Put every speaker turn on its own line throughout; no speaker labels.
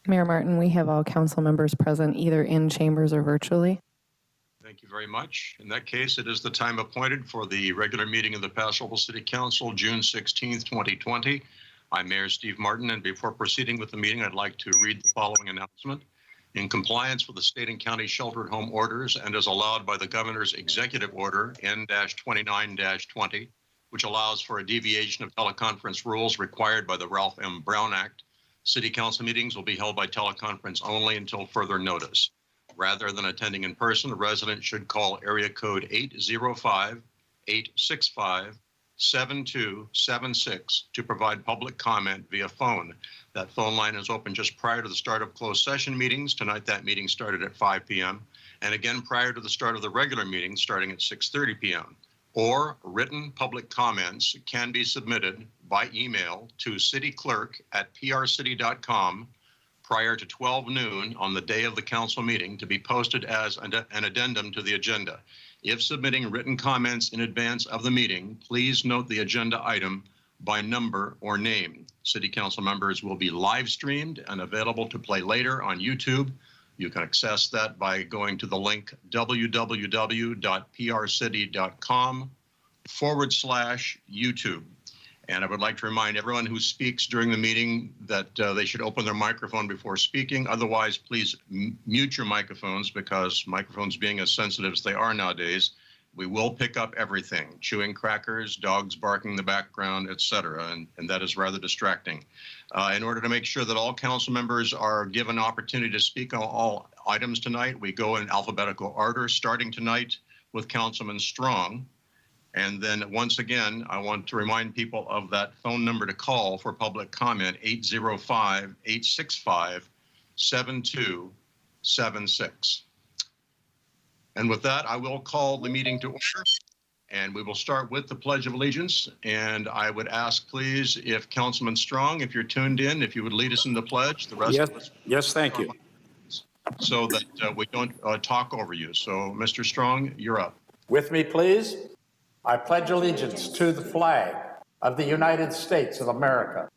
Mayor Martin, we have all council members present either in chambers or virtually.
Thank you very much. In that case, it is the time appointed for the regular meeting of the Paso Robles City Council, June 16th, 2020. I'm Mayor Steve Martin, and before proceeding with the meeting, I'd like to read the following announcement. In compliance with the state and county sheltered home orders and as allowed by the governor's executive order N-29-20, which allows for a deviation of teleconference rules required by the Ralph M. Brown Act, city council meetings will be held by teleconference only until further notice. Rather than attending in person, the resident should call area code 805-865-7276 to provide public comment via phone. That phone line is open just prior to the start of closed session meetings. Tonight, that meeting started at 5 p.m. and again prior to the start of the regular meeting starting at 6:30 p.m. Or written public comments can be submitted by email to cityclerk@prcity.com prior to 12 noon on the day of the council meeting to be posted as an addendum to the agenda. If submitting written comments in advance of the meeting, please note the agenda item by number or name. City council members will be live streamed and available to play later on YouTube. You can access that by going to the link www.prcity.com/YouTube. And I would like to remind everyone who speaks during the meeting that they should open their microphone before speaking. Otherwise, please mute your microphones, because microphones being as sensitive as they are nowadays, we will pick up everything: chewing crackers, dogs barking in the background, etc. And that is rather distracting. In order to make sure that all council members are given an opportunity to speak on all items tonight, we go in alphabetical order, starting tonight with Councilman Strong. And then once again, I want to remind people of that phone number to call for public comment, 805-865-7276. And with that, I will call the meeting to order, and we will start with the Pledge of Allegiance. And I would ask, please, if Councilman Strong, if you're tuned in, if you would lead us in the pledge, the rest of us.
Yes, thank you.
So that we don't talk over you. So, Mr. Strong, you're up.
With me, please. I pledge allegiance to the flag of the United States of America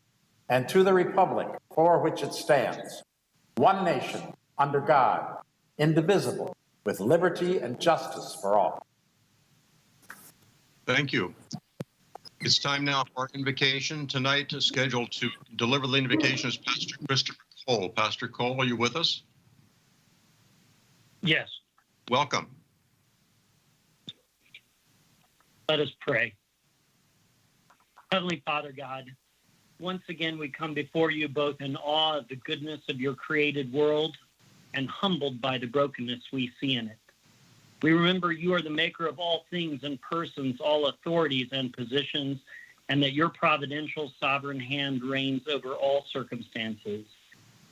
and to the republic for which it stands, one nation, under God, indivisible, with liberty and justice for all.
Thank you. It's time now for our invocation. Tonight is scheduled to deliver the invocation is Pastor Christopher Cole. Pastor Cole, are you with us?
Yes.
Welcome.
Let us pray. Heavenly Father God, once again we come before you both in awe of the goodness of your created world and humbled by the brokenness we see in it. We remember you are the maker of all things and persons, all authorities and positions, and that your providential sovereign hand reigns over all circumstances.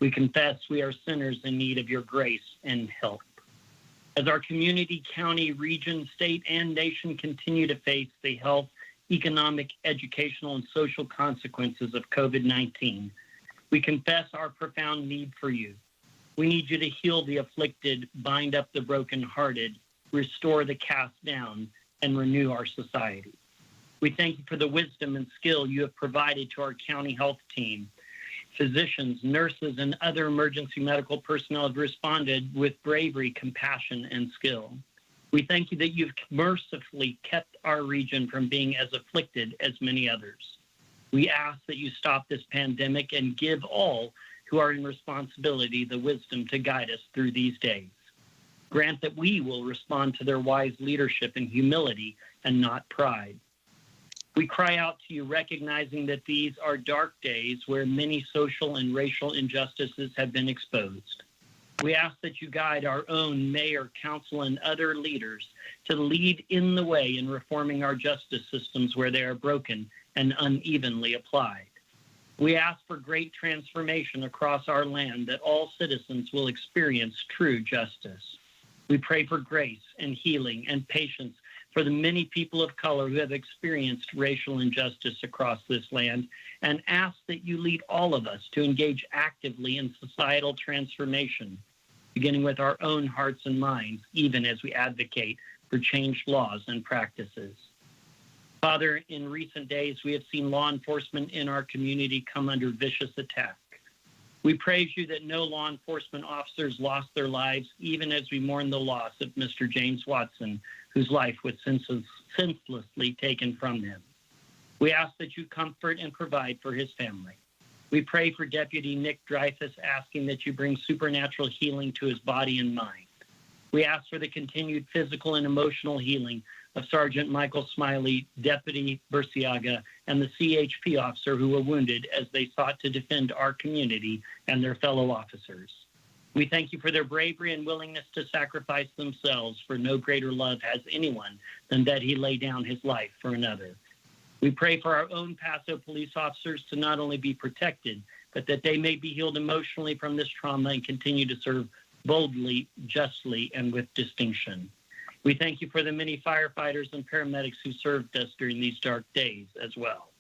We confess we are sinners in need of your grace and help. As our community, county, region, state, and nation continue to face the health, economic, educational, and social consequences of COVID-19, we confess our profound need for you. We need you to heal the afflicted, bind up the brokenhearted, restore the cast down, and renew our society. We thank you for the wisdom and skill you have provided to our county health team. Physicians, nurses, and other emergency medical personnel have responded with bravery, compassion, and skill. We thank you that you've mercifully kept our region from being as afflicted as many others. We ask that you stop this pandemic and give all who are in responsibility the wisdom to guide us through these days. Grant that we will respond to their wise leadership in humility and not pride. We cry out to you, recognizing that these are dark days where many social and racial injustices have been exposed. We ask that you guide our own mayor, council, and other leaders to lead in the way in reforming our justice systems where they are broken and unevenly applied. We ask for great transformation across our land, that all citizens will experience true justice. We pray for grace and healing and patience for the many people of color who have experienced racial injustice across this land, and ask that you lead all of us to engage actively in societal transformation, beginning with our own hearts and minds, even as we advocate for changed laws and practices. Father, in recent days, we have seen law enforcement in our community come under vicious attack. We praise you that no law enforcement officers lost their lives, even as we mourn the loss of Mr. James Watson, whose life was senselessly taken from him. We ask that you comfort and provide for his family. We pray for Deputy Nick Dreyfus, asking that you bring supernatural healing to his body and mind. We ask for the continued physical and emotional healing of Sergeant Michael Smiley, Deputy Burciaga, and the CHP officer who were wounded as they sought to defend our community and their fellow officers. We thank you for their bravery and willingness to sacrifice themselves, for no greater love has anyone than that he lay down his life for another. We pray for our own Paso police officers to not only be protected, but that they may be healed emotionally from this trauma and continue to serve boldly, justly, and with distinction. We thank you for the many firefighters and paramedics who served us during these dark days as well.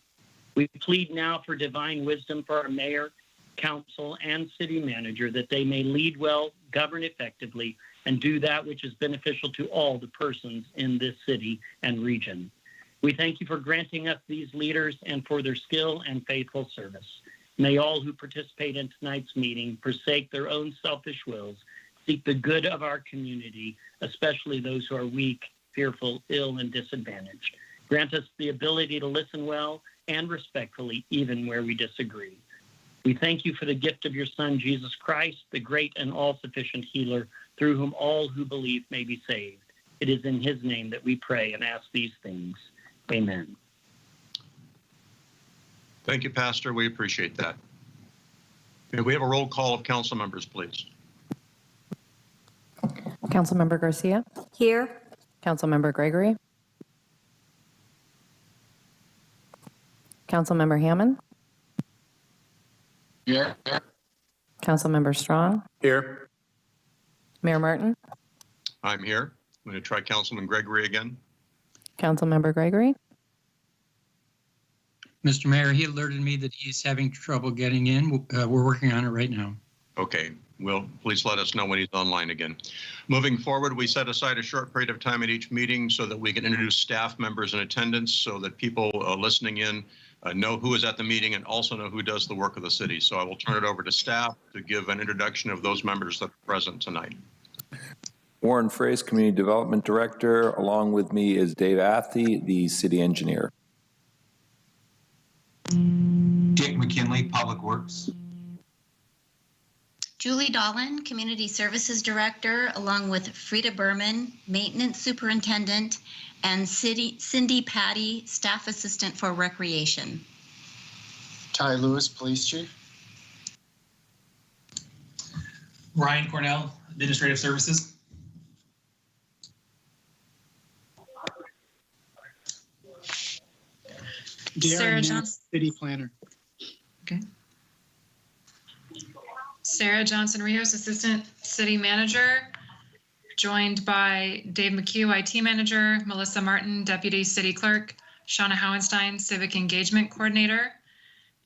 We plead now for divine wisdom for our mayor, council, and city manager, that they may lead well, govern effectively, and do that which is beneficial to all the persons in this city and region. We thank you for granting us these leaders and for their skill and faithful service. May all who participate in tonight's meeting forsake their own selfish wills, seek the good of our community, especially those who are weak, fearful, ill, and disadvantaged. Grant us the ability to listen well and respectfully, even where we disagree. We thank you for the gift of your Son, Jesus Christ, the great and all-sufficient healer, through whom all who believe may be saved. It is in his name that we pray and ask these things. Amen.
Thank you, Pastor. We appreciate that. May we have a roll call of council members, please?
Councilmember Garcia,
Here.
Councilmember Gregory, Councilmember Hammond,
Here.
Councilmember Strong,
Here.
Mayor Martin,
I'm here. I'm going to try Councilman Gregory again.
Councilmember Gregory,
Mr. Mayor, he alerted me that he's having trouble getting in. We're working on it right now.
Okay, well, please let us know when he's online again. Moving forward, we set aside a short period of time at each meeting so that we can introduce staff members in attendance, so that people listening in know who is at the meeting and also know who does the work of the city. So I will turn it over to staff to give an introduction of those members that are present tonight.
Warren Fraze, Community Development Director. Along with me is Dave Athey, the City Engineer.
Dick McKinley, Public Works.
Julie Dolan, Community Services Director, along with Frida Berman, Maintenance Superintendent, and Cindy Patty, Staff Assistant for Recreation.
Ty Lewis, Police Chief.
Ryan Cornell, Administrative Services.
Sarah Johnson, City Planner.
Okay. Sarah Johnson Rios, Assistant City Manager, joined by Dave McHugh, IT Manager, Melissa Martin, Deputy City Clerk, Shauna Howenstein, Civic Engagement Coordinator,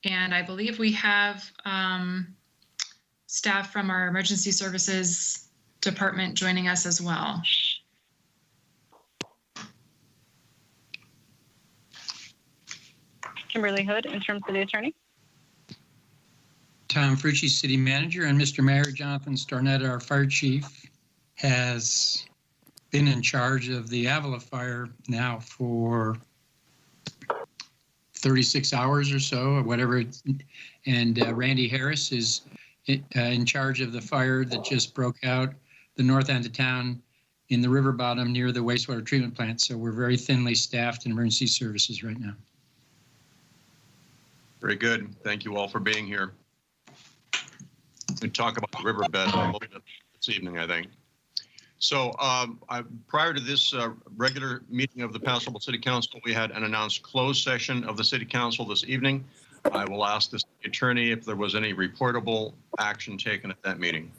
and I believe we have staff from our Emergency Services Department joining us as well.
Kimberly Hood, Interim City Attorney.
Tom Frucci, City Manager, and Mr. Mayor, Jonathan Stornetta, our Fire Chief, has been in charge of the Avila fire now for 36 hours or so, or whatever. And Randy Harris is in charge of the fire that just broke out the north end of town in the river bottom near the wastewater treatment plant. So we're very thinly staffed in emergency services right now.
Very good. Thank you all for being here. We talk about the riverbed a little bit this evening, I think. So prior to this regular meeting of the Paso Robles City Council, we had an announced closed session of the City Council this evening. I will ask the city attorney if there was any reportable action taken at that meeting.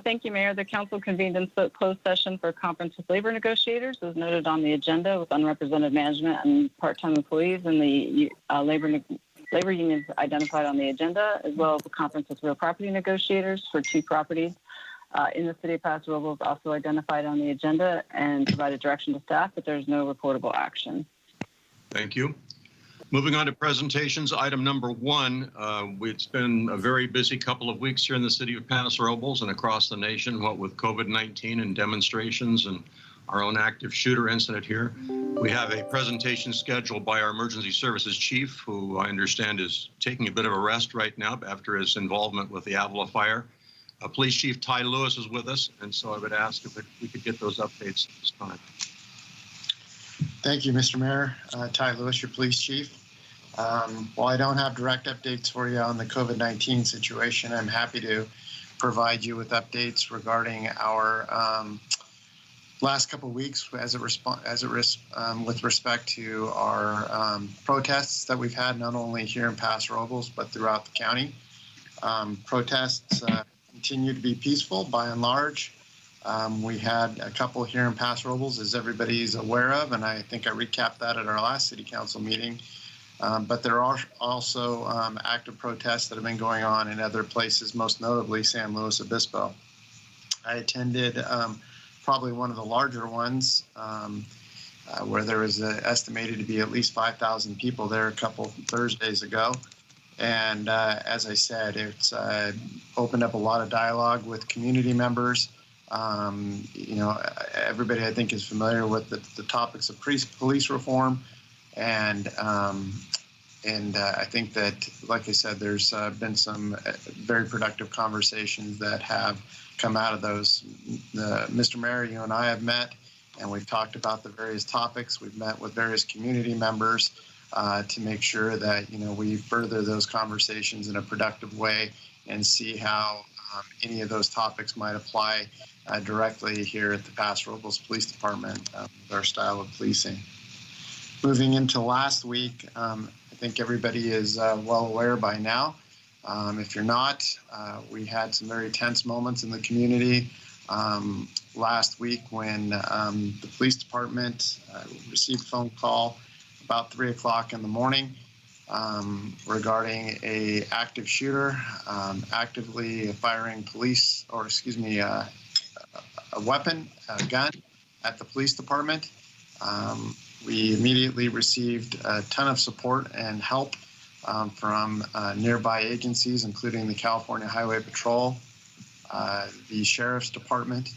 Thank you, Mayor. The council convened in closed session for a conference with labor negotiators, as noted on the agenda, with unrepresented management and part-time employees and the labor unions identified on the agenda, as well as a conference with real property negotiators for 2 properties in the city of Paso Robles, also identified on the agenda, and provided direction to staff, but there's no reportable action.
Thank you. Moving on to presentations, item number one, it's been a very busy couple of weeks here in the city of Paso Robles and across the nation, what with COVID-19 and demonstrations and our own active shooter incident here. We have a presentation scheduled by our emergency services chief, who I understand is taking a bit of a rest right now after his involvement with the Avila fire. Police Chief Ty Lewis is with us, and so I would ask if we could get those updates at this time.
Thank you, Mr. Mayor. Ty Lewis, your police chief. While I don't have direct updates for you on the COVID-19 situation, I'm happy to provide you with updates regarding our last couple of weeks with respect to our protests that we've had, not only here in Paso Robles, but throughout the county. Protests continue to be peaceful by and large. We had a couple here in Paso Robles, as everybody's aware of, and I think I recapped that at our last city council meeting. But there are also active protests that have been going on in other places, most notably San Luis Obispo. I attended probably one of the larger ones where there was estimated to be at least 5,000 people there a couple Thursdays ago. And as I said, it's opened up a lot of dialogue with community members. You know, everybody I think is familiar with the topics of police reform. And I think that, like I said, there's been some very productive conversations that have come out of those. Mr. Mayor, you and I have met, and we've talked about the various topics. We've met with various community members to make sure that, you know, we further those conversations in a productive way and see how any of those topics might apply directly here at the Paso Robles Police Department with our style of policing. Moving into last week, I think everybody is well aware by now. If you're not, we had some very tense moments in the community last week when the police department received a phone call about 3 o'clock in the morning regarding a active shooter actively firing a weapon, a gun at the police department. We immediately received a ton of support and help from nearby agencies, including the California Highway Patrol, the Sheriff's Department,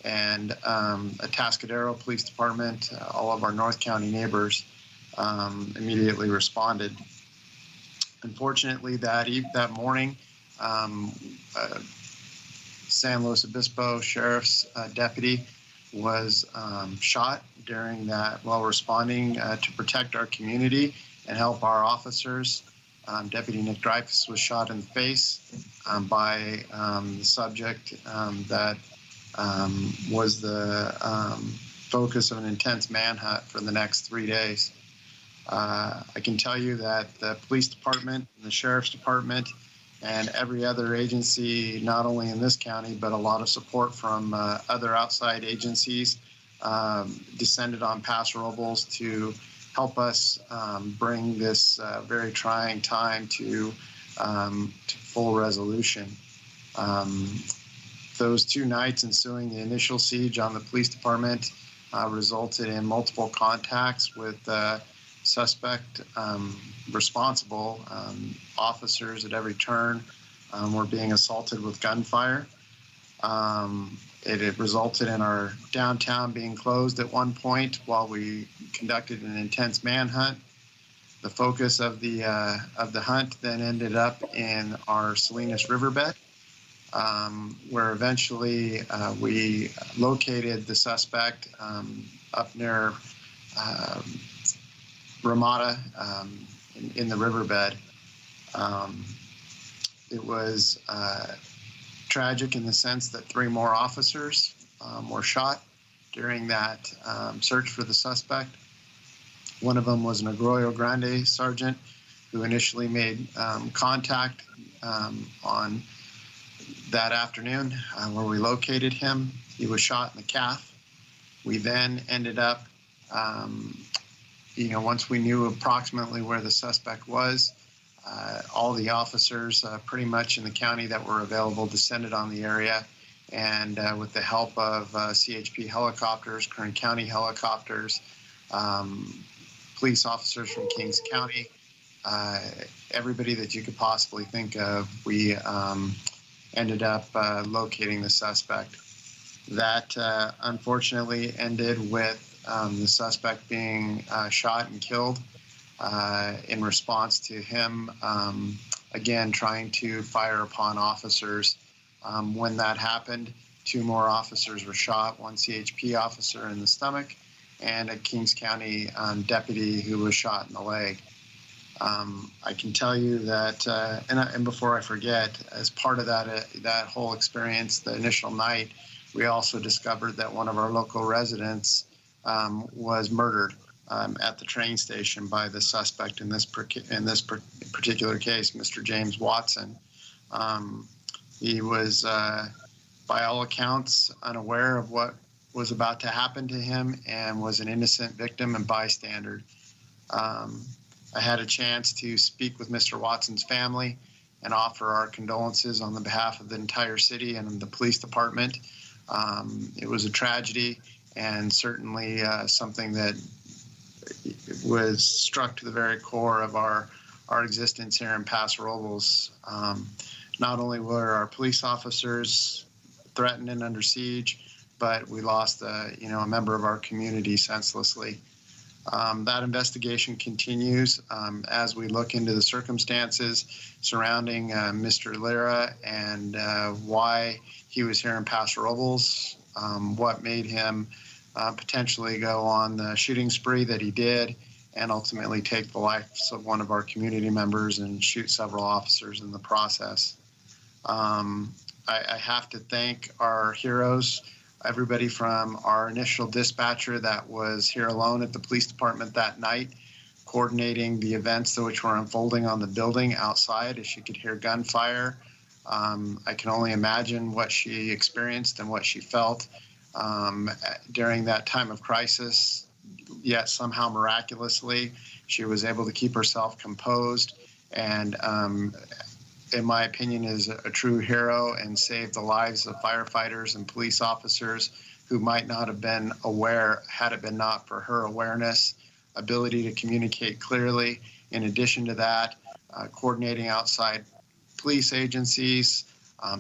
and Atascadero Police Department. All of our North County neighbors immediately responded. Unfortunately, that morning, San Luis Obispo Sheriff's deputy was shot during that while responding to protect our community and help our officers. Deputy Nick Dreyfus was shot in the face by the subject that was the focus of an intense manhunt for the next 3 days. I can tell you that the police department, and the sheriff's department, and every other agency, not only in this county, but a lot of support from other outside agencies, descended on Paso Robles to help us bring this very trying time to full resolution. Those 2 nights ensuing the initial siege on the police department resulted in multiple contacts with suspect responsible. Officers at every turn were being assaulted with gunfire. It resulted in our downtown being closed at one point while we conducted an intense manhunt. The focus of the hunt then ended up in our Salinas riverbed, where eventually we located the suspect up near Ramada in the riverbed. It was tragic in the sense that 3 more officers were shot during that search for the suspect. One of them was an Arroyo Grande sergeant who initially made contact on that afternoon where we located him. He was shot in the calf. We then ended up, once we knew approximately where the suspect was, all the officers pretty much in the county that were available descended on the area, and with the help of CHP helicopters, Kern County helicopters, police officers from Kings County, everybody that you could possibly think of, we ended up locating the suspect. That unfortunately ended with the suspect being shot and killed in response to him, again, trying to fire upon officers. When that happened, 2 more officers were shot, 1 CHP officer in the stomach, and a Kings County deputy who was shot in the leg. I can tell you that, and before I forget, as part of that whole experience, the initial night, we also discovered that one of our local residents was murdered at the train station by the suspect in this particular case, Mr. James Watson. He was, by all accounts, unaware of what was about to happen to him and was an innocent victim and bystander. I had a chance to speak with Mr. Watson's family and offer our condolences on the behalf of the entire city and the police department. It was a tragedy and certainly something that was struck to the very core of our existence here in Paso Robles. Not only were our police officers threatened and under siege, but we lost a member of our community senselessly. That investigation continues as we look into the circumstances surrounding Mr. Lira and why he was here in Paso Robles, what made him potentially go on the shooting spree that he did, and ultimately take the lives of one of our community members and shoot several officers in the process. I have to thank our heroes, everybody from our initial dispatcher that was here alone at the police department that night, coordinating the events which were unfolding on the building outside as she could hear gunfire. I can only imagine what she experienced and what she felt during that time of crisis, yet somehow miraculously she was able to keep herself composed and in my opinion, is a true hero and saved the lives of firefighters and police officers who might not have been aware had it been not for her awareness, ability to communicate clearly. In addition to that, coordinating outside police agencies,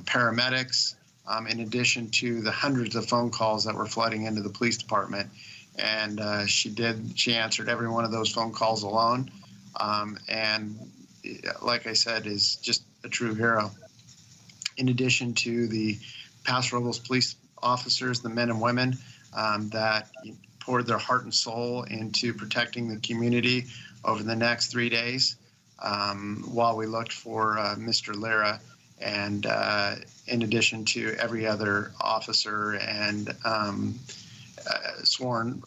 paramedics, in addition to the hundreds of phone calls that were flooding into the police department. And she answered every one of those phone calls alone. And like I said, is just a true hero. In addition to the Paso Robles police officers, the men and women that poured their heart and soul into protecting the community over the next 3 days while we looked for Mr. Lira, and in addition to every other officer and sworn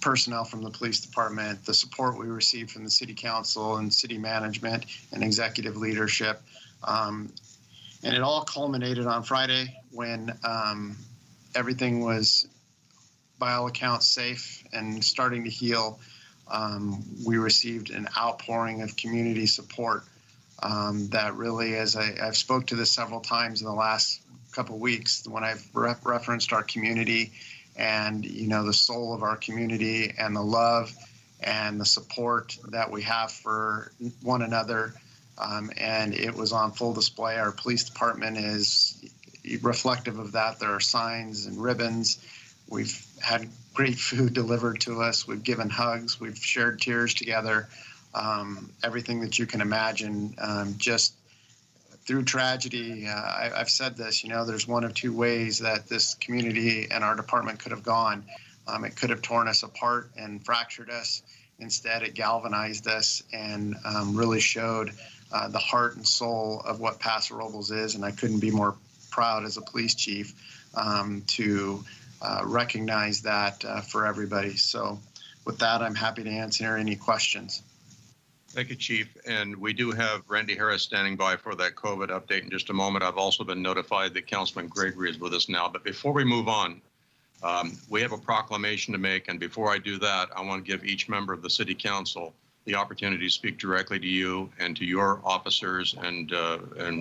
personnel from the police department, the support we received from the city council and city management and executive leadership. And it all culminated on Friday when everything was, by all accounts, safe and starting to heal. We received an outpouring of community support that really, as I've spoke to this several times in the last couple of weeks, when I've referenced our community and, the soul of our community and the love and the support that we have for one another. And it was on full display. Our police department is reflective of that. There are signs and ribbons. We've had great food delivered to us. We've given hugs. We've shared tears together. Everything that you can imagine, just through tragedy. I've said this, there's one of two ways that this community and our department could have gone. It could have torn us apart and fractured us. Instead, it galvanized us and really showed the heart and soul of what Paso Robles is. And I couldn't be more proud as a police chief to recognize that for everybody. So with that, I'm happy to answer any questions.
Thank you, Chief. And we do have Randy Harris standing by for that COVID update in just a moment. I've also been notified that Councilman Gregory is with us now. But before we move on, we have a proclamation to make. And before I do that, I want to give each member of the City Council the opportunity to speak directly to you and to your officers and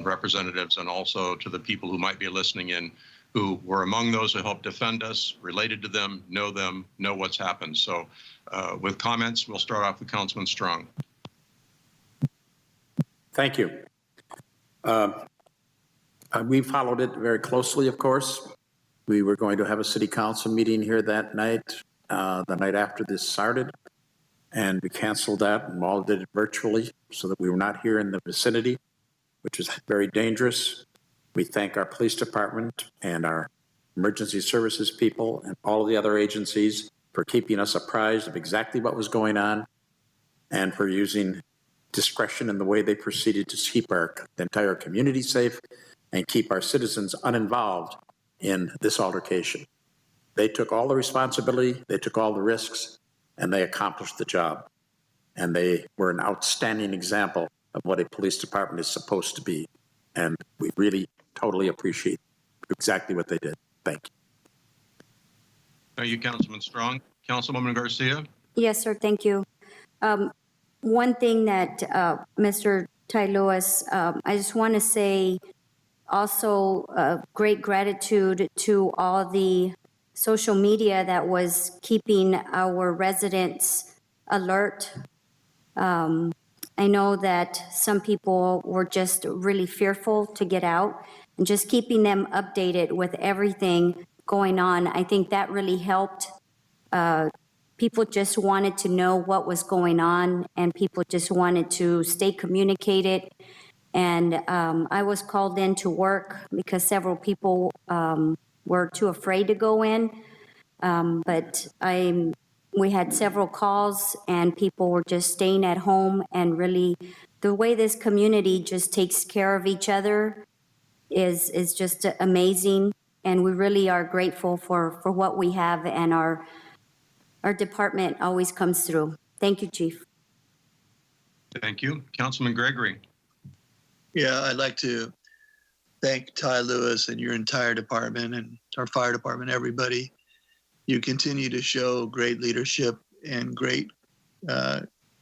representatives, and also to the people who might be listening in, who were among those who helped defend us, related to them, know what's happened. So with comments, we'll start off with Councilman Strong.
Thank you. We followed it very closely, of course. We were going to have a city council meeting here that night, the night after this started, and we canceled that and all did it virtually so that we were not here in the vicinity, which is very dangerous. We thank our police department and our emergency services people and all of the other agencies for keeping us apprised of exactly what was going on and for using discretion in the way they proceeded to keep the entire community safe and keep our citizens uninvolved in this altercation. They took all the responsibility, they took all the risks, and they accomplished the job. And they were an outstanding example of what a police department is supposed to be. And we really totally appreciate exactly what they did. Thank you.
Thank you, Councilman Strong. Councilwoman Garcia?
Yes, sir. Thank you. One thing that Mr. Ty Lewis, I just want to say also great gratitude to all the social media that was keeping our residents alert. I know that some people were just really fearful to get out, and just keeping them updated with everything going on. I think that really helped. People just wanted to know what was going on, and people just wanted to stay communicated. And I was called in to work because several people were too afraid to go in. But we had several calls, and people were just staying at home. And really, the way this community just takes care of each other is just amazing. And we really are grateful for what we have, and our department always comes through. Thank you, Chief.
Thank you. Councilman Gregory?
Yeah, I'd like to thank Ty Lewis and your entire department and our fire department, everybody. You continue to show great leadership and great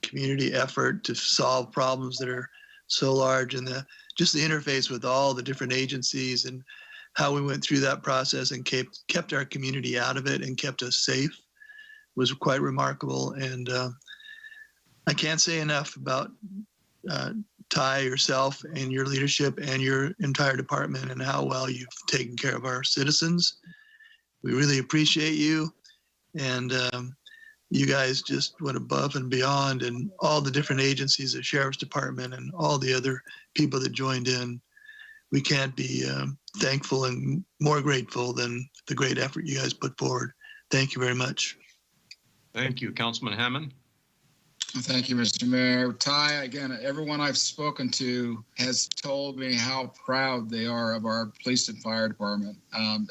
community effort to solve problems that are so large, and just the interface with all the different agencies and how we went through that process and kept our community out of it and kept us safe was quite remarkable. And I can't say enough about Ty, yourself, and your leadership and your entire department, and how well you've taken care of our citizens. We really appreciate you. And you guys just went above and beyond, and all the different agencies, the Sheriff's Department and all the other people that joined in. We can't be thankful and more grateful than the great effort you guys put forward. Thank you very much.
Thank you. Councilman Hammond?
Thank you, Mr. Mayor. Ty, again, everyone I've spoken to has told me how proud they are of our police and fire department,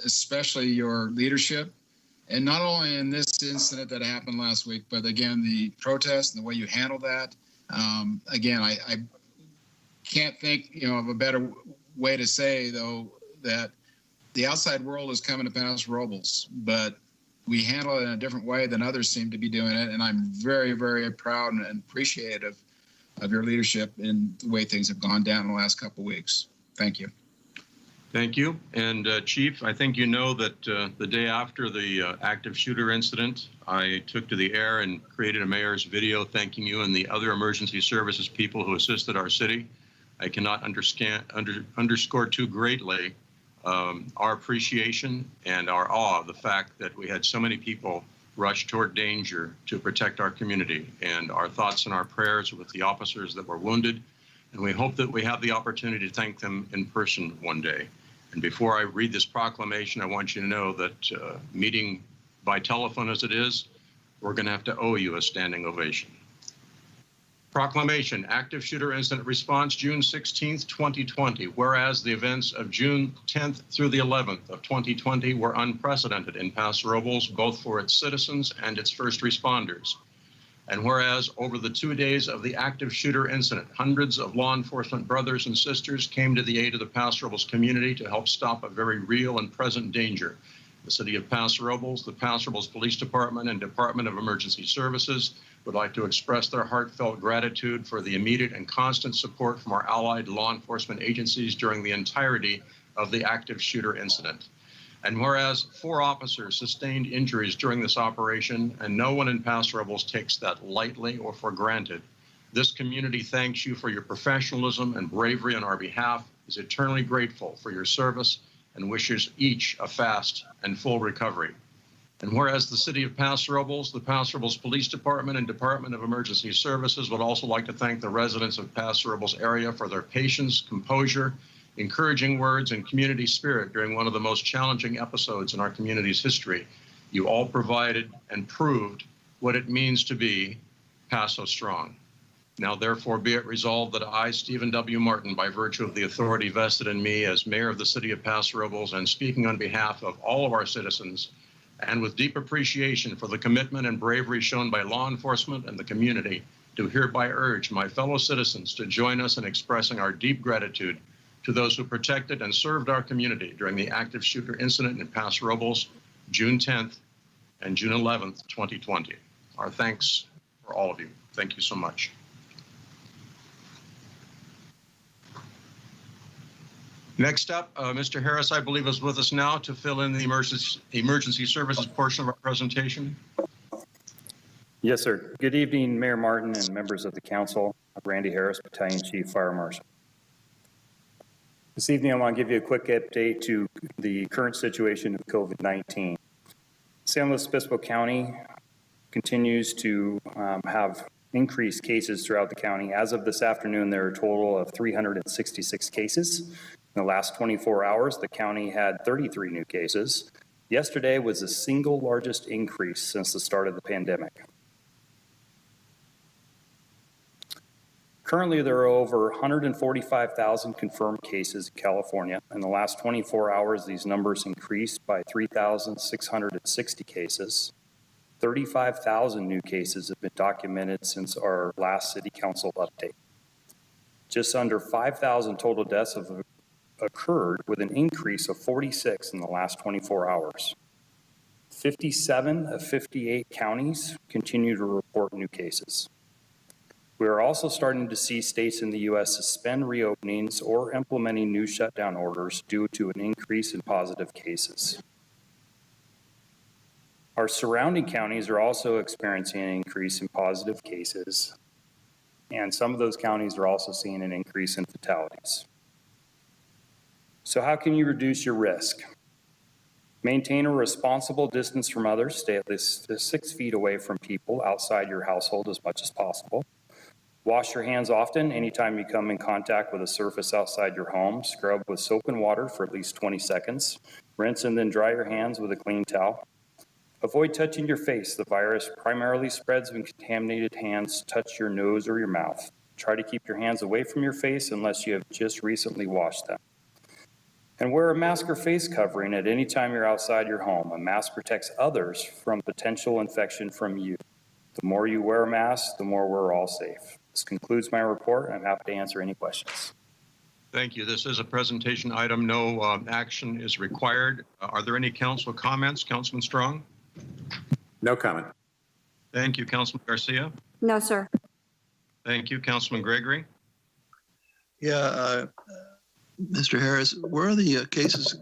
especially your leadership. And not only in this incident that happened last week, but again, the protest and the way you handled that. Again, I can't think, of a better way to say, though, that the outside world is coming to Paso Robles, but we handle it in a different way than others seem to be doing it. And I'm very, very proud and appreciative of your leadership in the way things have gone down in the last couple of weeks. Thank you.
Thank you. And Chief, I think you know that the day after the active shooter incident, I took to the air and created a mayor's video thanking you and the other emergency services people who assisted our city. I cannot underscore too greatly our appreciation and our awe of the fact that we had so many people rush toward danger to protect our community, and our thoughts and our prayers with the officers that were wounded. And we hope that we have the opportunity to thank them in person one day. And before I read this proclamation, I want you to know that meeting by telephone as it is, we're going to have to owe you a standing ovation. Proclamation, active shooter incident response, June 16th, 2020. Whereas the events of June 10th through the 11th of 2020 were unprecedented in Paso Robles, both for its citizens and its first responders. And whereas over the 2 days of the active shooter incident, hundreds of law enforcement brothers and sisters came to the aid of the Paso Robles community to help stop a very real and present danger. The City of Paso Robles, the Paso Robles Police Department, and Department of Emergency Services would like to express their heartfelt gratitude for the immediate and constant support from our allied law enforcement agencies during the entirety of the active shooter incident. And whereas 4 officers sustained injuries during this operation, and no one in Paso Robles takes that lightly or for granted, This community thanks you for your professionalism and bravery on our behalf, is eternally grateful for your service, and wishes each a fast and full recovery. And whereas the City of Paso Robles, the Paso Robles Police Department, and Department of Emergency Services would also like to thank the residents of Paso Robles area for their patience, composure, encouraging words, and community spirit during one of the most challenging episodes in our community's history. You all provided and proved what it means to be Paso Strong. Now, therefore, be it resolved that I, Stephen W. Martin, by virtue of the authority vested in me as mayor of the City of Paso Robles and speaking on behalf of all of our citizens, and with deep appreciation for the commitment and bravery shown by law enforcement and the community, do hereby urge my fellow citizens to join us in expressing our deep gratitude to those who protected and served our community during the active shooter incident in Paso Robles, June 10th and June 11th, 2020. Our thanks for all of you. Thank you so much. Next up, Mr. Harris, I believe, is with us now to fill in the emergency services portion of our presentation.
Yes, sir. Good evening, Mayor Martin and members of the council. I'm Randy Harris, Battalion Chief Fire Marshal. This evening, I want to give you a quick update to the current situation of COVID-19. San Luis Obispo County continues to have increased cases throughout the county. As of this afternoon, there are a total of 366 cases. In the last 24 hours, the county had 33 new cases. Yesterday was the single largest increase since the start of the pandemic. Currently, there are over 145,000 confirmed cases in California. In the last 24 hours, these numbers increased by 3,660 cases. 35,000 new cases have been documented since our last City Council update. Just under 5,000 total deaths have occurred, with an increase of 46 in the last 24 hours. 57 of 58 counties continue to report new cases. We are also starting to see states in the U.S. suspend reopenings or implementing new shutdown orders due to an increase in positive cases. Our surrounding counties are also experiencing an increase in positive cases, and some of those counties are also seeing an increase in fatalities. So how can you reduce your risk? Maintain a responsible distance from others. Stay at least 6 feet away from people outside your household as much as possible. Wash your hands often anytime you come in contact with a surface outside your home. Scrub with soap and water for at least 20 seconds. Rinse and then dry your hands with a clean towel. Avoid touching your face. The virus primarily spreads when contaminated hands touch your nose or your mouth. Try to keep your hands away from your face unless you have just recently washed them. And wear a mask or face covering at any time you're outside your home. A mask protects others from potential infection from you. The more you wear a mask, the more we're all safe. This concludes my report. I'm happy to answer any questions.
Thank you. This is a presentation item. No action is required. Are there any council comments? Councilman Strong?
No comment.
Thank you. Councilman Garcia?
No, sir.
Thank you. Councilman Gregory?
Yeah, Mr. Harris, where are the cases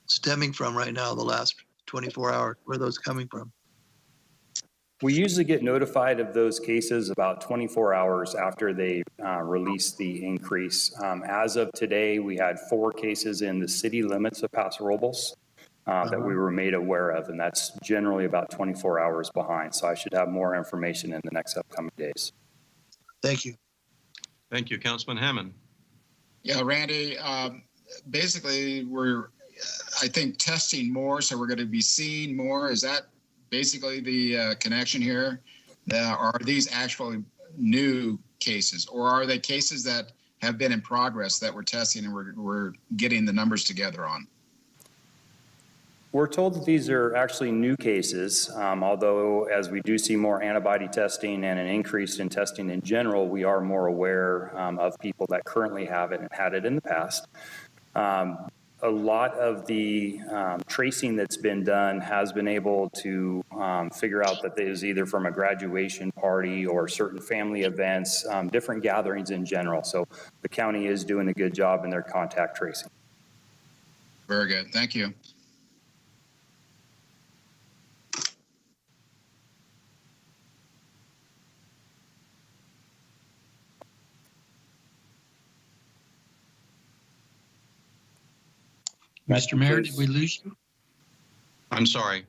stemming from right now, the last 24 hours? Where are those coming from?
We usually get notified of those cases about 24 hours after they release the increase. As of today, we had 4 cases in the city limits of Paso Robles that we were made aware of, and that's generally about 24 hours behind. So I should have more information in the next upcoming days.
Thank you.
Thank you. Councilman Hammond?
Yeah, Randy, basically we're, I think, testing more, so we're going to be seeing more. Is that basically the connection here? Are these actually new cases, or are they cases that have been in progress that we're testing and we're getting the numbers together on?
We're told that these are actually new cases, although as we do see more antibody testing and an increase in testing in general, we are more aware of people that currently have it and had it in the past. A lot of the tracing that's been done has been able to figure out that it is either from a graduation party or certain family events, different gatherings in general. So the county is doing a good job in their contact tracing.
Very good. Thank you.
Mr. Mayor, did we lose you?
I'm sorry,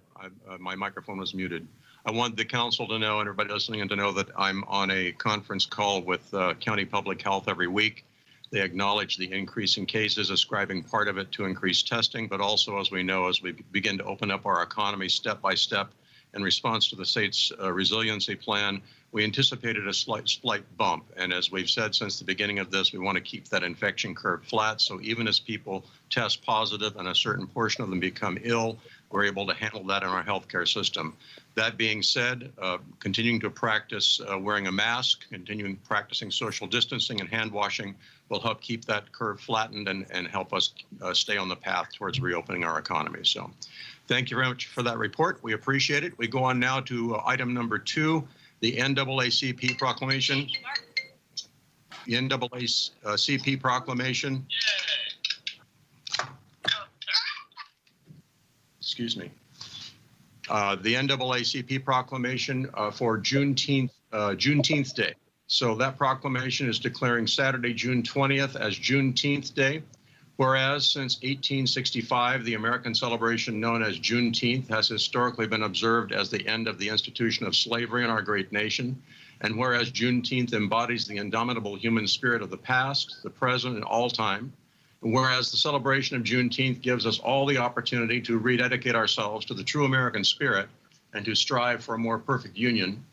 my microphone was muted. I want the council to know, and everybody listening, to know that I'm on a conference call with County Public Health every week. They acknowledge the increase in cases, ascribing part of it to increased testing, but also, as we know, as we begin to open up our economy step by step in response to the state's resiliency plan, we anticipated a slight bump. And as we've said since the beginning of this, we want to keep that infection curve flat. So even as people test positive and a certain portion of them become ill, we're able to handle that in our healthcare system. That being said, continuing to practice wearing a mask, continuing practicing social distancing and hand washing will help keep that curve flattened and help us stay on the path towards reopening our economy. So thank you very much for that report. We appreciate it. We go on now to item number 2, the NAACP Proclamation. The NAACP Proclamation. Excuse me. The NAACP Proclamation for Juneteenth Day. So that proclamation is declaring Saturday, June 20th as Juneteenth Day. Whereas since 1865, the American celebration known as Juneteenth has historically been observed as the end of the institution of slavery in our great nation. And whereas Juneteenth embodies the indomitable human spirit of the past, the present, and all time. And whereas the celebration of Juneteenth gives us all the opportunity to rededicate ourselves to the true American spirit and to strive for a more perfect union.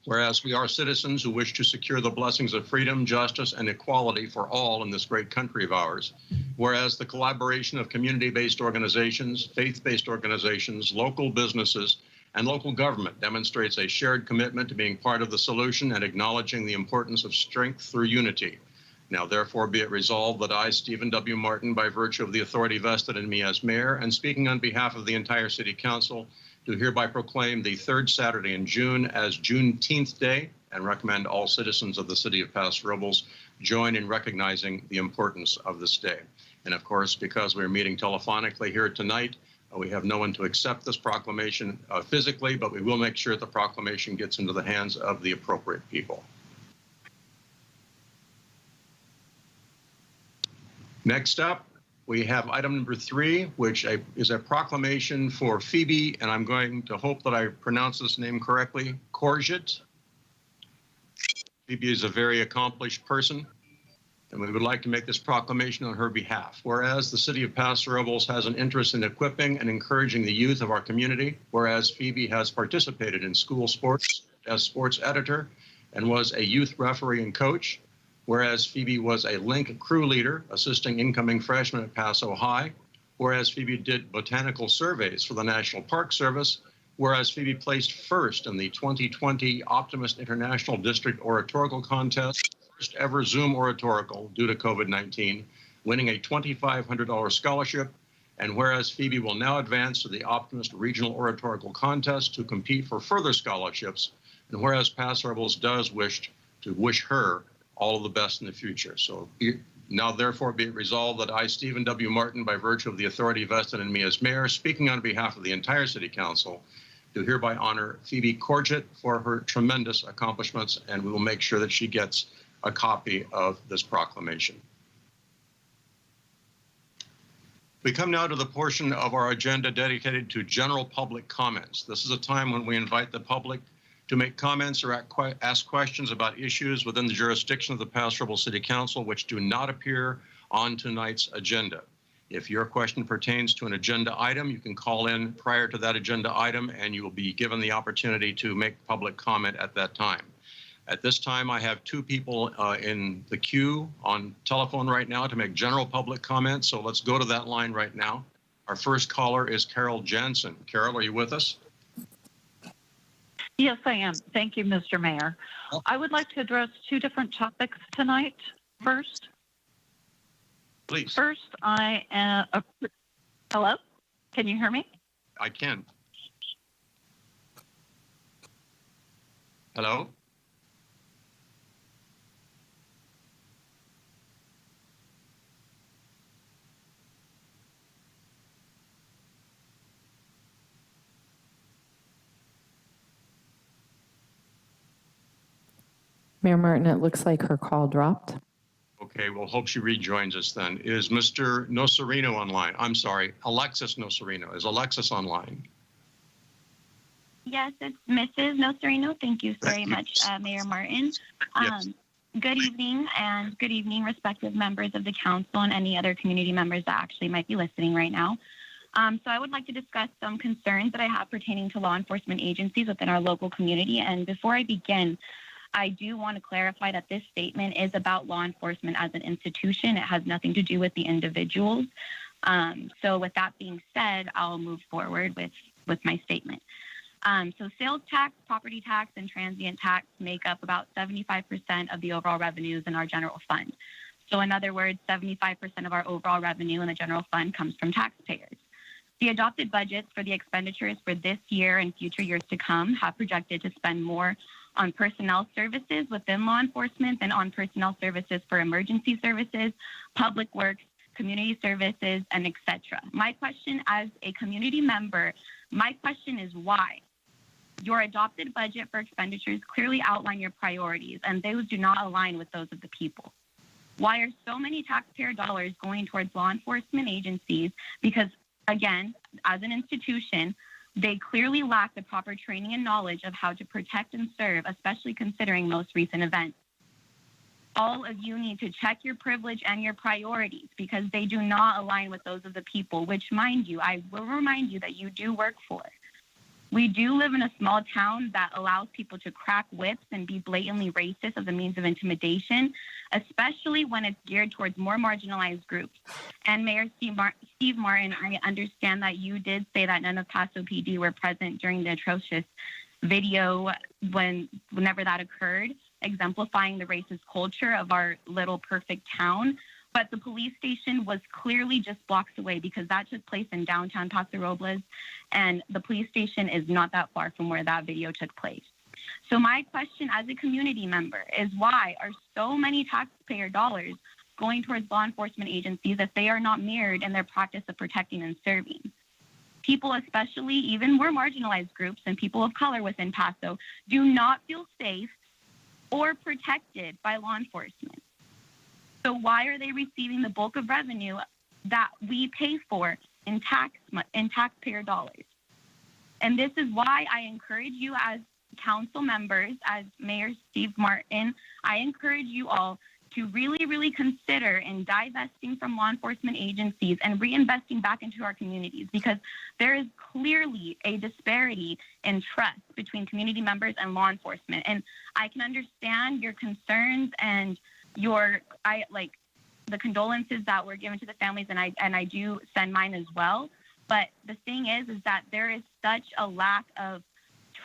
Whereas we are citizens who wish to secure the blessings of freedom, justice, and equality for all in this great country of ours. Whereas the collaboration of community-based organizations, faith-based organizations, local businesses, and local government demonstrates a shared commitment to being part of the solution and acknowledging the importance of strength through unity. Now, therefore, be it resolved that I, Stephen W. Martin, by virtue of the authority vested in me as mayor, and speaking on behalf of the entire City Council, do hereby proclaim the third Saturday in June as Juneteenth Day and recommend all citizens of the city of Paso Robles join in recognizing the importance of this day. And of course, because we're meeting telephonically here tonight, we have no one to accept this proclamation physically, but we will make sure the proclamation gets into the hands of the appropriate people. Next up, we have item number 3, which is a proclamation for Phoebe, and I'm going to hope that I pronounce this name correctly, Corgiat. Phoebe is a very accomplished person, and we would like to make this proclamation on her behalf. Whereas the city of Paso Robles has an interest in equipping and encouraging the youth of our community, whereas Phoebe has participated in school sports as sports editor and was a youth referee and coach, whereas Phoebe was a Link crew leader assisting incoming freshmen at Paso High, whereas Phoebe did botanical surveys for the National Park Service, whereas Phoebe placed first in the 2020 Optimist International District Oratorical Contest, first ever Zoom oratorical due to COVID-19, winning a $2,500 scholarship, and whereas Phoebe will now advance to the Optimist Regional Oratorical Contest to compete for further scholarships, and whereas Paso Robles does wish her all of the best in the future. So now therefore be it resolved that I, Stephen W. Martin, by virtue of the authority vested in me as mayor, speaking on behalf of the entire City Council, do hereby honor Phoebe Corgiat for her tremendous accomplishments, and we will make sure that she gets a copy of this proclamation. We come now to the portion of our agenda dedicated to general public comments. This is a time when we invite the public to make comments or ask questions about issues within the jurisdiction of the Paso Robles City Council which do not appear on tonight's agenda. If your question pertains to an agenda item, you can call in prior to that agenda item and you will be given the opportunity to make public comment at that time. At this time, I have 2 people in the queue on telephone right now to make general public comments, so let's go to that line right now. Our first caller is Carol Jansen. Carol, are you with us?
Yes, I am. Thank you, Mr. Mayor. I would like to address 2 different topics tonight. First,
please.
First, I am. Hello? Can you hear me?
I can. Hello?
Mayor Martin, it looks like her call dropped.
Okay, well, hope she rejoins us then. Is Mr. Nocerino online? I'm sorry, Alexis Nocerino. Is Alexis online?
Yes, it's Mrs. Nocerino. Thank you very much, Mayor Martin.
Yes.
Good evening, and good evening, respective members of the council and any other community members that actually might be listening right now. So I would like to discuss some concerns that I have pertaining to law enforcement agencies within our local community. And before I begin, I do want to clarify that this statement is about law enforcement as an institution. It has nothing to do with the individuals. So with that being said, I'll move forward with my statement. So sales tax, property tax, and transient tax make up about 75% of the overall revenues in our general fund. So in other words, 75% of our overall revenue in the general fund comes from taxpayers. The adopted budgets for the expenditures for this year and future years to come have projected to spend more on personnel services within law enforcement than on personnel services for emergency services, public works, community services, and etc. My question as a community member, my question is why? Your adopted budget for expenditures clearly outline your priorities, and those do not align with those of the people. Why are so many taxpayer dollars going towards law enforcement agencies? Because, again, as an institution, they clearly lack the proper training and knowledge of how to protect and serve, especially considering most recent events. All of you need to check your privilege and your priorities because they do not align with those of the people, which, mind you, I will remind you that you do work for. We do live in a small town that allows people to crack whips and be blatantly racist as a means of intimidation, especially when it's geared towards more marginalized groups. And Mayor Steve Martin, I understand that you did say that none of Paso PD were present during the atrocious video whenever that occurred, exemplifying the racist culture of our little perfect town. But the police station was clearly just blocks away because that took place in downtown Paso Robles, and the police station is not that far from where that video took place. So my question as a community member is why are so many taxpayer dollars going towards law enforcement agencies if they are not mirrored in their practice of protecting and serving? People, especially even more marginalized groups and people of color within Paso, do not feel safe or protected by law enforcement. So why are they receiving the bulk of revenue that we pay for in taxpayer dollars? And this is why I encourage you as council members, as Mayor Steve Martin, I encourage you all to really, really consider in divesting from law enforcement agencies and reinvesting back into our communities, because there is clearly a disparity in trust between community members and law enforcement. And I can understand your concerns and the condolences that were given to the families, and I do send mine as well. But the thing is that there is such a lack of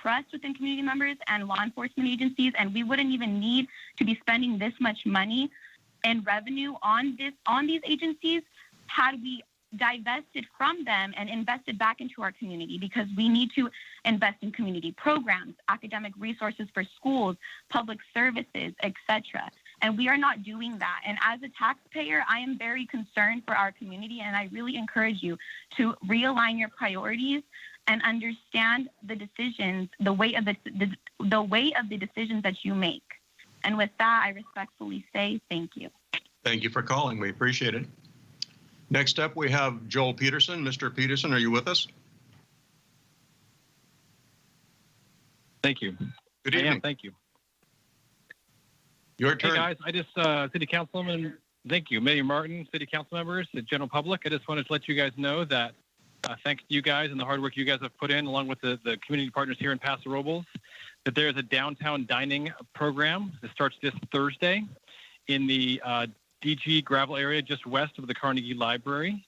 trust within community members and law enforcement agencies, and we wouldn't even need to be spending this much money and revenue on these agencies had we divested from them and invested back into our community, because we need to invest in community programs, academic resources for schools, public services, etc. And we are not doing that. And as a taxpayer, I am very concerned for our community, and I really encourage you to realign your priorities and understand the decisions, the weight of the decisions that you make. And with that, I respectfully say thank you.
Thank you for calling. We appreciate it. Next up, we have Joel Peterson. Mr. Peterson, are you with us?
Thank you.
Good evening.
Thank you.
Your turn.
Hey guys, I just, City Councilman, thank you. Mayor Martin, City Council members, the general public, I just wanted to let you guys know that thanks to you guys and the hard work you guys have put in, along with the community partners here in Paso Robles, that there is a downtown dining program that starts this Thursday in the DG Gravel area just west of the Carnegie Library.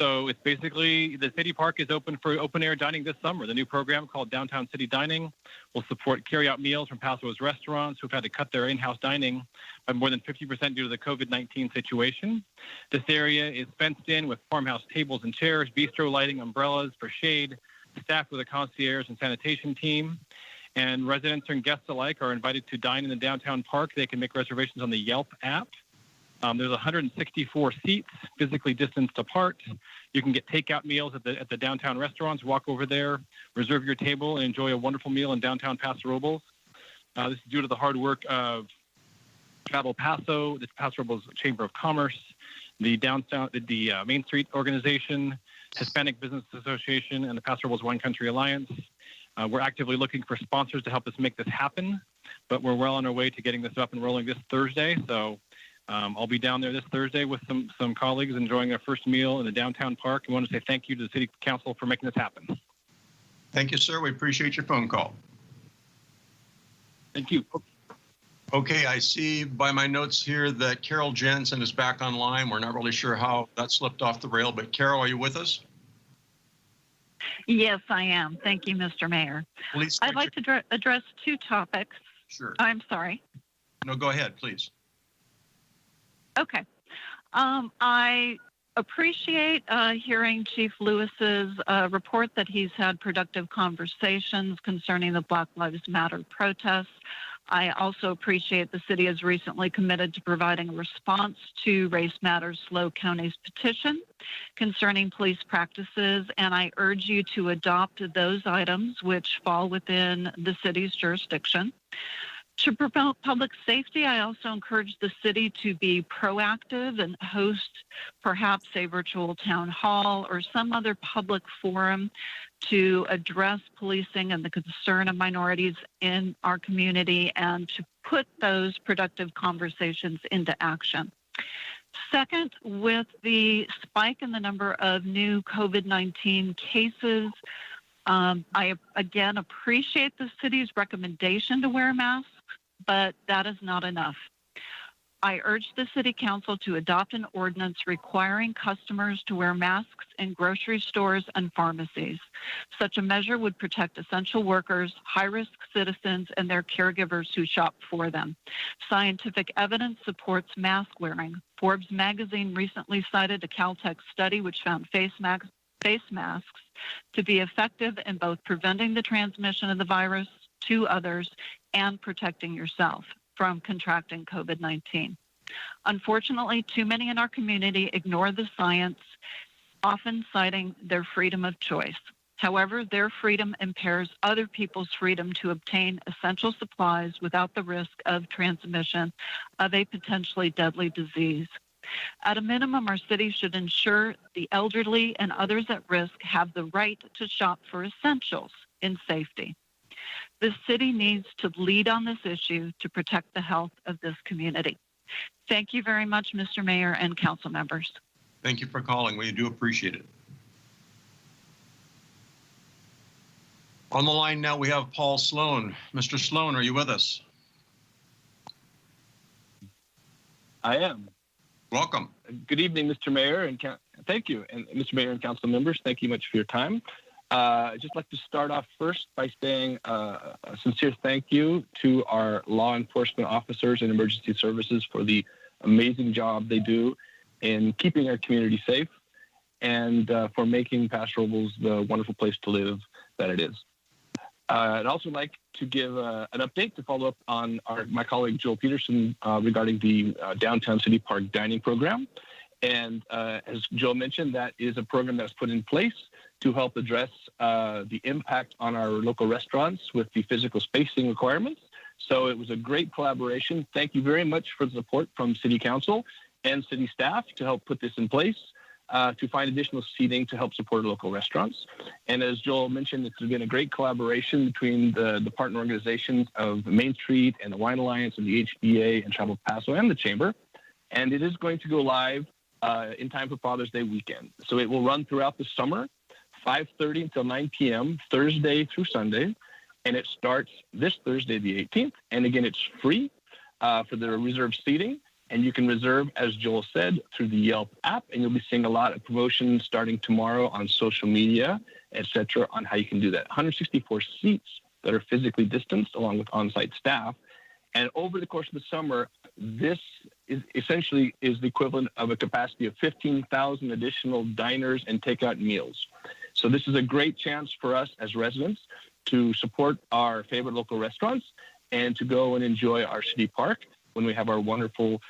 So it's basically, the city park is open for open air dining this summer. The new program called Downtown City Dining will support carry-out meals from Paso's restaurants who've had to cut their in-house dining by more than 50% due to the COVID-19 situation. This area is fenced in with farmhouse tables and chairs, bistro lighting, umbrellas for shade, staffed with a concierge and sanitation team. And residents and guests alike are invited to dine in the downtown park. They can make reservations on the Yelp app. There's 164 seats, physically distanced apart. You can get takeout meals at the downtown restaurants. Walk over there, reserve your table, and enjoy a wonderful meal in downtown Paso Robles. This is due to the hard work of Travel Paso, the Paso Robles Chamber of Commerce, the Main Street Organization, Hispanic Business Association, and the Paso Robles Wine Country Alliance. We're actively looking for sponsors to help us make this happen, but we're well on our way to getting this up and rolling this Thursday. So I'll be down there this Thursday with some colleagues enjoying our first meal in the downtown park. I want to say thank you to the City Council for making this happen.
Thank you, sir. We appreciate your phone call.
Thank you.
Okay, I see by my notes here that Carol Jensen is back online. We're not really sure how that slipped off the rail, but Carol, are you with us?
Yes, I am. Thank you, Mr. Mayor.
Please.
I'd like to address two topics.
Sure.
I'm sorry.
No, go ahead, please.
Okay. I appreciate hearing Chief Lewis's report that he's had productive conversations concerning the Black Lives Matter protests. I also appreciate the city has recently committed to providing a response to Race Matters SLO County's petition concerning police practices, and I urge you to adopt those items which fall within the city's jurisdiction. To promote public safety, I also encourage the city to be proactive and host perhaps a virtual town hall or some other public forum to address policing and the concern of minorities in our community and to put those productive conversations into action. Second, with the spike in the number of new COVID-19 cases, I again appreciate the city's recommendation to wear masks, but that is not enough. I urge the City Council to adopt an ordinance requiring customers to wear masks in grocery stores and pharmacies. Such a measure would protect essential workers, high-risk citizens, and their caregivers who shop for them. Scientific evidence supports mask wearing. Forbes magazine recently cited a Caltech study which found face masks to be effective in both preventing the transmission of the virus to others and protecting yourself from contracting COVID-19. Unfortunately, too many in our community ignore the science, often citing their freedom of choice. However, their freedom impairs other people's freedom to obtain essential supplies without the risk of transmission of a potentially deadly disease. At a minimum, our city should ensure the elderly and others at risk have the right to shop for essentials in safety. The city needs to lead on this issue to protect the health of this community. Thank you very much, Mr. Mayor and council members.
Thank you for calling. We do appreciate it. On the line now, we have Paul Sloan. Mr. Sloan, are you with us?
I am.
Welcome.
Good evening, Mr. Mayor, and thank you. And Mr. Mayor and council members, thank you much for your time. I'd just like to start off first by saying a sincere thank you to our law enforcement officers and emergency services for the amazing job they do in keeping our community safe and for making Paso Robles the wonderful place to live that it is. I'd also like to give an update to follow up on my colleague Joel Peterson regarding the Downtown City Park Dining Program. And as Joel mentioned, that is a program that's put in place to help address the impact on our local restaurants with the physical spacing requirements. So it was a great collaboration. Thank you very much for the support from City Council and City staff to help put this in place, to find additional seating to help support local restaurants. And as Joel mentioned, it's been a great collaboration between the partner organizations of Main Street and the Wine Alliance and the HBA and Travel Paso and the Chamber. And it is going to go live in time for Father's Day weekend. So it will run throughout the summer, 5:30 until 9 p.m., Thursday through Sunday. And it starts this Thursday, the 18th. And again, it's free for the reserved seating. And you can reserve, as Joel said, through the Yelp app. And you'll be seeing a lot of promotions starting tomorrow on social media, etc., on how you can do that. 164 seats that are physically distanced along with on-site staff. And over the course of the summer, this is essentially the equivalent of a capacity of 15,000 additional diners and takeout meals. So this is a great chance for us as residents to support our favorite local restaurants and to go and enjoy our city park when we have our wonderful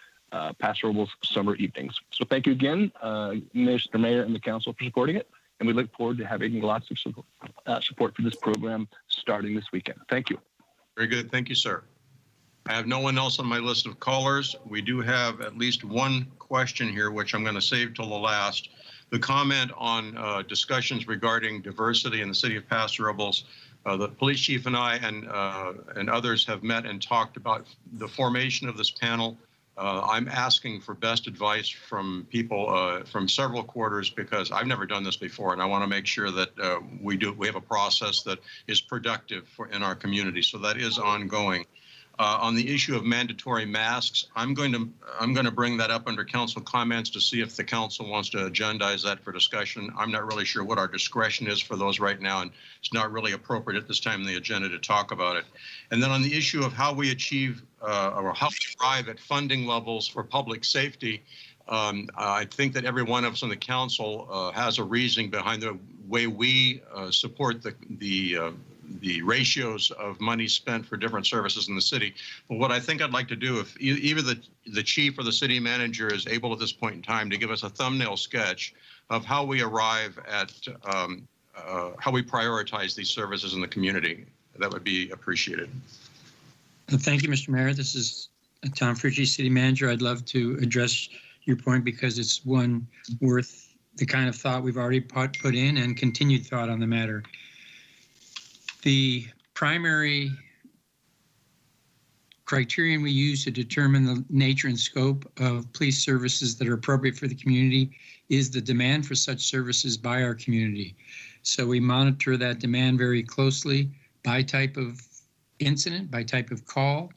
Paso Robles summer evenings. So thank you again, Mr. Mayor and the council for supporting it. And we look forward to having lots of support for this program starting this weekend. Thank you.
Very good. Thank you, sir. I have no one else on my list of callers. We do have at least one question here, which I'm going to save till the last. The comment on discussions regarding diversity in the city of Paso Robles. The police chief and I and others have met and talked about the formation of this panel. I'm asking for best advice from people from several quarters because I've never done this before, and I want to make sure that we have a process that is productive in our community. So that is ongoing. On the issue of mandatory masks, I'm going to bring that up under council comments to see if the council wants to agendize that for discussion. I'm not really sure what our discretion is for those right now, and it's not really appropriate at this time in the agenda to talk about it. And then on the issue of how we achieve or how we arrive at funding levels for public safety, I think that every one of us on the council has a reasoning behind the way we support the ratios of money spent for different services in the city. But what I think I'd like to do, if either the chief or the city manager is able at this point in time to give us a thumbnail sketch of how we arrive at how we prioritize these services in the community, that would be appreciated.
Thank you, Mr. Mayor. This is Tom Fricci, city manager. I'd love to address your point because it's one worth the kind of thought we've already put in and continued thought on the matter. The primary criterion we use to determine the nature and scope of police services that are appropriate for the community is the demand for such services by our community. So we monitor that demand very closely by type of incident, by type of call,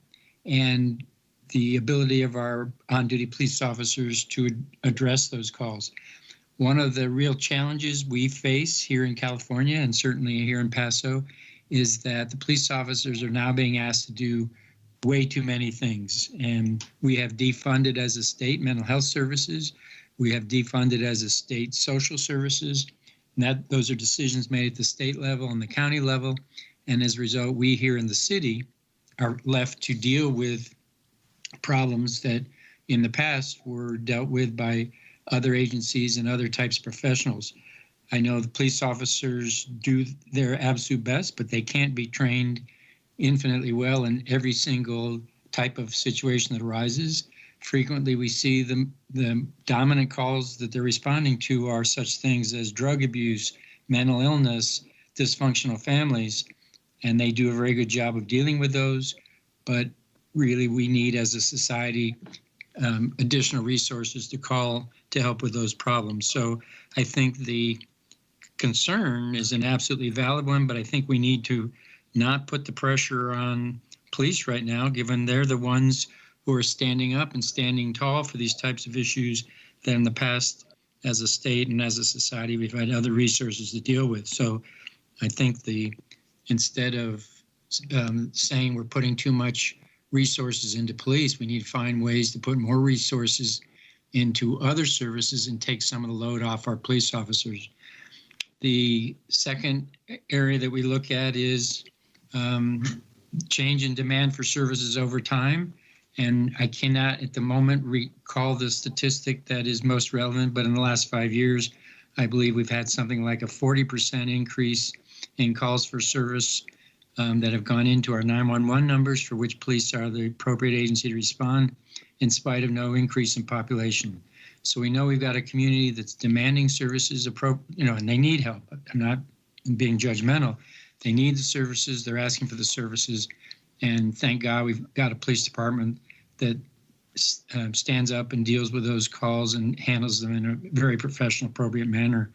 and the ability of our on-duty police officers to address those calls. One of the real challenges we face here in California and certainly here in Paso is that the police officers are now being asked to do way too many things. And we have defunded as a state mental health services. We have defunded as a state social services. And those are decisions made at the state level and the county level. And as a result, we here in the city are left to deal with problems that in the past were dealt with by other agencies and other types of professionals. I know the police officers do their absolute best, but they can't be trained infinitely well in every single type of situation that arises. Frequently, we see the dominant calls that they're responding to are such things as drug abuse, mental illness, dysfunctional families, and they do a very good job of dealing with those. But really, we need as a society additional resources to call to help with those problems. So I think the concern is an absolutely valid one, but I think we need to not put the pressure on police right now, given they're the ones who are standing up and standing tall for these types of issues that in the past, as a state and as a society, we've had other resources to deal with. So I think instead of saying we're putting too much resources into police, we need to find ways to put more resources into other services and take some of the load off our police officers. The second area that we look at is change in demand for services over time. And I cannot at the moment recall the statistic that is most relevant, but in the last 5 years, I believe we've had something like a 40% increase in calls for service that have gone into our 911 numbers, for which police are the appropriate agency to respond, in spite of no increase in population. So we know we've got a community that's demanding services, and they need help. I'm not being judgmental. They need the services. They're asking for the services. And thank God we've got a police department that stands up and deals with those calls and handles them in a very professional, appropriate manner.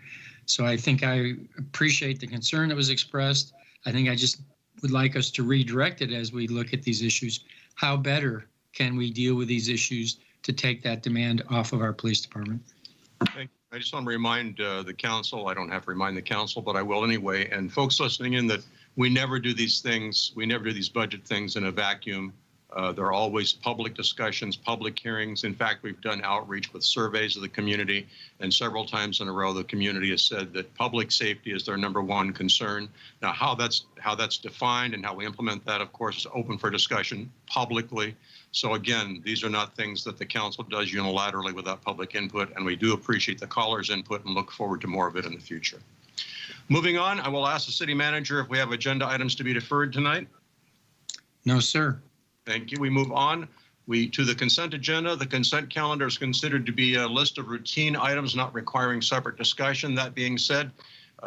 So I think I appreciate the concern that was expressed. I think I just would like us to redirect it as we look at these issues. How better can we deal with these issues to take that demand off of our police department?
I just want to remind the council, I don't have to remind the council, but I will anyway, and folks listening in, that we never do these things, we never do these budget things in a vacuum. There are always public discussions, public hearings. In fact, we've done outreach with surveys of the community, and several times in a row, the community has said that public safety is their #1 concern. Now, how that's defined and how we implement that, of course, is open for discussion publicly. So again, these are not things that the council does unilaterally without public input, and we do appreciate the callers' input and look forward to more of it in the future. Moving on, I will ask the city manager if we have agenda items to be deferred tonight.
No, sir.
Thank you. We move on. To the consent agenda. The consent calendar is considered to be a list of routine items not requiring separate discussion. That being said,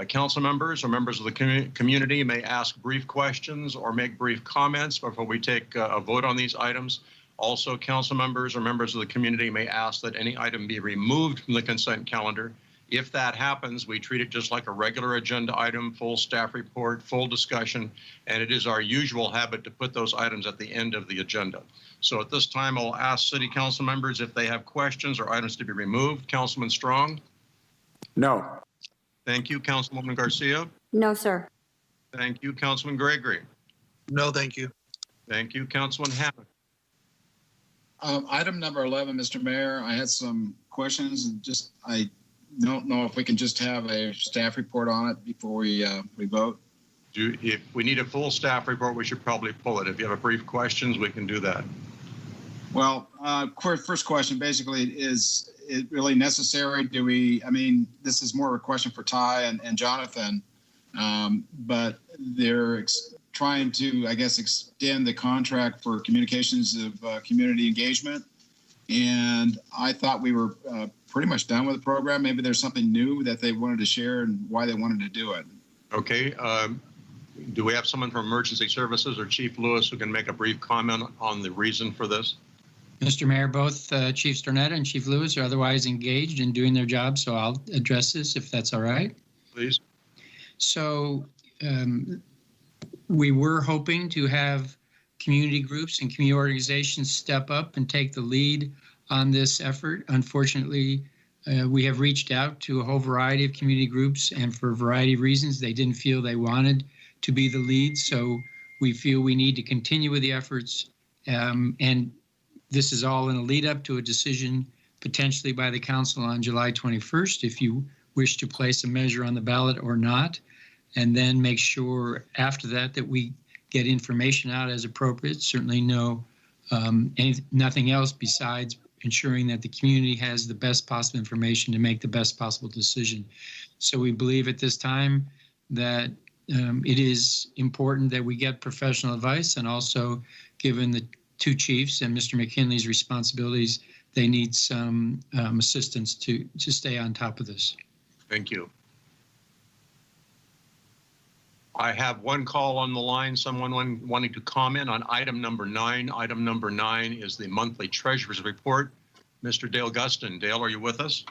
council members or members of the community may ask brief questions or make brief comments before we take a vote on these items. Also, council members or members of the community may ask that any item be removed from the consent calendar. If that happens, we treat it just like a regular agenda item, full staff report, full discussion, and it is our usual habit to put those items at the end of the agenda. So at this time, I'll ask city council members if they have questions or items to be removed. Councilman Strong?
No.
Thank you. Councilwoman Garcia?
No, sir.
Thank you. Councilman Gregory?
No, thank you.
Thank you. Councilman Hammond?
Item number 11, Mr. Mayor, I had some questions and I don't know if we can just have a staff report on it before we vote.
If we need a full staff report, we should probably pull it. If you have a brief questions, we can do that.
Well, first question basically, is it really necessary? This is more of a question for Ty and Jonathan, but they're trying to, I guess, extend the contract for communications of community engagement. And I thought we were pretty much done with the program. Maybe there's something new that they wanted to share and why they wanted to do it.
Okay. Do we have someone from Emergency Services or Chief Lewis who can make a brief comment on the reason for this?
Mr. Mayor, both Chief Stornetta and Chief Lewis are otherwise engaged in doing their job, so I'll address this if that's all right.
Please.
So we were hoping to have community groups and community organizations step up and take the lead on this effort. Unfortunately, we have reached out to a whole variety of community groups, and for a variety of reasons, they didn't feel they wanted to be the lead. So we feel we need to continue with the efforts. And this is all in a lead up to a decision potentially by the council on July 21st, if you wish to place a measure on the ballot or not. And then make sure after that we get information out as appropriate. Certainly nothing else besides ensuring that the community has the best possible information to make the best possible decision. So we believe at this time that it is important that we get professional advice, and also given the two chiefs and Mr. McKinley's responsibilities, they need some assistance to stay on top of this.
Thank you. I have one call on the line, someone wanting to comment on item number 9. Item number 9 is the monthly treasurer's report. Mr. Dale Guston. Dale, are you with us?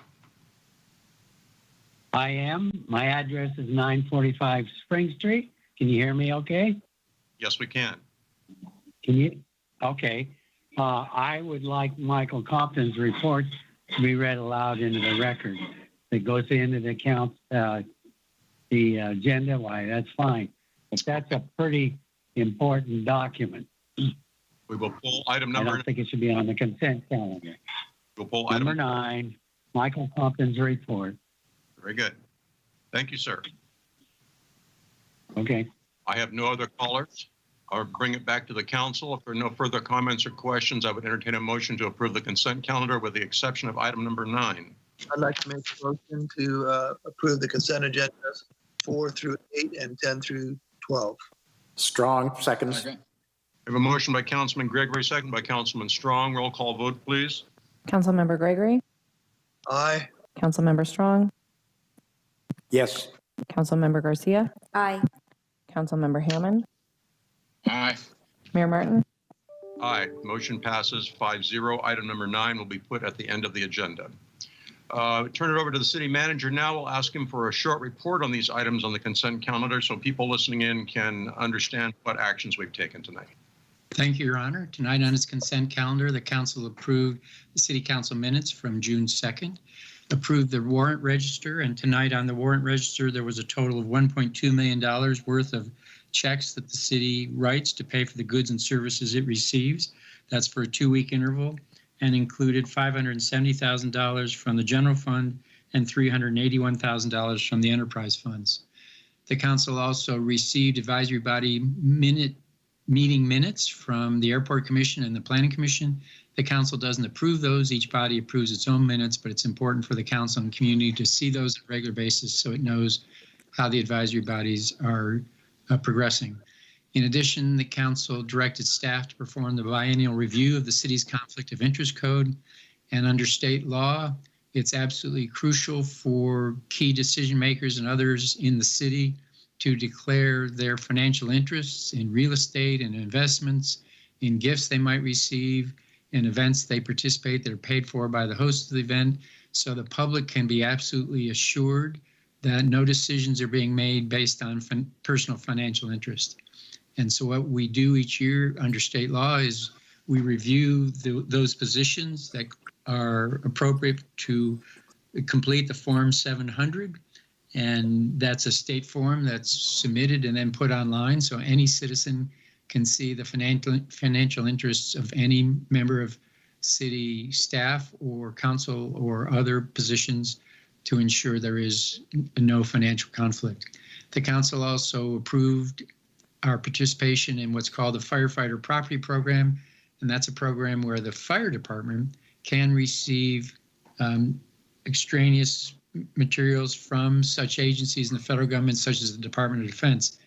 I am. My address is 945 Spring Street. Can you hear me okay?
Yes, we can.
Can you? Okay. I would like Michael Compton's report to be read aloud into the record. It goes into the the agenda. Why, that's fine. But that's a pretty important document.
We will pull item number.
I don't think it should be on the consent calendar.
We'll pull
number 9, Michael Compton's report.
Very good. Thank you, sir.
Okay.
I have no other callers. I'll bring it back to the council. If there are no further comments or questions, I would entertain a motion to approve the consent calendar with the exception of item number 9.
I'd like to make a motion to approve the consent agendas 4 through 8 and 10 through 12.
Strong, seconds.
Okay. We have a motion by Councilman Gregory, second by Councilman Strong. Roll call vote, please.
Councilmember Gregory?
Aye.
Councilmember Strong?
Yes.
Councilmember Garcia?
Aye.
Councilmember Hammond?
Aye.
Mayor Martin?
Aye. Motion passes 5-0. Item number 9 will be put at the end of the agenda. Turn it over to the city manager now. We'll ask him for a short report on these items on the consent calendar so people listening in can understand what actions we've taken tonight.
Thank you, Your Honor. Tonight on its consent calendar, the council approved the city council minutes from June 2nd, approved the warrant register, and tonight on the warrant register, there was a total of $1.2 million worth of checks that the city writes to pay for the goods and services it receives. That's for a 2-week interval, and included $570,000 from the general fund and $381,000 from the enterprise funds. The council also received advisory body meeting minutes from the Airport Commission and the Planning Commission. The council doesn't approve those. Each body approves its own minutes, but it's important for the council and community to see those on a regular basis so it knows how the advisory bodies are progressing. In addition, the council directed staff to perform the biennial review of the city's conflict of interest code. And under state law, it's absolutely crucial for key decision makers and others in the city to declare their financial interests in real estate and investments, in gifts they might receive, in events they participate that are paid for by the host of the event, so the public can be absolutely assured that no decisions are being made based on personal financial interest. And so what we do each year under state law is we review those positions that are appropriate to complete the Form 700. And that's a state form that's submitted and then put online, so any citizen can see the financial interests of any member of city staff or council or other positions to ensure there is no financial conflict. The council also approved our participation in what's called the Firefighter Property Program, and that's a program where the fire department can receive extraneous materials from such agencies in the federal government, such as the Department of Defense.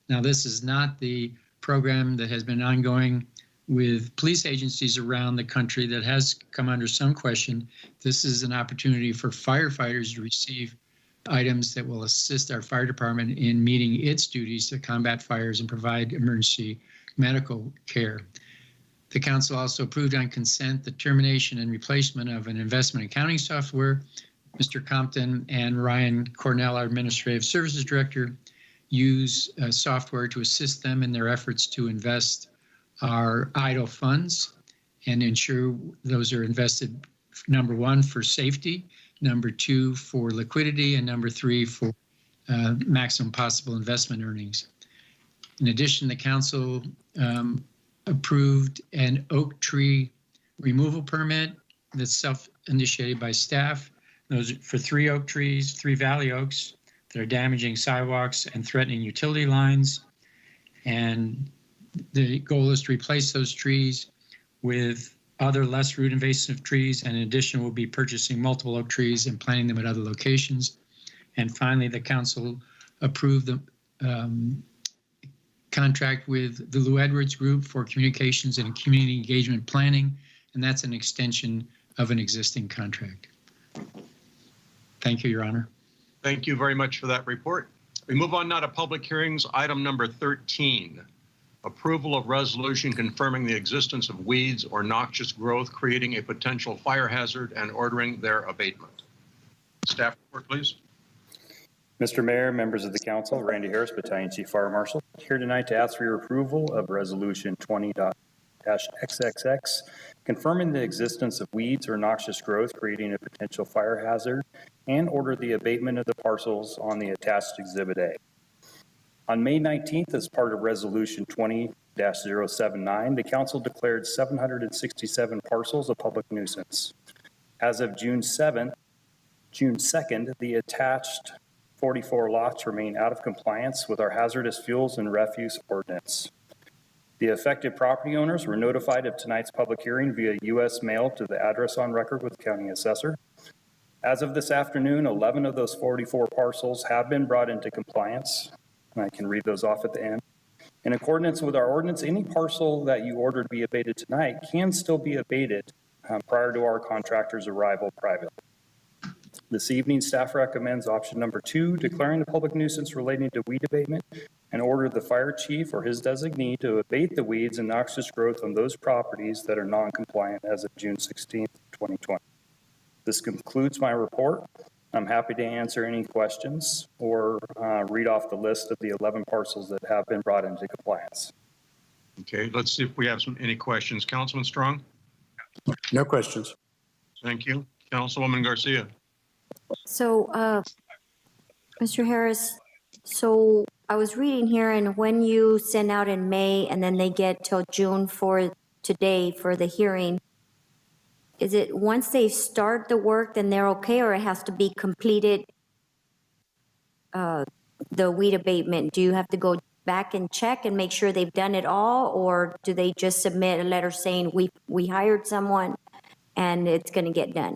Now, this is not the program that has been ongoing with police agencies around the country that has come under some question. This is an opportunity for firefighters to receive items that will assist our fire department in meeting its duties to combat fires and provide emergency medical care. The council also approved on consent the termination and replacement of an investment accounting software. Mr. Compton and Ryan Cornell, our Administrative Services Director, use software to assist them in their efforts to invest our idle funds and ensure those are invested, number one, for safety, number two, for liquidity, and number three, for maximum possible investment earnings. In addition, the council approved an oak tree removal permit that's self-initiated by staff. Those are for 3 oak trees, 3 valley oaks that are damaging sidewalks and threatening utility lines. And the goal is to replace those trees with other less root invasive trees. And in addition, we'll be purchasing multiple oak trees and planting them at other locations. And finally, the council approved the contract with the Lou Edwards Group for communications and community engagement planning. And that's an extension of an existing contract. Thank you, Your Honor.
Thank you very much for that report. We move on now to public hearings. Item number 13, approval of resolution confirming the existence of weeds or noxious growth creating a potential fire hazard and ordering their abatement. Staff report, please.
Mr. Mayor, members of the council, Randy Harris, Battalion Chief Fire Marshal, here tonight to ask for your approval of Resolution 20.XXX, confirming the existence of weeds or noxious growth creating a potential fire hazard, and order the abatement of the parcels on the attached Exhibit A. On May 19th, as part of Resolution 20-079, the council declared 767 parcels a public nuisance. As of June 2nd, the attached 44 lots remain out of compliance with our hazardous fuels and refuse ordinance. The affected property owners were notified of tonight's public hearing via U.S. mail to the address on record with the county assessor. As of this afternoon, 11 of those 44 parcels have been brought into compliance. And I can read those off at the end. In accordance with our ordinance, any parcel that you order to be abated tonight can still be abated prior to our contractor's arrival privately. This evening, staff recommends option number 2, declaring a public nuisance relating to weed abatement, and order the fire chief or his designee to abate the weeds and noxious growth on those properties that are non-compliant as of June 16th, 2020. This concludes my report. I'm happy to answer any questions or read off the list of the 11 parcels that have been brought into compliance.
Okay, let's see if we have any questions. Councilman Strong?
No questions.
Thank you. Councilwoman Garcia?
So, Mr. Harris, so I was reading here, and when you send out in May and then they get till June for today for the hearing, is it once they start the work, then they're okay, or it has to be completed, the weed abatement? Do you have to go back and check and make sure they've done it all, or do they just submit a letter saying we hired someone and it's going to get done?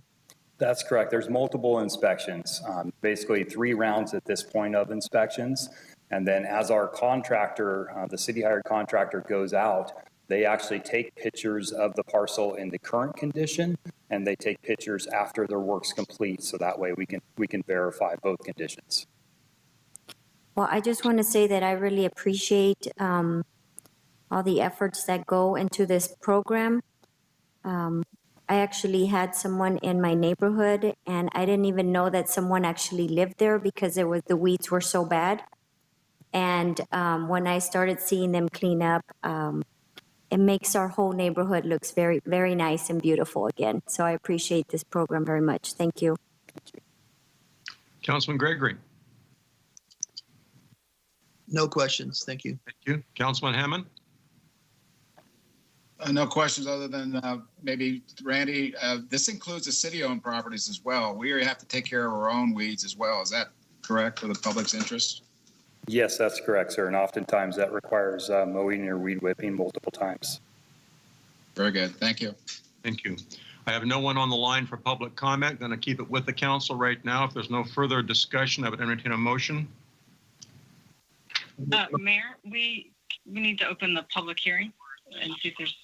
That's correct. There's multiple inspections, basically 3 rounds at this point of inspections. And then as our contractor, the city hired contractor goes out, they actually take pictures of the parcel in the current condition, and they take pictures after their work's complete. So that way we can verify both conditions.
Well, I just want to say that I really appreciate all the efforts that go into this program. I actually had someone in my neighborhood, and I didn't even know that someone actually lived there because the weeds were so bad. And when I started seeing them clean up, it makes our whole neighborhood looks very, very nice and beautiful again. So I appreciate this program very much. Thank you.
Councilman Gregory.
No questions. Thank you.
Thank you. Councilman Hammond.
No questions other than maybe Randy. This includes the city-owned properties as well. We have to take care of our own weeds as well. Is that correct for the public's interest?
Yes, that's correct, sir. And oftentimes that requires mowing or weed whipping multiple times.
Very good. Thank you.
Thank you. I have no one on the line for public comment. Going to keep it with the council right now. If there's no further discussion, I would entertain a motion.
Mayor, we need to open the public hearing and see if there's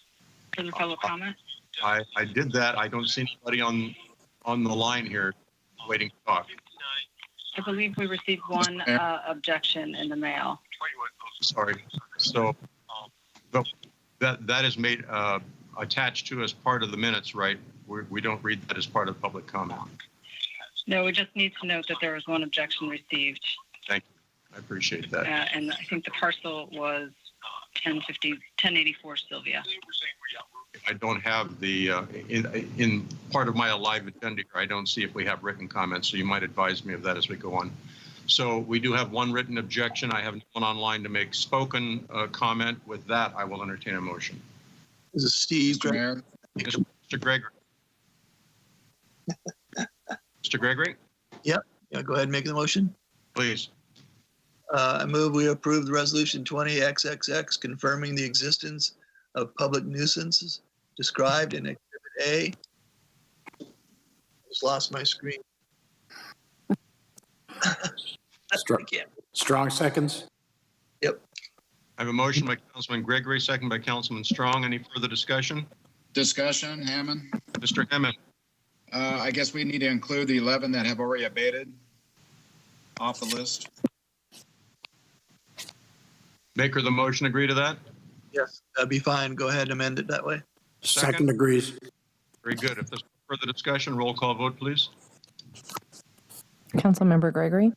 further public comment.
I did that. I don't see anybody on the line here waiting to talk.
I believe we received one objection in the mail.
Sorry. So that is made attached to as part of the minutes, right? We don't read that as part of public comment.
No, we just need to note that there was one objection received.
Thank you. I appreciate that.
And I think the parcel was 1084 Sylvia.
I don't have the, in part of my live agenda here, I don't see if we have written comments, so you might advise me of that as we go on. So we do have one written objection. I have no one online to make spoken comment. With that, I will entertain a motion.
This is Steve.
Mr. Gregory. Mr. Gregory?
Yep. Yeah, go ahead and make the motion.
Please.
I move we approve the resolution 20XXX confirming the existence of public nuisances described in Exhibit A. Just lost my screen.
Strong seconds.
Yep.
I have a motion by Councilman Gregory, second by Councilman Strong. Any further discussion?
Discussion, Hammond?
Mr. Hammond.
I guess we need to include the 11 that have already abated off the list.
Maker of the motion agree to that?
Yes, that'd be fine. Go ahead and amend it that way.
Second agrees.
Very good. If there's further discussion, roll call vote, please.
Councilmember Gregory?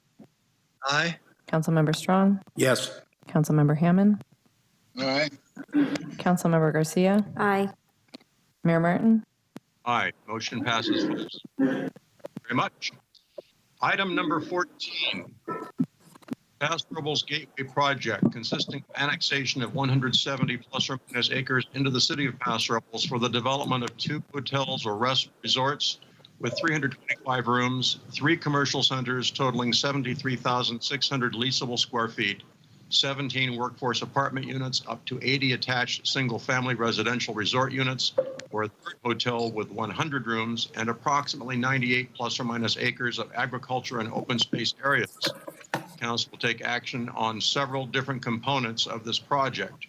Aye.
Councilmember Strong?
Yes.
Councilmember Hammond?
Aye.
Councilmember Garcia?
Aye.
Mayor Martin?
Aye. Motion passes. Very much. Item number 14. Paso Robles Gateway Project, consisting of annexation of 170 plus or minus acres into the city of Paso Robles for the development of 2 hotels or resorts with 325 rooms, 3 commercial centers totaling 73,600 leasable square feet, 17 workforce apartment units, up to 80 attached single-family residential resort units, or a 3rd hotel with 100 rooms, and approximately 98 plus or minus acres of agriculture and open space areas. Council will take action on several different components of this project.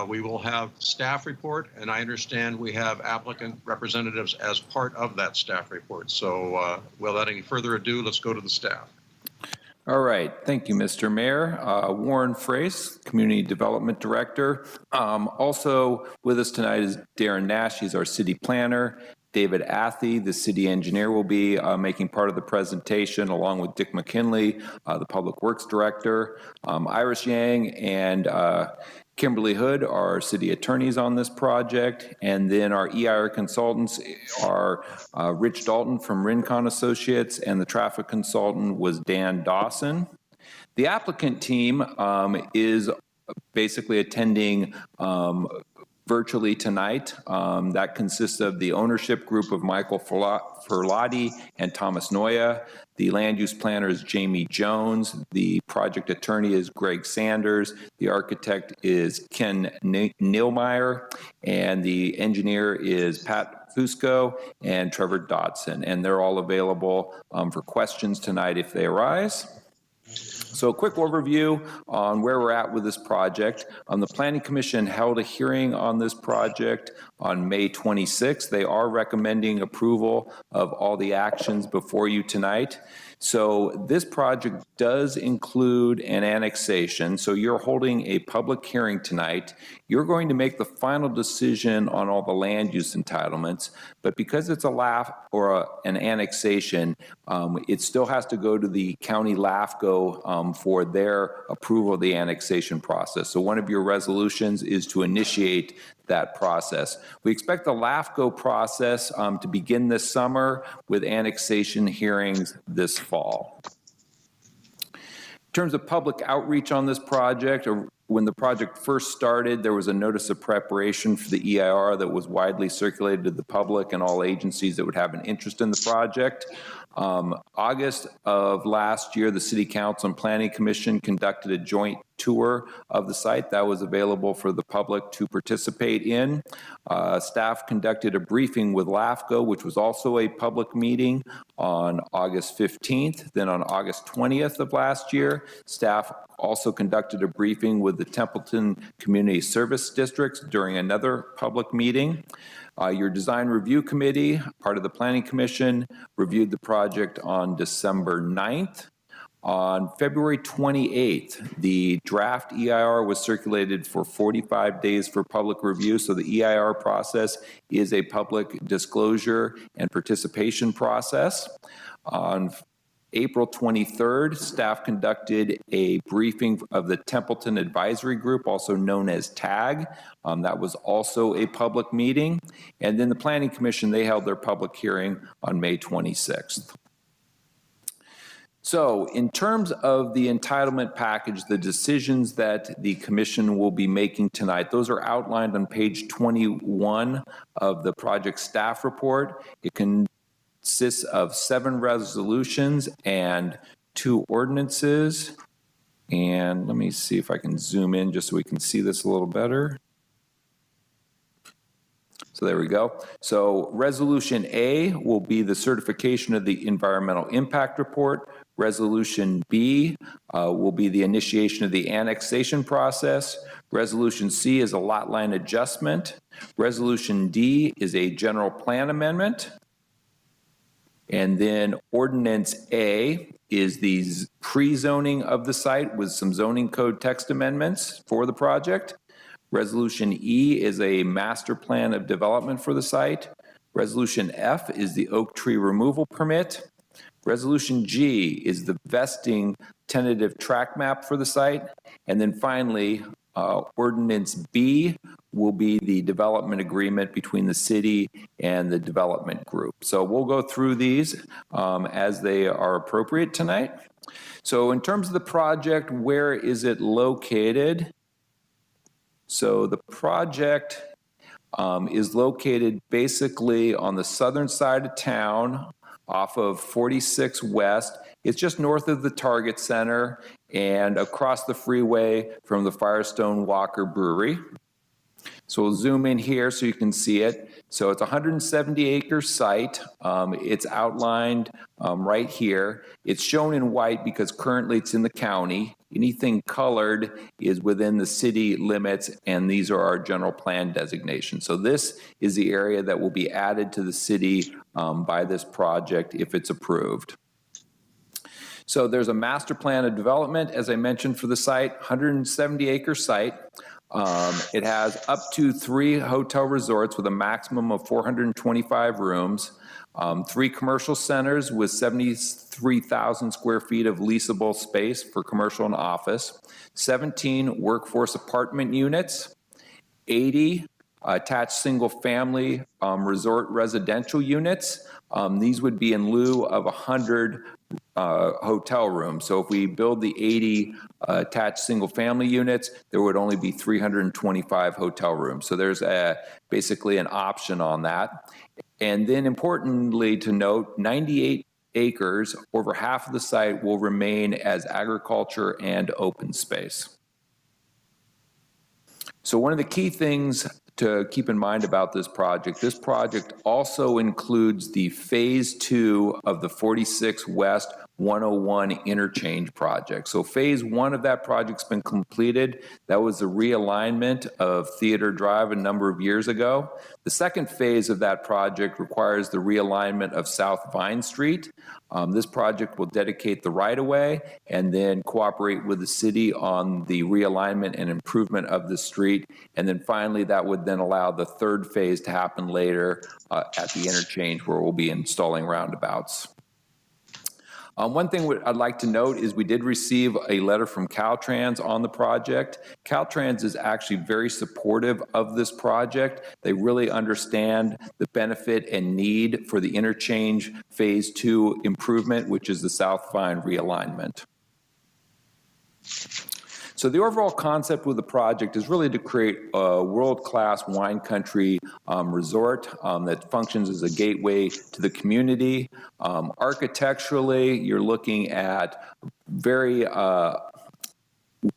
We will have staff report, and I understand we have applicant representatives as part of that staff report. So without any further ado, let's go to the staff.
All right. Thank you, Mr. Mayor. Warren Frace, Community Development Director. Also with us tonight is Darren Nash. He's our city planner. David Athy, the city engineer, will be making part of the presentation, along with Dick McKinley, the Public Works Director. Iris Yang and Kimberly Hood are city attorneys on this project. And then our EIR consultants are Rich Dalton from Rincon Associates, and the traffic consultant was Dan Dawson. The applicant team is basically attending virtually tonight. That consists of the ownership group of Michael Ferlati and Thomas Noya. The land use planner is Jamie Jones. The project attorney is Greg Sanders. The architect is Ken Neilmeyer. And the engineer is Pat Fusco and Trevor Dodson. And they're all available for questions tonight if they arise. So a quick overview on where we're at with this project. The Planning Commission held a hearing on this project on May 26th. They are recommending approval of all the actions before you tonight. So this project does include an annexation. So you're holding a public hearing tonight. You're going to make the final decision on all the land use entitlements, but because it's a LAF or an annexation, it still has to go to the county LAFCO for their approval of the annexation process. So one of your resolutions is to initiate that process. We expect the LAFCO process to begin this summer with annexation hearings this fall. In terms of public outreach on this project, or when the project first started, there was a notice of preparation for the EIR that was widely circulated to the public and all agencies that would have an interest in the project. August of last year, the City Council and Planning Commission conducted a joint tour of the site that was available for the public to participate in. Staff conducted a briefing with LAFCO, which was also a public meeting on August 15th. Then on August 20th of last year, staff also conducted a briefing with the Templeton Community Service Districts during another public meeting. Your design review committee, part of the Planning Commission, reviewed the project on December 9th. On February 28th, the draft EIR was circulated for 45 days for public review. So the EIR process is a public disclosure and participation process. On April 23rd, staff conducted a briefing of the Templeton Advisory Group, also known as TAG. That was also a public meeting. And then the Planning Commission, they held their public hearing on May 26th. So in terms of the entitlement package, the decisions that the commission will be making tonight, those are outlined on page 21 of the project staff report. It consists of 7 resolutions and 2 ordinances. And let me see if I can zoom in just so we can see this a little better. So there we go. So resolution A will be the certification of the environmental impact report. Resolution B will be the initiation of the annexation process. Resolution C is a lot line adjustment. Resolution D is a general plan amendment. And then ordinance A is the pre-zoning of the site with some zoning code text amendments for the project. Resolution E is a master plan of development for the site. Resolution F is the oak tree removal permit. Resolution G is the vesting tentative track map for the site. And then finally, ordinance B will be the development agreement between the city and the development group. So we'll go through these as they are appropriate tonight. So in terms of the project, where is it located? So the project is located basically on the southern side of town off of 46 West. It's just north of the Target Center and across the freeway from the Firestone Walker Brewery. So we'll zoom in here so you can see it. So it's a 170-acre site. It's outlined right here. It's shown in white because currently it's in the county. Anything colored is within the city limits, and these are our general plan designations. So this is the area that will be added to the city by this project if it's approved. So there's a master plan of development, as I mentioned, for the site, 170-acre site. It has up to 3 hotel resorts with a maximum of 425 rooms, 3 commercial centers with 73,000 square feet of leasable space for commercial and office, 17 workforce apartment units, 80 attached single-family resort residential units. These would be in lieu of 100 hotel rooms. So if we build the 80 attached single-family units, there would only be 325 hotel rooms. So there's basically an option on that. And then importantly to note, 98 acres, over half of the site will remain as agriculture and open space. So one of the key things to keep in mind about this project also includes the phase 2 of the 46 West 101 interchange project. So phase one of that project's been completed. That was the realignment of Theater Drive a number of years ago. The second phase of that project requires the realignment of South Vine Street. This project will dedicate the right-of-way and then cooperate with the city on the realignment and improvement of the street. And then finally, that would then allow the third phase to happen later at the interchange where we'll be installing roundabouts. One thing I'd like to note is we did receive a letter from Caltrans on the project. Caltrans is actually very supportive of this project. They really understand the benefit and need for the interchange phase 2 improvement, which is the South Vine realignment. So the overall concept with the project is really to create a world-class wine country resort that functions as a gateway to the community. Architecturally, you're looking at very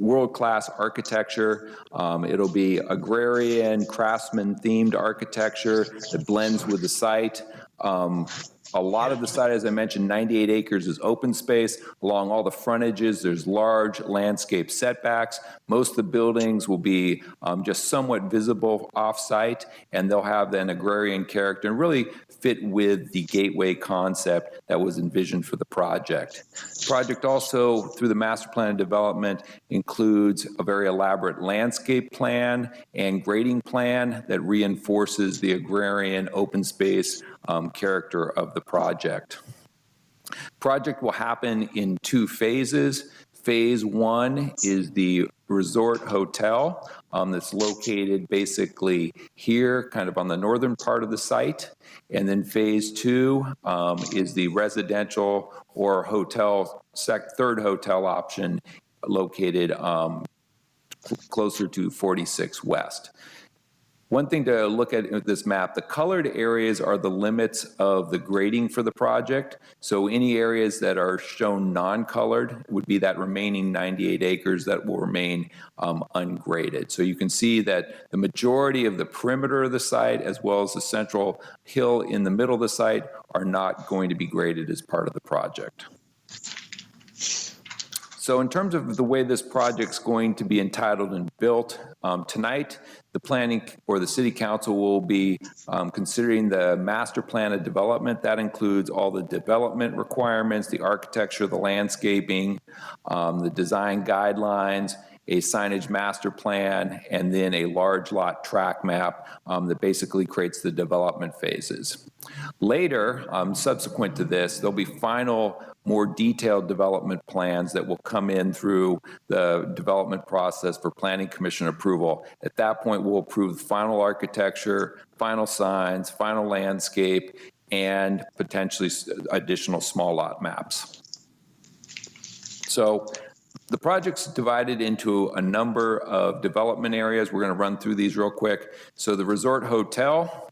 world-class architecture. It'll be agrarian, craftsman-themed architecture that blends with the site. A lot of the site, as I mentioned, 98 acres is open space. Along all the frontages, there's large landscape setbacks. Most of the buildings will be just somewhat visible off-site, and they'll have an agrarian character and really fit with the gateway concept that was envisioned for the project. The project also, through the master plan and development, includes a very elaborate landscape plan and grading plan that reinforces the agrarian open space character of the project. Project will happen in 2 phases. Phase 1 is the resort hotel that's located basically here, kind of on the northern part of the site. And then phase 2 is the residential or hotel, third hotel option located closer to 46 West. One thing to look at with this map, the colored areas are the limits of the grading for the project. So any areas that are shown non-colored would be that remaining 98 acres that will remain ungraded. So you can see that the majority of the perimeter of the site, as well as the central hill in the middle of the site, are not going to be graded as part of the project. So in terms of the way this project's going to be entitled and built, tonight, the planning or the city council will be considering the master plan of development. That includes all the development requirements, the architecture, the landscaping, the design guidelines, a signage master plan, and then a large lot track map that basically creates the development phases. Later, subsequent to this, there'll be final, more detailed development plans that will come in through the development process for planning commission approval. At that point, we'll approve final architecture, final signs, final landscape, and potentially additional small lot maps. So the project's divided into a number of development areas. We're going to run through these real quick. So the resort hotel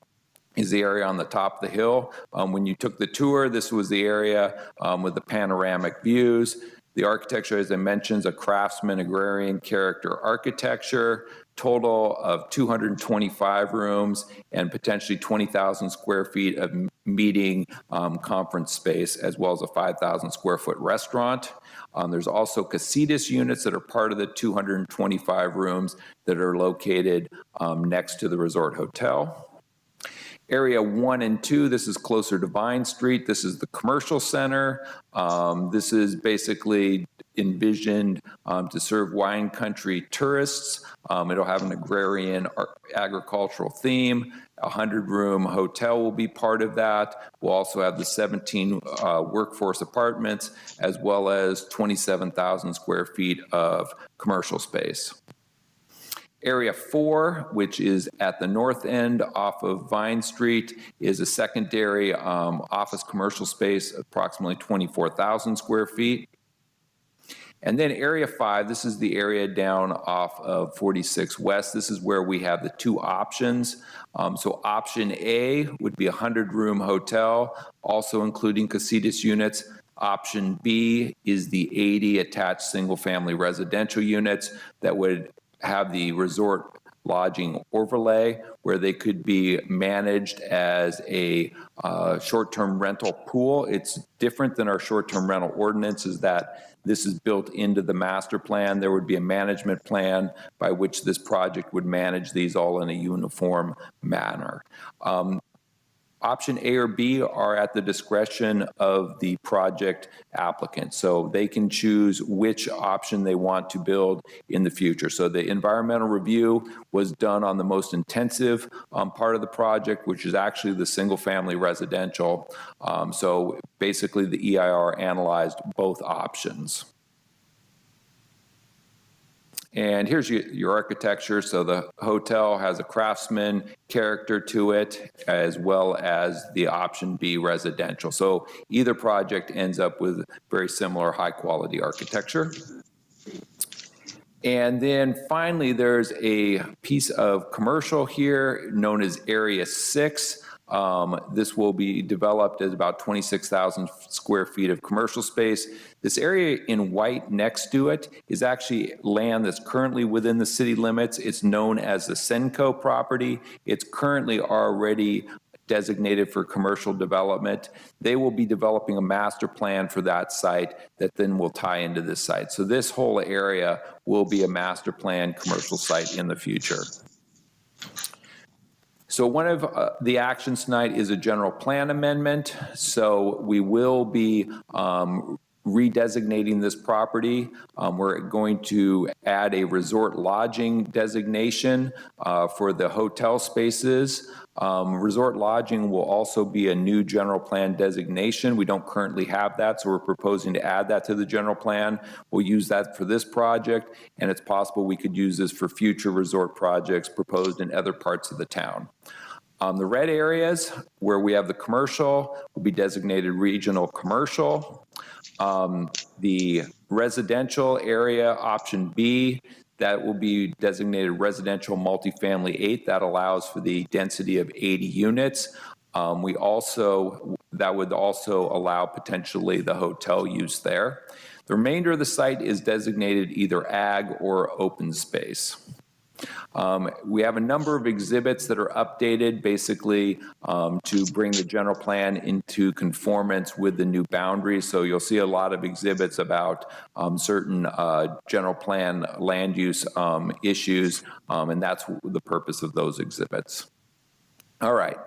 is the area on the top of the hill. When you took the tour, this was the area with the panoramic views. The architecture, as I mentioned, is a craftsman agrarian character architecture, total of 225 rooms and potentially 20,000 square feet of meeting conference space, as well as a 5,000 square foot restaurant. There's also casitas units that are part of the 225 rooms that are located next to the resort hotel. Area 1 and 2, this is closer to Vine Street. This is the commercial center. This is basically envisioned to serve wine country tourists. It'll have an agrarian agricultural theme. A 100-room hotel will be part of that. We'll also have the 17 workforce apartments, as well as 27,000 square feet of commercial space. Area 4, which is at the north end off of Vine Street, is a secondary office commercial space, approximately 24,000 square feet. And then Area 5, this is the area down off of 46 West. This is where we have the 2 options. So option A would be a 100-room hotel, also including casitas units. Option B is the 80 attached single-family residential units that would have the resort lodging overlay where they could be managed as a short-term rental pool. It's different than our short-term rental ordinance, is that this is built into the master plan. There would be a management plan by which this project would manage these all in a uniform manner. Option A or B are at the discretion of the project applicant. So they can choose which option they want to build in the future. So the environmental review was done on the most intensive part of the project, which is actually the single family residential. So basically the EIR analyzed both options. And here's your architecture. So the hotel has a craftsman character to it, as well as the option B residential. So either project ends up with very similar high quality architecture. And then finally, there's a piece of commercial here known as Area 6. This will be developed as about 26,000 square feet of commercial space. This area in white next to it is actually land that's currently within the city limits. It's known as the Senco property. It's currently already designated for commercial development. They will be developing a master plan for that site that then will tie into this site. So this whole area will be a master plan commercial site in the future. So one of the actions tonight is a general plan amendment. So we will be redesignating this property. We're going to add a resort lodging designation for the hotel spaces. Resort lodging will also be a new general plan designation. We don't currently have that, so we're proposing to add that to the general plan. We'll use that for this project, and it's possible we could use this for future resort projects proposed in other parts of the town. The red areas where we have the commercial will be designated regional commercial. The residential area, option B, that will be designated residential multifamily 8. That allows for the density of 80 units. That would also allow potentially the hotel use there. The remainder of the site is designated either ag or open space. We have a number of exhibits that are updated basically to bring the general plan into conformance with the new boundaries. So you'll see a lot of exhibits about certain general plan land use issues, and that's the purpose of those exhibits. All right.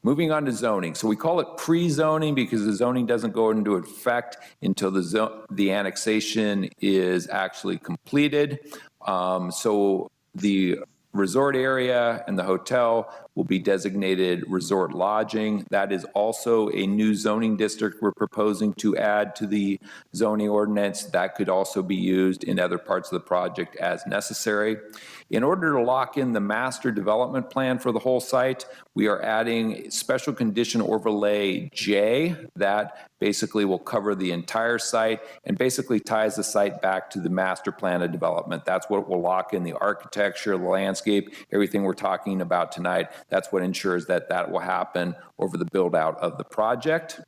Moving on to zoning. So we call it pre-zoning because the zoning doesn't go into effect until the annexation is actually completed. So the resort area and the hotel will be designated resort lodging. That is also a new zoning district we're proposing to add to the zoning ordinance. That could also be used in other parts of the project as necessary. In order to lock in the master development plan for the whole site, we are adding special condition overlay J that basically will cover the entire site and basically ties the site back to the master plan of development. That's what will lock in the architecture, the landscape, everything we're talking about tonight. That's what ensures that that will happen over the build out of the project.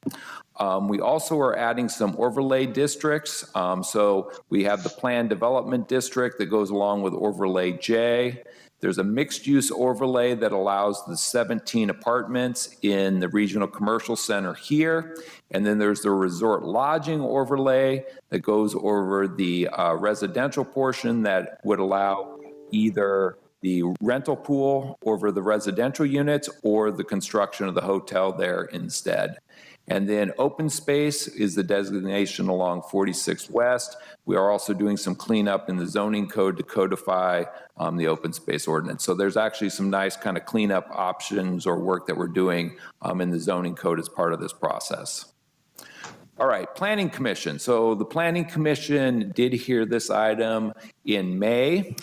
We also are adding some overlay districts. So we have the planned development district that goes along with overlay J. There's a mixed use overlay that allows the 17 apartments in the regional commercial center here. And then there's the resort lodging overlay that goes over the residential portion that would allow either the rental pool over the residential units or the construction of the hotel there instead. And then open space is the designation along 46 West. We are also doing some cleanup in the zoning code to codify the open space ordinance. So there's actually some nice kind of cleanup options or work that we're doing in the zoning code as part of this process. All right, Planning Commission. So the Planning Commission did hear this item in May.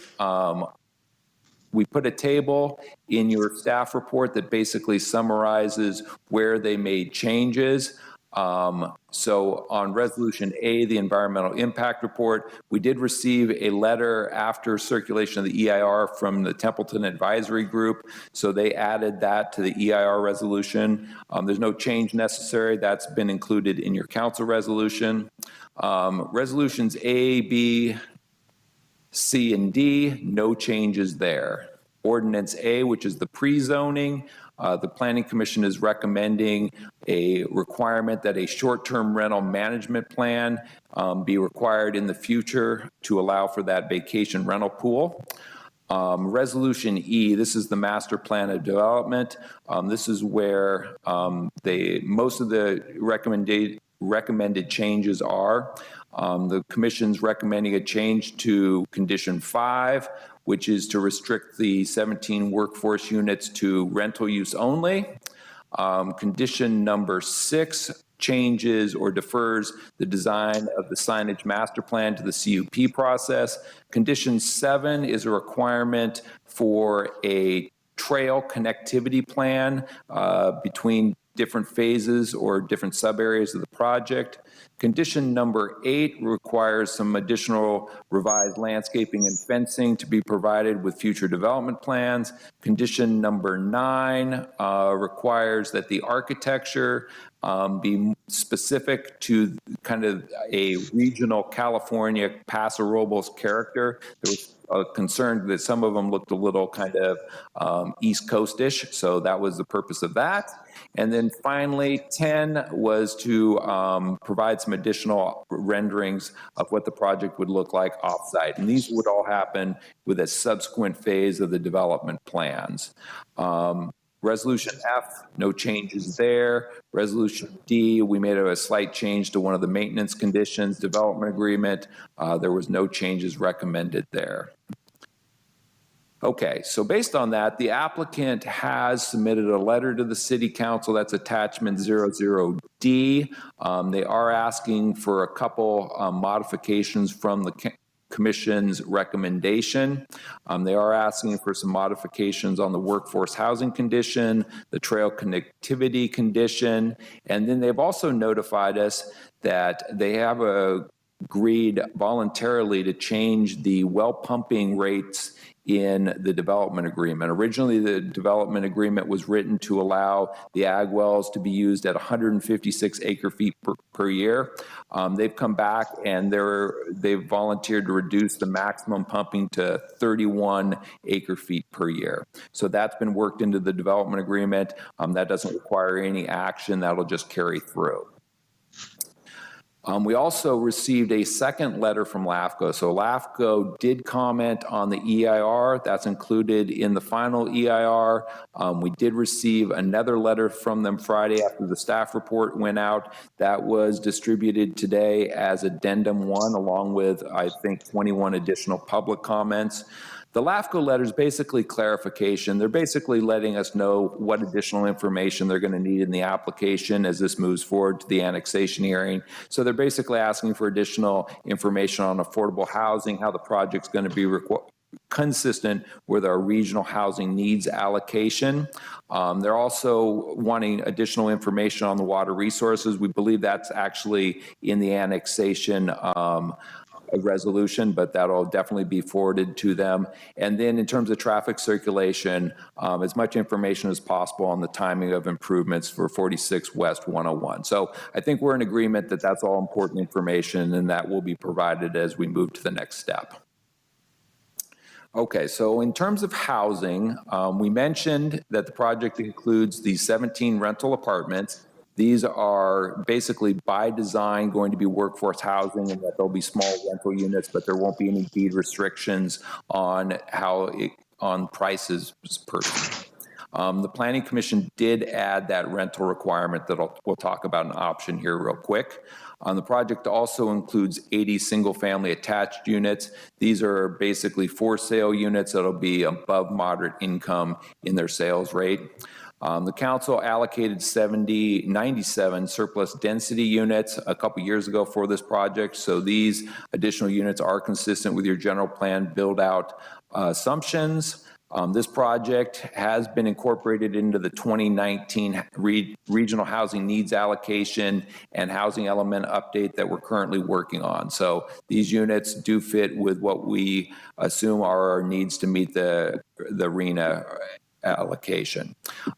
We put a table in your staff report that basically summarizes where they made changes. So on Resolution A, the Environmental Impact Report, we did receive a letter after circulation of the EIR from the Templeton Advisory Group. So they added that to the EIR resolution. There's no change necessary. That's been included in your council resolution. Resolutions A, B, C, and D, no changes there. Ordinance A, which is the pre-zoning. The Planning Commission is recommending a requirement that a short-term rental management plan be required in the future to allow for that vacation rental pool. Resolution E, this is the master plan of development. This is where most of the recommended changes are. The Commission's recommending a change to Condition 5, which is to restrict the 17 workforce units to rental use only. Condition number 6 changes or defers the design of the signage master plan to the CUP process. Condition 7 is a requirement for a trail connectivity plan between different phases or different sub-areas of the project. Condition number 8 requires some additional revised landscaping and fencing to be provided with future development plans. Condition number 9 requires that the architecture be specific to kind of a regional California Paso Robles character. There was a concern that some of them looked a little kind of East Coast-ish, so that was the purpose of that. And then finally, 10 was to provide some additional renderings of what the project would look like off-site. And these would all happen with a subsequent phase of the development plans. Resolution F, no changes there. Resolution D, we made a slight change to one of the maintenance conditions, development agreement. There was no changes recommended there. Okay, so based on that, the applicant has submitted a letter to the City Council. That's attachment 00D. They are asking for a couple modifications from the Commission's recommendation. They are asking for some modifications on the workforce housing condition, the trail connectivity condition, and then they've also notified us that they have agreed voluntarily to change the well pumping rates in the development agreement. Originally, the development agreement was written to allow the ag wells to be used at 156 acre-feet per year. They've come back and they've volunteered to reduce the maximum pumping to 31 acre-feet per year. So that's been worked into the development agreement. That doesn't require any action. That'll just carry through. We also received a second letter from LAFCO. So LAFCO did comment on the EIR. That's included in the final EIR. We did receive another letter from them Friday after the staff report went out. That was distributed today as Addendum 1, along with, I think, 21 additional public comments. The LAFCO letter is basically clarification. They're basically letting us know what additional information they're going to need in the application as this moves forward to the annexation hearing. So they're basically asking for additional information on affordable housing, how the project's going to be consistent with our regional housing needs allocation. They're also wanting additional information on the water resources. We believe that's actually in the annexation resolution, but that'll definitely be forwarded to them. And then in terms of traffic circulation, as much information as possible on the timing of improvements for 46 West 101. So I think we're in agreement that that's all important information and that will be provided as we move to the next step. Okay, so in terms of housing, we mentioned that the project includes the 17 rental apartments. These are basically by design going to be workforce housing, and that there'll be small rental units, but there won't be any deed restrictions on on prices per se. The Planning Commission did add that rental requirement that we'll talk about an option here real quick. The project also includes 80 single-family attached units. These are basically for sale units that'll be above moderate income in their sales rate. The council allocated 97 surplus density units a couple years ago for this project. So these additional units are consistent with your general plan build out assumptions. This project has been incorporated into the 2019 regional housing needs allocation and housing element update that we're currently working on. So these units do fit with what we assume are our needs to meet the RHNA allocation.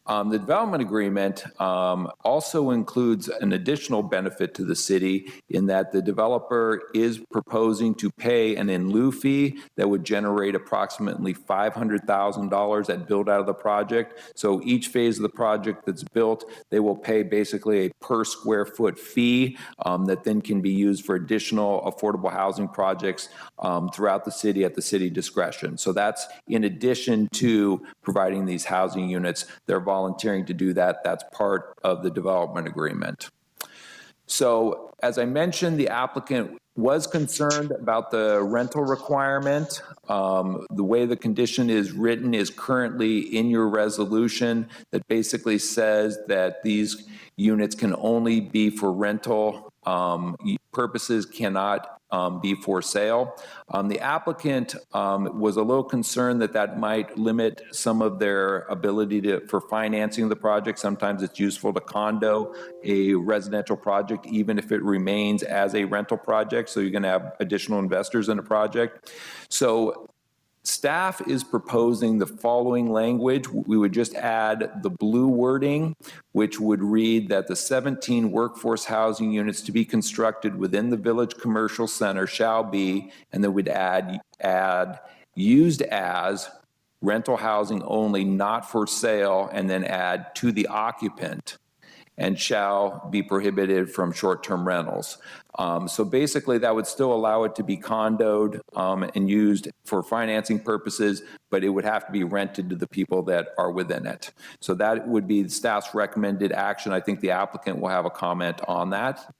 The development agreement also includes an additional benefit to the city in that the developer is proposing to pay an in lieu fee that would generate approximately $500,000 at build out of the project. So each phase of the project that's built, they will pay basically a per square foot fee that then can be used for additional affordable housing projects throughout the city at the city discretion. So that's in addition to providing these housing units. They're volunteering to do that. That's part of the development agreement. So as I mentioned, the applicant was concerned about the rental requirement. The way the condition is written is currently in your resolution that basically says that these units can only be for rental purposes, cannot be for sale. The applicant was a little concerned that that might limit some of their ability for financing the project. Sometimes it's useful to condo a residential project, even if it remains as a rental project. So you're going to have additional investors in a project. So staff is proposing the following language. We would just add the blue wording, which would read that the 17 workforce housing units to be constructed within the Village Commercial Center shall be, and then we'd add used as rental housing only, not for sale, and then add to the occupant, and shall be prohibited from short-term rentals. So basically that would still allow it to be condoed and used for financing purposes, but it would have to be rented to the people that are within it. So that would be the staff's recommended action. I think the applicant will have a comment on that.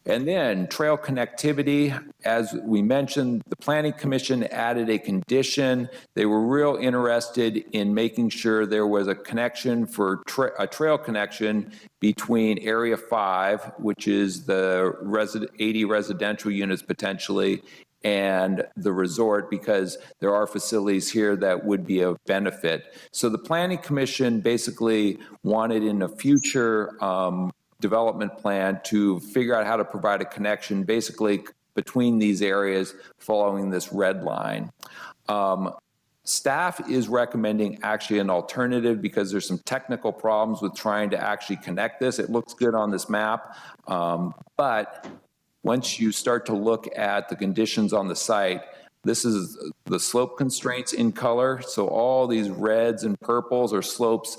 And then trail connectivity, as we mentioned, the Planning Commission added a condition. They were real interested in making sure there was a connection for a trail connection between Area 5, which is the 80 residential units potentially, and the resort, because there are facilities here that would be of benefit. So the Planning Commission basically wanted in a future development plan to figure out how to provide a connection basically between these areas following this red line. Staff is recommending actually an alternative because there's some technical problems with trying to actually connect this. It looks good on this map, but once you start to look at the conditions on the site, this is the slope constraints in color. So all these reds and purples are slopes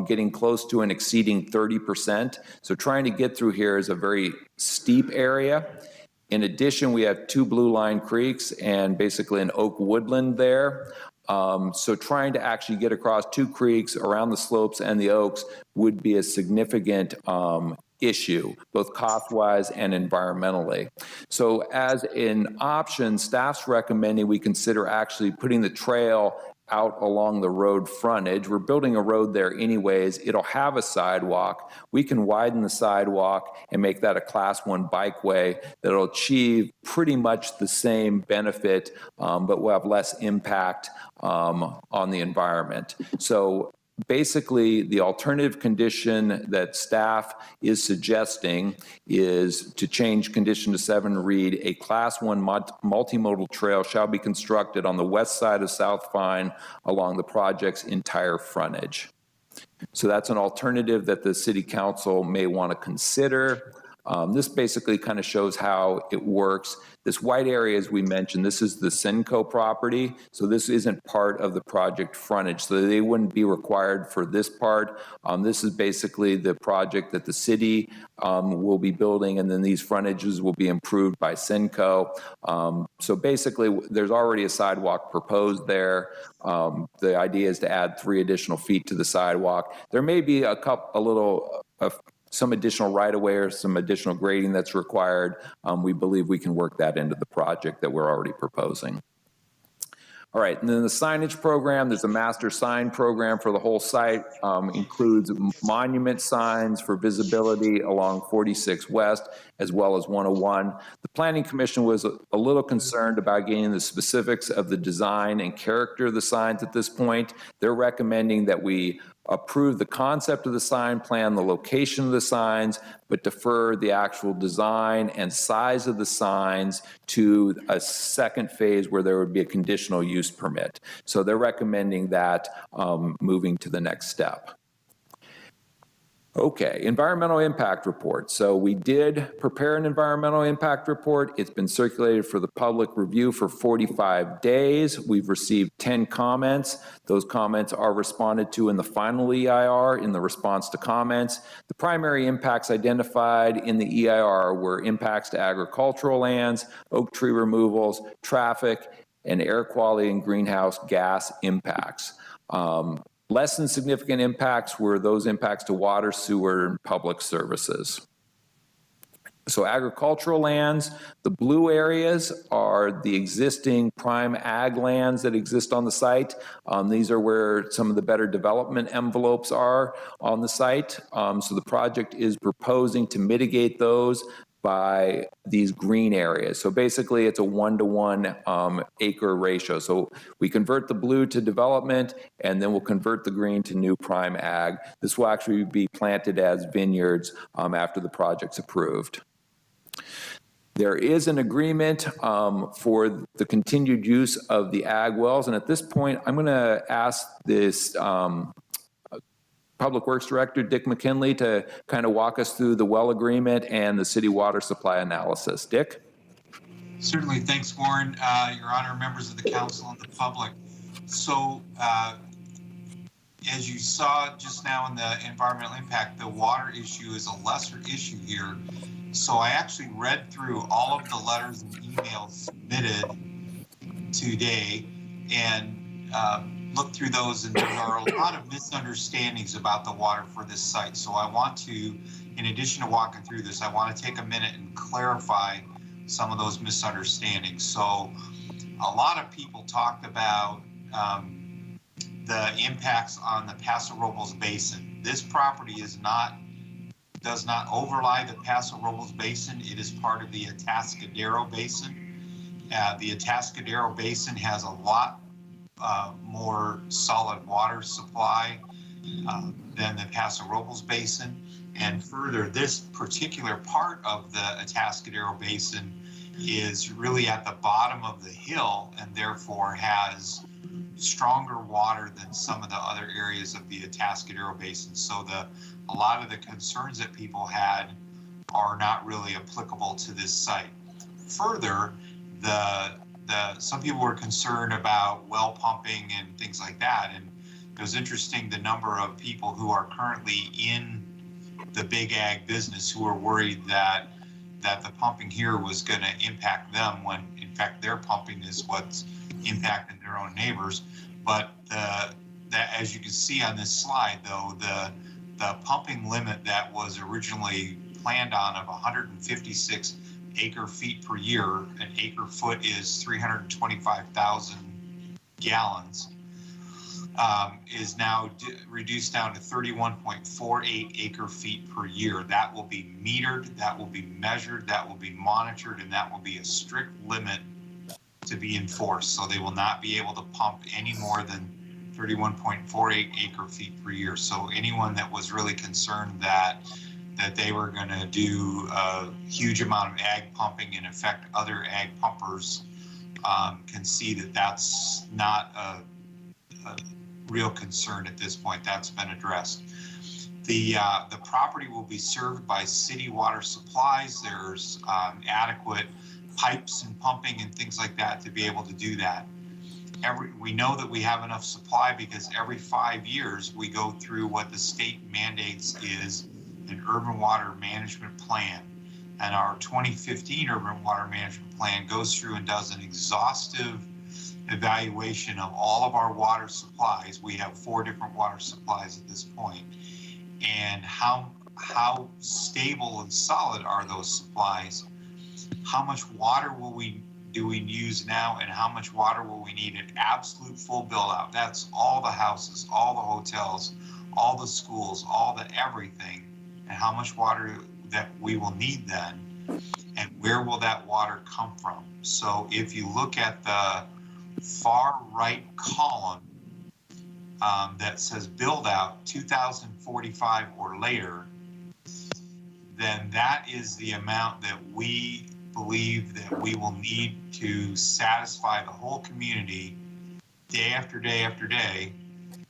getting close to and exceeding 30%. So trying to get through here is a very steep area. In addition, we have 2 blue line creeks and basically an oak woodland there. So trying to actually get across 2 creeks around the slopes and the oaks would be a significant issue, both cost-wise and environmentally. So as an option, staff's recommending we consider actually putting the trail out along the road frontage. We're building a road there anyways. It'll have a sidewalk. We can widen the sidewalk and make that a Class 1 bikeway that'll achieve pretty much the same benefit, but will have less impact on the environment. So basically, the alternative condition that staff is suggesting is to change condition to 7 to read, a Class 1 multimodal trail shall be constructed on the west side of South Vine along the project's entire frontage. So that's an alternative that the City Council may want to consider. This basically kind of shows how it works. This white area, as we mentioned, this is the Senco property, so this isn't part of the project frontage, so they wouldn't be required for this part. This is basically the project that the city will be building, and then these frontages will be improved by Senco. So basically, there's already a sidewalk proposed there. The idea is to add 3 additional feet to the sidewalk. There may be some additional right-of-way or some additional grading that's required. We believe we can work that into the project that we're already proposing. All right, and then the signage program, there's a master sign program for the whole site, includes monument signs for visibility along 46 West, as well as 101. The Planning Commission was a little concerned about getting the specifics of the design and character of the signs at this point. They're recommending that we approve the concept of the sign plan, the location of the signs, but defer the actual design and size of the signs to a second phase where there would be a conditional use use permit. So they're recommending that moving to the next step. Okay, environmental impact report. So we did prepare an environmental impact report. It's been circulated for the public review for 45 days. We've received 10 comments. Those comments are responded to in the final EIR in the response to comments. The primary impacts identified in the EIR were impacts to agricultural lands, oak tree removals, traffic, and air quality and greenhouse gas impacts. Less than significant impacts were those impacts to water, sewer, and public services. So agricultural lands, the blue areas are the existing prime ag lands that exist on the site. These are where some of the better development envelopes are on the site. So the project is proposing to mitigate those by these green areas. So basically it's a 1-to-1 acre ratio. So we convert the blue to development and then we'll convert the green to new prime ag. This will actually be planted as vineyards after the project's approved. There is an agreement for the continued use of the ag wells. And at this point, I'm gonna ask this Public Works Director, Dick McKinley, to kind of walk us through the well agreement and the city water supply analysis. Dick?
Certainly. Thanks, Warren. Your Honor, members of the council and the public. So as you saw just now in the environmental impact, the water issue is a lesser issue here. So I actually read through all of the letters and emails submitted today and look through those, and there are a lot of misunderstandings about the water for this site. So I want to, in addition to walking through this, I want to take a minute and clarify some of those misunderstandings. So a lot of people talked about the impacts on the Paso Robles Basin. This property does not overlie the Paso Robles Basin. It is part of the Atascadero Basin. The Atascadero Basin has a lot more solid water supply than the Paso Robles Basin. And further, this particular part of the Atascadero Basin is really at the bottom of the hill and therefore has stronger water than some of the other areas of the Atascadero Basin. So a lot of the concerns that people had are not really applicable to this site. Further, some people were concerned about well pumping and things like that. And it was interesting the number of people who are currently in the big ag business who are worried that the pumping here was going to impact them when in fact their pumping is what's impacting their own neighbors. But as you can see on this slide, though, the pumping limit that was originally planned on of 156 acre feet per year, an acre foot is 325,000 gallons, is now reduced down to 31.48 acre feet per year. That will be metered, that will be measured, that will be monitored, and that will be a strict limit to be enforced. So they will not be able to pump any more than 31.48 acre feet per year. So anyone that was really concerned that they were going to do a huge amount of ag pumping and affect other ag pumpers can see that that's not a real concern at this point. That's been addressed. The property will be served by city water supplies. There's adequate pipes and pumping and things like that to be able to do that. We know that we have enough supply because every 5 years we go through what the state mandates is an urban water management plan. And our 2015 urban water management plan goes through and does an exhaustive evaluation of all of our water supplies. We have 4 different water supplies at this point. And how stable and solid are those supplies? How much water do we use now, and how much water will we need at absolute full build out? That's all the houses, all the hotels, all the schools, all the everything, and how much water that we will need then, and where will that water come from? So if you look at the far right column that says build out 2045 or later, then that is the amount that we believe that we will need to satisfy the whole community day after day after day,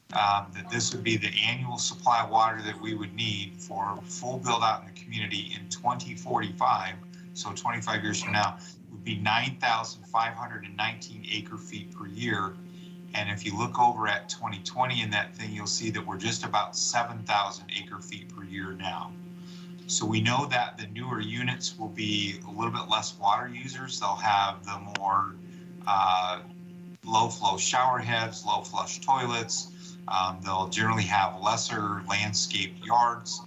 that this would be the annual supply of water that we would need for full build out in the community in 2045, so 25 years from now, would be 9,519 acre feet per year. And if you look over at 2020 in that thing, you'll see that we're just about 7,000 acre feet per year now. So we know that the newer units will be a little bit less water users. They'll have the more low flow shower heads, low flush toilets. They'll generally have lesser landscaped yards.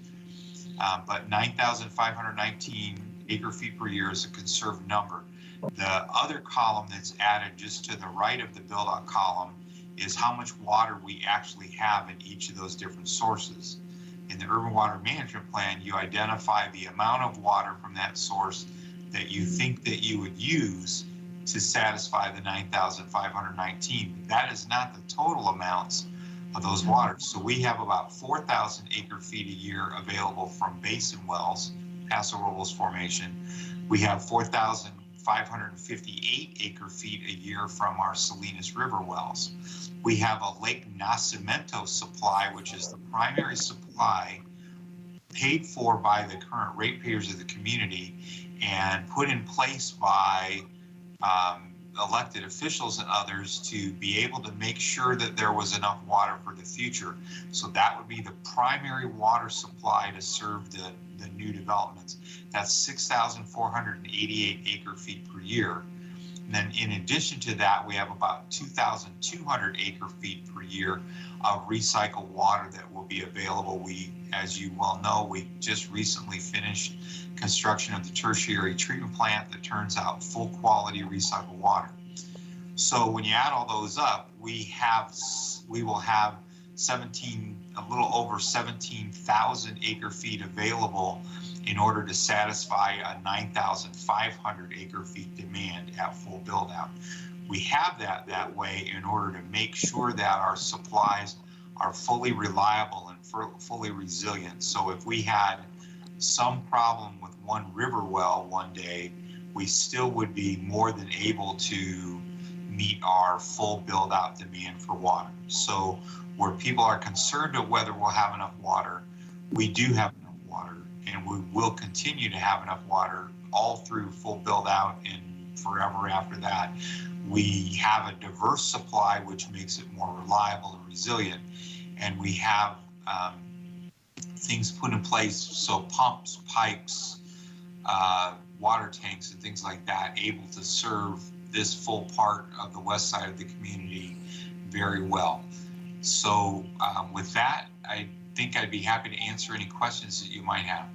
But 9,519 acre feet per year is a conserved number. The other column that's added just to the right of the build out column is how much water we actually have in each of those different sources. In the urban water management plan, you identify the amount of water from that source that you think that you would use to satisfy the 9,519. That is not the total amounts of those waters. So we have about 4,000 acre feet a year available from basin wells, Paso Robles formation. We have 4,558 acre feet a year from our Salinas River wells. We have a Lake Nacimiento supply, which is the primary supply paid for by the current ratepayers of the community and put in place by elected officials and others to be able to make sure that there was enough water for the future. So that would be the primary water supply to serve the new developments. That's 6,488 acre feet per year. And then in addition to that, we have about 2,200 acre feet per year of recycled water that will be available. We, as you well know, we just recently finished construction of the tertiary treatment plant that turns out full quality recycled water. So when you add all those up, we will have a little over 17,000 acre feet available in order to satisfy a 9,500 acre feet demand at full build out. We have that way in order to make sure that our supplies are fully reliable and fully resilient. So if we had some problem with one river well one day, we still would be more than able to meet our full build out demand for water. So where people are concerned of whether we'll have enough water, we do have enough water, and we will continue to have enough water all through full build out and forever after that. We have a diverse supply, which makes it more reliable and resilient, and we have things put in place, so pumps, pipes, water tanks and things like that, able to serve this full part of the west side of the community very well. So with that, I think I'd be happy to answer any questions that you might have.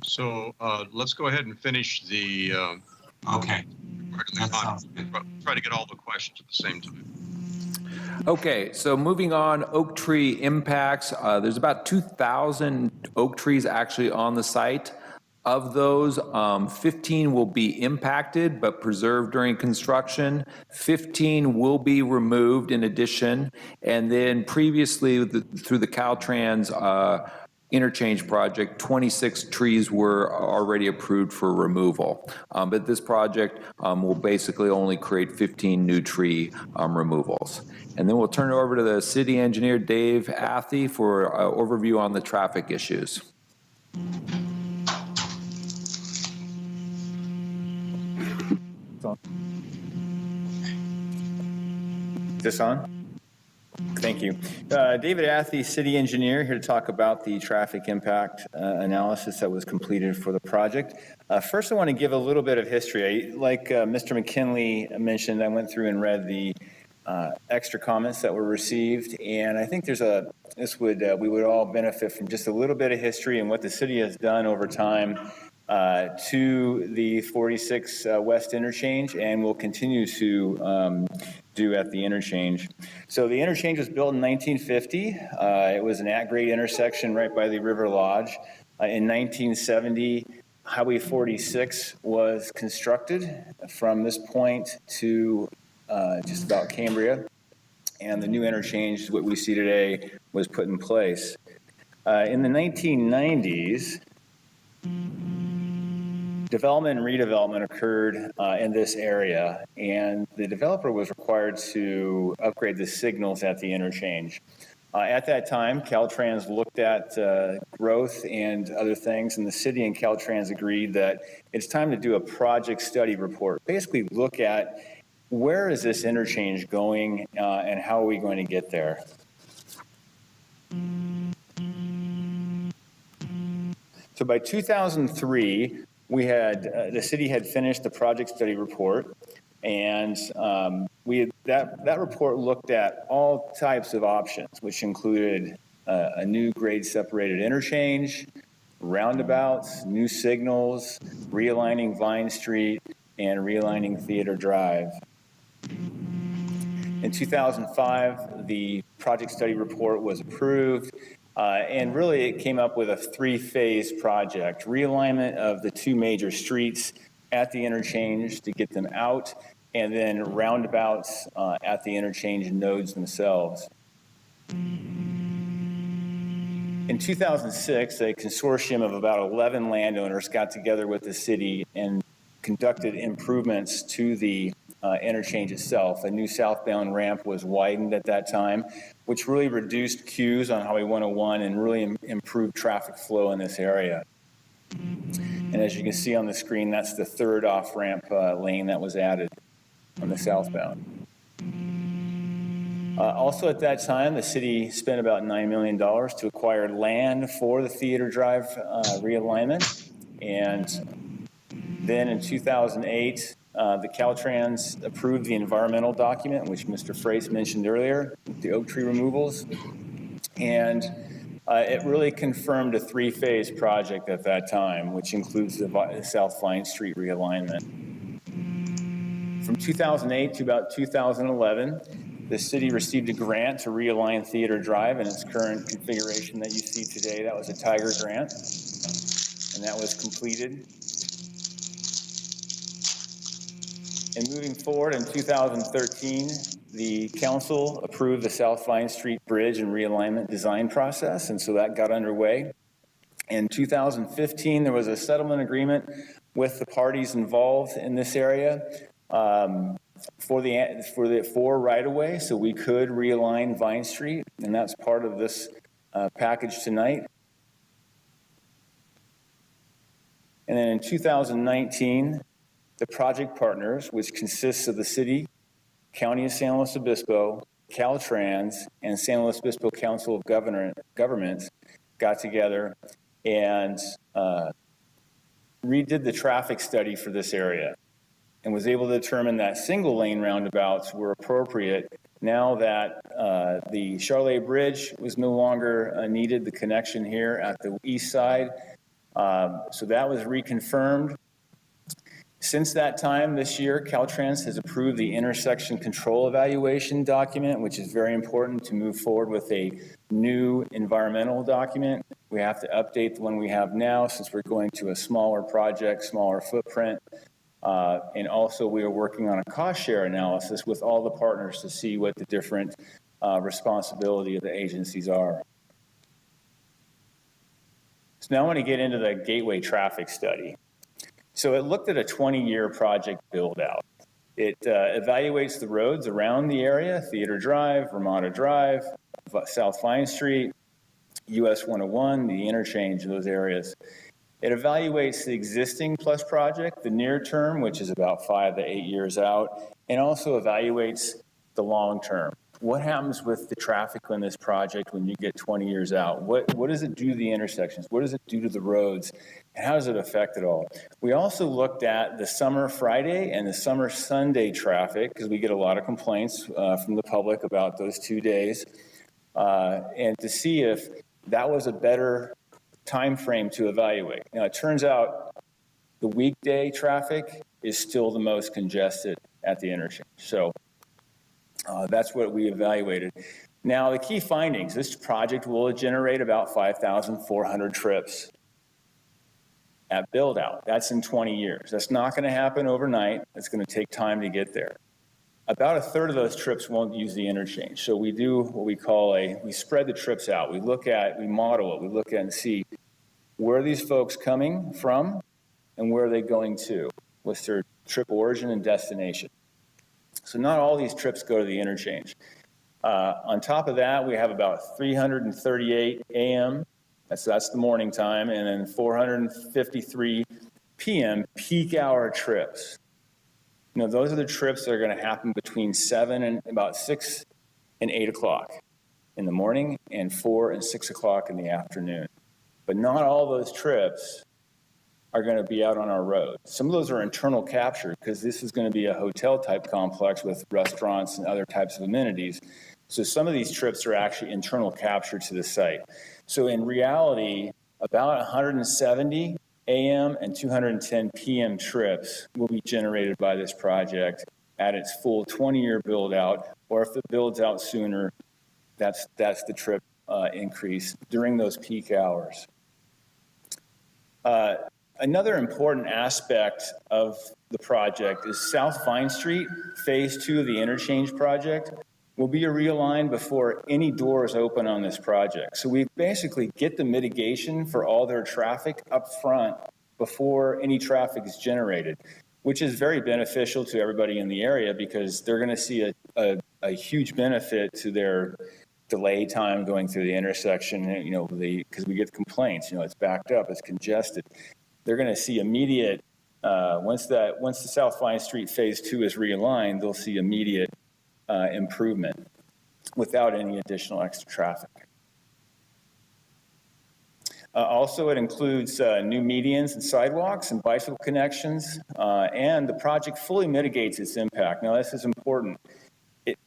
So let's go ahead and finish the
okay. That sounds good.
Try to get all the questions at the same time.
Okay, so moving on, oak tree impacts. There's about 2,000 oak trees actually on the site. Of those, 15 will be impacted but preserved during construction. 15 will be removed in addition. And then previously through the Caltrans interchange project, 26 trees were already approved for removal. But this project will basically only create 15 new tree removals. And then we'll turn it over to the city engineer, Dave Athey, for an overview on the traffic issues.
Is this on? Thank you. David Athey, city engineer, here to talk about the traffic impact analysis that was completed for the project. First, I want to give a little bit of history. Like Mr. McKinley mentioned, I went through and read the extra comments that were received, and I think we would all benefit from just a little bit of history and what the city has done over time to the 46 West interchange, and will continue to do at the interchange. So the interchange was built in 1950. It was an at-grade intersection right by the River Lodge. In 1970, Highway 46 was constructed from this point to just about Cambria, and the new interchange, what we see today, was put in place. In the 1990s, development and redevelopment occurred in this area, and the developer was required to upgrade the signals at the interchange. At that time, Caltrans looked at growth and other things, and the city and Caltrans agreed that it's time to do a project study report. Basically look at where is this interchange going and how are we going to get there. So by 2003, we had the city had finished the project study report, and that report looked at all types of options, which included a new grade separated interchange, roundabouts, new signals, realigning Vine Street, and realigning Theater Drive. In 2005, the project study report was approved, and really it came up with a three-phase project: realignment of the two major streets at the interchange to get them out, and then roundabouts at the interchange nodes themselves. In 2006, a consortium of about 11 landowners got together with the city and conducted improvements to the interchange itself. A new southbound ramp was widened at that time, which really reduced queues on Highway 101 and really improved traffic flow in this area. And as you can see on the screen, that's the third off-ramp lane that was added on the southbound. Also at that time, the city spent about $9 million to acquire land for the Theater Drive realignment. And then in 2008, the Caltrans approved the environmental document, which Mr. Frace mentioned earlier, the oak tree removals. And it really confirmed a three-phase project at that time, which includes the South Vine Street realignment. From 2008 to about 2011, the city received a grant to realign Theater Drive in its current configuration that you see today. That was a Tiger grant, and that was completed. And moving forward, in 2013, the council approved the South Vine Street Bridge and realignment design process, and so that got underway. In 2015, there was a settlement agreement with the parties involved in this area for right-of-way, so we could realign Vine Street, and that's part of this package tonight. And then in 2019, the project partners, which consists of the city, County of San Luis Obispo, Caltrans, and San Luis Obispo Council of Governments, got together and redid the traffic study for this area and was able to determine that single lane roundabouts were appropriate now that the Charlotte Bridge was no longer needed, the connection here at the east side. So that was reconfirmed. Since that time this year, Caltrans has approved the intersection control evaluation document, which is very important to move forward with a new environmental document. We have to update the one we have now since we're going to a smaller project, smaller footprint. And also we are working on a cost share analysis with all the partners to see what the different responsibility of the agencies are. So now I want to get into the gateway traffic study. So it looked at a 20-year project build-out. It evaluates the roads around the area: Theater Drive, Ramada Drive, South Vine Street, US 101, the interchange, those areas. It evaluates the existing plus project, the near term, which is about 5 to 8 years out, and also evaluates the long term. What happens with the traffic on this project when you get 20 years out? What does it do to the intersections? What does it do to the roads? And how does it affect it all? We also looked at the summer Friday and the summer Sunday traffic, because we get a lot of complaints from the public about those 2 days, and to see if that was a better time frame to evaluate. Now, it turns out the weekday traffic is still the most congested at the interchange. So that's what we evaluated. Now, the key findings: this project will generate about 5,400 trips at build out. That's in 20 years. That's not going to happen overnight. It's going to take time to get there. About a third of those trips won't use the interchange. So we do what we call we spread the trips out. We model it. We look at and see where are these folks coming from, and where are they going to? What's their trip origin and destination? So not all these trips go to the interchange. On top of that, we have about 338 a.m. That's the morning time, and then 453 p.m. peak hour trips. Those are the trips that are going to happen between 7 and about 6 and 8 o'clock in the morning and 4 and 6 o'clock in the afternoon. But not all those trips are going to be out on our road. Some of those are internal capture because this is going to be a hotel type complex with restaurants and other types of amenities. So some of these trips are actually internal capture to the site. So in reality, about 170 a.m. and 210 p.m. trips will be generated by this project at its full 20-year build out, or if it builds out sooner, that's the trip increase during those peak hours. Another important aspect of the project is South Vine Street, phase 2 of the interchange project, will be realigned before any doors open on this project. So we basically get the mitigation for all their traffic up front before any traffic is generated, which is very beneficial to everybody in the area because they're going to see a huge benefit to their delay time going through the intersection, because we get complaints, it's backed up, it's congested. They're going to see immediate, once the South Vine Street phase 2 is realigned, they'll see immediate improvement without any additional extra traffic. Also, it includes new medians and sidewalks and bicycle connections, and the project fully mitigates its impact. Now, this is important.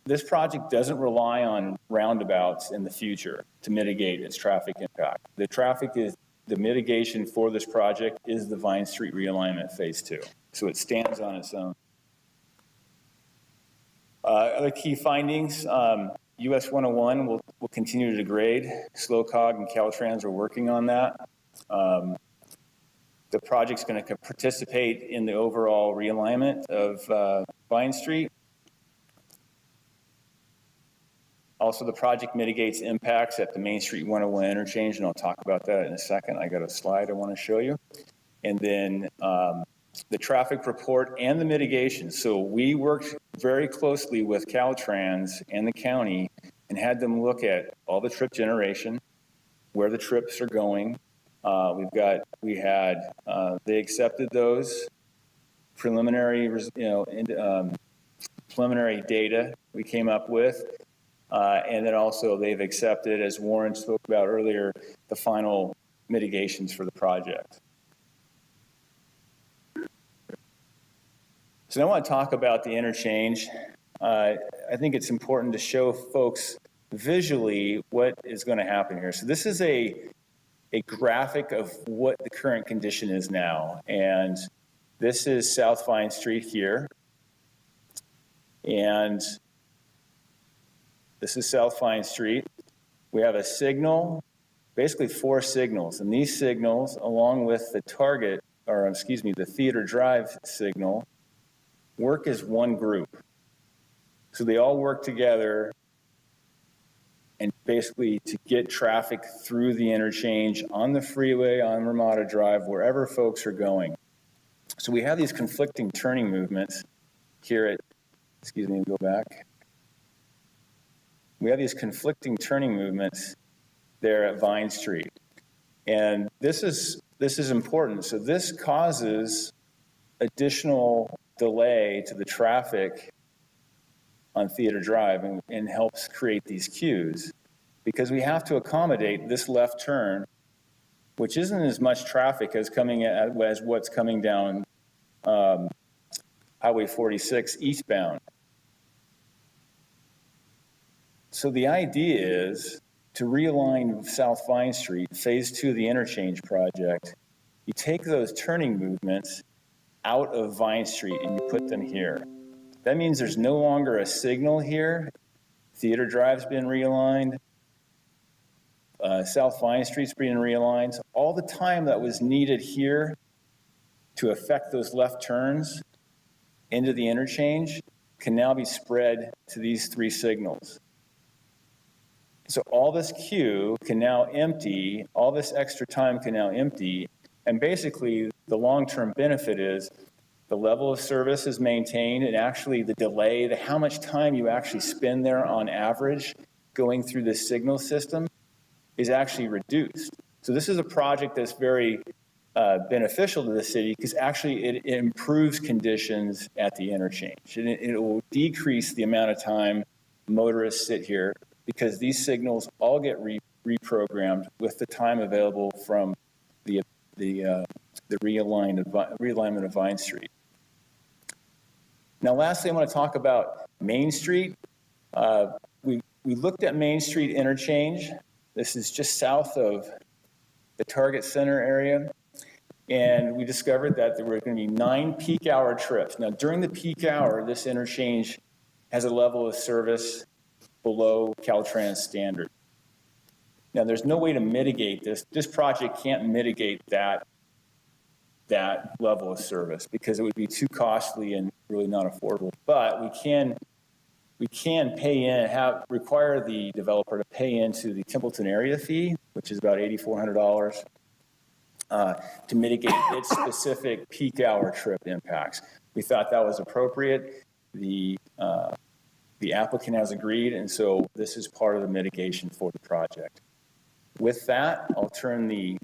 This project doesn't rely on roundabouts in the future to mitigate its traffic impact. The mitigation for this project is the Vine Street realignment phase 2. So it stands on its own. Other key findings, US 101 will continue to degrade. SlowCog and Caltrans are working on that. The project's going to participate in the overall realignment of Vine Street. Also, the project mitigates impacts at the Main Street 101 interchange, and I'll talk about that in a second. I got a slide I want to show you. And then the traffic report and the mitigation. So we worked very closely with Caltrans and the county and had them look at all the trip generation, where the trips are going. They accepted those preliminary data we came up with. And then also they've accepted, as Warren spoke about earlier, the final mitigations for the project. So now I want to talk about the interchange. I think it's important to show folks visually what is going to happen here. So this is a graphic of what the current condition is now. And this is South Vine Street here. And this is South Vine Street. We have a signal, basically 4 signals. And these signals, along with the the Theater Drive signal, work as one group. So they all work together and basically to get traffic through the interchange on the freeway, on Ramada Drive, wherever folks are going. So we have these conflicting turning movements here at, go back. We have these conflicting turning movements there at Vine Street. And this is important. So this causes additional delay to the traffic on Theater Drive and helps create these queues because we have to accommodate this left turn, which isn't as much traffic as what's coming down Highway 46 eastbound. So the idea is to realign South Vine Street, phase 2 of the interchange project. You take those turning movements out of Vine Street and you put them here. That means there's no longer a signal here. Theater Drive's been realigned. South Vine Street's being realigned. So all the time that was needed here to affect those left turns into the interchange can now be spread to these 3 signals. So all this queue can now empty, all this extra time can now empty And basically, the long-term benefit is the level of service is maintained, and actually the delay, how much time you actually spend there on average going through the signal system is actually reduced. So this is a project that's very beneficial to the city because actually it improves conditions at the interchange. And it will decrease the amount of time motorists sit here because these signals all get reprogrammed with the time available from the realignment of Vine Street. Now, lastly, I want to talk about Main Street. We looked at Main Street interchange. This is just south of the Target Center area. And we discovered that there were going to be 9 peak hour trips. Now, during the peak hour, this interchange has a level of service below Caltrans standard. Now, there's no way to mitigate this. This project can't mitigate that level of service because it would be too costly and really not affordable. But we can pay in, require the developer to pay into the Templeton area fee, which is about $8,400, to mitigate its specific peak hour trip impacts. We thought that was appropriate. The applicant has agreed, and so this is part of the mitigation for the project. With that, I'll turn the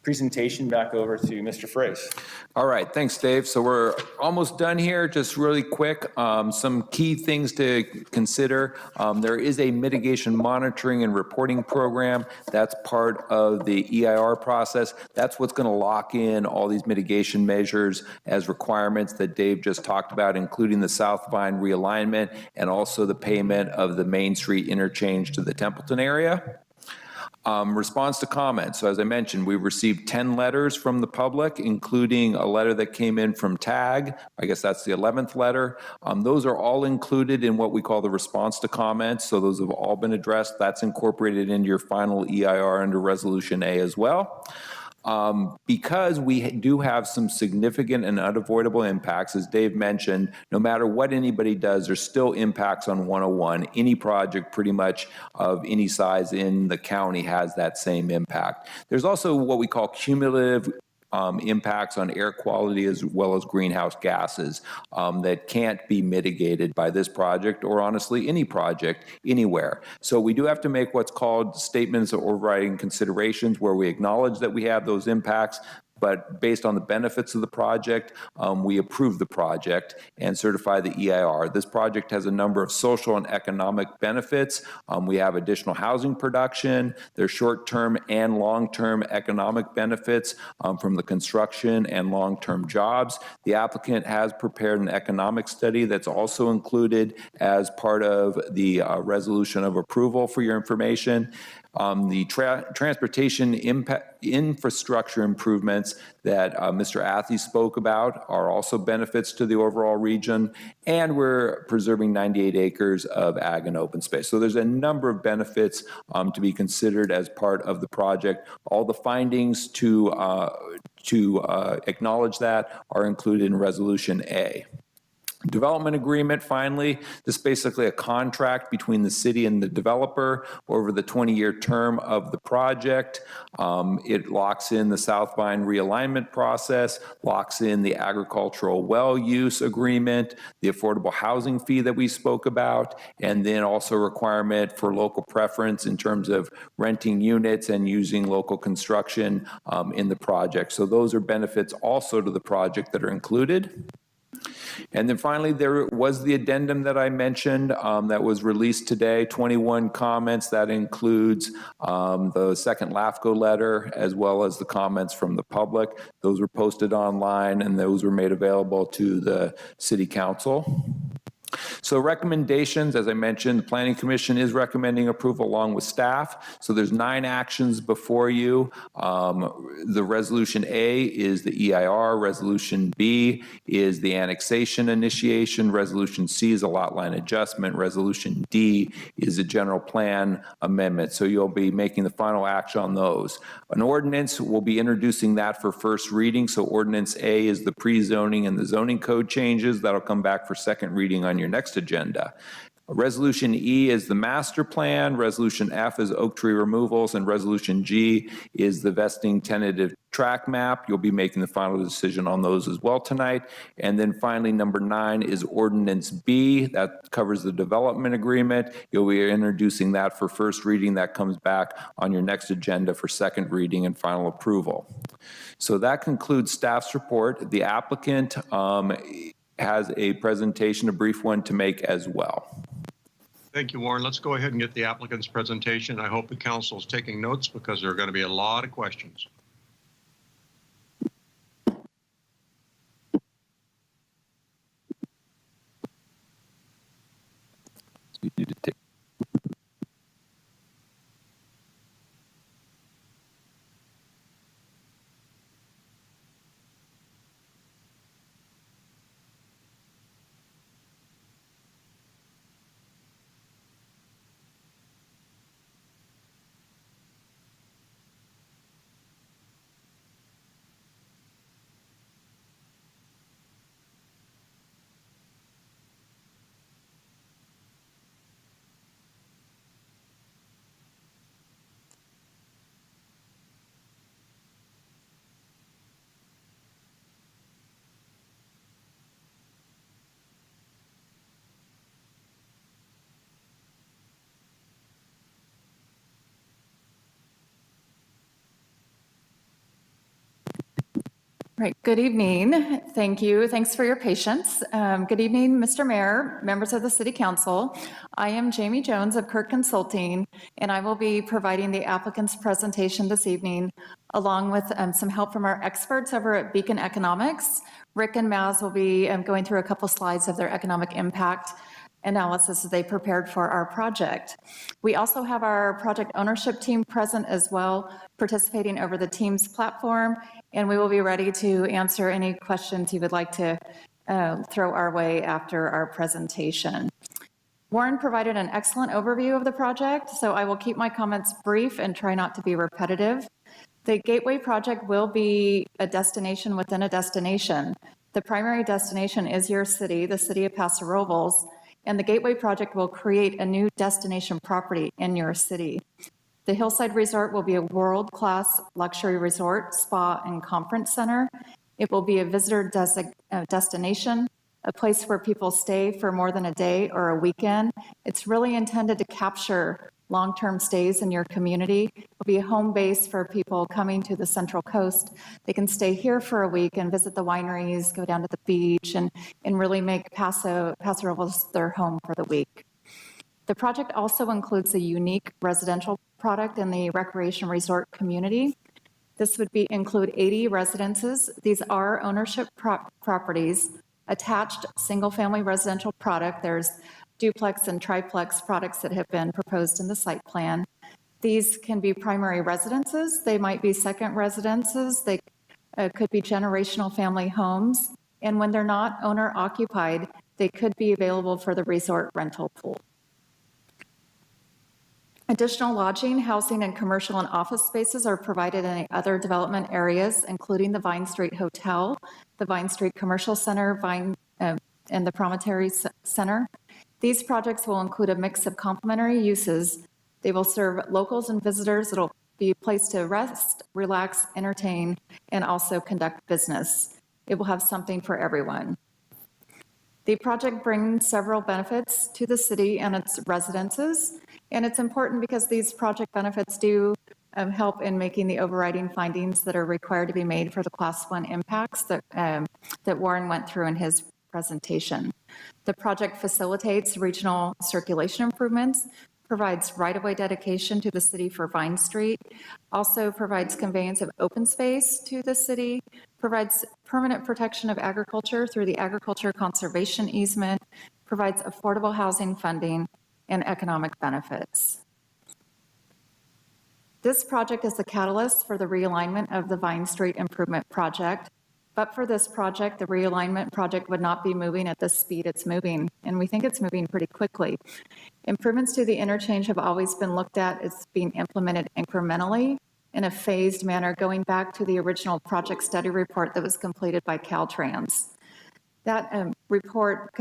presentation back over to Mr. Frace.
All right, thanks, Dave. So we're almost done here. Just really quick, some key things to consider. There is a mitigation monitoring and reporting program. That's part of the EIR process. That's what's going to lock in all these mitigation measures as requirements that Dave just talked about, including the South Vine realignment and also the payment of the Main Street interchange to the Templeton area. Response to comments. So as I mentioned, we received 10 letters from the public, including a letter that came in from TAG. I guess that's the 11th letter. Those are all included in what we call the response to comments. So those have all been addressed. That's incorporated into your final EIR under Resolution A as well. Because we do have some significant and unavoidable impacts, as Dave mentioned, no matter what anybody does, there's still impacts on 101. Any project pretty much of any size in the county has that same impact. There's also what we call cumulative impacts on air quality as well as greenhouse gases that can't be mitigated by this project or honestly any project anywhere. So we do have to make what's called statements or overriding considerations where we acknowledge that we have those impacts, but based on the benefits of the project, we approve the project and certify the EIR. This project has a number of social and economic benefits. We have additional housing production. There's short-term and long-term economic benefits from the construction and long-term jobs. The applicant has prepared an economic study that's also included as part of the resolution of approval for your information. The transportation infrastructure improvements that Mr. Athey spoke about are also benefits to the overall region, and we're preserving 98 acres of ag and open space. So there's a number of benefits to be considered as part of the project. All the findings to acknowledge that are included in Resolution A. Development agreement, finally, this is basically a contract between the city and the developer over the 20-year term of the project. It locks in the South Vine realignment process, locks in the agricultural well use agreement, the affordable housing fee that we spoke about, and then also a requirement for local preference in terms of renting units and using local construction in the project. So those are benefits also to the project that are included. And then finally, there was the addendum that I mentioned that was released today, 21 comments. That includes the second LAFCO letter, as well as the comments from the public. Those were posted online, and those were made available to the City Council. So recommendations, as I mentioned, the Planning Commission is recommending approval along with staff. So there's 9 actions before you. The Resolution A is the EIR. Resolution B is the annexation initiation. Resolution C is a lot line adjustment. Resolution D is a general plan amendment. So you'll be making the final action on those. An ordinance, we'll be introducing that for first reading. So Ordinance A is the pre-zoning and the zoning code changes. That'll come back for second reading on your next agenda. Resolution E is the master plan, Resolution F is oak tree removals, and Resolution G is the vesting tentative track map. You'll be making the final decision on those as well tonight. And then finally, number 9 is Ordinance B. That covers the development agreement. You'll be introducing that for first reading. That comes back on your next agenda for second reading and final approval. So that concludes staff's report. The applicant has a presentation, a brief one to make as well.
Thank you, Warren. Let's go ahead and get the applicant's presentation. I hope the council is taking notes because there are going to be a lot of questions.
You need to take.
Right. Good evening. Thank you. Thanks for your patience. Good evening, Mr. Mayor, members of the City Council. I am Jamie Jones of Kirk Consulting, and I will be providing the applicant's presentation this evening, along with some help from our experts over at Beacon Economics. Rick and Maz will be going through a couple slides of their economic impact analysis that they prepared for our project. We also have our project ownership team present as well, participating over the Teams platform, and we will be ready to answer any questions you would like to throw our way after our presentation. Warren provided an excellent overview of the project, so I will keep my comments brief and try not to be repetitive. The Gateway project will be a destination within a destination. The primary destination is your city, the city of Paso Robles, and the Gateway project will create a new destination property in your city. The Hillside Resort will be a world-class luxury resort, spa, and conference center. It will be a visitor destination, a place where people stay for more than a day or a weekend. It's really intended to capture long-term stays in your community. It will be a home base for people coming to the Central Coast. They can stay here for a week and visit the wineries, go down to the beach, and really make Paso Robles their home for the week. The project also includes a unique residential product in the recreation resort community. This would include 80 residences. These are ownership properties, attached single-family residential product. There's duplex and triplex products that have been proposed in the site plan. These can be primary residences. They might be second residences. They could be generational family homes. And when they're not owner occupied, they could be available for the resort rental pool. Additional lodging, housing, and commercial and office spaces are provided in other development areas, including the Vine Street Hotel, the Vine Street Commercial Center, and the Promontory Center. These projects will include a mix of complementary uses. They will serve locals and visitors. It'll be a place to rest, relax, entertain, and also conduct business. It will have something for everyone. The project brings several benefits to the city and its residences, and it's important because these project benefits do help in making the overriding findings that are required to be made for the Class 1 impacts that Warren went through in his presentation. The project facilitates regional circulation improvements, provides right-of-way dedication to the city for Vine Street, also provides conveyance of open space to the city, provides permanent protection of agriculture through the agriculture conservation easement, provides affordable housing funding, and economic benefits. This project is the catalyst for the realignment of the Vine Street Improvement Project. But for this project, the realignment project would not be moving at the speed it's moving, and we think it's moving pretty quickly. Improvements to the interchange have always been looked at as being implemented incrementally in a phased manner, going back to the original project study report that was completed by Caltrans. That report,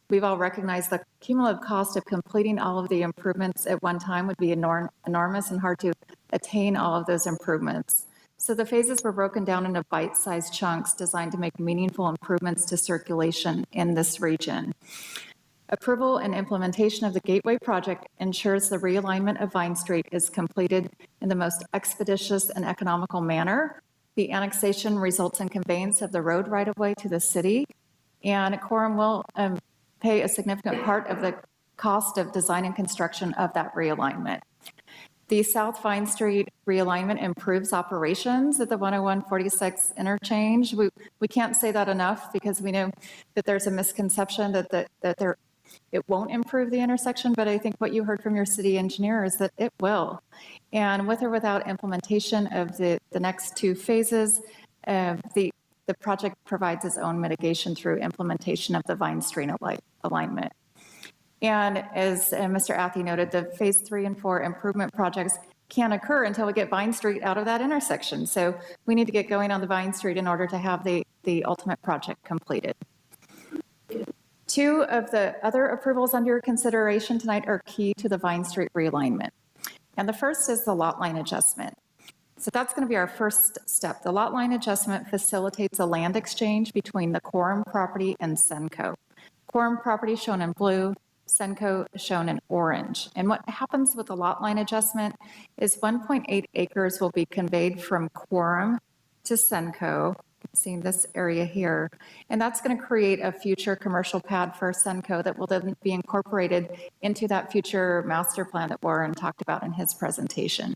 we've all recognized the cumulative cost of completing all of the improvements at one time would be enormous and hard to attain all of those improvements. So the phases were broken down into bite-sized chunks designed to make meaningful improvements to circulation in this region. Approval and implementation of the Gateway project ensures the realignment of Vine Street is completed in the most expeditious and economical manner. The annexation results in conveyance of the road right-of-way to the city, and Quorum will pay a significant part of the cost of design and construction of that realignment. The South Vine Street realignment improves operations at the 101-46 interchange. We can't say that enough because we know that there's a misconception that it won't improve the intersection, but I think what you heard from your city engineer is that it will. And with or without implementation of the next two phases, the project provides its own mitigation through implementation of the Vine Street alignment. And as Mr. Athey noted, the phase 3 and 4 improvement projects can't occur until we get Vine Street out of that intersection. So we need to get going on the Vine Street in order to have the ultimate project completed. Two of the other approvals under consideration tonight are key to the Vine Street realignment. And the first is the lot line adjustment. So that's going to be our first step. The lot line adjustment facilitates a land exchange between the Quorum property and Senco. Quorum property shown in blue, Senco shown in orange. And what happens with the lot line adjustment is 1.8 acres will be conveyed from Quorum to Senco. You can see this area here. And that's going to create a future commercial pad for Senco that will then be incorporated into that future master plan that Warren talked about in his presentation.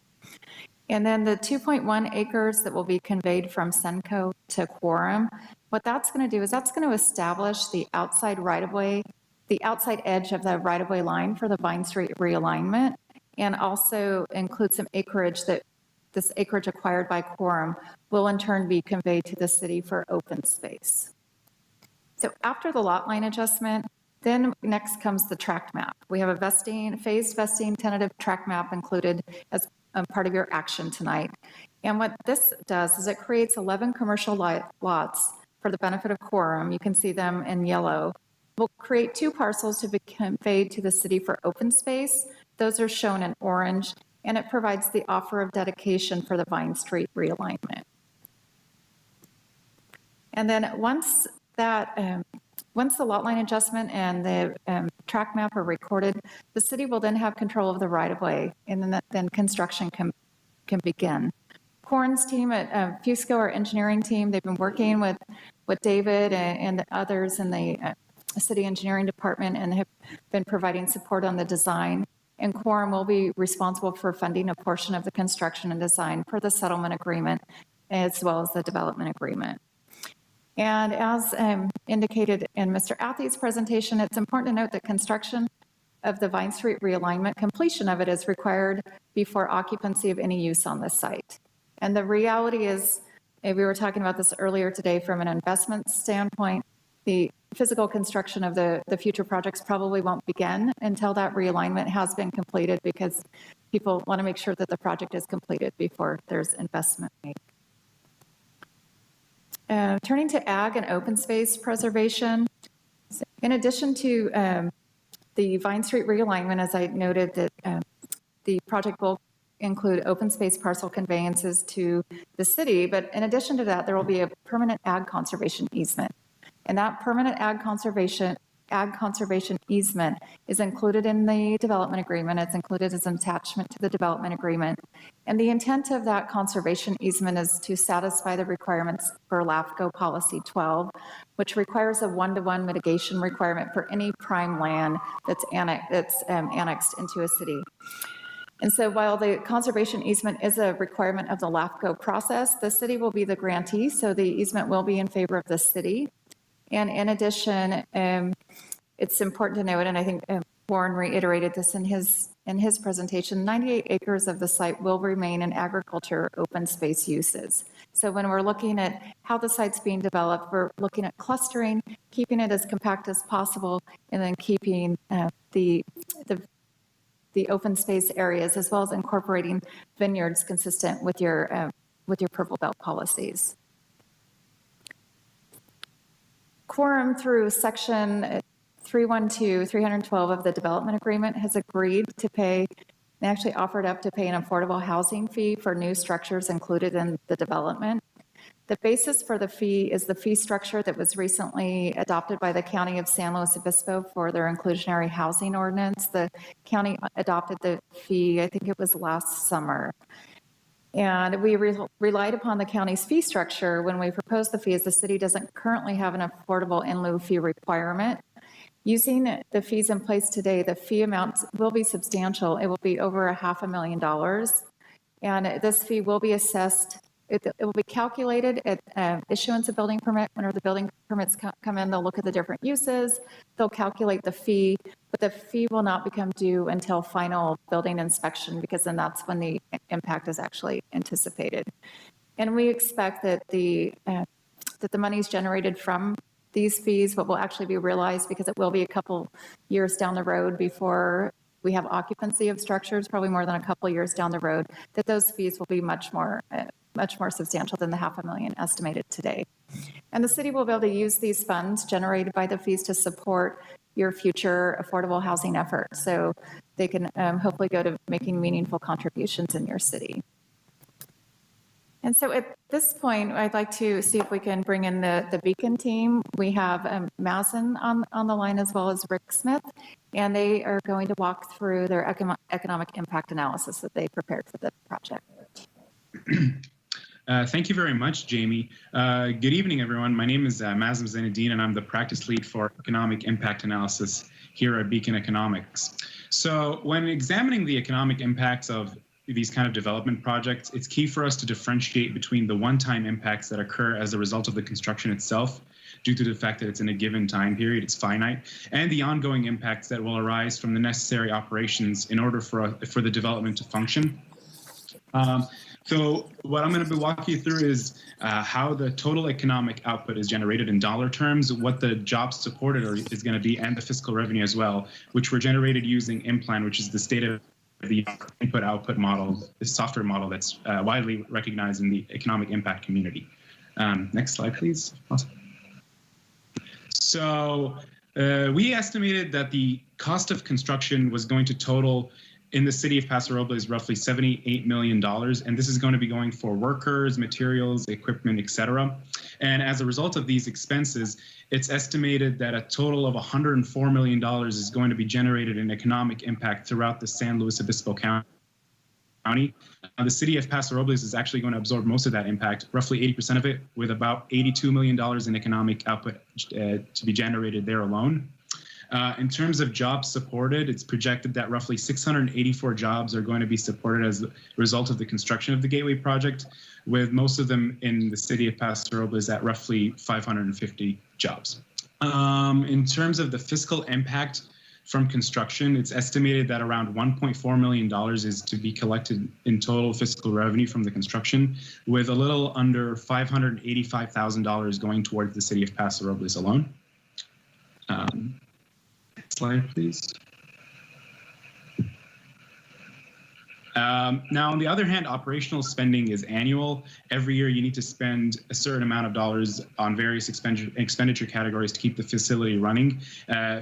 And then the 2.1 acres that will be conveyed from Senco to Quorum, what that's going to do is that's going to establish the outside right-of-way, the outside edge of the right-of-way line for the Vine Street realignment, and also include some acreage that this acreage acquired by Quorum will in turn be conveyed to the city for open space. So after the lot line adjustment, then next comes the tract map. We have a phased vesting tentative tract map included as part of your action tonight. And what this does is it creates 11 commercial lots for the benefit of Quorum. You can see them in yellow. We'll create 2 parcels to be conveyed to the city for open space. Those are shown in orange, and it provides the offer of dedication for the Vine Street realignment. And then once the lot line adjustment and the tract map are recorded, the city will then have control of the right-of-way, and then construction can begin. Corn's team at Fusco, our engineering team, they've been working with David and the others in the city engineering department and have been providing support on the design. And Quorum will be responsible for funding a portion of the construction and design per the settlement agreement, as well as the development agreement. And as indicated in Mr. Athey's presentation, it's important to note that construction of the Vine Street realignment, completion of it is required before occupancy of any use on this site. And the reality is, we were talking about this earlier today from an investment standpoint, the physical construction of the future projects probably won't begin until that realignment has been completed because people want to make sure that the project is completed before there's investment made. Turning to ag and open space preservation, in addition to the Vine Street realignment, as I noted, that the project will include open space parcel conveyances to the city, but in addition to that, there will be a permanent ag conservation easement. And that permanent ag conservation easement is included in the development agreement. It's included as an attachment to the development agreement. And the intent of that conservation easement is to satisfy the requirements for LAFCO Policy 12, which requires a 1-to-1 mitigation requirement for any prime land that's annexed into a city. And so while the conservation easement is a requirement of the LAFCO process, the city will be the grantee, so the easement will be in favor of the city. And in addition, it's important to note, and I think Warren reiterated this in his presentation, 98 acres of the site will remain in agriculture open space uses. So when we're looking at how the site's being developed, we're looking at clustering, keeping it as compact as possible, and then keeping the open space areas, as well as incorporating vineyards consistent with your Purple Belt policies. Quorum through section 312 of the development agreement has agreed to pay, they actually offered up to pay an affordable housing fee for new structures included in the development. The basis for the fee is the fee structure that was recently adopted by the County of San Luis Obispo for their inclusionary housing ordinance. The county adopted the fee, I think it was last summer. And we relied upon the county's fee structure when we proposed the fee, as the city doesn't currently have an affordable in lieu fee requirement. Using the fees in place today, the fee amount will be substantial. It will be over $500,000. And this fee will be assessed. It will be calculated at issuance of building permit. Whenever the building permits come in, they'll look at the different uses. They'll calculate the fee, but the fee will not become due until final building inspection, because then that's when the impact is actually anticipated. And we expect that the monies generated from these fees, what will actually be realized, because it will be a couple years down the road before we have occupancy of structures, probably more than a couple years down the road, that those fees will be much more substantial than the $500,000 estimated today. And the city will be able to use these funds generated by the fees to support your future affordable housing efforts. So they can hopefully go to making meaningful contributions in your city. And so at this point, I'd like to see if we can bring in the Beacon team. We have Mazen on the line, as well as Rick Smith, and they are going to walk through their economic impact analysis that they prepared for the project.
Thank you very much, Jamie. Good evening, everyone. My name is Mazen Zainadine, and I'm the practice lead for economic impact analysis here at Beacon Economics. So when examining the economic impacts of these kind of development projects, it's key for us to differentiate between the one-time impacts that occur as a result of the construction itself, due to the fact that it's in a given time period, it's finite, and the ongoing impacts that will arise from the necessary operations in order for the development to function. So what I'm going to be walking you through is how the total economic output is generated in dollar terms, what the jobs supported is going to be, and the fiscal revenue as well, which were generated using IMPLAN, which is the state of the input-output model, the software model that's widely recognized in the economic impact community. Next slide, please. Awesome. So we estimated that the cost of construction was going to total in the city of Paso Robles roughly $78 million, and this is going to be going for workers, materials, equipment, etc. And as a result of these expenses, it's estimated that a total of $104 million is going to be generated in economic impact throughout the San Luis Obispo County. The city of Paso Robles is actually going to absorb most of that impact, roughly 80% of it, with about $82 million in economic output to be generated there alone. In terms of jobs supported, it's projected that roughly 684 jobs are going to be supported as a result of the construction of the Gateway project, with most of them in the city of Paso Robles at roughly 550 jobs. In terms of the fiscal impact from construction, it's estimated that around $1.4 million is to be collected in total fiscal revenue from the construction, with a little under $585,000 going towards the city of Paso Robles alone. Slide, please. Now, on the other hand, operational spending is annual. Every year, you need to spend a certain amount of dollars on various expenditure categories to keep the facility running.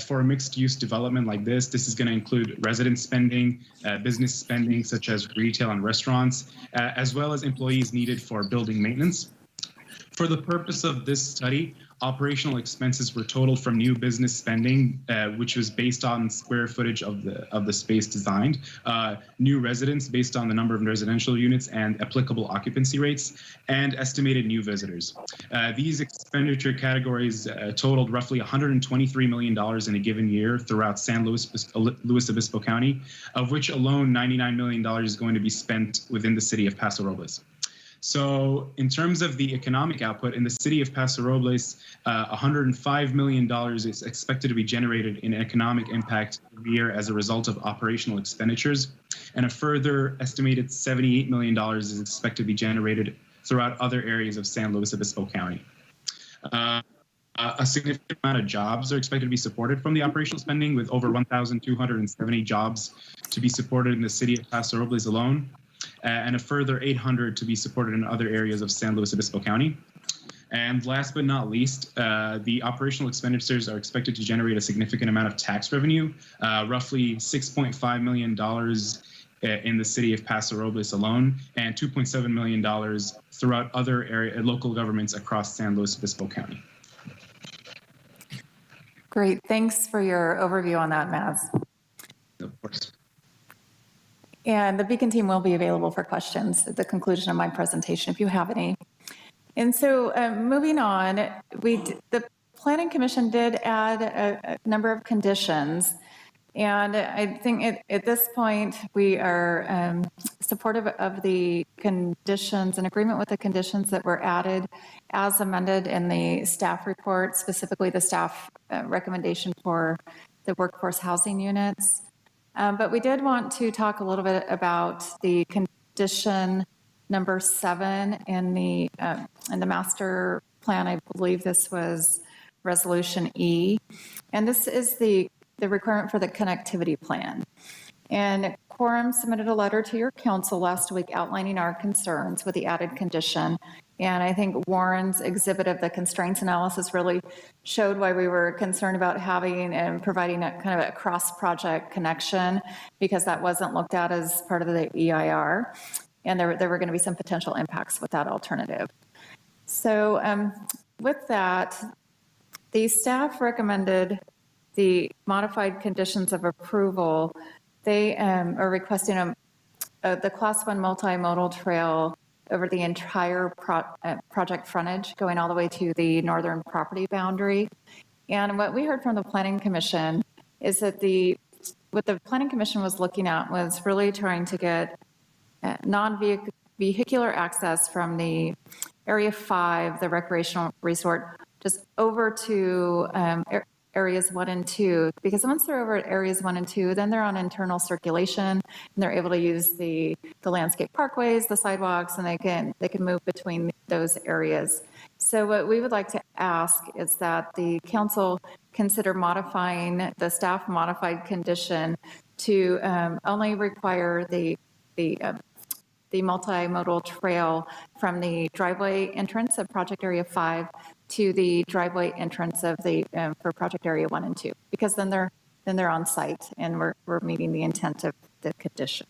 For a mixed-use development like this is going to include resident spending, business spending, such as retail and restaurants, as well as employees needed for building maintenance. For the purpose of this study, operational expenses were totaled from new business spending, which was based on square footage of the space designed, new residents based on the number of residential units and applicable occupancy rates, and estimated new visitors. These expenditure categories totaled roughly $123 million in a given year throughout San Luis Obispo County, of which alone $99 million is going to be spent within the city of Paso Robles. So in terms of the economic output in the city of Paso Robles, $105 million is expected to be generated in economic impact every year as a result of operational expenditures, and a further estimated $78 million is expected to be generated throughout other areas of San Luis Obispo County. A significant amount of jobs are expected to be supported from the operational spending, with over 1,270 jobs to be supported in the city of Paso Robles alone, and a further 800 to be supported in other areas of San Luis Obispo County. And last but not least, the operational expenditures are expected to generate a significant amount of tax revenue, roughly $6.5 million in the city of Paso Robles alone, and $2.7 million throughout other local governments across San Luis Obispo County.
Great. Thanks for your overview on that, Maz.
Of course.
And the Beacon team will be available for questions at the conclusion of my presentation if you have any. And so moving on, the Planning Commission did add a number of conditions. And I think at this point, we are supportive of the conditions, in agreement with the conditions that were added as amended in the staff report, specifically the staff recommendation for the workforce housing units. But we did want to talk a little bit about the condition number 7 in the master plan. I believe this was resolution E. And this is the requirement for the connectivity plan. And Quorum submitted a letter to your council last week outlining our concerns with the added condition. And I think Warren's exhibit of the constraints analysis really showed why we were concerned about having and providing a kind of a cross-project connection, because that wasn't looked at as part of the EIR. And there were going to be some potential impacts with that alternative. So with that, the staff recommended the modified conditions of approval. They are requesting the Class 1 multimodal trail over the entire project frontage, going all the way to the northern property boundary. And what we heard from the Planning Commission is that what the Planning Commission was looking at was really trying to get non-vehicular access from the Area 5, the recreational resort, just over to areas 1 and 2, because once they're over at areas 1 and 2, then they're on internal circulation, and they're able to use the landscape parkways, the sidewalks, and they can move between those areas. So what we would like to ask is that the council consider modifying the staff modified condition to only require the multimodal trail from the driveway entrance of project area 5 to the driveway entrance of for project area 1 and 2, because then they're on site and we're meeting the intent of the condition.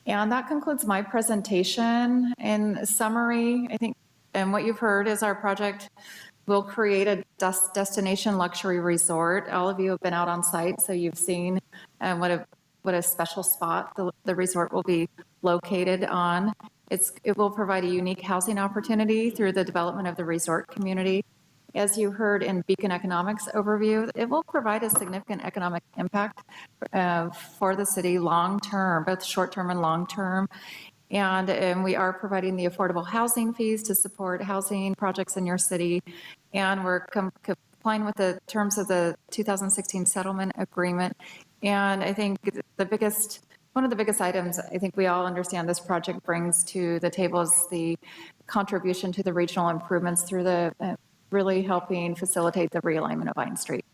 And that concludes my presentation. In summary, I think, and what you've heard is our project will create a destination luxury resort. All of you have been out on site, so you've seen what a special spot the resort will be located on. It will provide a unique housing opportunity through the development of the resort community. As you heard in Beacon Economics overview, it will provide a significant economic impact for the city long-term, both short-term and long-term. And we are providing the affordable housing fees to support housing projects in your city. And we're complying with the terms of the 2016 settlement agreement. And I think one of the biggest items I think we all understand this project brings to the table is the contribution to the regional improvements through the really helping facilitate the realignment of Vine Street.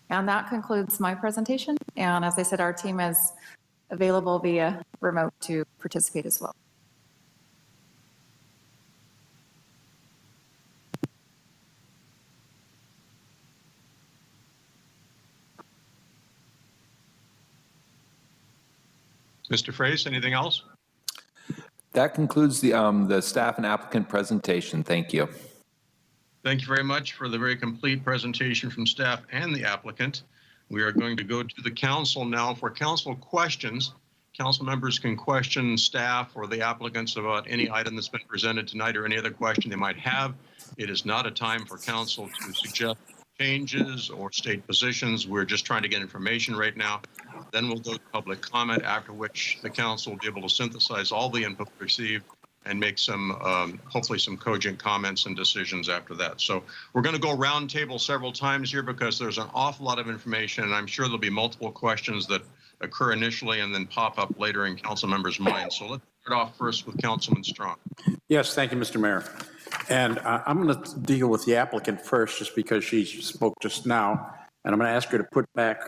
And that concludes my presentation. And as I said, our team is available via remote to participate as well.
Mr. Frace, anything else?
That concludes the staff and applicant presentation. Thank you.
Thank you very much for the very complete presentation from staff and the applicant. We are going to go to the council now for council questions. Council members can question staff or the applicants about any item that's been presented tonight or any other question they might have. It is not a time for council to suggest changes or state positions. We're just trying to get information right now. Then we'll go to public comment, after which the council will be able to synthesize all the input received and make some, hopefully some cogent comments and decisions after that. So we're going to go round table several times here because there's an awful lot of information, and I'm sure there'll be multiple questions that occur initially and then pop up later in council members' minds. So let's start off first with Councilman Strong.
Yes, thank you, Mr. Mayor. And I'm going to deal with the applicant first, just because she spoke just now. And I'm going to ask her to put back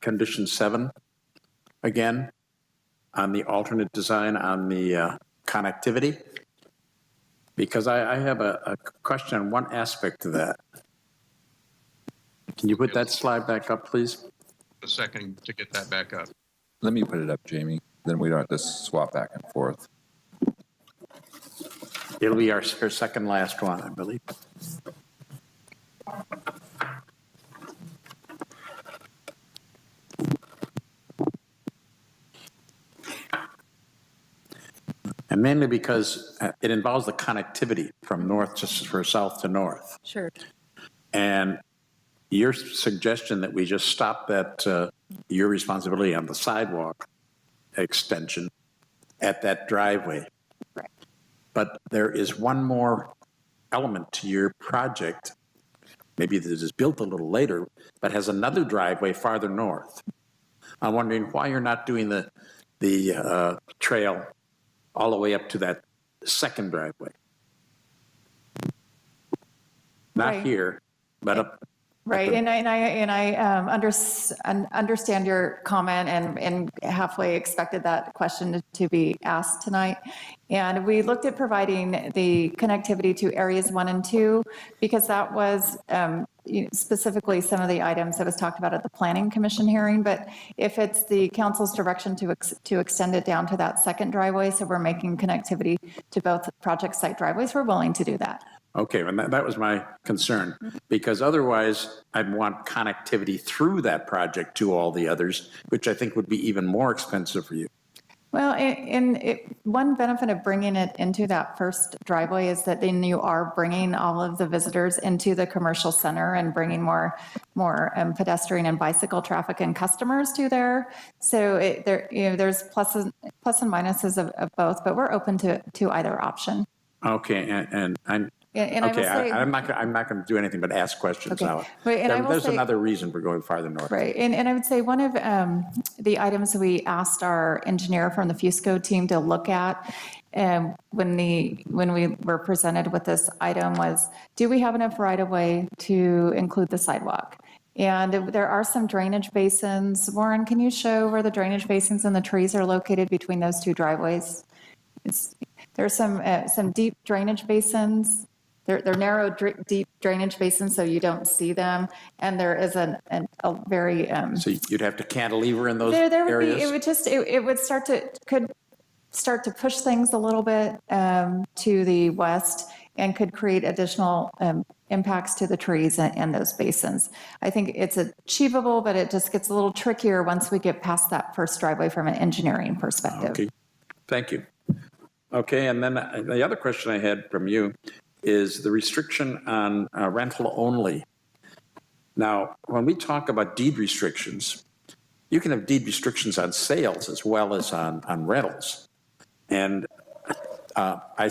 condition 7 again on the alternate design on the connectivity. Because I have a question on one aspect of that. Can you put that slide back up, please?
A second to get that back up.
Let me put it up, Jamie. Then we don't have to swap back and forth.
It'll be our second last one, I believe. And mainly because it involves the connectivity from north to south to north.
Sure.
And your suggestion that we just stop that, your responsibility on the sidewalk extension at that driveway.
Right.
But there is one more element to your project, maybe that is built a little later, but has another driveway farther north. I'm wondering why you're not doing the trail all the way up to that second driveway. Not
Right.
here, but up.
Right, and I understand your comment and halfway expected that question to be asked tonight. And we looked at providing the connectivity to areas 1 and 2 because that was specifically some of the items that was talked about at the Planning Commission hearing. But if it's the council's direction to extend it down to that second driveway, so we're making connectivity to both project site driveways, we're willing to do that.
Okay, and that was my concern, because otherwise I'd want connectivity through that project to all the others, which I think would be even more expensive for you.
Well, one benefit of bringing it into that first driveway is that then you are bringing all of the visitors into the commercial center and bringing more pedestrian and bicycle traffic and customers to there. So there's plus and minuses of both, but we're open to either option.
Okay, and I'm.
And
okay,
I will say,
I'm not going to do anything but ask questions
okay.
now.
Wait, and I will
There's
say,
another reason for going farther north.
Right, and I would say one of the items we asked our engineer from the Fusco team to look at when we were presented with this item was, do we have enough right-of-way to include the sidewalk? And there are some drainage basins. Warren, can you show where the drainage basins and the trees are located between those two driveways? There's some deep drainage basins. They're narrow, deep drainage basins, so you don't see them. And there is a very
so you'd have to cantilever in those
there would
areas.
Be, it would could start to push things a little bit to the west and could create additional impacts to the trees and those basins. I think it's achievable, but it just gets a little trickier once we get past that first driveway from an engineering perspective.
Okay, thank you. Okay, and then the other question I had from you is the restriction on rental only. Now, when we talk about deed restrictions, you can have deed restrictions on sales as well as on rentals. And I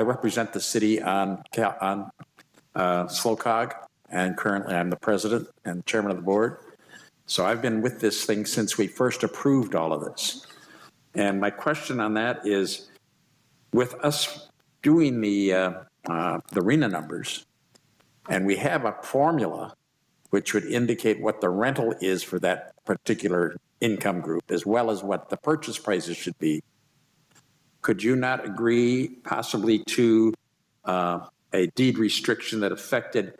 represent the city on SLOCOG, and currently I'm the president and chairman of the board. So I've been with this thing since we first approved all of this. And my question on that is, with us doing the RENA numbers, and we have a formula which would indicate what the rental is for that particular income group, as well as what the purchase prices should be, could you not agree possibly to a deed restriction that affected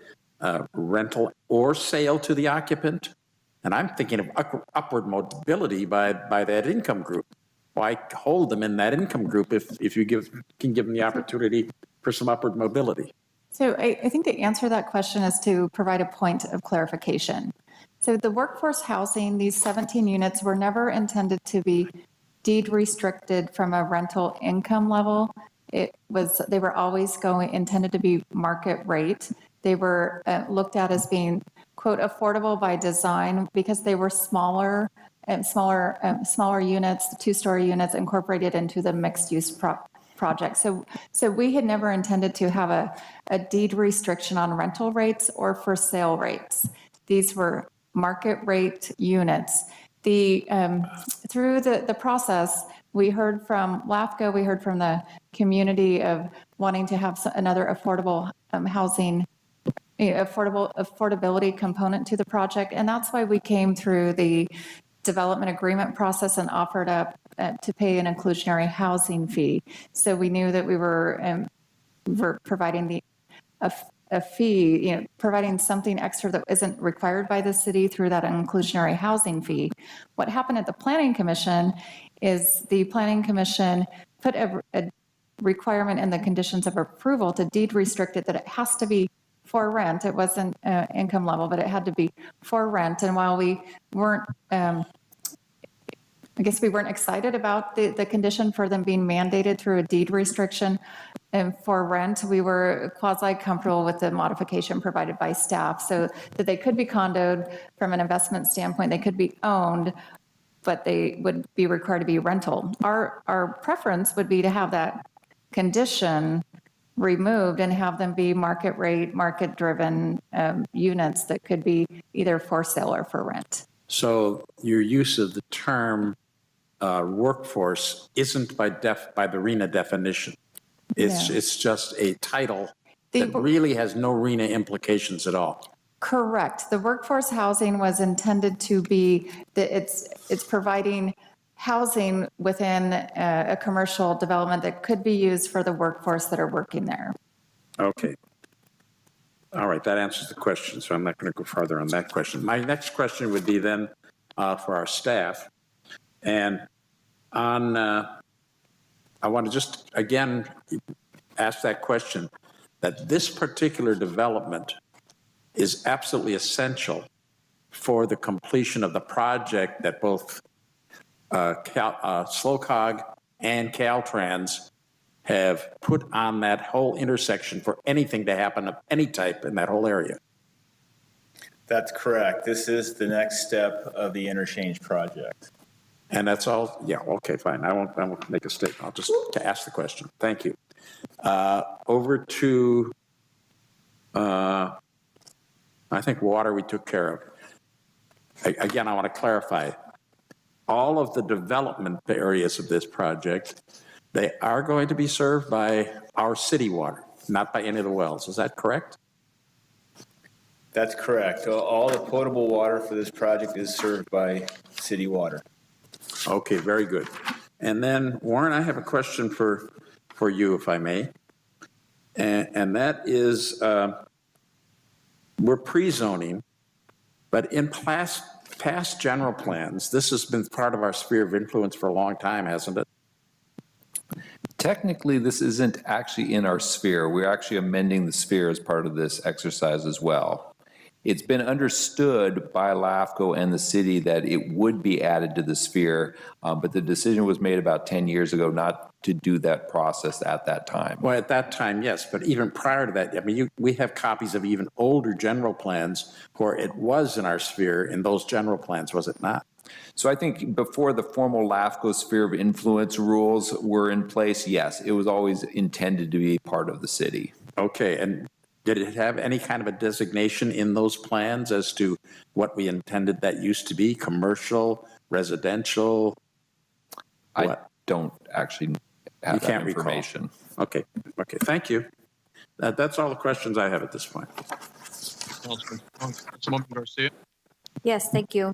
rental or sale to the occupant? And I'm thinking of upward mobility by that income group. Why hold them in that income group if you can give them the opportunity for some upward mobility?
So I think the answer to that question is to provide a point of clarification. So the workforce housing, these 17 units were never intended to be deed restricted from a rental income level. They were always intended to be market rate. They were looked at as being, quote, affordable by design because they were smaller units, 2-story units incorporated into the mixed use project. So we had never intended to have a deed restriction on rental rates or for sale rates. These were market rate units. Through the process, we heard from LAFCO, we heard from the community of wanting to have another affordable housing, affordability component to the project. And that's why we came through the development agreement process and offered up to pay an inclusionary housing fee. So we knew that we were providing a fee, providing something extra that isn't required by the city through that inclusionary housing fee. What happened at the Planning Commission is the Planning Commission put a requirement in the conditions of approval to deed restrict it that it has to be for rent. It wasn't income level, but it had to be for rent. And while we weren't, I guess we weren't excited about the condition for them being mandated through a deed restriction and for rent, we were quasi comfortable with the modification provided by staff so that they could be condoed from an investment standpoint, they could be owned, but they would be required to be rental. Our preference would be to have that condition removed and have them be market rate, market driven units that could be either for sale or for rent.
So your use of the term workforce isn't by the RENA definition. It's just a title that really has no RENA implications at all.
Correct. The workforce housing was intended to be that it's providing housing within a commercial development that could be used for the workforce that are working there.
Okay. All right, that answers the question, so I'm not going to go further on that question. My next question would be then for our staff. And on, I want to just again ask that question, that this particular development is absolutely essential for the completion of the project that both SLOCOG and Caltrans have put on that whole intersection for anything to happen of any type in that whole area.
That's correct. This is the next step of the interchange project.
And that's all? Yeah, okay, fine. I won't make a statement. I'll just ask the question. Thank you. Over to, I think water we took care of. Again, I want to clarify. All of the development areas of this project, they are going to be served by our city water, not by any of the wells. Is that correct?
That's correct. All the potable water for this project is served by city water.
Okay, very good. And then, Warren, I have a question for you, if I may. And that is, we're pre-zoning, but in past general plans, this has been part of our sphere of influence for a long time, hasn't it?
Technically, this isn't actually in our sphere. We're actually amending the sphere as part of this exercise as well. It's been understood by LAFCO and the city that it would be added to the sphere, but the decision was made about 10 years ago not to do that process at that time.
Well, at that time, yes, but even prior to that, I mean, we have copies of even older general plans where it was in our sphere in those general plans, was it not?
So I think before the formal LAFCO sphere of influence rules were in place, yes, it was always intended to be part of the city.
Okay, and did it have any kind of a designation in those plans as to what we intended that used to be? Commercial, residential?
I don't actually have that information.
Okay, okay, thank you. That's all the questions I have at this point.
Councilwoman Garcia.
Yes, thank you.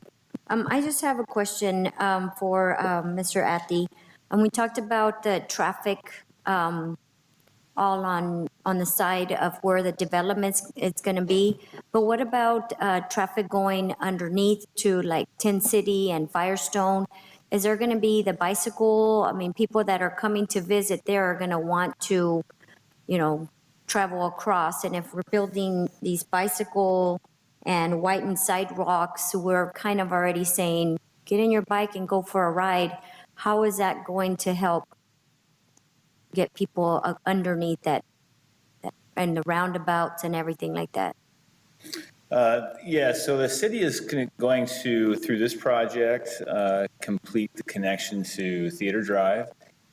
I just have a question for Mr. Athey. We talked about the traffic all on the side of where the development is going to be. But what about traffic going underneath to like Tin City and Firestone? Is there going to be the bicycle? I mean, people that are coming to visit there are going to want to, travel across. And if we're building these bicycle and whitened sidewalks, we're kind of already saying, get in your bike and go for a ride. How is that going to help get people underneath that and the roundabouts and everything like that?
Yeah, so the city is going to, through this project, complete the connection to Theater Drive,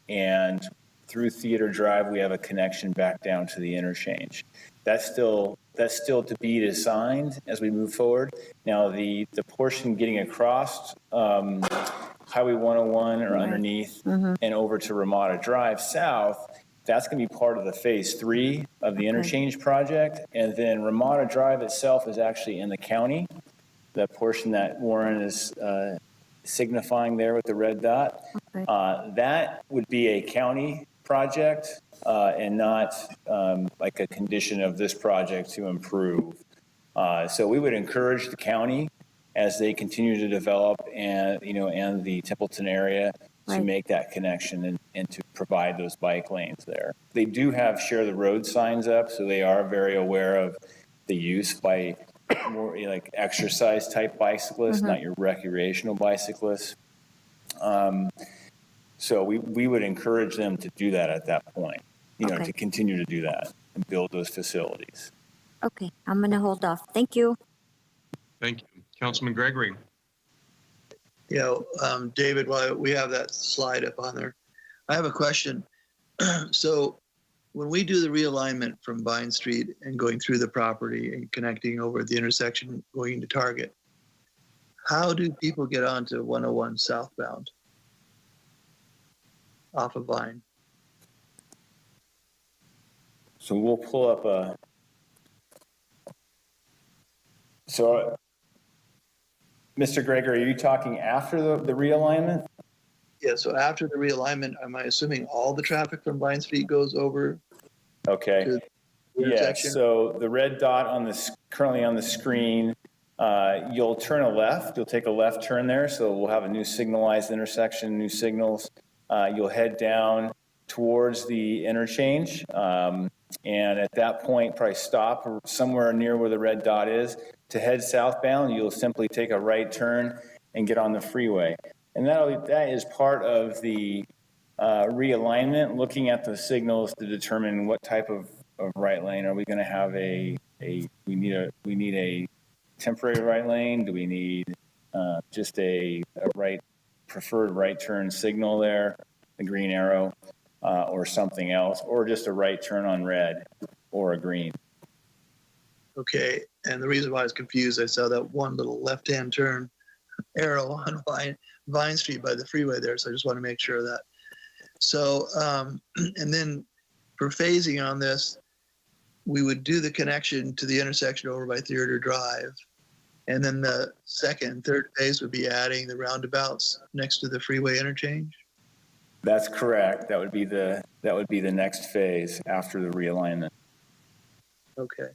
and through Theater Drive, we have a connection back down to the interchange. That's still to be designed as we move forward. Now, the portion getting across Highway 101 or underneath and over to Ramada Drive south, that's going to be part of the phase 3 of the interchange project. And then Ramada Drive itself is actually in the county, the portion that Warren is signifying there with the red dot. That would be a county project and not like a condition of this project to improve. So we would encourage the county as they continue to develop and the Templeton area to make that connection and to provide those bike lanes there. They do have share the road signs up, so they are very aware of the use by more like exercise type bicyclists, not your recreational bicyclists. So we would encourage them to do that at that point, to continue to do that and build those facilities.
Okay, I'm going to hold off. Thank you.
Thank you. Councilman Gregory.
David, while we have that slide up on there, I have a question. So when we do the realignment from Vine Street and going through the property and connecting over at the intersection going to Target, how do people get onto 101 southbound off of Vine?
So we'll pull up Mr. Gregory, are you talking after the realignment?
Yeah, so after the realignment, am I assuming all the traffic from Vine Street goes over?
Okay. Yes, so the red dot currently on the screen, you'll turn a left, you'll take a left turn there, so we'll have a new signalized intersection, new signals. You'll head down towards the interchange, and at that point, probably stop somewhere near where the red dot is. To head southbound, you'll simply take a right turn and get on the freeway. And that is part of the realignment, looking at the signals to determine what type of right lane. Are we going to have we need a temporary right lane? Do we need just a preferred right turn signal there, the green arrow, or something else, or just a right turn on red or a green?
Okay, and the reason why I was confused, I saw that one little left-hand turn arrow on Vine Street by the freeway there, so I just want to make sure of that. So, and then for phasing on this, we would do the connection to the intersection over by Theater Drive, and then the second and third phase would be adding the roundabouts next to the freeway interchange?
That's correct. That would be the next phase after the realignment.
Okay.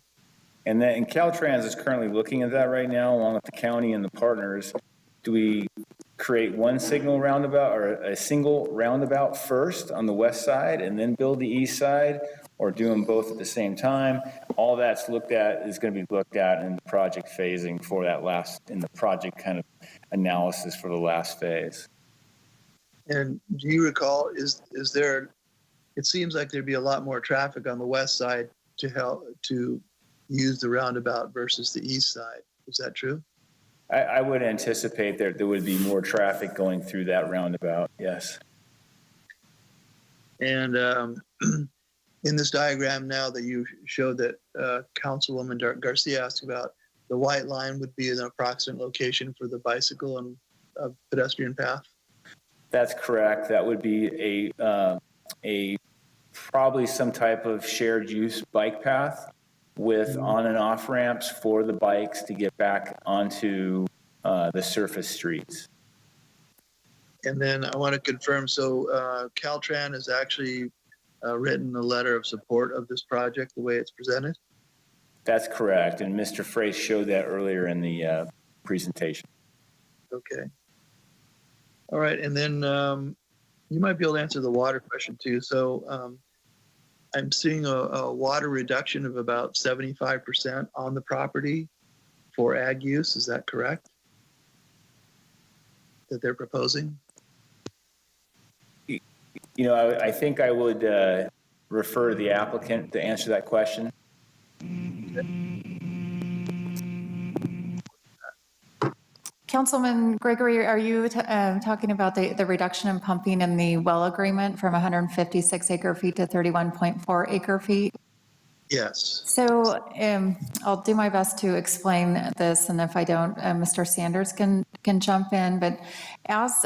And Caltrans is currently looking at that right now, along with the county and the partners. Do we create one signal roundabout or a single roundabout first on the west side and then build the east side, or do them both at the same time? All that's is going to be looked at in the project phasing for in the project kind of analysis for the last phase.
And do you recall, is there, it seems like there'd be a lot more traffic on the west side to use the roundabout versus the east side. Is that true?
I would anticipate there would be more traffic going through that roundabout, yes.
And in this diagram now that you showed that Councilwoman Garcia asked about, the white line would be an approximate location for the bicycle and pedestrian path?
That's correct. That would be a probably some type of shared use bike path with on and off ramps for the bikes to get back onto the surface streets.
And then I want to confirm, so Caltrans has actually written a letter of support of this project the way it's presented?
That's correct, and Mr. Frey showed that earlier in the presentation.
Okay. All right, and then you might be able to answer the water question too. So I'm seeing a water reduction of about 75% on the property for ag use. Is that correct? That they're proposing?
I think I would refer the applicant to answer that question.
Councilman Gregory, are you talking about the reduction in pumping in the well agreement from 156 acre feet to 31.4 acre feet?
Yes.
So I'll do my best to explain this, and if I don't, Mr. Sanders can jump in. But as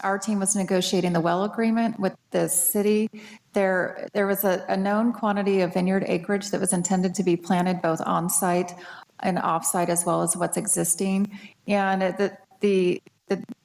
our team was negotiating the well agreement with the city, there was a known quantity of vineyard acreage that was intended to be planted both on-site and off-site, as well as what's existing. And the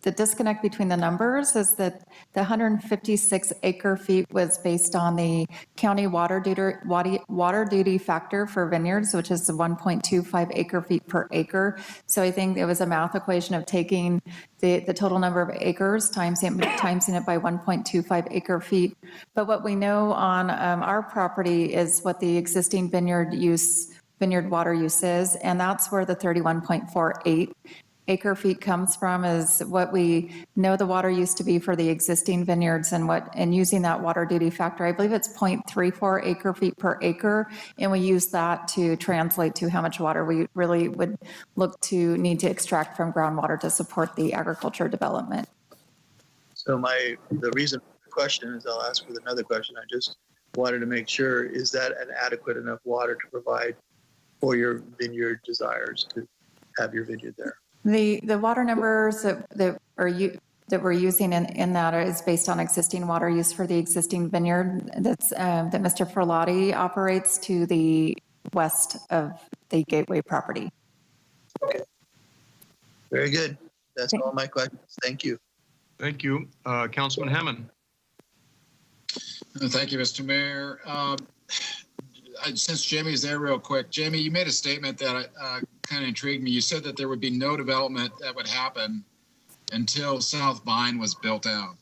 the disconnect between the numbers is that the 156 acre feet was based on the county water duty factor for vineyards, which is the 1.25 acre feet per acre. So I think it was a math equation of taking the total number of acres timesing it by 1.25 acre feet. But what we know on our property is what the existing vineyard water use is, and that's where the 31.48 acre feet comes from, is what we know the water used to be for the existing vineyards, and using that water duty factor, I believe it's 0.34 acre feet per acre, and we use that to translate to how much water we really would look to need to extract from groundwater to support the agriculture development.
So the reason for the question is, I'll ask with another question. I just wanted to make sure, is that an adequate enough water to provide for your vineyard desires to have your vineyard there?
The water numbers that we're using in that is based on existing water use for the existing vineyard that Mr. Ferlati operates to the west of the Gateway property.
Okay. Very good. That's all my questions. Thank you.
Thank you. Councilman Hammond.
Thank you, Mr. Mayor. Since Jamie's there real quick, Jamie, you made a statement that kind of intrigued me. You said that there would be no development that would happen until South Vine was built out.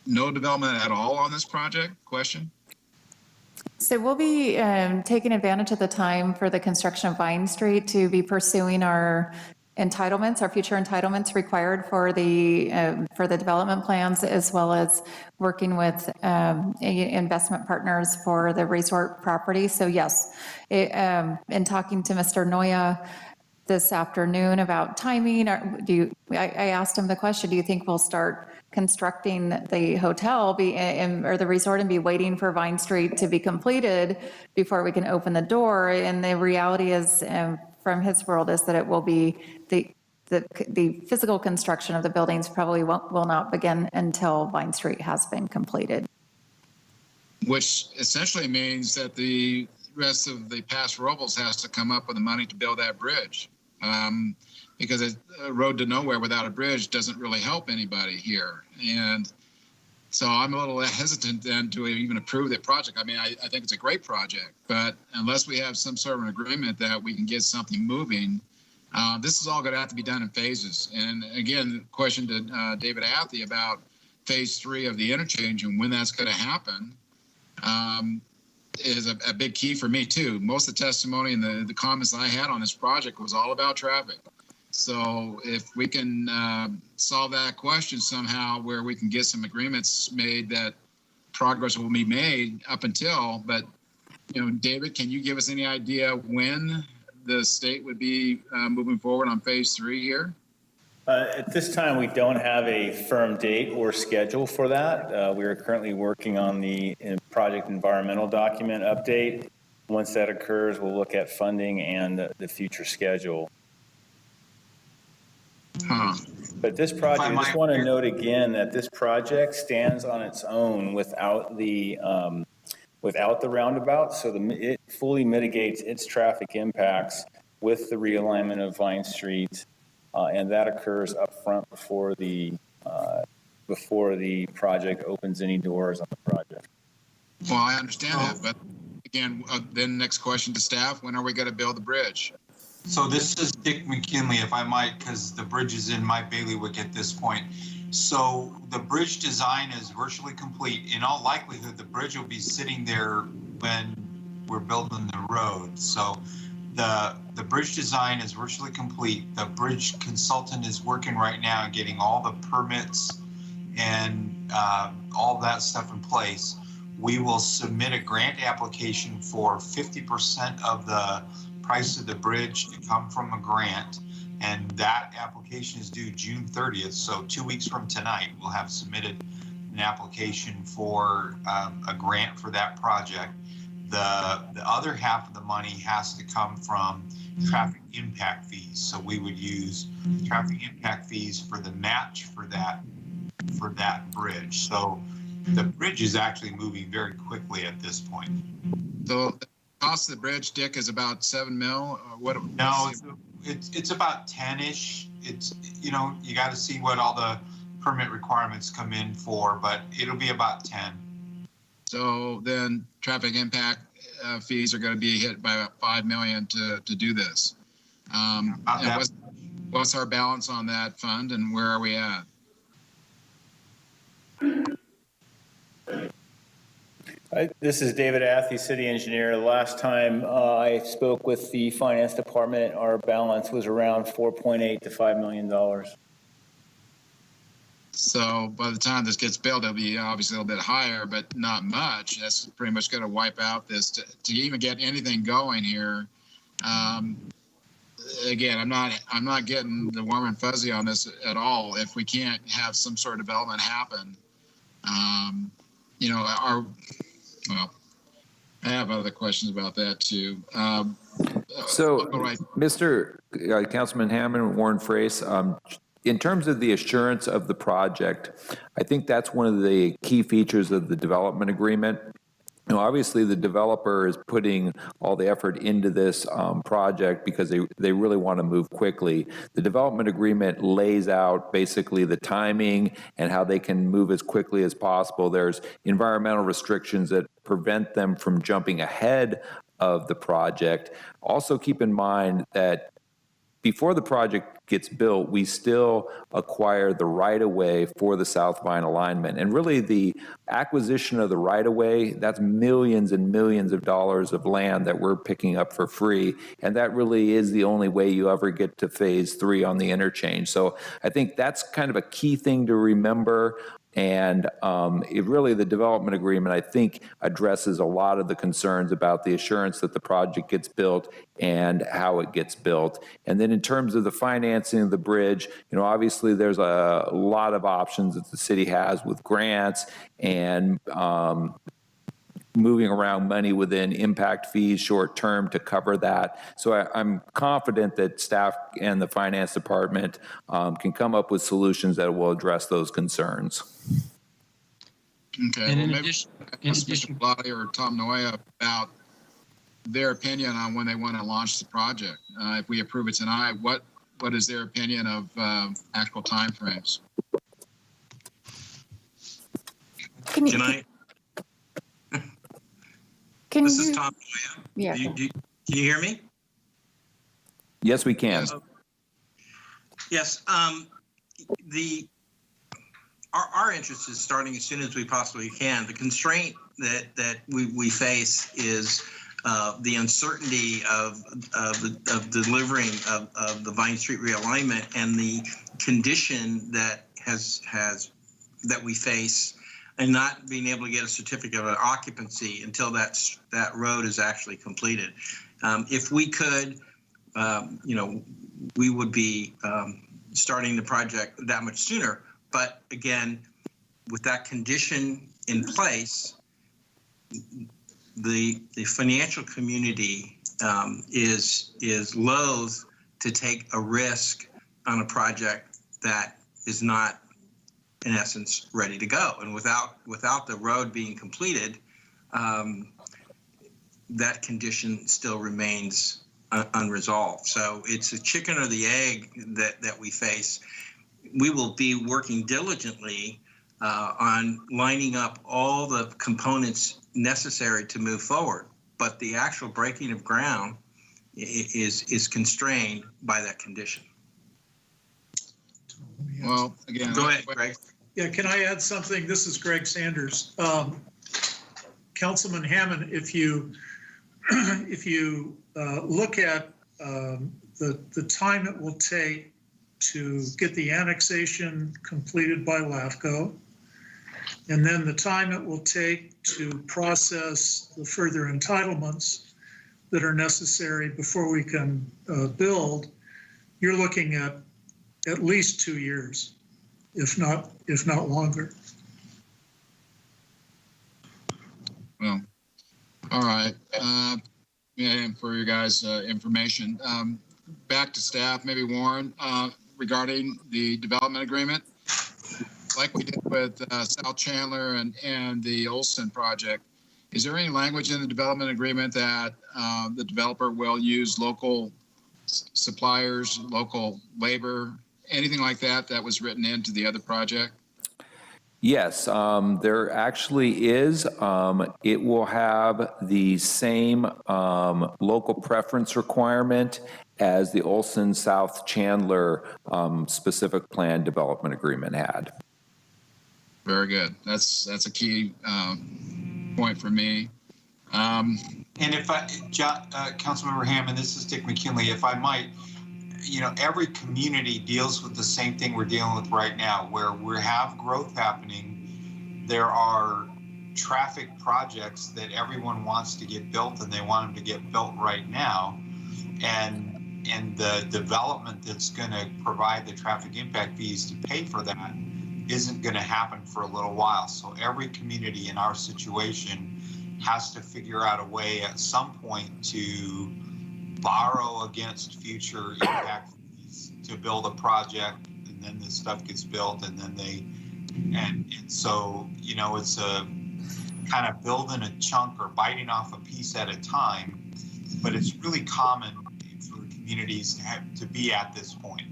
No development at all on this project? Question?
So we'll be taking advantage of the time for the construction of Vine Street to be pursuing our entitlements, our future entitlements required for the development plans, as well as working with investment partners for the resort property. So yes, in talking to Mr. Noya this afternoon about timing, I asked him the question, do you think we'll start constructing the hotel or the resort and be waiting for Vine Street to be completed before we can open the door? And the reality is, from his world, is that it will be the physical construction of the buildings probably will not begin until Vine Street has been completed.
Which essentially means that the rest of the Paso Robles has to come up with the money to build that bridge. Because a road to nowhere without a bridge doesn't really help anybody here. And so I'm a little hesitant then to even approve that project. I mean, I think it's a great project, but unless we have some sort of an agreement that we can get something moving, this is all going to have to be done in phases. And again, the question to David Athey about phase 3 of the interchange and when that's going to happen is a big key for me too. Most of the testimony and the comments I had on this project was all about traffic. So if we can solve that question somehow, where we can get some agreements made, that progress will be made up until, but, David, can you give us any idea when the state would be moving forward on phase 3 here?
At this time, we don't have a firm date or schedule for that. We are currently working on the project environmental document update. Once that occurs, we'll look at funding and the future schedule. But this project, I just want to note again that this project stands on its own without the roundabout, so it fully mitigates its traffic impacts with the realignment of Vine Street, and that occurs up front before the project opens any doors on the project.
Well, I understand that, but again, then next question to staff: when are we going to build the bridge?
So this is Dick McKinley, if I might, because the bridge is in my bailiwick at this point. So the bridge design is virtually complete. In all likelihood, the bridge will be sitting there when we're building the road. So the bridge design is virtually complete. The bridge consultant is working right now, getting all the permits and all that stuff in place. We will submit a grant application for 50% of the price of the bridge to come from a grant, and that application is due June 30th. So 2 weeks from tonight, we'll have submitted an application for a grant for that project. The other half of the money has to come from traffic impact fees. So we would use traffic impact fees for the match for that bridge. So the bridge is actually moving very quickly at this point.
So the cost of the bridge, Dick, is about $7 million. Or what?
No, It's about 10-ish. It's, you know, you got to see what all the permit requirements come in for, but it'll be about 10.
So then traffic impact fees are going to be hit by about $5 million to do this. And what's our balance on that fund, and where are we at?
This is David Athey, city engineer. The last time I spoke with the finance department, our balance was around $4.8 to $5 million.
So by the time this gets built, it'll be obviously a little bit higher, but not much. That's pretty much going to wipe out this to even get anything going here. Again, I'm not getting the warm and fuzzy on this at all. If we can't have some sort of development happen, you know, well, I have other questions about that too.
So, Mr. Councilman Hammond, Warren Frace, in terms of the assurance of the project, I think that's one of the key features of the development agreement. You know, obviously, the developer is putting all the effort into this project because they really want to move quickly. The development agreement lays out basically the timing and how they can move as quickly as possible. There's environmental restrictions that prevent them from jumping ahead of the project. Also, keep in mind that before the project gets built, we still acquire the right-of-way for the South Vine alignment. And really, the acquisition of the right-of-way, that's millions and millions of dollars of land that we're picking up for free. And that really is the only way you ever get to phase 3 on the interchange. So I think that's kind of a key thing to remember. And it really, the development agreement, I think, addresses a lot of the concerns about the assurance that the project gets built and how it gets built. And then in terms of the financing of the bridge, you know, obviously there's a lot of options that the city has with grants and moving around money within impact fees short term to cover that. So I'm confident that staff and the finance department can come up with solutions that will address those concerns.
Okay. And in addition, Mr. Blotty or Tom Noya about their opinion on when they want to launch the project. If we approve it tonight, what is their opinion of actual timeframes?
Can I? This is Tom.
Yeah.
Can you hear me?
Yes, we can.
Yes. Our interest is starting as soon as we possibly can. The constraint that we face is the uncertainty of delivering of the Vine Street realignment and the condition that that we face, and not being able to get a certificate of occupancy until that road is actually completed. If we could, you know, we would be starting the project that much sooner. But again, with that condition in place, the financial community is loath to take a risk on a project that is not, in essence, ready to go. And without the road being completed, that condition still remains unresolved. So it's a chicken or the egg that we face. We will be working diligently on lining up all the components necessary to move forward. But the actual breaking of ground is constrained by that condition.
Well, again,
go ahead, Greg.
Yeah, can I add something? This is Greg Sanders. Councilman Hammond, if you look at the time it will take to get the annexation completed by LAFCO, and then the time it will take to process the further entitlements that are necessary before we can build, you're looking at least 2 years, if not longer.
Well, all right. And for your guys' information, back to staff, maybe Warren, regarding the development agreement, like we did with South Chandler and the Olson project. Is there any language in the development agreement that the developer will use local suppliers, local labor, anything like that that was written into the other project?
Yes, there actually is. It will have the same local preference requirement as the Olson South Chandler specific plan development agreement had.
Very good. That's a key point for me.
And if I, Councilmember Hammond, this is Dick McKinley, if I might, you know, every community deals with the same thing we're dealing with right now, where we have growth happening. There are traffic projects that everyone wants to get built, and they want them to get built right now. And the development that's going to provide the traffic impact fees to pay for that isn't going to happen for a little while. So every community in our situation has to figure out a way at some point to borrow against future impact fees to build a project, and then the stuff gets built, and then and so, you know, it's a kind of building a chunk or biting off a piece at a time, but it's really common for communities to be at this point.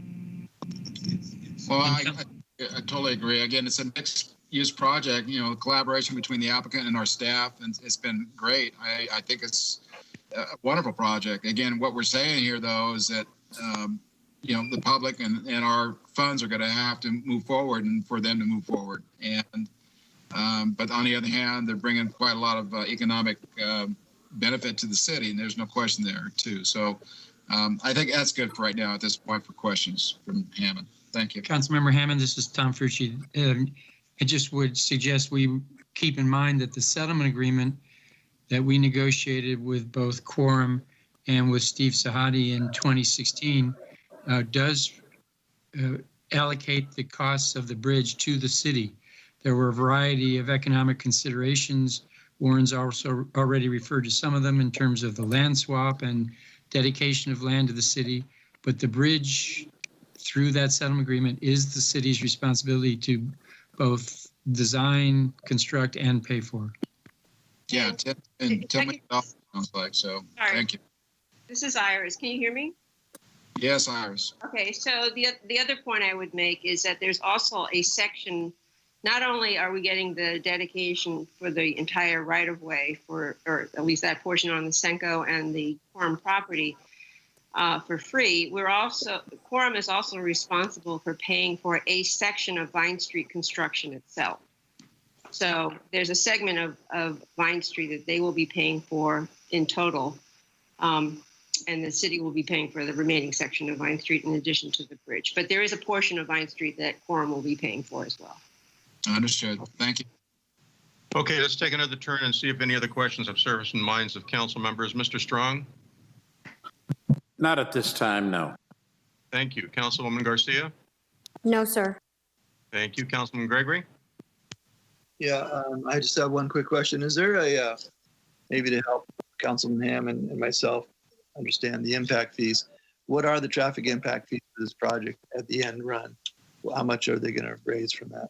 Well, I totally agree. Again, it's a mixed use project, you know, collaboration between the applicant and our staff, and it's been great. I think it's a wonderful project. Again, what we're saying here, though, is that, you know, the public and our funds are going to have to move forward, and for them to move forward. And but on the other hand, they're bringing quite a lot of economic benefit to the city, and there's no question there, too. So I think that's good for right now at this point for questions from Hammond. Thank you.
Councilmember Hammond, this is Tom Frucci. I just would suggest we keep in mind that the settlement agreement that we negotiated with both Quorum and with Steve Sahadi in 2016 does allocate the costs of the bridge to the city. There were a variety of economic considerations. Warren's also already referred to some of them in terms of the land swap and dedication of land to the city. But the bridge, through that settlement agreement, is the city's responsibility to both design, construct, and pay for.
Yeah, $10 million sounds like, so thank you.
This is Iris. Can you hear me?
Yes, Iris.
Okay, so the other point I would make is that there's also a section, not only are we getting the dedication for the entire right-of-way for, or at least that portion on the Senko and the Quorum property for free, Quorum is also responsible for paying for a section of Vine Street construction itself. So there's a segment of Vine Street that they will be paying for in total. And the city will be paying for the remaining section of Vine Street in addition to the bridge. But there is a portion of Vine Street that Quorum will be paying for as well.
Understood. Thank you.
Okay, let's take another turn and see if any other questions have surfaced in the minds of council members. Mr. Strong?
Not at this time, no.
Thank you. Councilwoman Garcia?
No, sir.
Thank you. Councilman Gregory?
Yeah, I just have one quick question. Is there a, maybe to help Councilman Ham and myself understand the impact fees, what are the traffic impact fees for this project at the end run? Well, how much are they going to raise from that?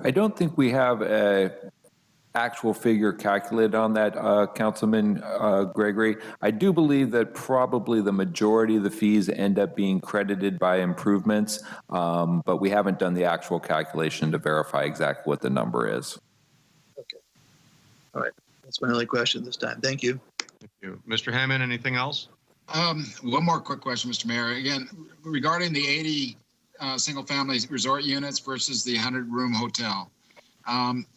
I don't think we have a actual figure calculated on that, Councilman Gregory. I do believe that probably the majority of the fees end up being credited by improvements, but we haven't done the actual calculation to verify exactly what the number is.
Okay. All right. That's my only question this time. Thank you.
Thank you. Mr. Hammond, anything else?
One more quick question, Mr. Mayor. Again, regarding the 80 single-family resort units versus the 100-room hotel.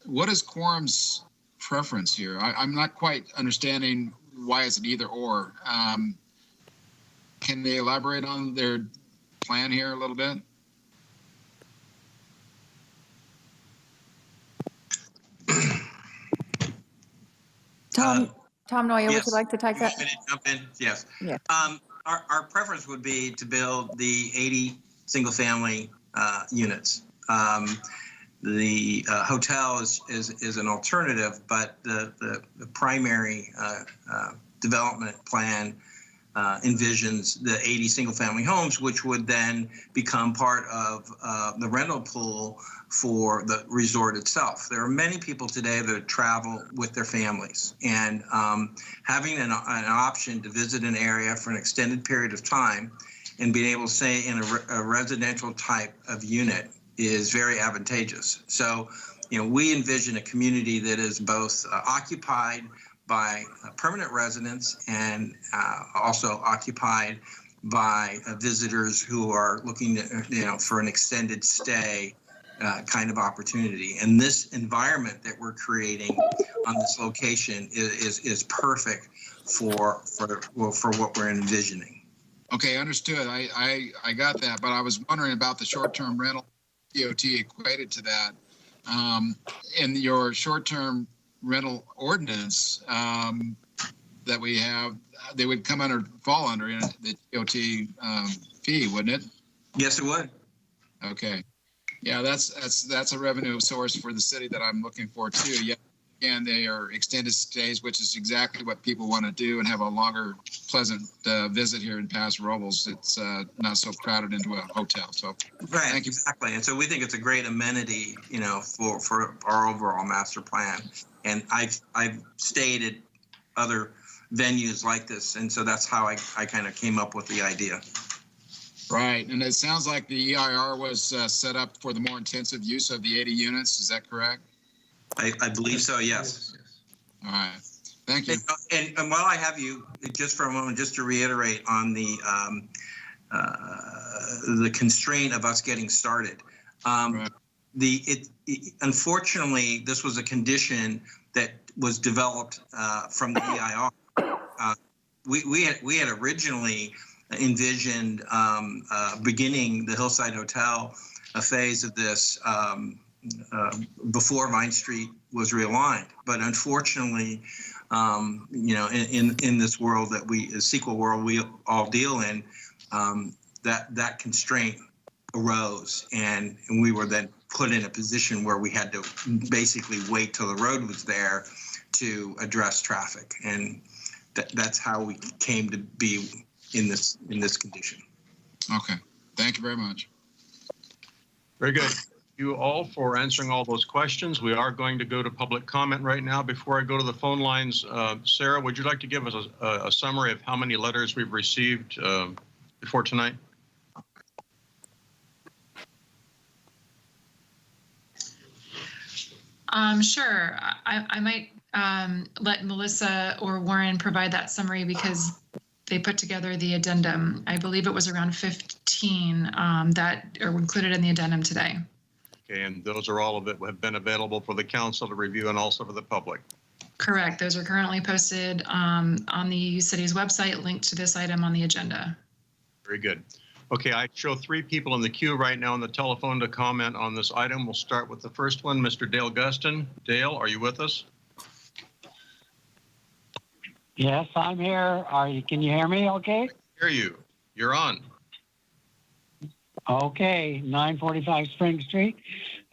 What is Quorum's preference here? I'm not quite understanding why it's an either or. Can they elaborate on their plan here a little bit?
Tom Noya,
yes.
would you like to take that?
Jump in? Yes.
Yeah.
Our preference would be to build the 80 single-family units. The hotel is an alternative, but the primary development plan envisions the 80 single-family homes, which would then become part of the rental pool for the resort itself. There are many people today that travel with their families, and having an option to visit an area for an extended period of time and being able to stay in a residential type of unit is very advantageous. So, we envision a community that is both occupied by permanent residents and also occupied by visitors who are looking for an extended stay kind of opportunity. And this environment that we're creating on this location is perfect for what we're envisioning.
Okay, understood. I got that, but I was wondering about the short-term rental DOT equated to that. In your short-term rental ordinance that we have, they would fall under the DOT fee, wouldn't it?
Yes, it would.
Okay. Yeah, that's a revenue source for the city that I'm looking for too. Yeah, again, they are extended stays, which is exactly what people want to do and have a longer, pleasant visit here in Paso Robles. It's not so crowded into a hotel. So,
right,
thank you.
Exactly. And so we think it's a great amenity, for our overall master plan. And I've stayed at other venues like this, and so that's how I kind of came up with the idea.
Right, and it sounds like the EIR was set up for the more intensive use of the 80 units. Is that correct?
I believe so, yes.
All right, thank you.
And while I have you, just for a moment, just to reiterate on the constraint of us getting started.
Right.
Unfortunately, this was a condition that was developed from the EIR. We had originally envisioned beginning the Hillside Hotel, a phase of this before Vine Street was realigned. But unfortunately, in this world that CEQA world we all deal in, that constraint arose, and we were then put in a position where we had to basically wait till the road was there to address traffic, and that's how we came to be in this condition.
Okay, thank you very much.
Very good. Thank you all for answering all those questions. We are going to go to public comment right now. Before I go to the phone lines, Sarah, would you like to give us a summary of how many letters we've received before tonight?
Sure. I might let Melissa or Warren provide that summary because they put together the addendum. I believe it was around 15 that are included in the addendum today.
Okay, and those are all of it have been available for the council to review and also for the public.
Correct. Those are currently posted on the city's website, linked to this item on the agenda.
Very good. Okay, I show 3 people in the queue right now on the telephone to comment on this item. We'll start with the first one, Mr. Dale Guston. Dale, are you with us?
Yes, I'm here. Can you hear me okay?
Hear you. You're on.
Okay, 945 Spring Street.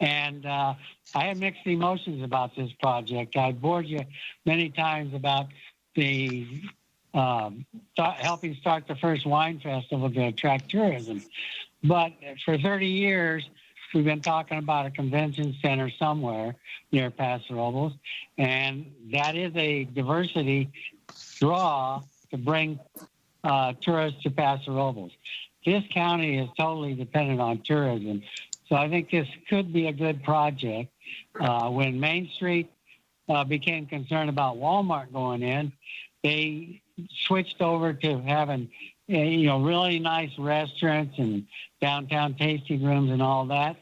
And I have mixed emotions about this project. I bored you many times about the helping start the first wine festival to attract tourism. But for 30 years, we've been talking about a convention center somewhere near Paso Robles, and that is a diversity draw to bring tourists to Paso Robles. This county is totally dependent on tourism, so I think this could be a good project. When Main Street became concerned about Walmart going in, they switched over to having, really nice restaurants and downtown tasting rooms and all that.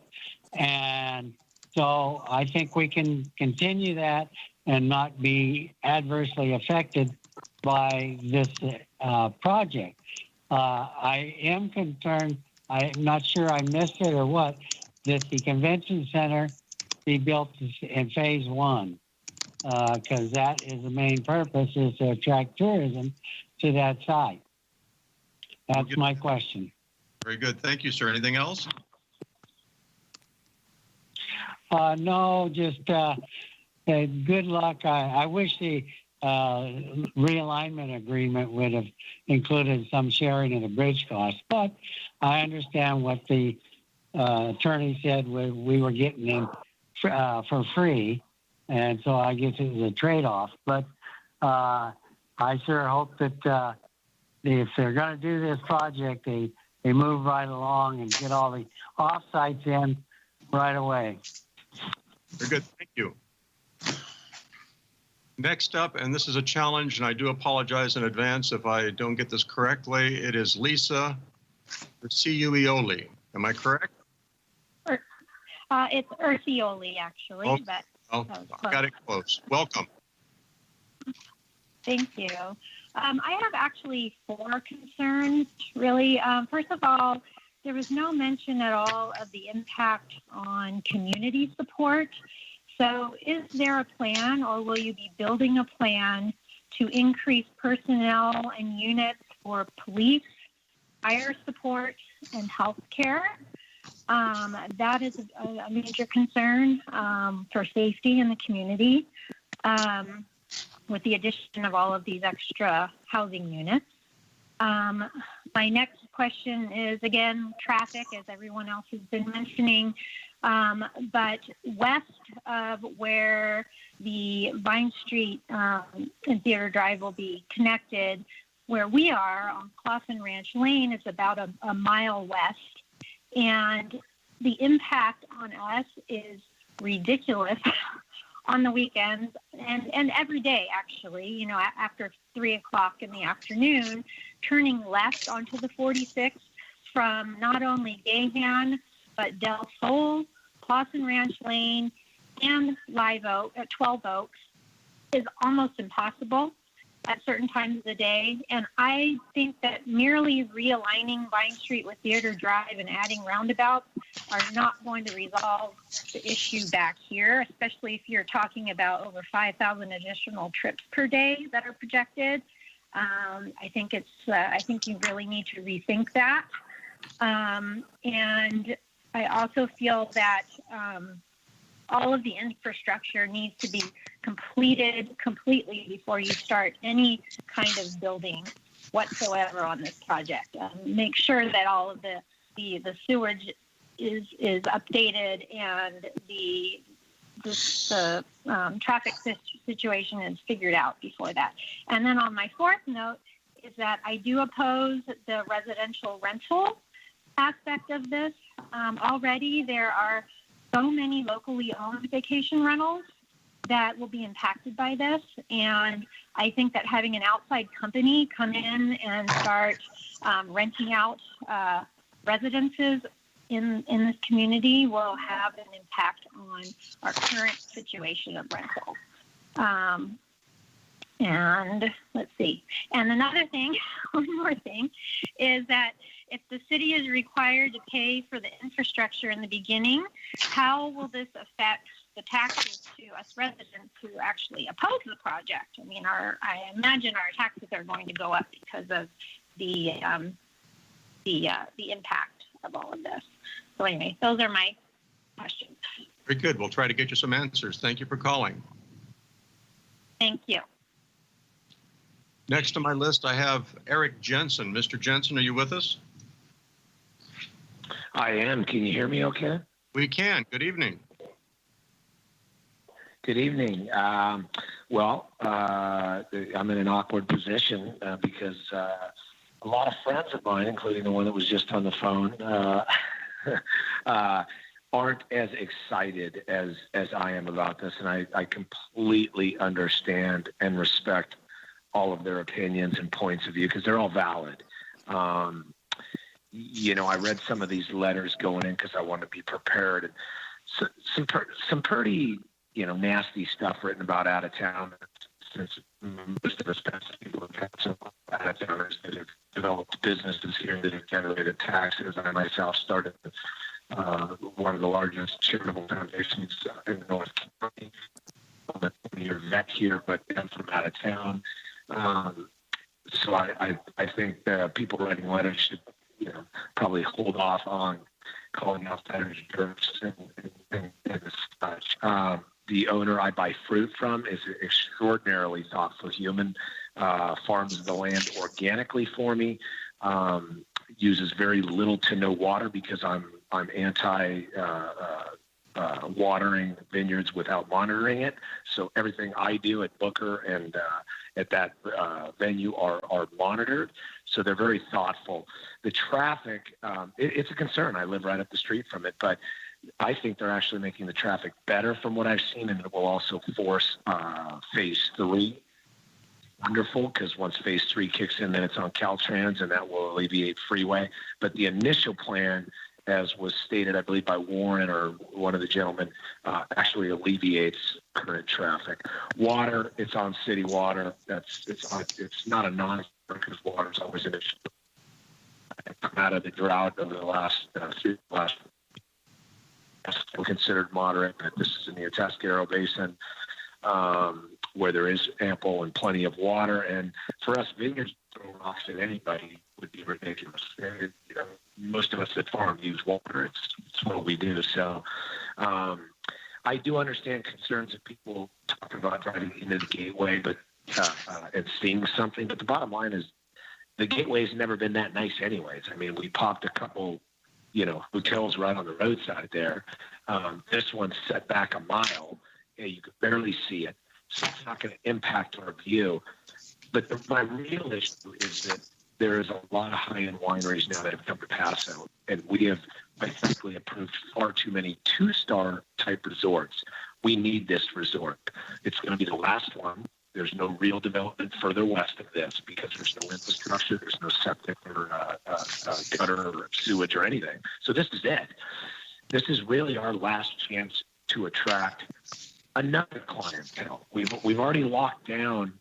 And so I think we can continue that and not be adversely affected by this project. I am concerned, I'm not sure I missed it or what, that the convention center be built in phase 1. Because that is the main purpose, is to attract tourism to that site. That's my question.
Very good. Thank you, sir. Anything else?
No, just good luck. I wish the realignment agreement would have included some sharing of the bridge costs, but I understand what the attorney said we were getting in for free, and so I guess it was a trade-off. But I sure hope that if they're going to do this project, they move right along and get all the off-sites in right away.
Very good. Thank you. Next up, and this is a challenge, and I do apologize in advance if I don't get this correctly, it is Lisa Ciuioli. Am I correct?
It's Ursioli, actually.
Oh,
but
I got it close. Welcome.
Thank you. I have actually 4 concerns, really. First of all, there was no mention at all of the impact on community support. So is there a plan, or will you be building a plan to increase personnel and units for police, fire support, and health care? That is a major concern for safety in the community with the addition of all of these extra housing units. My next question is, again, traffic, as everyone else has been mentioning, but west of where the Vine Street and Theater Drive will be connected, where we are on Clausen Ranch Lane, is about a mile west. And the impact on us is ridiculous on the weekends and every day, actually, you know, after 3 o'clock in the afternoon, turning left onto the 46 from not only Gahan, but Del Sol, Clausen Ranch Lane, and Live Oak at 12 Oaks is almost impossible at certain times of the day. And I think that merely realigning Vine Street with Theater Drive and adding roundabouts are not going to resolve the issue back here, especially if you're talking about over 5,000 additional trips per day that are projected. I think you really need to rethink that. And I also feel that all of the infrastructure needs to be completed completely before you start any kind of building whatsoever on this project. Make sure that all of the sewage is updated and the traffic situation is figured out before that. And then on my 4th note is that I do oppose the residential rental aspect of this. Already there are so many locally owned vacation rentals that will be impacted by this. And I think that having an outside company come in and start renting out residences in this community will have an impact on our current situation of rental. And let's see. And another thing, one more thing, is that if the city is required to pay for the infrastructure in the beginning, how will this affect the taxes to us residents who actually oppose the project? I mean, I imagine our taxes are going to go up because of the impact of all of this. So anyway, those are my questions.
Very good. We'll try to get you some answers. Thank you for calling.
Thank you.
Next on my list, I have Eric Jensen. Mr. Jensen, are you with us?
I am. Can you hear me okay?
We can. Good evening.
Good evening. Well, I'm in an awkward position because a lot of friends of mine, including the one that was just on the phone, aren't as excited as I am about this. And I completely understand and respect all of their opinions and points of view because they're all valid. You know, I read some of these letters going in because I wanted to be prepared. And so, some pretty, you know, nasty stuff written about out of town. Since most of us people have had some out of towners that have developed businesses here that have generated taxes. I myself started one of the largest charitable foundations in North County. You're vet here, but I'm from out of town. So I think people writing letters should, you know, probably hold off on calling outsiders jerks and such. the owner I buy fruit from is an extraordinarily thoughtful human, farms the land organically for me, uses very little to no water because I'm anti watering vineyards without monitoring it. So everything I do at Booker and at that venue are monitored. So they're very thoughtful. The traffic, it's a concern. I live right up the street from it, but I think they're actually making the traffic better from what I've seen, and it will also force phase 3. Wonderful, because once phase 3 kicks in, then it's on Caltrans, and that will alleviate freeway. But the initial plan, as was stated, I believe by Warren or one of the gentlemen, actually alleviates current traffic. Water, it's on city water. It's not a non-because water is always an issue. Come out of the drought over the last still considered moderate, but this is in the Atascadero Basin, where there is ample and plenty of water. And for us, vineyards throwing rocks at anybody would be ridiculous. And, you know, most of us that farm use water. It's what we do. So I do understand concerns of people talking about driving into the gateway, but and seeing something. But the bottom line is the gateway's never been that nice anyways. I mean, we popped a couple, you know, hotels right on the roadside there. This one's set back a mile. You could barely see it. So it's not going to impact our view. But my real issue is that there is a lot of high-end wineries now that have come to Paso, and we have, quite frankly, approved far too many 2-star type resorts. We need this resort. It's going to be the last one. There's no real development further west of this because there's no infrastructure, there's no septic or gutter or sewage or anything. So this is it. This is really our last chance to attract another clientele. We've already locked down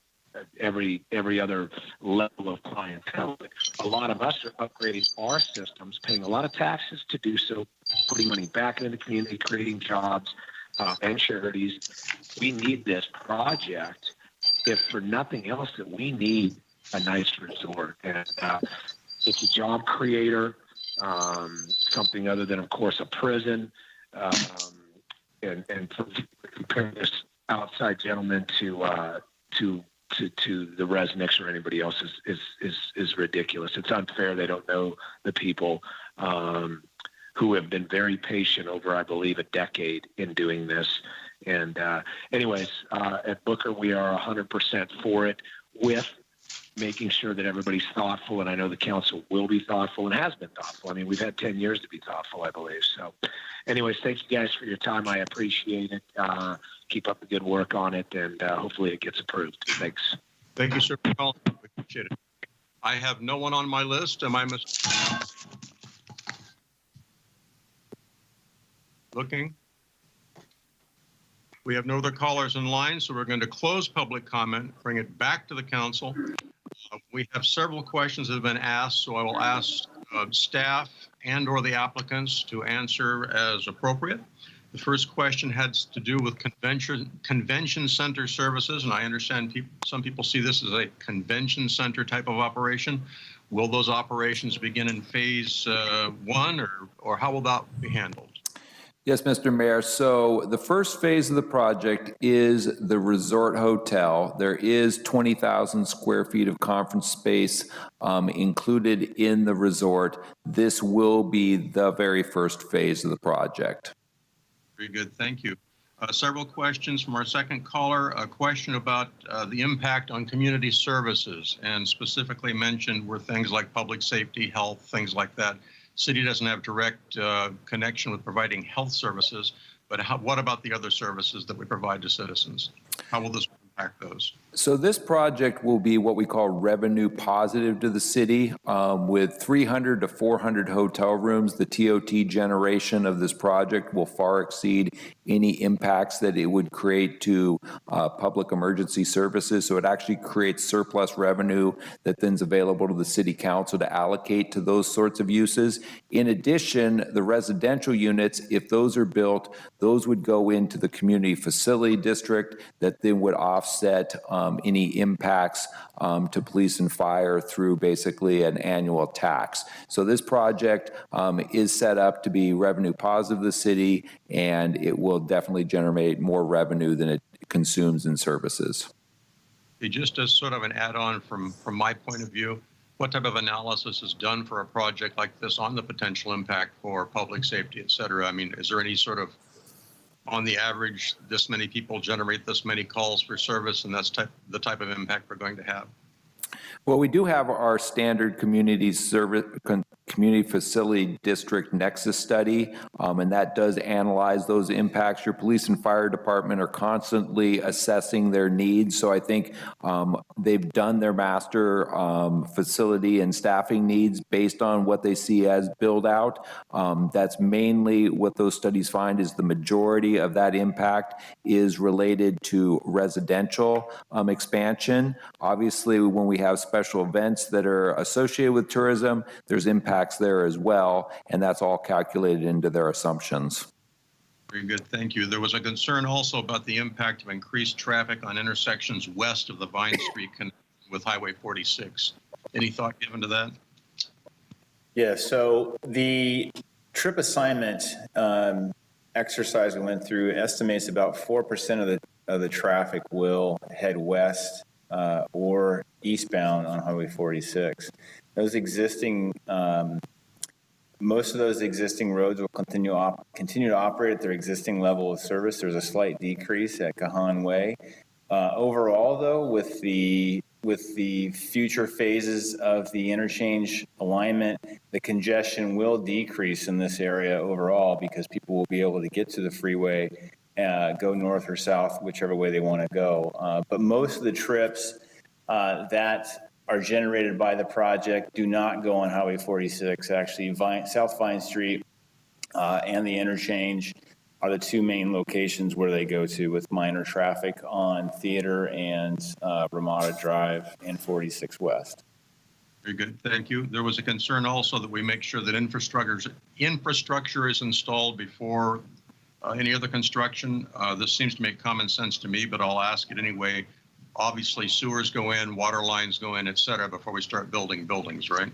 every other level of clientele. But a lot of us are upgrading our systems, paying a lot of taxes to do so, putting money back into the community, creating jobs and charities. We need this project, if for nothing else, that we need a nice resort. And it's a job creator, something other than, of course, a prison. And comparing this outside gentleman to the Resnicks or anybody else is ridiculous. It's unfair. They don't know the people who have been very patient over, I believe, a decade in doing this. And anyways, at Booker, we are 100% for it, with making sure that everybody's thoughtful. And I know the council will be thoughtful and has been thoughtful. I mean, we've had 10 years to be thoughtful, I believe. So anyways, thank you guys for your time. I appreciate it. Keep up the good work on it, and hopefully it gets approved. Thanks.
Thank you, sir. We appreciate it. I have no one on my list. Am I looking? We have no other callers in line, so we're going to close public comment, bring it back to the council. We have several questions that have been asked, so I will ask staff and or the applicants to answer as appropriate. The first question has to do with convention center services, and I understand some people see this as a convention center type of operation. Will those operations begin in phase 1, or how will that be handled?
Yes, Mr. Mayor. So the first phase of the project is the resort hotel. There is 20,000 square feet of conference space included in the resort. This will be the very first phase of the project.
Very good. Thank you. Several questions from our second caller. A question about the impact on community services, and specifically mentioned were things like public safety, health, things like that. City doesn't have direct connection with providing health services, but what about the other services that we provide to citizens? How will this impact those?
So this project will be what we call revenue positive to the city, with 300 to 400 hotel rooms. The TOT generation of this project will far exceed any impacts that it would create to public emergency services. So it actually creates surplus revenue that then is available to the city council to allocate to those sorts of uses. In addition, the residential units, if those are built, those would go into the community facility district that then would offset any impacts to police and fire through basically an annual tax. So this project is set up to be revenue positive to the city, and it will definitely generate more revenue than it consumes in services.
Just as sort of an add-on from my point of view, what type of analysis is done for a project like this on the potential impact for public safety, et cetera? I mean, is there any sort of, on the average, this many people generate this many calls for service, and that's the type of impact we're going to have?
Well, we do have our standard community facility district nexus study, and that does analyze those impacts. Your police and fire department are constantly assessing their needs. So I think they've done their master facility and staffing needs based on what they see as build out. That's mainly what those studies find is the majority of that impact is related to residential expansion. Obviously, when we have special events that are associated with tourism, there's impacts there as well, and that's all calculated into their assumptions.
Very good, thank you. There was a concern also about the impact of increased traffic on intersections west of the Vine Street with Highway 46. Any thought given to that?
Yeah, so the trip assignment exercise we went through estimates about 4% of the traffic will head west or eastbound on Highway 46. Those existing, most of those existing roads will continue to operate at their existing level of service. There's a slight decrease at Cajon Way. Overall, though, with the future phases of the interchange alignment, the congestion will decrease in this area overall because people will be able to get to the freeway, go north or south, whichever way they want to go. But most of the trips that are generated by the project do not go on Highway 46. Actually, South Vine Street and the interchange are the two main locations where they go to, with minor traffic on Theater and Ramada Drive and 46 West.
Very good, thank you. There was a concern also that we make sure that infrastructure is installed before any other construction. This seems to make common sense to me, but I'll ask it anyway. Obviously, sewers go in, water lines go in, et cetera, before we start building buildings, right?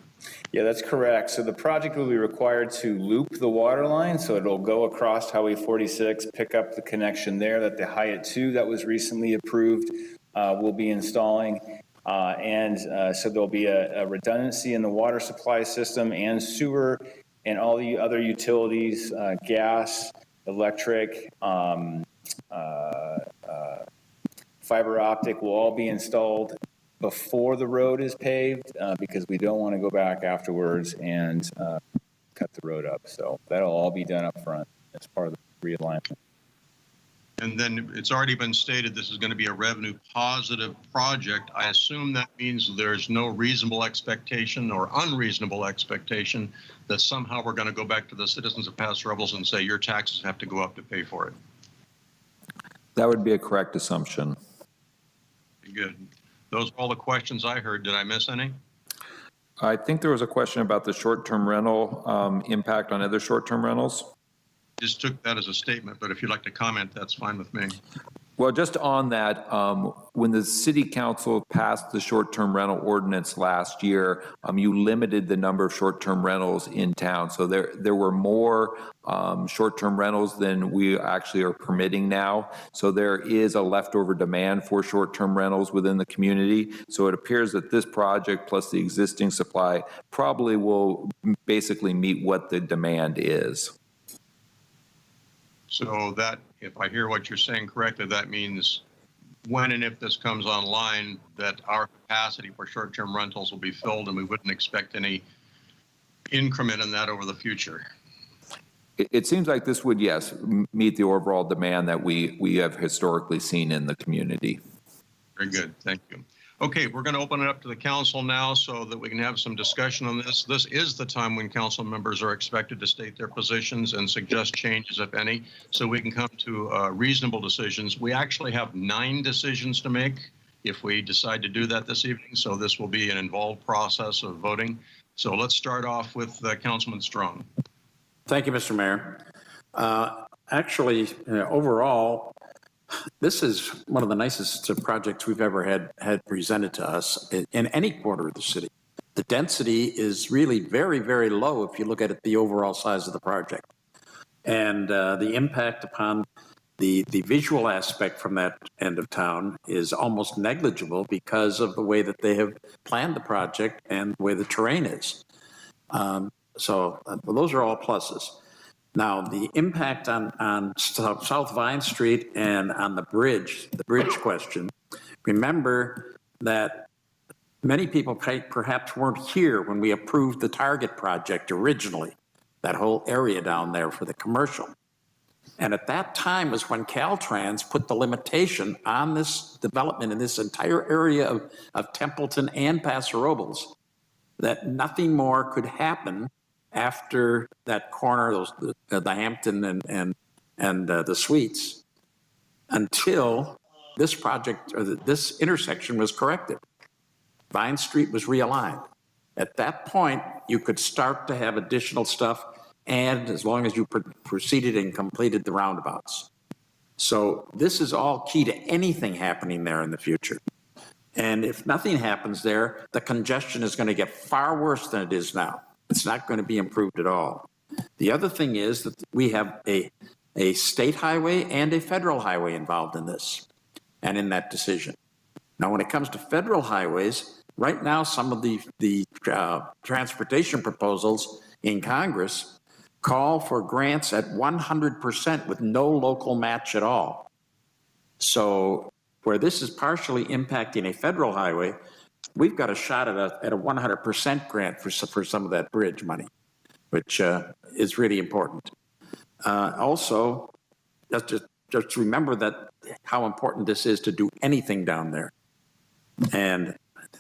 Yeah, that's correct. So the project will be required to loop the water line, so it'll go across Highway 46, pick up the connection there that the Hyatt 2 that was recently approved will be installing. So there'll be a redundancy in the water supply system and sewer and all the other utilities, gas, electric, fiber optic will all be installed before the road is paved because we don't want to go back afterwards and cut the road up. So that'll all be done up front as part of the realignment.
And then it's already been stated this is going to be a revenue positive project. I assume that means there's no reasonable expectation or unreasonable expectation that somehow we're going to go back to the citizens of Paso Robles and say your taxes have to go up to pay for it.
That would be a correct assumption.
Good. Those are all the questions I heard. Did I miss any?
I think there was a question about the short-term rental impact on other short-term rentals.
Just took that as a statement, but if you'd like to comment, that's fine with me.
Well, just on that, when the city council passed the short-term rental ordinance last year, you limited the number of short-term rentals in town. So there were more short-term rentals than we actually are permitting now. So there is a leftover demand for short-term rentals within the community. So it appears that this project plus the existing supply probably will basically meet what the demand is.
So that, if I hear what you're saying correctly, that means when and if this comes online, that our capacity for short-term rentals will be filled and we wouldn't expect any increment in that over the future.
It seems like this would, yes, meet the overall demand that we have historically seen in the community.
Very good, thank you. Okay, we're going to open it up to the council now so that we can have some discussion on this. This is the time when council members are expected to state their positions and suggest changes, if any, so we can come to reasonable decisions. We actually have 9 decisions to make if we decide to do that this evening, so this will be an involved process of voting. So let's start off with Councilman Strong.
Thank you, Mr. Mayor. Actually, overall, this is one of the nicest projects we've ever had presented to us in any quarter of the city. The density is really very, very low if you look at it, the overall size of the project. And the impact upon the visual aspect from that end of town is almost negligible because of the way that they have planned the project and the way the terrain is. So those are all pluses. Now, the impact on South Vine Street and on the bridge question, remember that many people perhaps weren't here when we approved the Target project originally, that whole area down there for the commercial. And at that time was when Caltrans put the limitation on this development in this entire area of Templeton and Paso Robles, that nothing more could happen after that corner, the Hampton and the Suites, until this project or this intersection was corrected. Vine Street was realigned. At that point, you could start to have additional stuff, and as long as you proceeded and completed the roundabouts. So this is all key to anything happening there in the future. And if nothing happens there, the congestion is going to get far worse than it is now. It's not going to be improved at all. The other thing is that we have a state highway and a federal highway involved in this and in that decision. Now, when it comes to federal highways, right now, some of the transportation proposals in Congress call for grants at 100% with no local match at all. So where this is partially impacting a federal highway, we've got a shot at a 100% grant for some of that bridge money, which is really important. Also, just remember that how important this is to do anything down there. And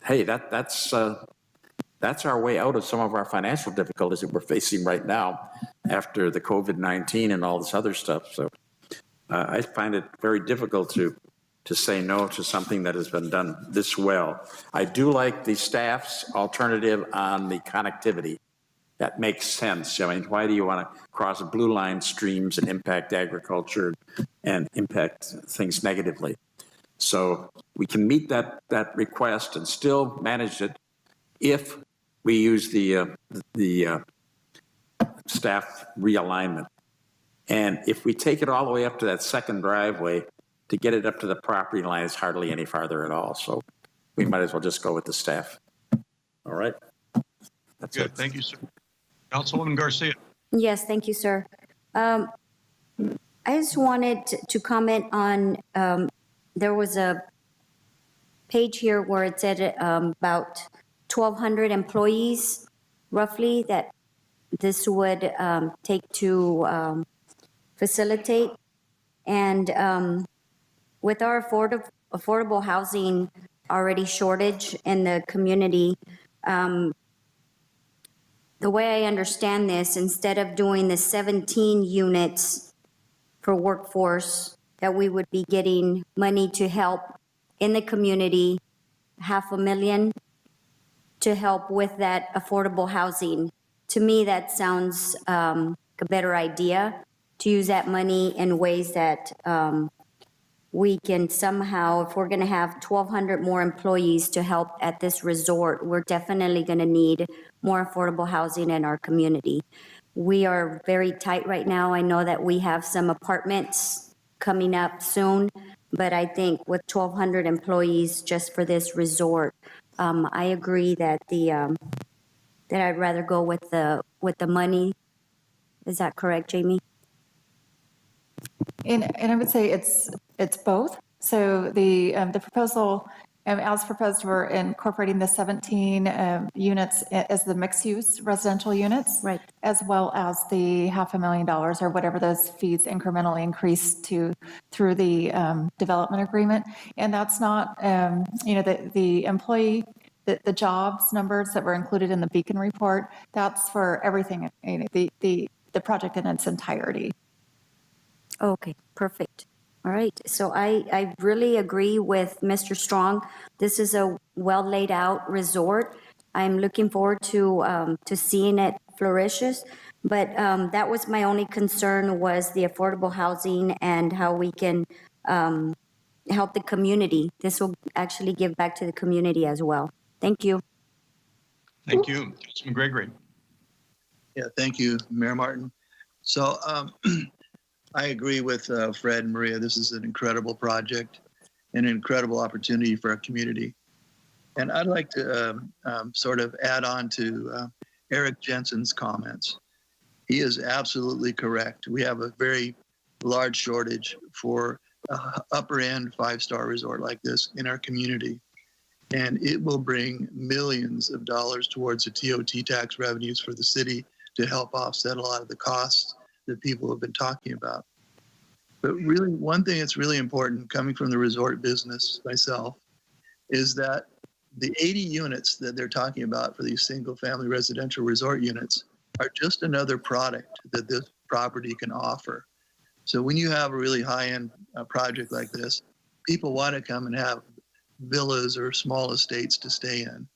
hey, that's our way out of some of our financial difficulties that we're facing right now after the COVID-19 and all this other stuff. So I find it very difficult to say no to something that has been done this well. I do like the staff's alternative on the connectivity. That makes sense. I mean, why do you want to cross blue line streams and impact agriculture and impact things negatively? So we can meet that request and still manage it if we use the staff realignment. And if we take it all the way up to that second driveway, to get it up to the property line is hardly any farther at all. So we might as well just go with the staff. All right. That's
good.
it.
Thank you, sir. Councilwoman Garcia.
Yes, thank you, sir. I just wanted to comment on, there was a page here where it said about 1,200 employees, roughly, that this would take to facilitate. And with our affordable housing already shortage in the community, the way I understand this, instead of doing the 17 units for workforce, that we would be getting money to help in the community, $500,000 to help with that affordable housing. To me, that sounds a better idea, to use that money in ways that we can somehow, if we're gonna have 1,200 more employees to help at this resort, we're definitely gonna need more affordable housing in our community. We are very tight right now. I know that we have some apartments coming up soon, but I think with 1,200 employees just for this resort, I agree that that I'd rather go with the money. Is that correct, Jamie?
And I would say it's both. So the proposal, as proposed, we're incorporating the 17 units as the mixed-use residential units,
right,
as well as the $500,000 or whatever those fees incrementally increase to through the development agreement. And that's not, the employee, the jobs numbers that were included in the Beacon report. That's for everything, the project in its entirety.
Okay, perfect. All right, so I really agree with Mr. Strong. This is a well laid out resort. I'm looking forward to seeing it flourishes. But that was my only concern, was the affordable housing and how we can help the community. This will actually give back to the community as well. Thank you.
Thank you. Councilman Gregory.
Yeah, thank you, Mayor Martin. So I agree with Fred and Maria. This is an incredible project, an incredible opportunity for our community. And I'd like to sort of add on to Eric Jensen's comments. He is absolutely correct. We have a very large shortage for upper end 5-star resort like this in our community. And it will bring millions of dollars towards the TOT tax revenues for the city to help offset a lot of the costs that people have been talking about. But really, one thing that's really important, coming from the resort business myself, is that the 80 units that they're talking about for these single family residential resort units are just another product that this property can offer. So when you have a really high-end project like this, people want to come and have villas or small estates to stay in.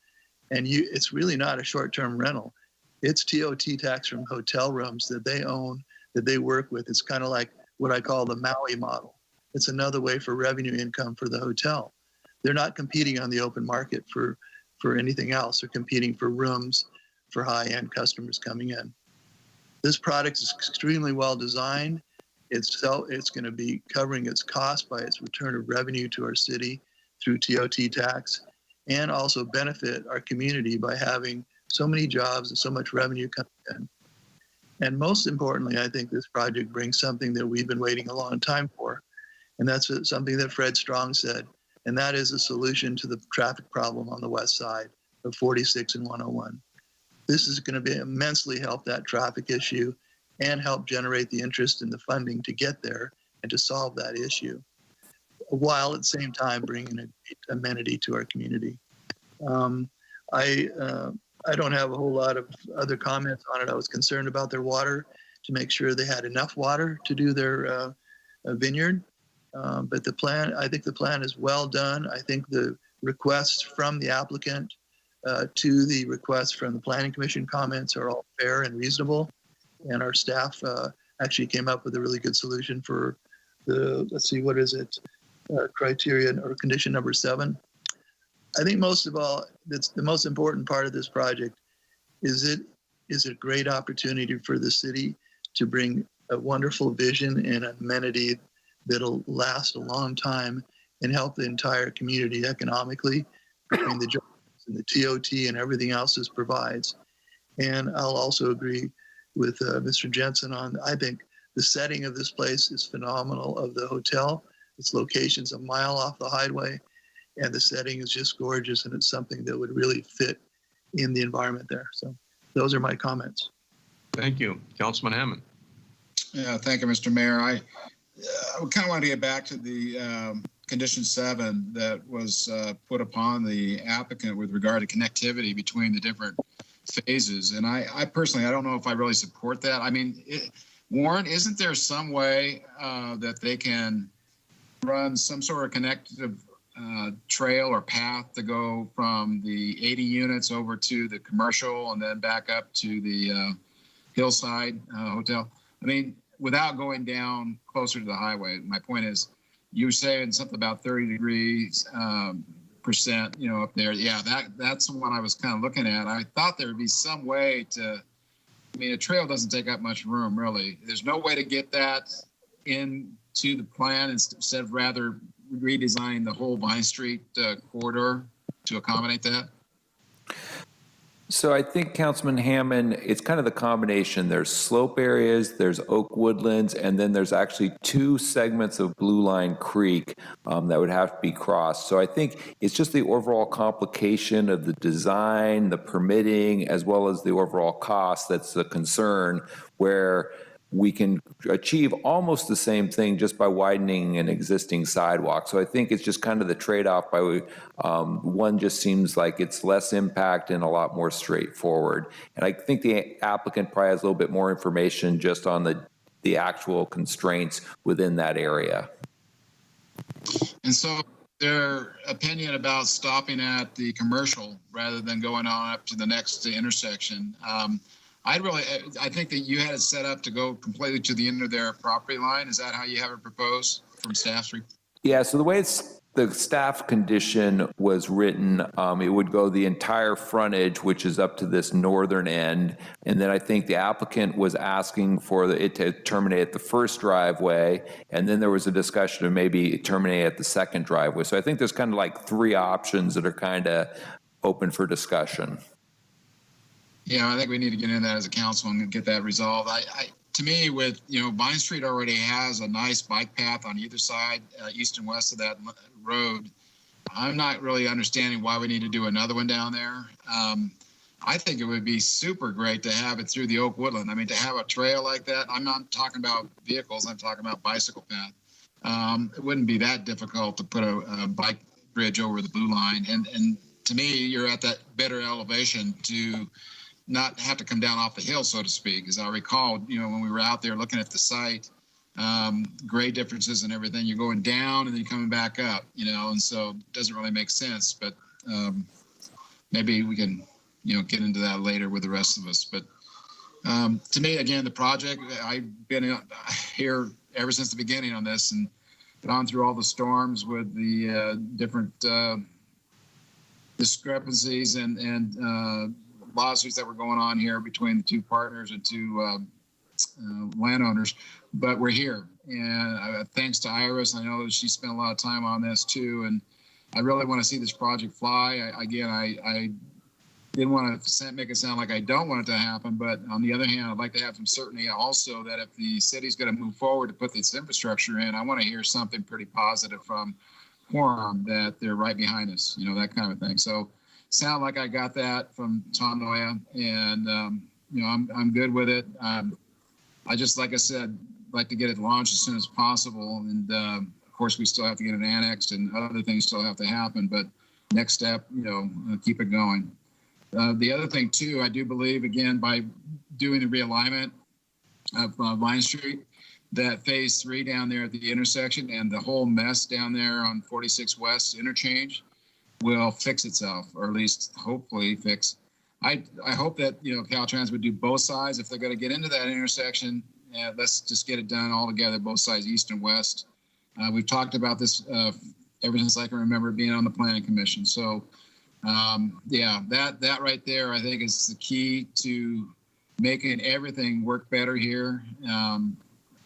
And it's really not a short-term rental. It's TOT tax from hotel rooms that they own, that they work with. It's kind of like what I call the Maui model. It's another way for revenue income for the hotel. They're not competing on the open market for anything else. They're competing for rooms for high-end customers coming in. This product is extremely well designed. It's going to be covering its cost by its return of revenue to our city through TOT tax, and also benefit our community by having so many jobs and so much revenue coming in. And most importantly, I think this project brings something that we've been waiting a long time for, and that's something that Fred Strong said, and that is a solution to the traffic problem on the west side of 46 and 101. This is going to be immensely help that traffic issue and help generate the interest in the funding to get there and to solve that issue, while at the same time bringing an amenity to our community. I don't have a whole lot of other comments on it. I was concerned about their water, to make sure they had enough water to do their vineyard. But the plan, I think the plan is well done. I think the requests from the applicant to the requests from the Planning Commission comments are all fair and reasonable. And our staff actually came up with a really good solution for the, let's see, what is it? Criteria or condition number 7. I think most of all, that's the most important part of this project, is a great opportunity for the city to bring a wonderful vision and amenity that'll last a long time and help the entire community economically, between the jobs and the TOT and everything else this provides. And I'll also agree with Mr. Jensen on, I think the setting of this place is phenomenal, of the hotel. Its location's a mile off the highway, and the setting is just gorgeous, and it's something that would really fit in the environment there. So those are my comments.
Thank you. Councilman Hammond.
Yeah, thank you, Mr. Mayor. I kind of want to get back to the condition 7 that was put upon the applicant with regard to connectivity between the different phases. And I personally, I don't know if I really support that. I mean, Warren, isn't there some way that they can run some sort of connective trail or path to go from the 80 units over to the commercial and then back up to the Hillside Hotel? I mean, without going down closer to the highway. My point is, you were saying something about 30 degrees percent, you know, up there. Yeah, that's the one I was kind of looking at. I thought there would be some way to, I mean, a trail doesn't take up much room, really. There's no way to get that into the plan instead of rather redesigning the whole Vine Street corridor to accommodate that?
So I think, Councilman Hammond, it's kind of the combination. There's slope areas, there's oak woodlands, and then there's actually 2 segments of Blue Line Creek that would have to be crossed. So I think it's just the overall complication of the design, the permitting, as well as the overall cost that's the concern, where we can achieve almost the same thing just by widening an existing sidewalk. So I think it's just kind of the trade-off. By one just seems like it's less impact and a lot more straightforward. And I think the applicant probably has a little bit more information just on the actual constraints within that area.
And so their opinion about stopping at the commercial rather than going on up to the next intersection, I think that you had it set up to go completely to the end of their property line. Is that how you have it proposed from staff's
Yeah, so the way the staff condition was written, it would go the entire frontage, which is up to this northern end. And then I think the applicant was asking for it to terminate at the first driveway. And then there was a discussion of maybe terminate at the second driveway. So I think there's kind of like three options that are kind of open for discussion.
Yeah, I think we need to get into that as a council and get that resolved. To me, with, Vine Street already has a nice bike path on either side, east and west of that road. I'm not really understanding why we need to do another one down there. I think it would be super great to have it through the Oak Woodland. I mean, to have a trail like that, I'm not talking about vehicles, I'm talking about bicycle path. It wouldn't be that difficult to put a bike bridge over the blue line. And to me, you're at that better elevation to not have to come down off the hill, so to speak. As I recall, when we were out there looking at the site, grade differences and everything, you're going down and then you're coming back up, and so it doesn't really make sense. But maybe we can, get into that later with the rest of us. But to me, again, the project, I've been here ever since the beginning on this and gone through all the storms with the different discrepancies and lawsuits that were going on here between the two partners and two landowners, but we're here. And thanks to Iris, I know that she spent a lot of time on this too, and I really want to see this project fly. I didn't want to make it sound like I don't want it to happen, but on the other hand, I'd like to have some certainty also that if the city's going to move forward to put this infrastructure in, I want to hear something pretty positive from Quorum that they're right behind us, that kind of thing. So sound like I got that from Tom Noya, and I'm good with it. I just, like I said, like to get it launched as soon as possible, and of course we still have to get it annexed, and other things still have to happen. But next step, keep it going. The other thing too, I do believe, again, by doing the realignment of Vine Street, that phase 3 down there at the intersection and the whole mess down there on 46 West interchange will fix itself, or at least hopefully fix. I hope that Caltrans would do both sides if they're going to get into that intersection. Let's just get it done all together, both sides, east and west. We've talked about this ever since I can remember being on the Planning Commission. So yeah, that right there, I think, is the key to making everything work better here.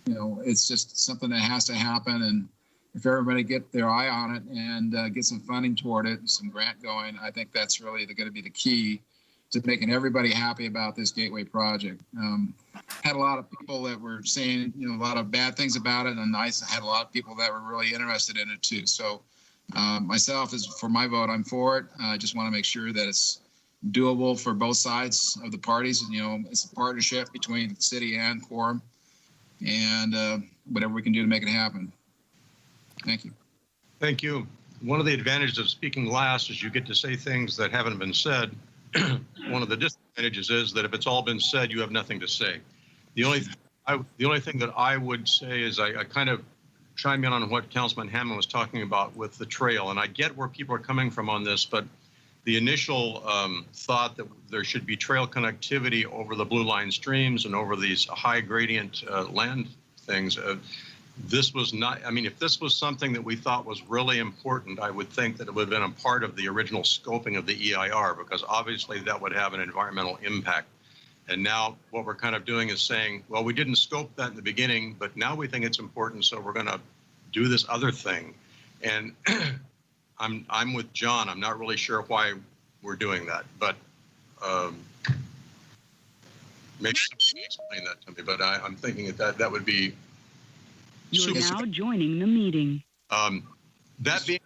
It's just something that has to happen, and if everybody get their eye on it and get some funding toward it and some grant going, I think that's really going to be the key to making everybody happy about this Gateway project. Had a lot of people that were saying, a lot of bad things about it, and I had a lot of people that were really interested in it too. So myself, for my vote, I'm for it. I just want to make sure that it's doable for both sides of the parties. It's a partnership between the city and Quorum, and whatever we can do to make it happen. Thank you.
Thank you. One of the advantages of speaking last is you get to say things that haven't been said. One of the disadvantages is that if it's all been said, you have nothing to say. The only thing that I would say is I kind of chime in on what Councilman Hammond was talking about with the trail, and I get where people are coming from on this, but the initial thought that there should be trail connectivity over the blue line streams and over these high gradient land things. This was not, if this was something that we thought was really important, I would think that it would have been a part of the original scoping of the EIR, because obviously that would have an environmental impact. And now what we're kind of doing is saying, well, we didn't scope that in the beginning, but now we think it's important, so we're going to do this other thing. And I'm with John. I'm not really sure why we're doing that, but maybe somebody can explain that to me. But I'm thinking that would be.
You're now joining the meeting.
That being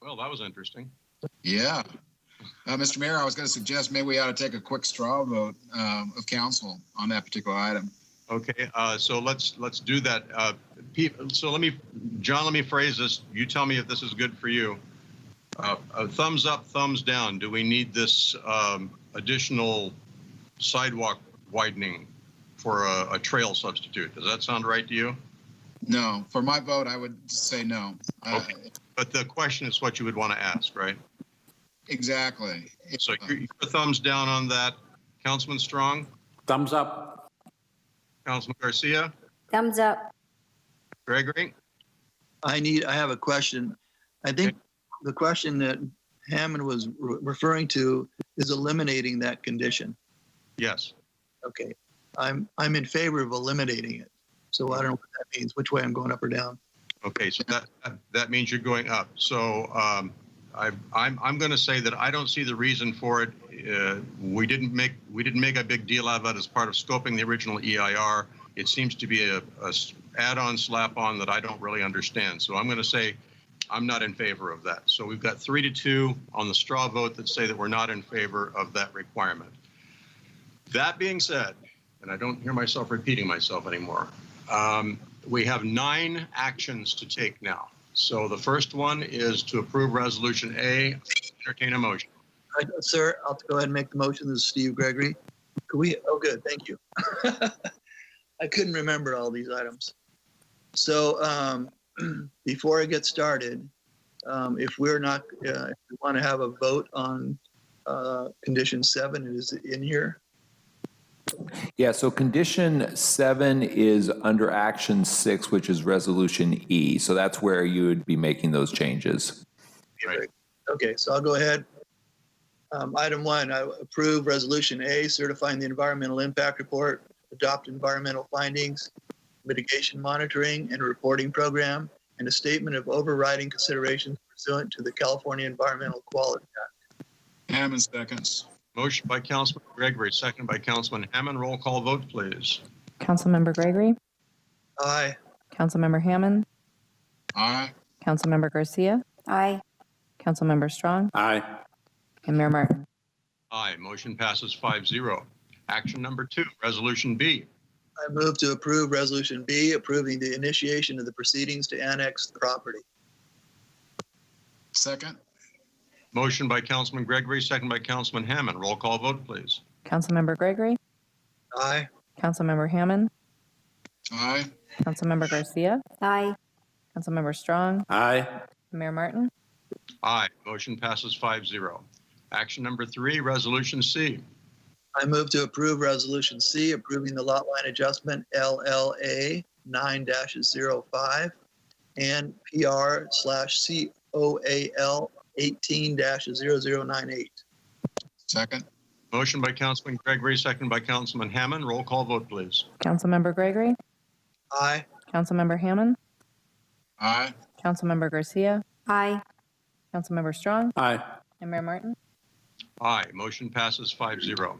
well, that was interesting.
Yeah. Mr. Mayor, I was going to suggest maybe we ought to take a quick straw vote of council on that particular item.
Okay, so let's do that. So John, let me phrase this. You tell me if this is good for you. A thumbs up, thumbs down. Do we need this additional sidewalk widening for a trail substitute? Does that sound right to you?
No. For my vote, I would say no.
Okay. But the question is what you would want to ask, right?
Exactly.
So your thumbs down on that, Councilman Strong,
Thumbs up.
Councilman Garcia,
Thumbs up.
Gregory?
I have a question. I think the question that Hammond was referring to is eliminating that condition.
Yes.
Okay. I'm in favor of eliminating it. So I don't know what that means, which way I'm going, up or down.
Okay, so that means you're going up. So I'm going to say that I don't see the reason for it. We didn't make a big deal out of it as part of scoping the original EIR. It seems to be a add-on, slap-on that I don't really understand. So I'm going to say I'm not in favor of that. So we've got 3-2 on the straw vote that say that we're not in favor of that requirement. That being said, and I don't hear myself repeating myself anymore, we have 9 actions to take now. So the first one is to approve Resolution A. Entertain a motion.
Sir, I'll go ahead and make the motion. This is Steve Gregory. Oh, good. Thank you. I couldn't remember all these items. So before I get started, if we want to have a vote on condition 7, it is in here.
Yeah, so condition 7 is under action 6, which is resolution E. So that's where you would be making those changes.
Right.
Okay, so I'll go ahead. Item 1, I approve resolution A, certifying the environmental impact report, adopt environmental findings, mitigation monitoring and reporting program, and a statement of overriding considerations pursuant to the California Environmental Quality Act.
Hammond seconds.
Motion by Councilman Gregory, second by Councilman Hammond. Roll call vote, please.
Councilmember Gregory?
Aye.
Councilmember Hammond?
Aye.
Councilmember Garcia?
Aye.
Councilmember Strong?
Aye.
And Mayor Martin?
Aye. Motion passes 5-0. Action number 2, Resolution B.
I move to approve resolution B, approving the initiation of the proceedings to annex the property.
Second.
Motion by Councilman Gregory, second by Councilman Hammond. Roll call vote, please.
Councilmember Gregory?
Aye.
Councilmember Hammond?
Aye.
Councilmember Garcia?
Aye.
Councilmember Strong?
Aye.
Mayor Martin?
Aye. Motion passes 5-0. Action number 3, Resolution C.
I move to approve resolution C, approving the lot line adjustment LLA 9-05 and PR/COAL 18-0098.
Second.
Motion by Councilman Gregory, second by Councilman Hammond. Roll call vote, please.
Councilmember Gregory?
Aye.
Councilmember Hammond?
Aye.
Councilmember Garcia?
Aye.
Councilmember Strong?
Aye.
And Mayor Martin?
Aye. Motion passes 5-0.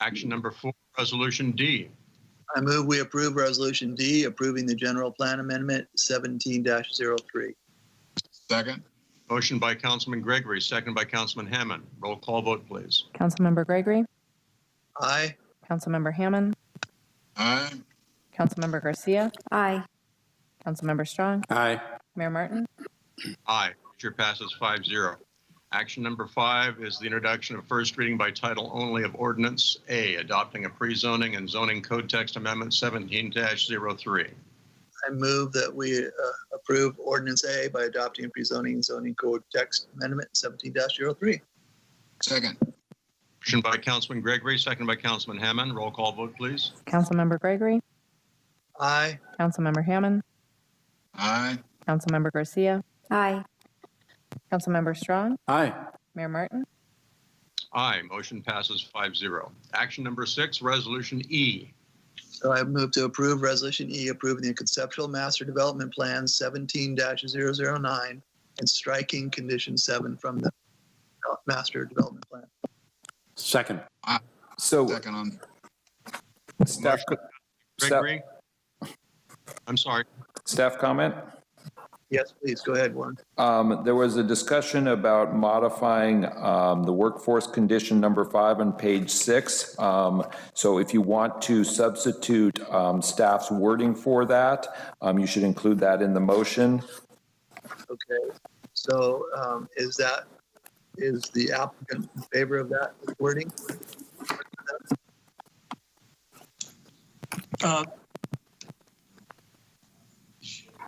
Action number 4, Resolution D.
I move we approve resolution D, approving the general plan amendment 17-03.
Second.
Motion by Councilman Gregory, second by Councilman Hammond. Roll call vote, please.
Councilmember Gregory?
Aye.
Councilmember Hammond?
Aye.
Councilmember Garcia?
Aye.
Councilmember Strong?
Aye.
Mayor Martin?
Aye. Chair passes 5-0. Action number 5 is the introduction of first reading by title only of Ordinance A, adopting a pre-zoning and zoning code text amendment 17-03.
I move that we approve ordinance A by adopting a pre-zoning and zoning code text amendment 17-03.
Second.
Motion by Councilman Gregory, second by Councilman Hammond. Roll call vote, please.
Councilmember Gregory?
Aye.
Councilmember Hammond?
Aye.
Councilmember Garcia?
Aye.
Councilmember Strong?
Aye.
Mayor Martin?
Aye. Motion passes 5-0. Action number 6, Resolution E.
So I move to approve resolution E, approving the conceptual master development plan 17-009 and striking condition 7 from the master development plan.
Second.
So,
Second on.
staff,
Gregory? I'm sorry.
staff comment?
Yes, please, go ahead, Warren.
There was a discussion about modifying the workforce condition number 5 on page 6. So if you want to substitute staff's wording for that, you should include that in the motion.
Okay, so is the applicant in favor of that wording?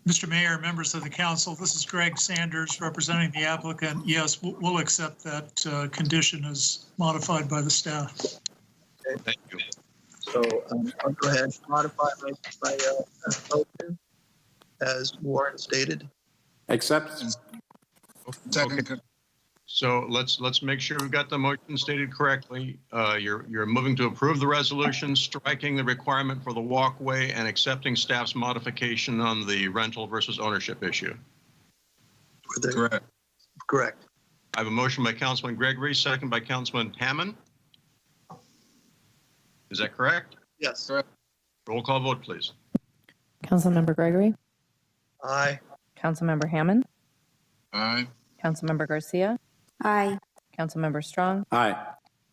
Mr. Mayor, members of the council, this is Greg Sanders representing the applicant. Yes, we'll accept that condition as modified by the staff.
Okay.
Thank you.
So I'll go ahead and modify my motion as Warren stated.
Accept.
Okay. So let's make sure we've got the motion stated correctly. You're moving to approve the resolution, striking the requirement for the walkway and accepting staff's modification on the rental versus ownership issue.
Correct.
Correct.
I have a motion by Councilman Gregory, second by Councilman Hammond. Is that correct?
Yes.
Correct.
Roll call vote, please.
Councilmember Gregory,
Aye.
Councilmember Hammond,
Aye.
Councilmember Garcia,
Aye.
Councilmember Strong,
Aye.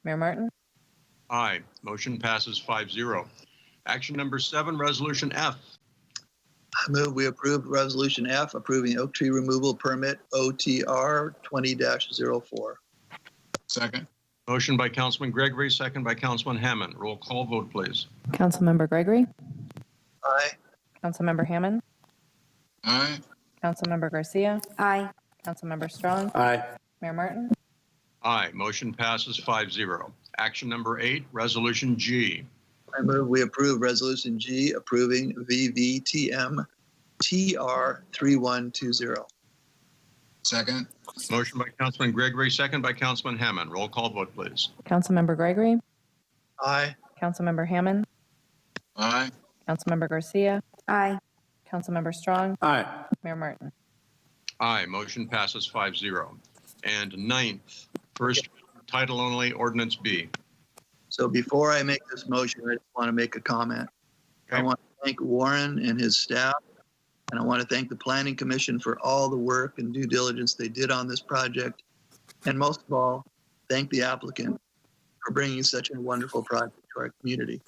Mayor Martin.
Aye. Motion passes 5-0. Action number 7, Resolution F.
I move we approve Resolution F, approving oak tree removal permit OTR 20-04.
Second.
Motion by Councilman Gregory, second by Councilman Hammond. Roll call vote, please.
Councilmember Gregory,
Aye.
Councilmember Hammond,
Aye.
Councilmember Garcia,
Aye.
Councilmember Strong,
Aye.
Mayor Martin.
Aye. Motion passes 5-0. Action number 8, Resolution G.
I move we approve Resolution G, approving VVTM TR 3120.
Second.
Motion by Councilman Gregory, second by Councilman Hammond. Roll call vote, please.
Councilmember Gregory,
Aye.
Councilmember Hammond,
Aye.
Councilmember Garcia,
Aye.
Councilmember Strong,
Aye.
Mayor Martin.
Aye. Motion passes 5-0. And 9th, first title only, Ordinance B.
So before I make this motion, I just want to make a comment.
Okay.
I want to thank Warren and his staff, and I want to thank the Planning Commission for all the work and due diligence they did on this project. And most of all, thank the applicant for bringing such a wonderful project to our community.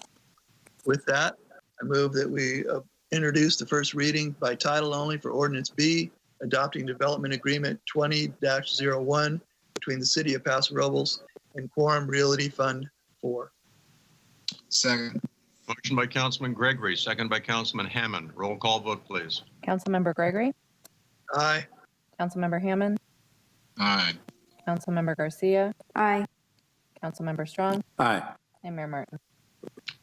With that, I move that we introduce the first reading by title only for Ordinance B, adopting Development Agreement 20-01 between the City of Paso Robles and Quorum Realty Fund 4.
Second.
Motion by Councilman Gregory, second by Councilman Hammond. Roll call vote, please.
Councilmember Gregory,
Aye.
Councilmember Hammond,
Aye.
Councilmember Garcia,
Aye.
Councilmember Strong,
Aye.
and Mayor Martin.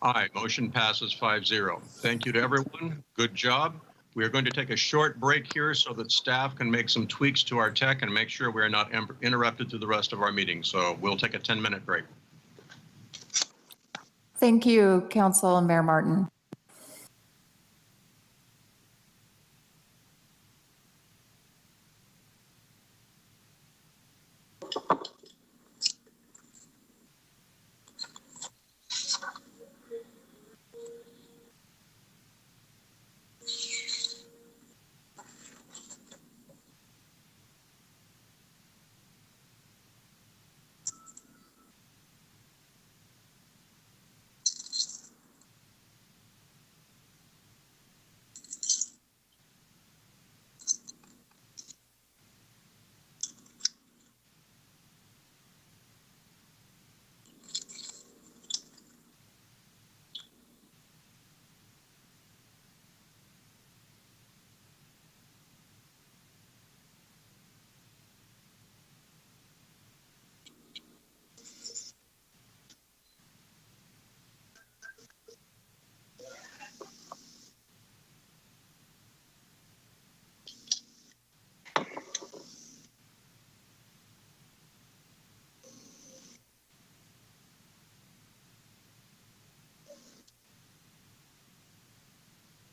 Aye. Motion passes 5-0. Thank you to everyone. Good job. We are going to take a short break here so that staff can make some tweaks to our tech and make sure we are not interrupted through the rest of our meeting. So we'll take a 10-minute break.
Thank you, Council and Mayor Martin.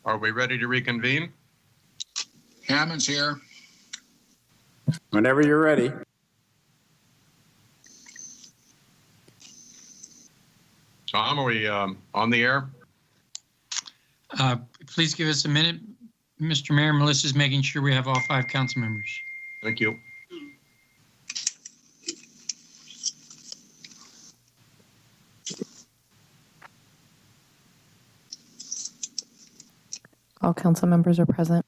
Are we ready to reconvene?
Hammond's here.
Whenever you're ready.
Tom, are we on the air?
Please give us a minute. Mr. Mayor, Melissa's making sure we have all 5 council members.
Thank you.
All council members are present.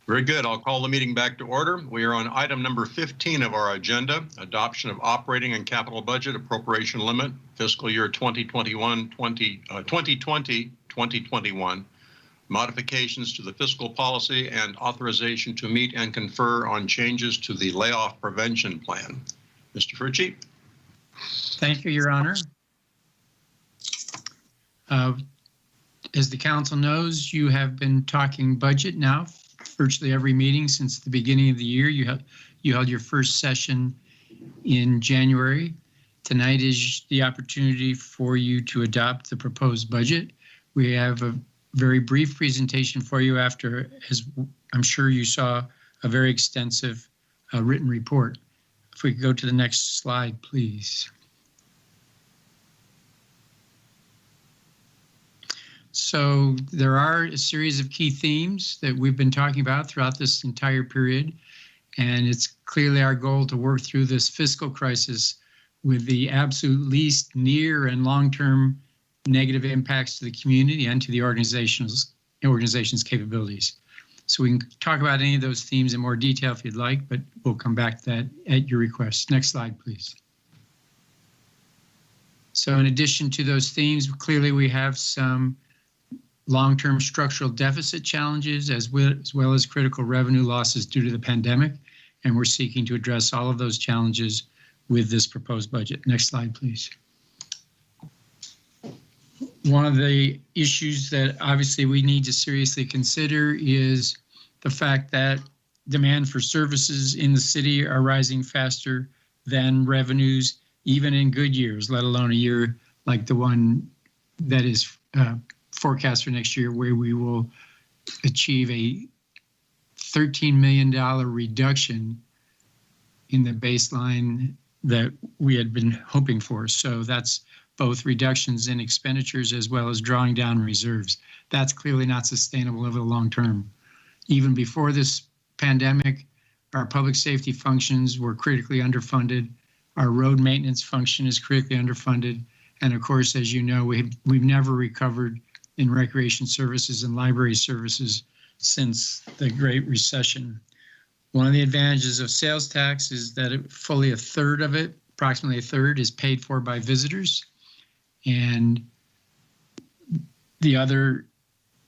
Very good. I'll call the meeting back to order. We are on item number 15 of our agenda, adoption of operating and capital budget appropriation limit, fiscal year 2020-2021 modifications to the fiscal policy, and authorization to meet and confer on changes to the layoff prevention plan. Mr. Frucci.
Thank you, Your Honor. As the council knows, you have been talking budget now virtually every meeting since the beginning of the year. You held your first session in January. Tonight is the opportunity for you to adopt the proposed budget. We have a very brief presentation for you after, as I'm sure you saw, a very extensive written report. If we could go to the next slide, please. So there are a series of key themes that we've been talking about throughout this entire period, and it's clearly our goal to work through this fiscal crisis with the absolute least near and long-term negative impacts to the community and to the organization's capabilities. So we can talk about any of those themes in more detail if you'd like, but we'll come back to that at your request. Next slide, please. So in addition to those themes, clearly we have some long-term structural deficit challenges as well as critical revenue losses due to the pandemic, and we're seeking to address all of those challenges with this proposed budget. Next slide, please. One of the issues that obviously we need to seriously consider is the fact that demand for services in the city are rising faster than revenues, even in good years, let alone a year like the one that is forecast for next year, where we will achieve a $13 million reduction in the baseline that we had been hoping for. So that's both reductions in expenditures as well as drawing down reserves. That's clearly not sustainable over the long term. Even before this pandemic, our public safety functions were critically underfunded. Our road maintenance function is critically underfunded. And of course, as you know, we've never recovered in recreation services and library services since the Great Recession. One of the advantages of sales tax is that fully a third of it, approximately a third, is paid for by visitors. And the other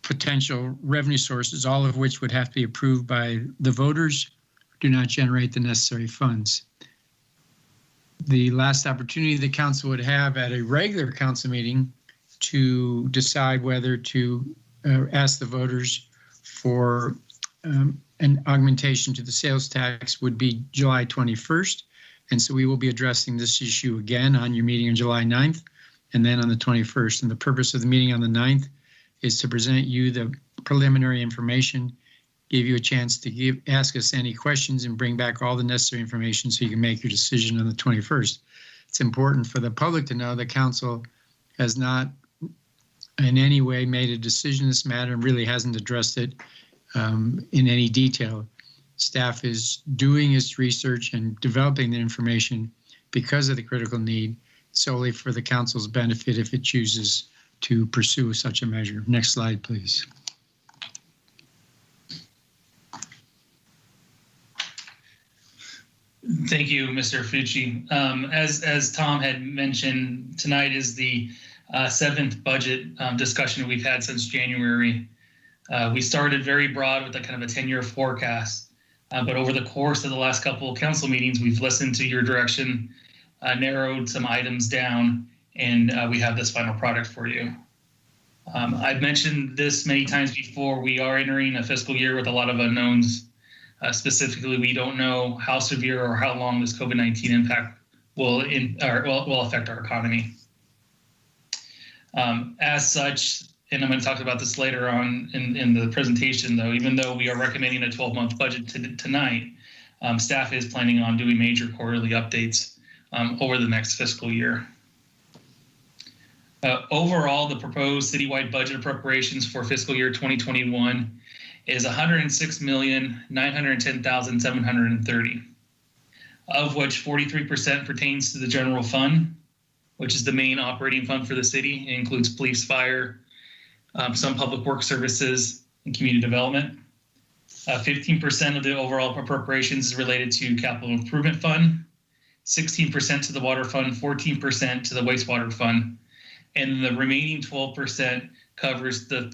potential revenue sources, all of which would have to be approved by the voters, do not generate the necessary funds. The last opportunity the council would have at a regular council meeting to decide whether to ask the voters for an augmentation to the sales tax would be July 21st. And so we will be addressing this issue again on your meeting on July 9th and then on the 21st. And the purpose of the meeting on the 9th is to present you the preliminary information, give you a chance to ask us any questions and bring back all the necessary information so you can make your decision on the 21st. It's important for the public to know that council has not in any way made a decision in this matter and really hasn't addressed it in any detail. Staff is doing its research and developing the information because of the critical need solely for the council's benefit if it chooses to pursue such a measure. Next slide, please.
Thank you, Mr. Fucci. As Tom had mentioned, tonight is the seventh budget discussion we've had since January. We started very broad with a kind of a 10-year forecast, but over the course of the last couple of council meetings, we've listened to your direction, narrowed some items down, and we have this final product for you. I've mentioned this many times before. We are entering a fiscal year with a lot of unknowns. Specifically, we don't know how severe or how long this COVID-19 impact will affect our economy. As such, and I'm going to talk about this later on in the presentation, though, even though we are recommending a 12-month budget tonight, staff is planning on doing major quarterly updates over the next fiscal year. Overall, the proposed citywide budget appropriations for fiscal year 2021 is $106,910,730, of which 43% pertains to the general fund, which is the main operating fund for the city. It includes police, fire, some public work services, and community development. 15% of the overall appropriations is related to capital improvement fund, 16% to the water fund, 14% to the wastewater fund, and the remaining 12% covers the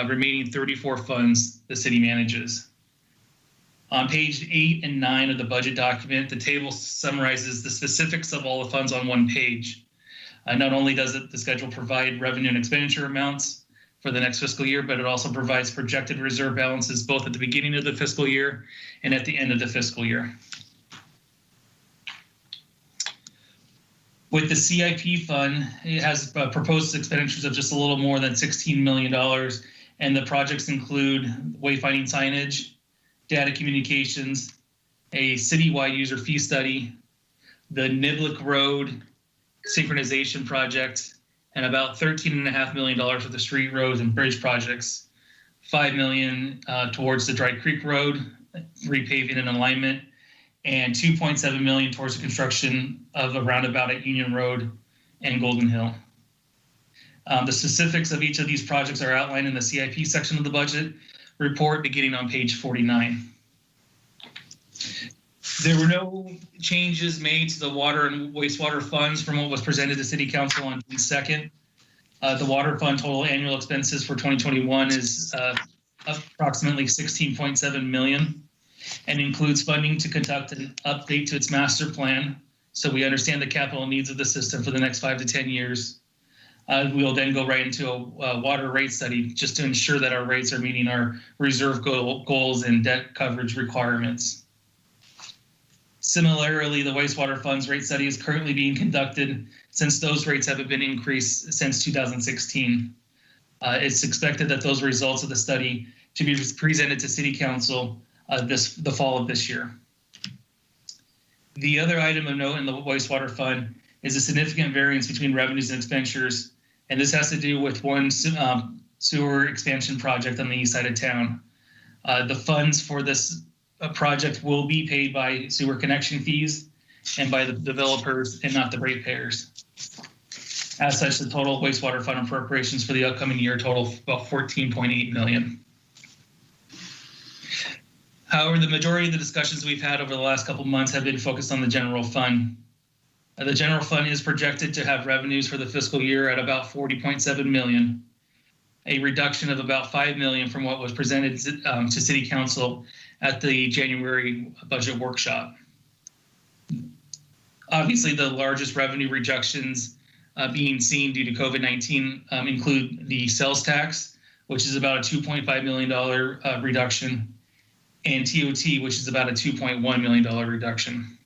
remaining 34 funds the city manages. On page 8 and 9 of the budget document, the table summarizes the specifics of all the funds on one page. Not only does the schedule provide revenue and expenditure amounts for the next fiscal year, but it also provides projected reserve balances both at the beginning of the fiscal year and at the end of the fiscal year. With the CIP fund, it has proposed expenditures of just a little more than $16 million, and the projects include wayfinding signage, data communications, a citywide user fee study, the Niblick Road synchronization project, and about $13.5 million for the street, roads, and bridge projects, $5 million towards the Dry Creek Road repaving and alignment, and $2.7 million towards the construction of a roundabout at Union Road and Golden Hill. The specifics of each of these projects are outlined in the CIP section of the budget report beginning on page 49. There were no changes made to the water and wastewater funds from what was presented to City Council on June 2nd. The water fund total annual expenses for 2021 is approximately $16.7 million and includes funding to conduct an update to its master plan, so we understand the capital needs of the system for the next 5 to 10 years. We'll then go right into a water rate study just to ensure that our rates are meeting our reserve goals and debt coverage requirements. Similarly, the wastewater funds rate study is currently being conducted since those rates haven't been increased since 2016. It's expected that those results of the study to be presented to City Council the fall of this year. The other item of note in the wastewater fund is a significant variance between revenues and expenditures, and this has to do with one sewer expansion project on the east side of town. The funds for this project will be paid by sewer connection fees and by the developers and not the ratepayers. As such, the total wastewater fund appropriations for the upcoming year total about $14.8 million. However, the majority of the discussions we've had over the last couple of months have been focused on the general fund. The general fund is projected to have revenues for the fiscal year at about $40.7 million, a reduction of about $5 million from what was presented to City Council at the January budget workshop. Obviously, the largest revenue reductions being seen due to COVID-19 include the sales tax, which is about a $2.5 million reduction, and TOT, which is about a $2.1 million reduction.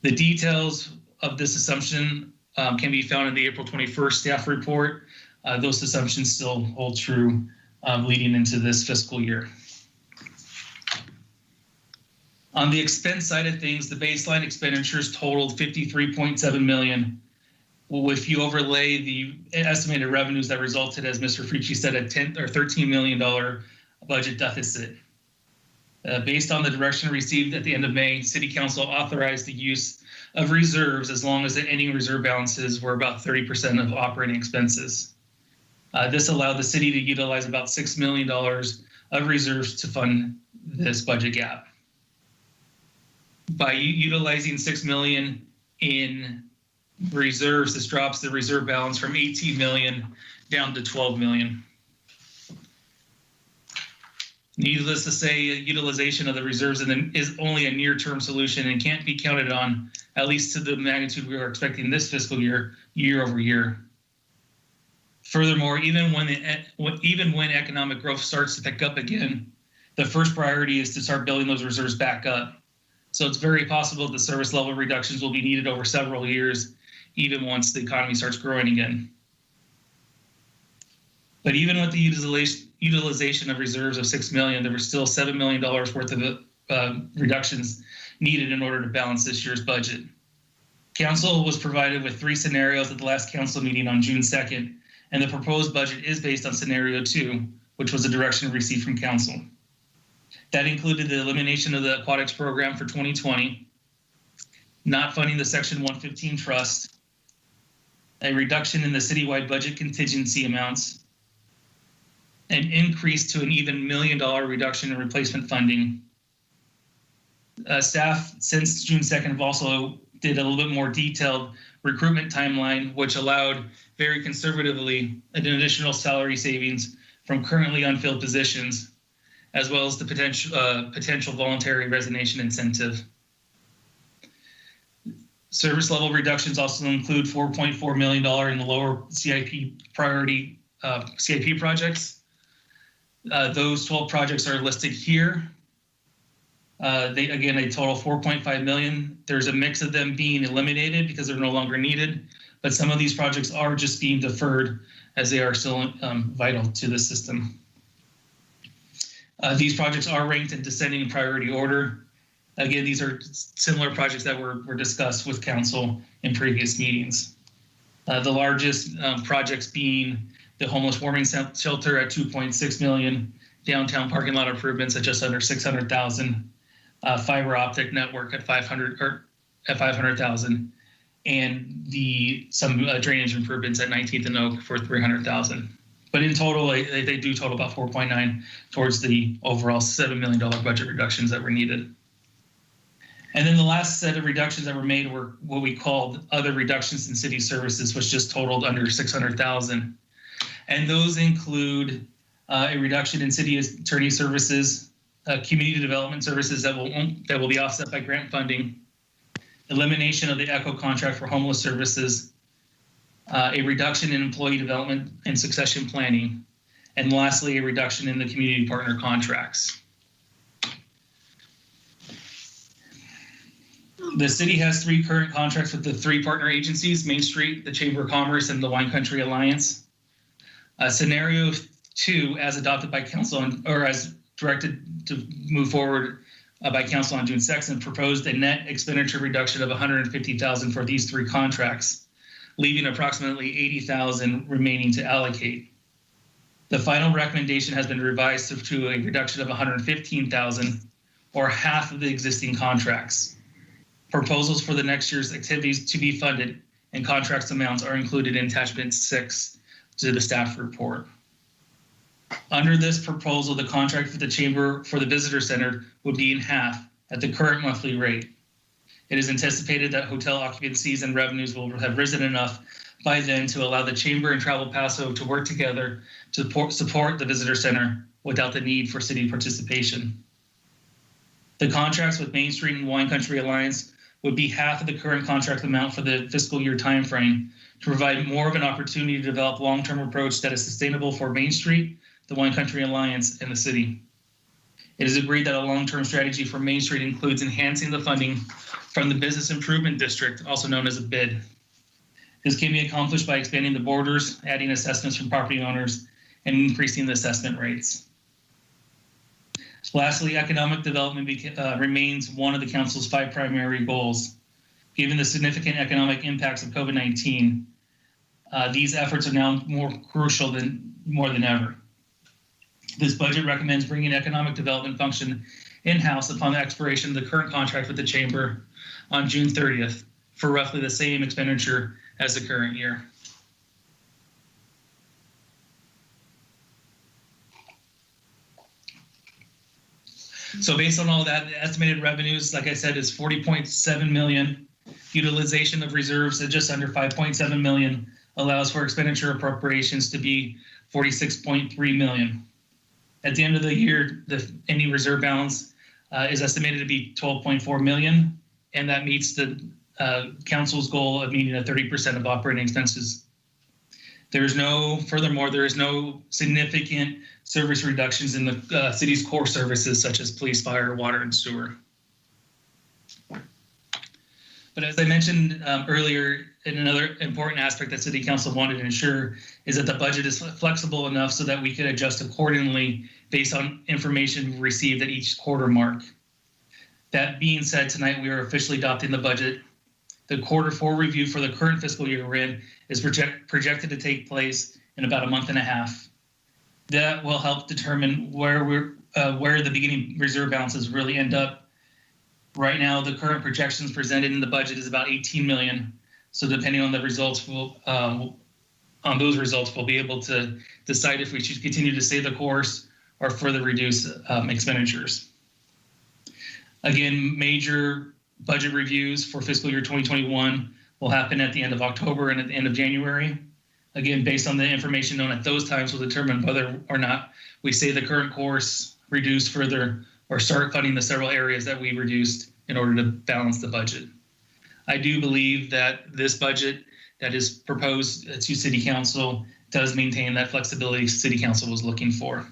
The details of this assumption can be found in the April 21st staff report. Those assumptions still hold true leading into this fiscal year. On the expense side of things, the baseline expenditures totaled $53.7 million. Well, if you overlay the estimated revenues that resulted, as Mr. Frici said, a $13 million budget deficit. Based on the direction received at the end of May, City Council authorized the use of reserves as long as the ending reserve balances were about 30% of operating expenses. This allowed the city to utilize about $6 million of reserves to fund this budget gap. By utilizing $6 million in reserves, this drops the reserve balance from $18 million down to $12 million. Needless to say, utilization of the reserves is only a near-term solution and can't be counted on, at least to the magnitude we are expecting this fiscal year, year over year. Furthermore, even when economic growth starts to pick up again, the first priority is to start building those reserves back up. So it's very possible the service level reductions will be needed over several years, even once the economy starts growing again. But even with the utilization of reserves of $6 million, there was still $7 million worth of reductions needed in order to balance this year's budget. Council was provided with 3 scenarios at the last council meeting on June 2nd, and the proposed budget is based on scenario 2, which was the direction received from council. That included the elimination of the aquatics program for 2020, not funding the Section 115 trust, a reduction in the citywide budget contingency amounts, an increase to an even $1 million reduction in replacement funding, Staff since June 2nd have also did a little bit more detailed recruitment timeline, which allowed very conservatively an additional salary savings from currently unfilled positions, as well as the potential voluntary resignation incentive. Service level reductions also include $4.4 million in the lower CIP priority CIP projects. Those 12 projects are listed here. They total $4.5 million. There's a mix of them being eliminated because they're no longer needed, but some of these projects are just being deferred as they are still vital to the system. These projects are ranked in descending priority order. Again, these are similar projects that were discussed with council in previous meetings. The largest projects being the homeless warming shelter at $2.6 million, downtown parking lot improvements at just under $600,000, fiber optic network at $500,000, and some drainage improvements at 19th and Oak for $300,000. But in total, they do total about 4.9 towards the overall $7 million budget reductions that were needed. And then the last set of reductions that were made were what we called other reductions in city services, which just totaled under $600,000. And those include a reduction in city attorney services, community development services that will be offset by grant funding, elimination of the ECHO contract for homeless services, a reduction in employee development and succession planning, and lastly, a reduction in the community partner contracts. The city has 3 current contracts with the 3 partner agencies, Main Street, the Chamber of Commerce, and the Wine Country Alliance. Scenario 2, as adopted by council or as directed to move forward by council on June 2nd, proposed a net expenditure reduction of $150,000 for these 3 contracts, leaving approximately $80,000 remaining to allocate. The final recommendation has been revised to a reduction of $115,000 or half of the existing contracts. Proposals for the next year's activities to be funded and contracts amounts are included in attachment 6 to the staff report. Under this proposal, the contract for the chamber for the visitor center would be in half at the current monthly rate. It is anticipated that hotel occupancies and revenues will have risen enough by then to allow the chamber and Travel Paso to work together to support the visitor center without the need for city participation. The contracts with Main Street and Wine Country Alliance would be half of the current contract amount for the fiscal year timeframe to provide more of an opportunity to develop long-term approach that is sustainable for Main Street, the Wine Country Alliance, and the city. It is agreed that a long-term strategy for Main Street includes enhancing the funding from the Business Improvement District, also known as a BID. This can be accomplished by expanding the borders, adding assessments from property owners, and increasing the assessment rates. Lastly, economic development remains one of the council's 5 primary goals. Given the significant economic impacts of COVID-19, these efforts are now more crucial more than ever. This budget recommends bringing economic development function in-house upon the expiration of the current contract with the chamber on June 30th for roughly the same expenditure as the current year. So based on all that, the estimated revenues, like I said, is $40.7 million. Utilization of reserves at just under $5.7 million allows for expenditure appropriations to be $46.3 million. At the end of the year, the ending reserve balance is estimated to be $12.4 million, and that meets the council's goal of meeting 30% of operating expenses. Furthermore, there is no significant service reductions in the city's core services such as police, fire, water, and sewer. But as I mentioned earlier, another important aspect that City Council wanted to ensure is that the budget is flexible enough so that we could adjust accordingly based on information received at each quarter mark. That being said, tonight we are officially adopting the budget. The Q4 review for the current fiscal year we're in is projected to take place in about a month and a half. That will help determine where the beginning reserve balances really end up. Right now, the current projections presented in the budget is about 18 million. So depending on the results, we'll be able to decide if we should continue to stay the course or further reduce expenditures. Again, major budget reviews for fiscal year 2021 will happen at the end of October and at the end of January. Again, based on the information known at those times, will determine whether or not we say the current course, reduce further, or start funding the several areas that we reduced in order to balance the budget. I do believe that this budget that is proposed to City Council does maintain that flexibility City Council was looking for.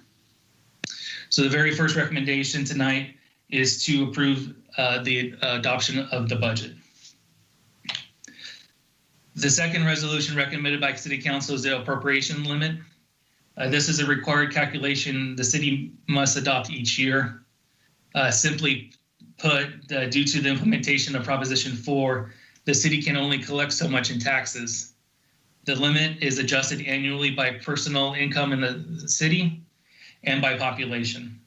So the very first recommendation tonight is to approve the adoption of the budget. The second resolution recommended by City Council is the appropriation limit. This is a required calculation the city must adopt each year. Simply put, due to the implementation of Proposition 4, the city can only collect so much in taxes. The limit is adjusted annually by personal income in the city and by population.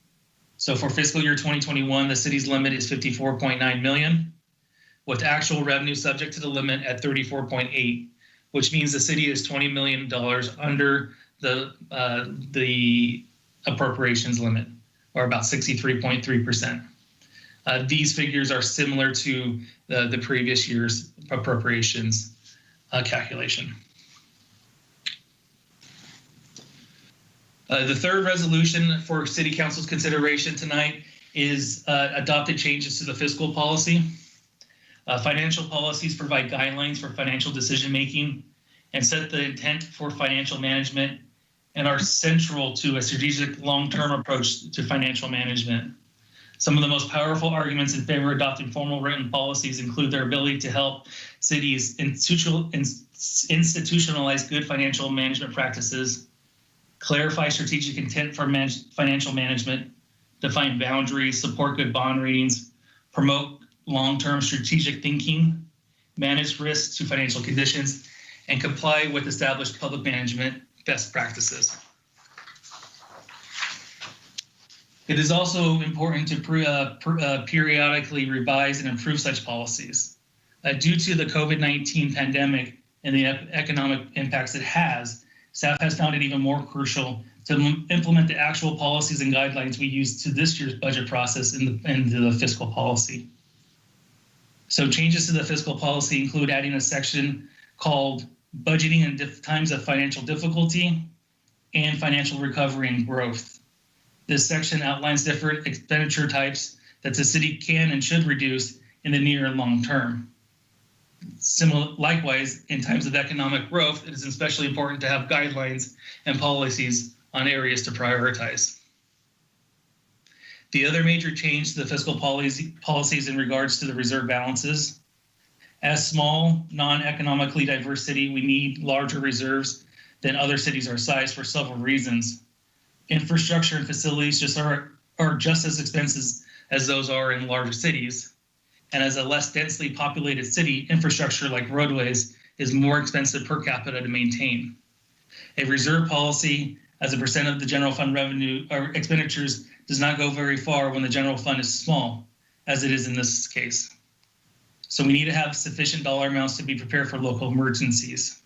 So for fiscal year 2021, the city's limit is 54.9 million, with actual revenue subject to the limit at 34.8, which means the city is $20 million under the appropriations limit, or about 63.3%. These figures are similar to the previous year's appropriations calculation. The third resolution for City Council's consideration tonight is adopted changes to the fiscal policy. Financial policies provide guidelines for financial decision-making and set the intent for financial management and are central to a strategic long-term approach to financial management. Some of the most powerful arguments in favor of adopting formal written policies include their ability to help cities institutionalize good financial management practices, clarify strategic intent for financial management, define boundaries, support good bond ratings, promote long-term strategic thinking, manage risks to financial conditions, and comply with established public management best practices. It is also important to periodically revise and improve such policies. Due to the COVID-19 pandemic and the economic impacts it has, staff has found it even more crucial to implement the actual policies and guidelines we use to this year's budget process in the fiscal policy. So changes to the fiscal policy include adding a section called Budgeting in Times of Financial Difficulty and Financial Recovery and Growth. This section outlines different expenditure types that the city can and should reduce in the near and long term. Likewise, in times of economic growth, it is especially important to have guidelines and policies on areas to prioritize. The other major change to the fiscal policies in regards to the reserve balances. As small, non-economically diverse city, we need larger reserves than other cities our size for several reasons. Infrastructure and facilities are just as expensive as those are in larger cities. And as a less densely populated city, infrastructure like roadways is more expensive per capita to maintain. A reserve policy as a percent of the general fund revenue or expenditures does not go very far when the general fund is small, as it is in this case. So we need to have sufficient dollar amounts to be prepared for local emergencies.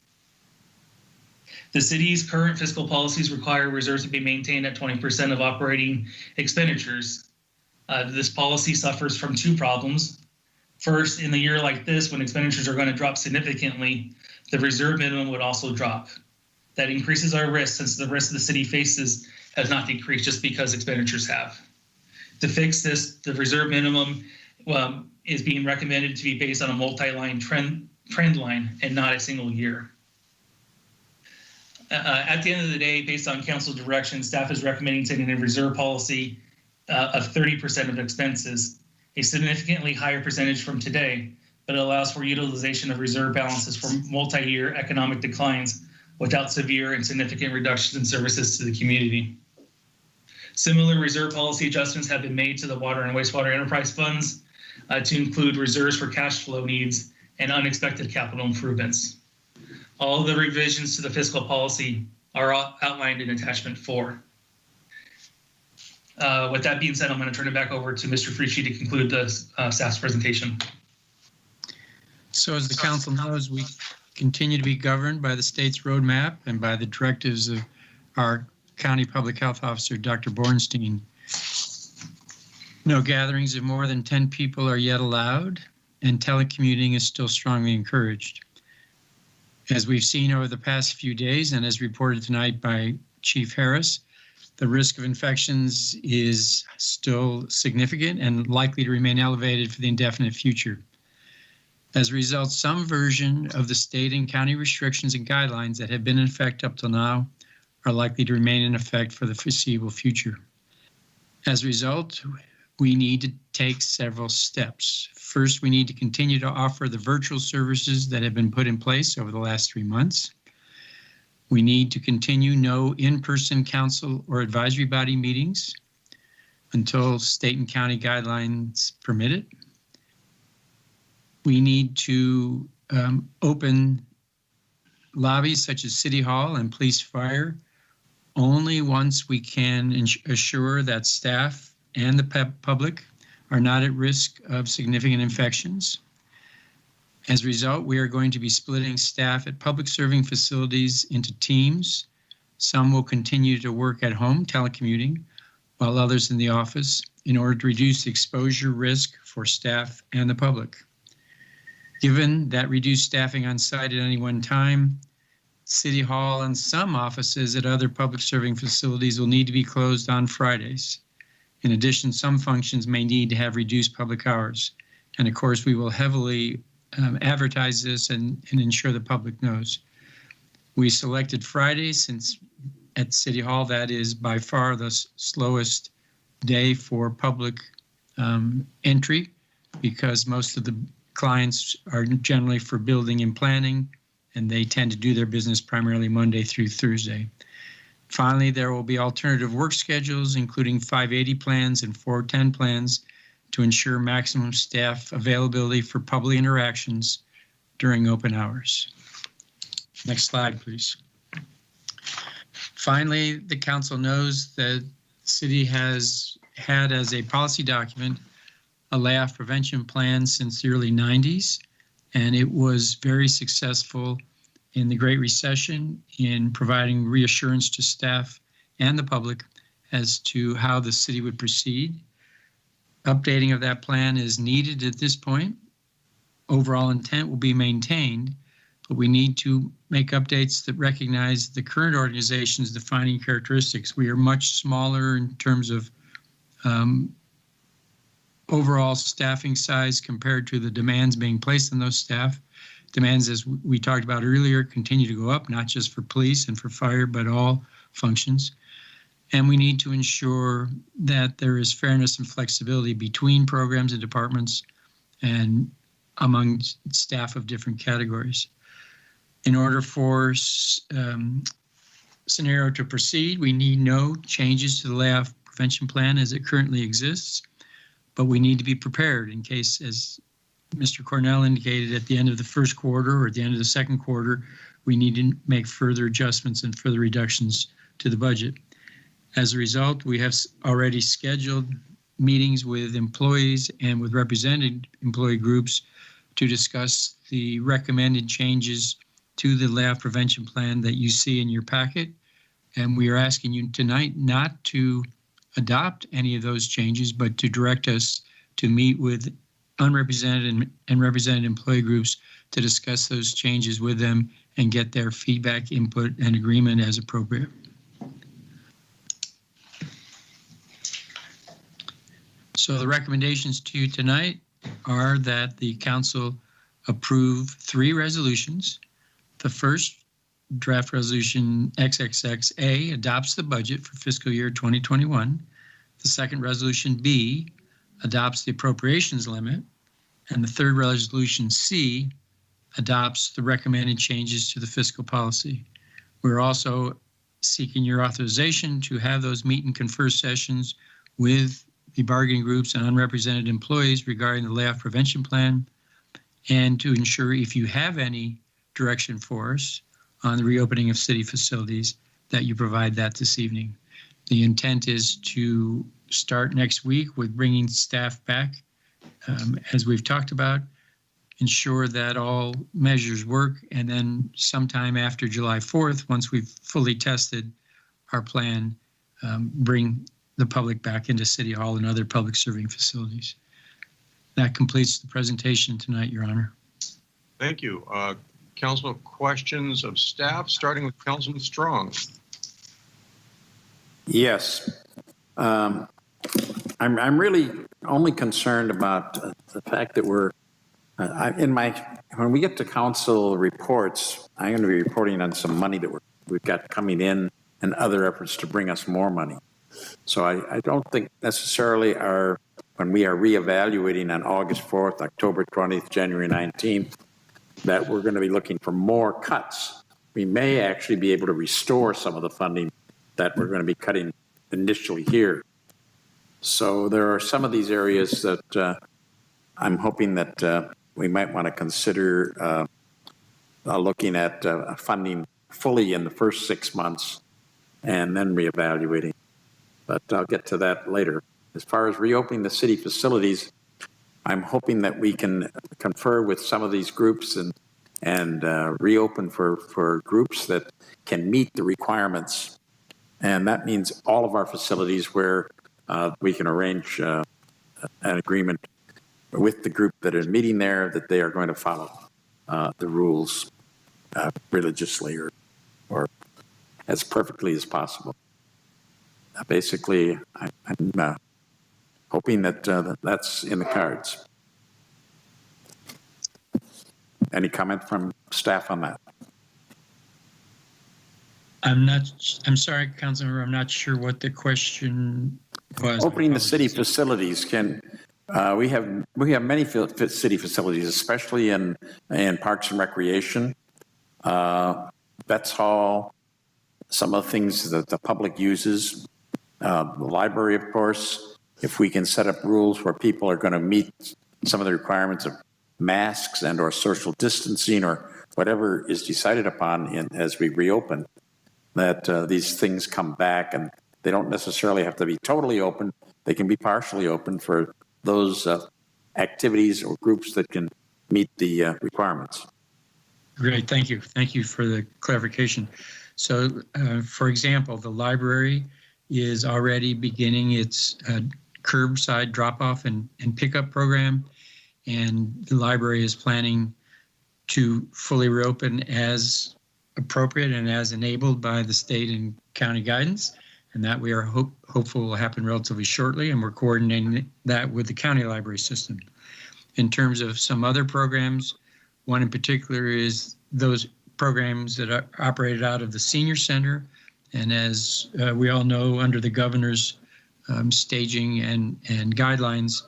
The city's current fiscal policies require reserves to be maintained at 20% of operating expenditures. This policy suffers from two problems. First, in a year like this, when expenditures are going to drop significantly, the reserve minimum would also drop. That increases our risk since the risk the city faces has not decreased just because expenditures have. To fix this, the reserve minimum is being recommended to be based on a multi-line trend line and not a single year. At the end of the day, based on council direction, staff is recommending setting a reserve policy of 30% of expenses, a significantly higher percentage from today, but it allows for utilization of reserve balances for multi-year economic declines without severe and significant reductions in services to the community. Similar reserve policy adjustments have been made to the water and wastewater enterprise funds to include reserves for cash flow needs and unexpected capital improvements. All of the revisions to the fiscal policy are outlined in attachment 4. With that being said, I'm going to turn it back over to Mr. Frici to conclude the staff's presentation.
So as the council knows, we continue to be governed by the state's roadmap and by the directives of our County Public Health Officer, Dr. Bornstein. No gatherings of more than 10 people are yet allowed, and telecommuting is still strongly encouraged. As we've seen over the past few days, and as reported tonight by Chief Harris, the risk of infections is still significant and likely to remain elevated for the indefinite future. As a result, some version of the state and county restrictions and guidelines that have been in effect up till now are likely to remain in effect for the foreseeable future. As a result, we need to take several steps. First, we need to continue to offer the virtual services that have been put in place over the last 3 months. We need to continue no in-person council or advisory body meetings until state and county guidelines permit it. We need to open lobbies such as City Hall and Police Fire only once we can assure that staff and the public are not at risk of significant infections. As a result, we are going to be splitting staff at public serving facilities into teams. Some will continue to work at home, telecommuting, while others in the office, in order to reduce the exposure risk for staff and the public. Given that reduced staffing on site at any one time, City Hall and some offices at other public serving facilities will need to be closed on Fridays. In addition, some functions may need to have reduced public hours. And of course, we will heavily advertise this and ensure the public knows. We selected Fridays since at City Hall, that is by far the slowest day for public entry, because most of the clients are generally for building and planning, and they tend to do their business primarily Monday through Thursday. Finally, there will be alternative work schedules, including 580 plans and 410 plans, to ensure maximum staff availability for public interactions during open hours. Next slide, please. Finally, the council knows that the city has had as a policy document a layoff prevention plan since the early 90s, and it was very successful in the Great Recession in providing reassurance to staff and the public as to how the city would proceed. Updating of that plan is needed at this point. Overall intent will be maintained, but we need to make updates that recognize the current organization's defining characteristics. We are much smaller in terms of overall staffing size compared to the demands being placed on those staff. Demands, as we talked about earlier, continue to go up, not just for police and for fire, but all functions. And we need to ensure that there is fairness and flexibility between programs and departments and among staff of different categories. In order for scenario to proceed, we need no changes to the layoff prevention plan as it currently exists, but we need to be prepared in case, as Mr. Cornell indicated, at the end of the first quarter or at the end of the second quarter, we need to make further adjustments and further reductions to the budget. As a result, we have already scheduled meetings with employees and with represented employee groups to discuss the recommended changes to the layoff prevention plan that you see in your packet. And we are asking you tonight not to adopt any of those changes, but to direct us to meet with unrepresented and represented employee groups to discuss those changes with them and get their feedback, input, and agreement as appropriate. So the recommendations to you tonight are that the council approve 3 resolutions. The first, draft resolution XXXA, adopts the budget for fiscal year 2021. The second, resolution B, adopts the appropriations limit. And the third, resolution C, adopts the recommended changes to the fiscal policy. We're also seeking your authorization to have those meet and confer sessions with the bargaining groups and unrepresented employees regarding the layoff prevention plan, and to ensure if you have any direction for us on the reopening of city facilities, that you provide that this evening. The intent is to start next week with bringing staff back, as we've talked about, ensure that all measures work, and then sometime after July 4th, once we've fully tested our plan, bring the public back into City Hall and other public serving facilities. That completes the presentation tonight, Your Honor.
Thank you. Council questions of staff, starting with Councilman Strong.
Yes. I'm really only concerned about the fact that when we get to council reports, I'm going to be reporting on some money that we've got coming in and other efforts to bring us more money. So I don't think necessarily when we are reevaluating on August 4th, October 20th, January 19th, that we're going to be looking for more cuts. We may actually be able to restore some of the funding that we're going to be cutting initially here. So there are some of these areas that I'm hoping that we might want to consider looking at funding fully in the first 6 months and then reevaluating. But I'll get to that later. As far as reopening the city facilities, I'm hoping that we can confer with some of these groups and reopen for groups that can meet the requirements. And that means all of our facilities where we can arrange an agreement with the group that are meeting there that they are going to follow the rules religiously or as perfectly as possible. Basically, I'm hoping that that's in the cards. Any comment from staff on that?
I'm sorry, Councilmember, I'm not sure what the question was.
Opening the city facilities we have many city facilities, especially in Parks and Recreation, Vets Hall, some of the things that the public uses, the library, of course. If we can set up rules where people are going to meet some of the requirements of masks and or social distancing or whatever is decided upon as we reopen, that these things come back and they don't necessarily have to be totally open. They can be partially open for those activities or groups that can meet the requirements.
Great, thank you. Thank you for the clarification. So, for example, the library is already beginning its curbside drop-off and pickup program, and the library is planning to fully reopen as appropriate and as enabled by the state and county guidance, and that we are hopeful will happen relatively shortly, and we're coordinating that with the county library system. In terms of some other programs, one in particular is those programs that are operated out of the senior center, and as we all know, under the governor's staging and guidelines,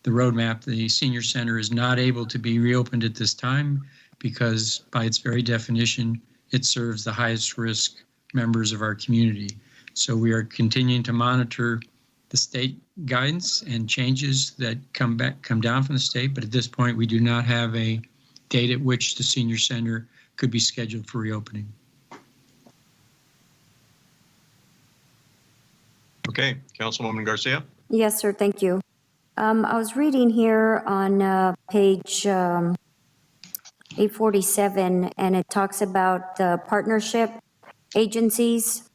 the roadmap, the senior center is not able to be reopened at this time because by its very definition, it serves the highest risk members of our community. So we are continuing to monitor the state guidance and changes that come down from the state, but at this point, we do not have a date at which the senior center could be scheduled for reopening.
Okay, Councilwoman Garcia.
Yes, sir. Thank you. I was reading here on page 847, and it talks about the partnership agencies.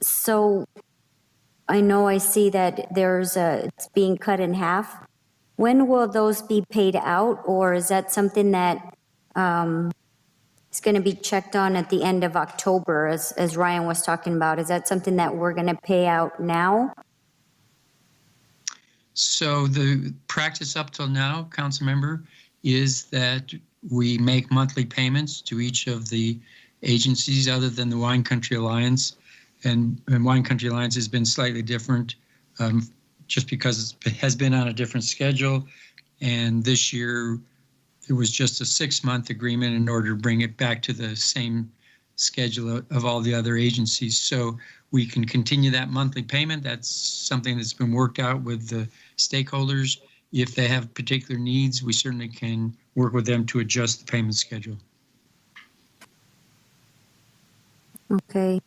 So I know I see that it's being cut in half. When will those be paid out, or is that something that is going to be checked on at the end of October, as Ryan was talking about? Is that something that we're going to pay out now?
So the practice up till now, council member, is that we make monthly payments to each of the agencies other than the Wine Country Alliance. And Wine Country Alliance has been slightly different just because it has been on a different schedule. And this year, it was just a 6-month agreement in order to bring it back to the same schedule of all the other agencies. So we can continue that monthly payment. That's something that's been worked out with the stakeholders. If they have particular needs, we certainly can work with them to adjust the payment schedule.
Okay.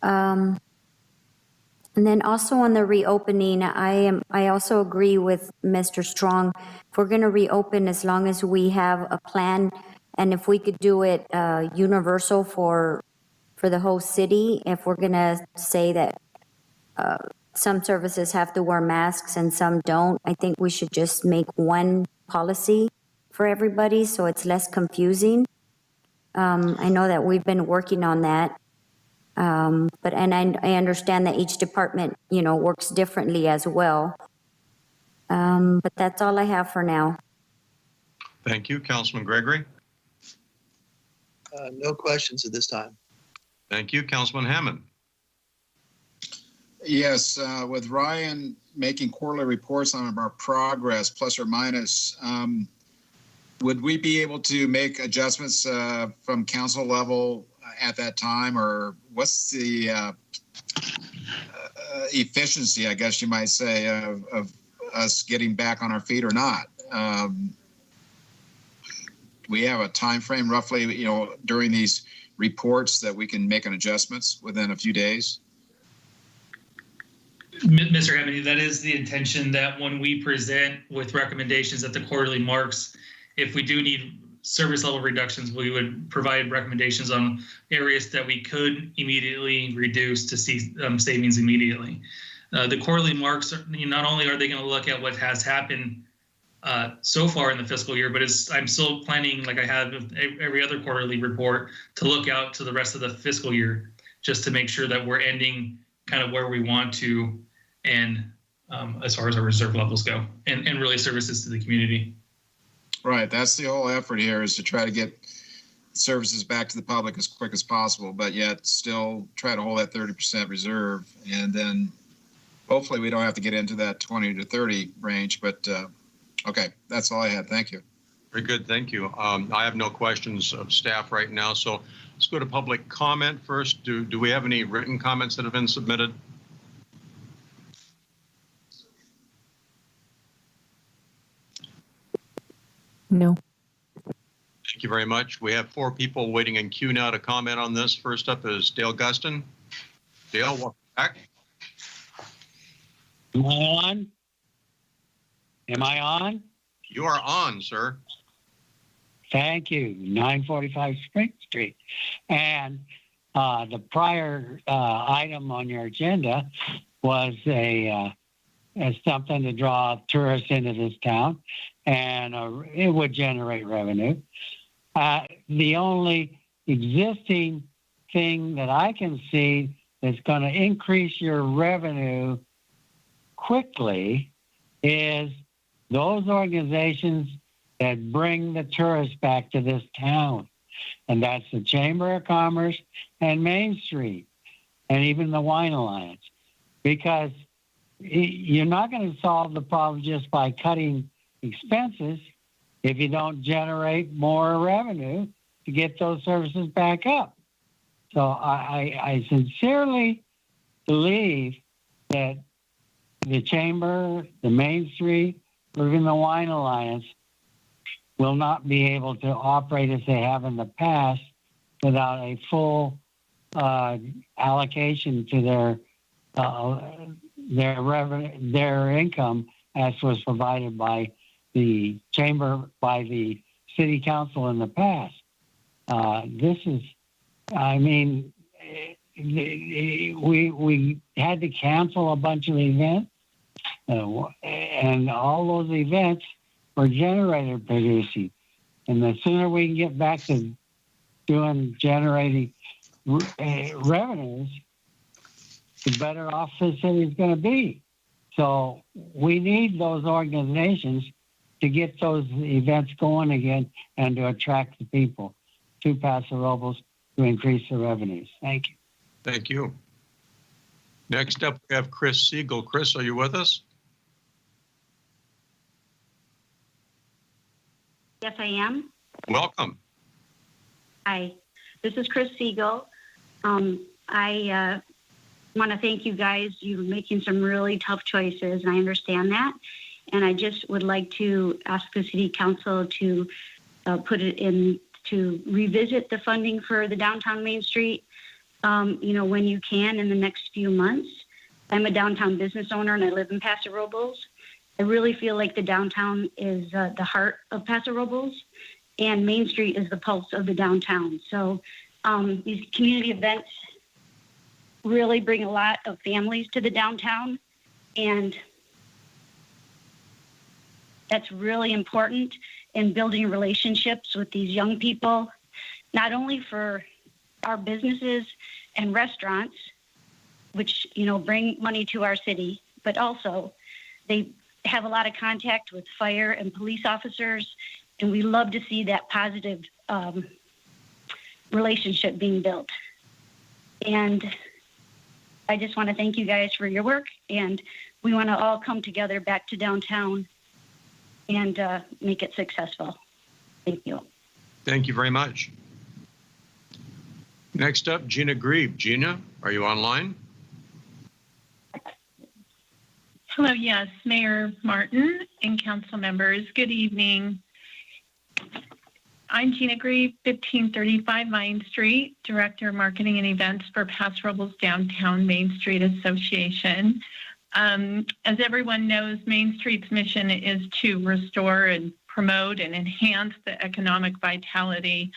And then also on the reopening, I also agree with Mr. Strong. If we're going to reopen, as long as we have a plan, and if we could do it universal for the whole city, if we're going to say that some services have to wear masks and some don't. I think we should just make one policy for everybody so it's less confusing. I know that we've been working on that. But I understand that each department, works differently as well. But that's all I have for now.
Thank you. Councilman Gregory.
No questions at this time.
Thank you. Councilman Hammond.
Yes, with Ryan making quarterly reports on our progress, plus or minus, would we be able to make adjustments from council level at that time, or what's the efficiency, I guess you might say, of us getting back on our feet or not? We have a time frame roughly, during these reports that we can make an adjustments within a few days.
Mr. Hammond, that is the intention, that when we present with recommendations at the quarterly marks, if we do need service level reductions, we would provide recommendations on areas that we could immediately reduce to see savings immediately. The quarterly marks, not only are they going to look at what has happened so far in the fiscal year, but I'm still planning, like I have every other quarterly report, to look out to the rest of the fiscal year, just to make sure that we're ending kind of where we want to, and as far as our reserve levels go, and really services to the community.
Right, that's the whole effort here, is to try to get services back to the public as quick as possible, but yet still try to hold that 30% reserve, and then hopefully we don't have to get into that 20 to 30 range. But okay, that's all I had. Thank you.
Very good. Thank you. I have no questions of staff right now, so let's go to public comment first. Do we have any written comments that have been submitted?
No.
Thank you very much. We have 4 people waiting in queue now to comment on this. First up is Dale Guston. Dale, welcome back.
Am I on? Am I on?
You are on, sir.
Thank you. 945 Spring Street. And the prior item on your agenda was something to draw tourists into this town, and it would generate revenue. The only existing thing that I can see that's going to increase your revenue quickly is those organizations that bring the tourists back to this town. And that's the Chamber of Commerce and Main Street, and even the Wine Alliance. Because you're not going to solve the problem just by cutting expenses if you don't generate more revenue to get those services back up. So I sincerely believe that the Chamber, the Main Street, or even the Wine Alliance will not be able to operate as they have in the past without a full allocation to their revenue, their income, as was provided by the Chamber, by the City Council in the past. We had to cancel a bunch of events, and all those events were generator producing. And the sooner we can get back to generating revenues, the better off the city is going to be. So we need those organizations to get those events going again and to attract the people to Paso Robles to increase the revenues. Thank you.
Thank you. Next up, we have Chris Siegel. Chris, are you with us?
Yes, I am.
Welcome.
Hi, this is Chris Siegel. I want to thank you guys. You're making some really tough choices, and I understand that. And I just would like to ask the City Council to put it in, to revisit the funding for the downtown Main Street, when you can in the next few months. I'm a downtown business owner, and I live in Paso Robles. I really feel like the downtown is the heart of Paso Robles, and Main Street is the pulse of the downtown. So these community events really bring a lot of families to the downtown, and that's really important in building relationships with these young people, not only for our businesses and restaurants, which, bring money to our city, but also they have a lot of contact with fire and police officers, and we love to see that positive relationship being built. And I just want to thank you guys for your work, and we want to all come together back to downtown and make it successful. Thank you.
Thank you very much. Next up, Gina Grieve. Gina, are you online?
Hello, yes, Mayor Martin and council members. Good evening. I'm Gina Grieve, 1535 Main Street, Director of Marketing and Events for Paso Robles Downtown Main Street Association. As everyone knows, Main Street's mission is to restore and promote and enhance the economic vitality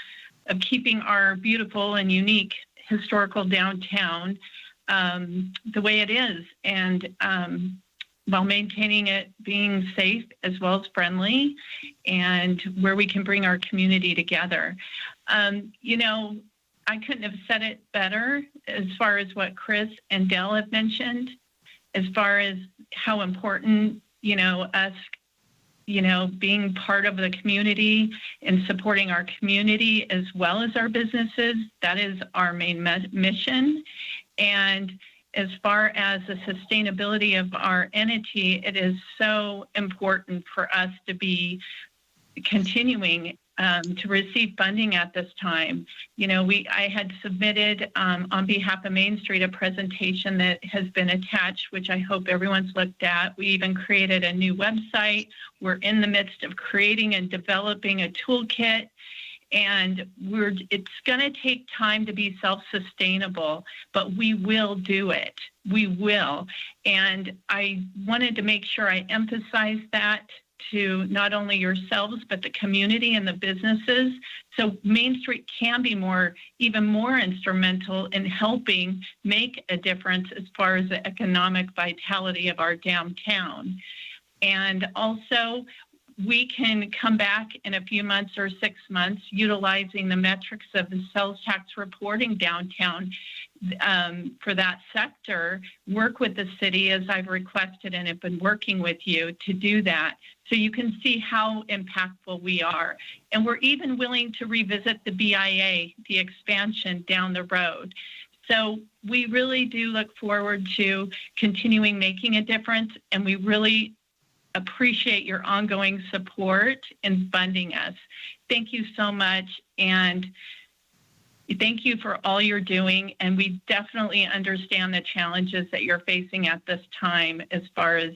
of keeping our beautiful and unique historical downtown the way it is, and while maintaining it being safe as well as friendly, and where we can bring our community together. I couldn't have said it better as far as what Chris and Dell have mentioned, as far as how important, us, being part of the community and supporting our community as well as our businesses. That is our main mission. And as far as the sustainability of our entity, it is so important for us to be continuing to receive funding at this time. I had submitted on behalf of Main Street a presentation that has been attached, which I hope everyone's looked at. We even created a new website. We're in the midst of creating and developing a toolkit. And it's going to take time to be self-sustainable, but we will do it. We will. And I wanted to make sure I emphasize that to not only yourselves, but the community and the businesses. So Main Street can be even more instrumental in helping make a difference as far as the economic vitality of our downtown. And also, we can come back in a few months or 6 months utilizing the metrics of the sales tax reporting downtown for that sector, work with the city as I've requested and have been working with you to do that. So you can see how impactful we are. And we're even willing to revisit the BIA, the expansion down the road. So we really do look forward to continuing making a difference, and we really appreciate your ongoing support in funding us. Thank you so much, and thank you for all you're doing, and we definitely understand the challenges that you're facing at this time as far as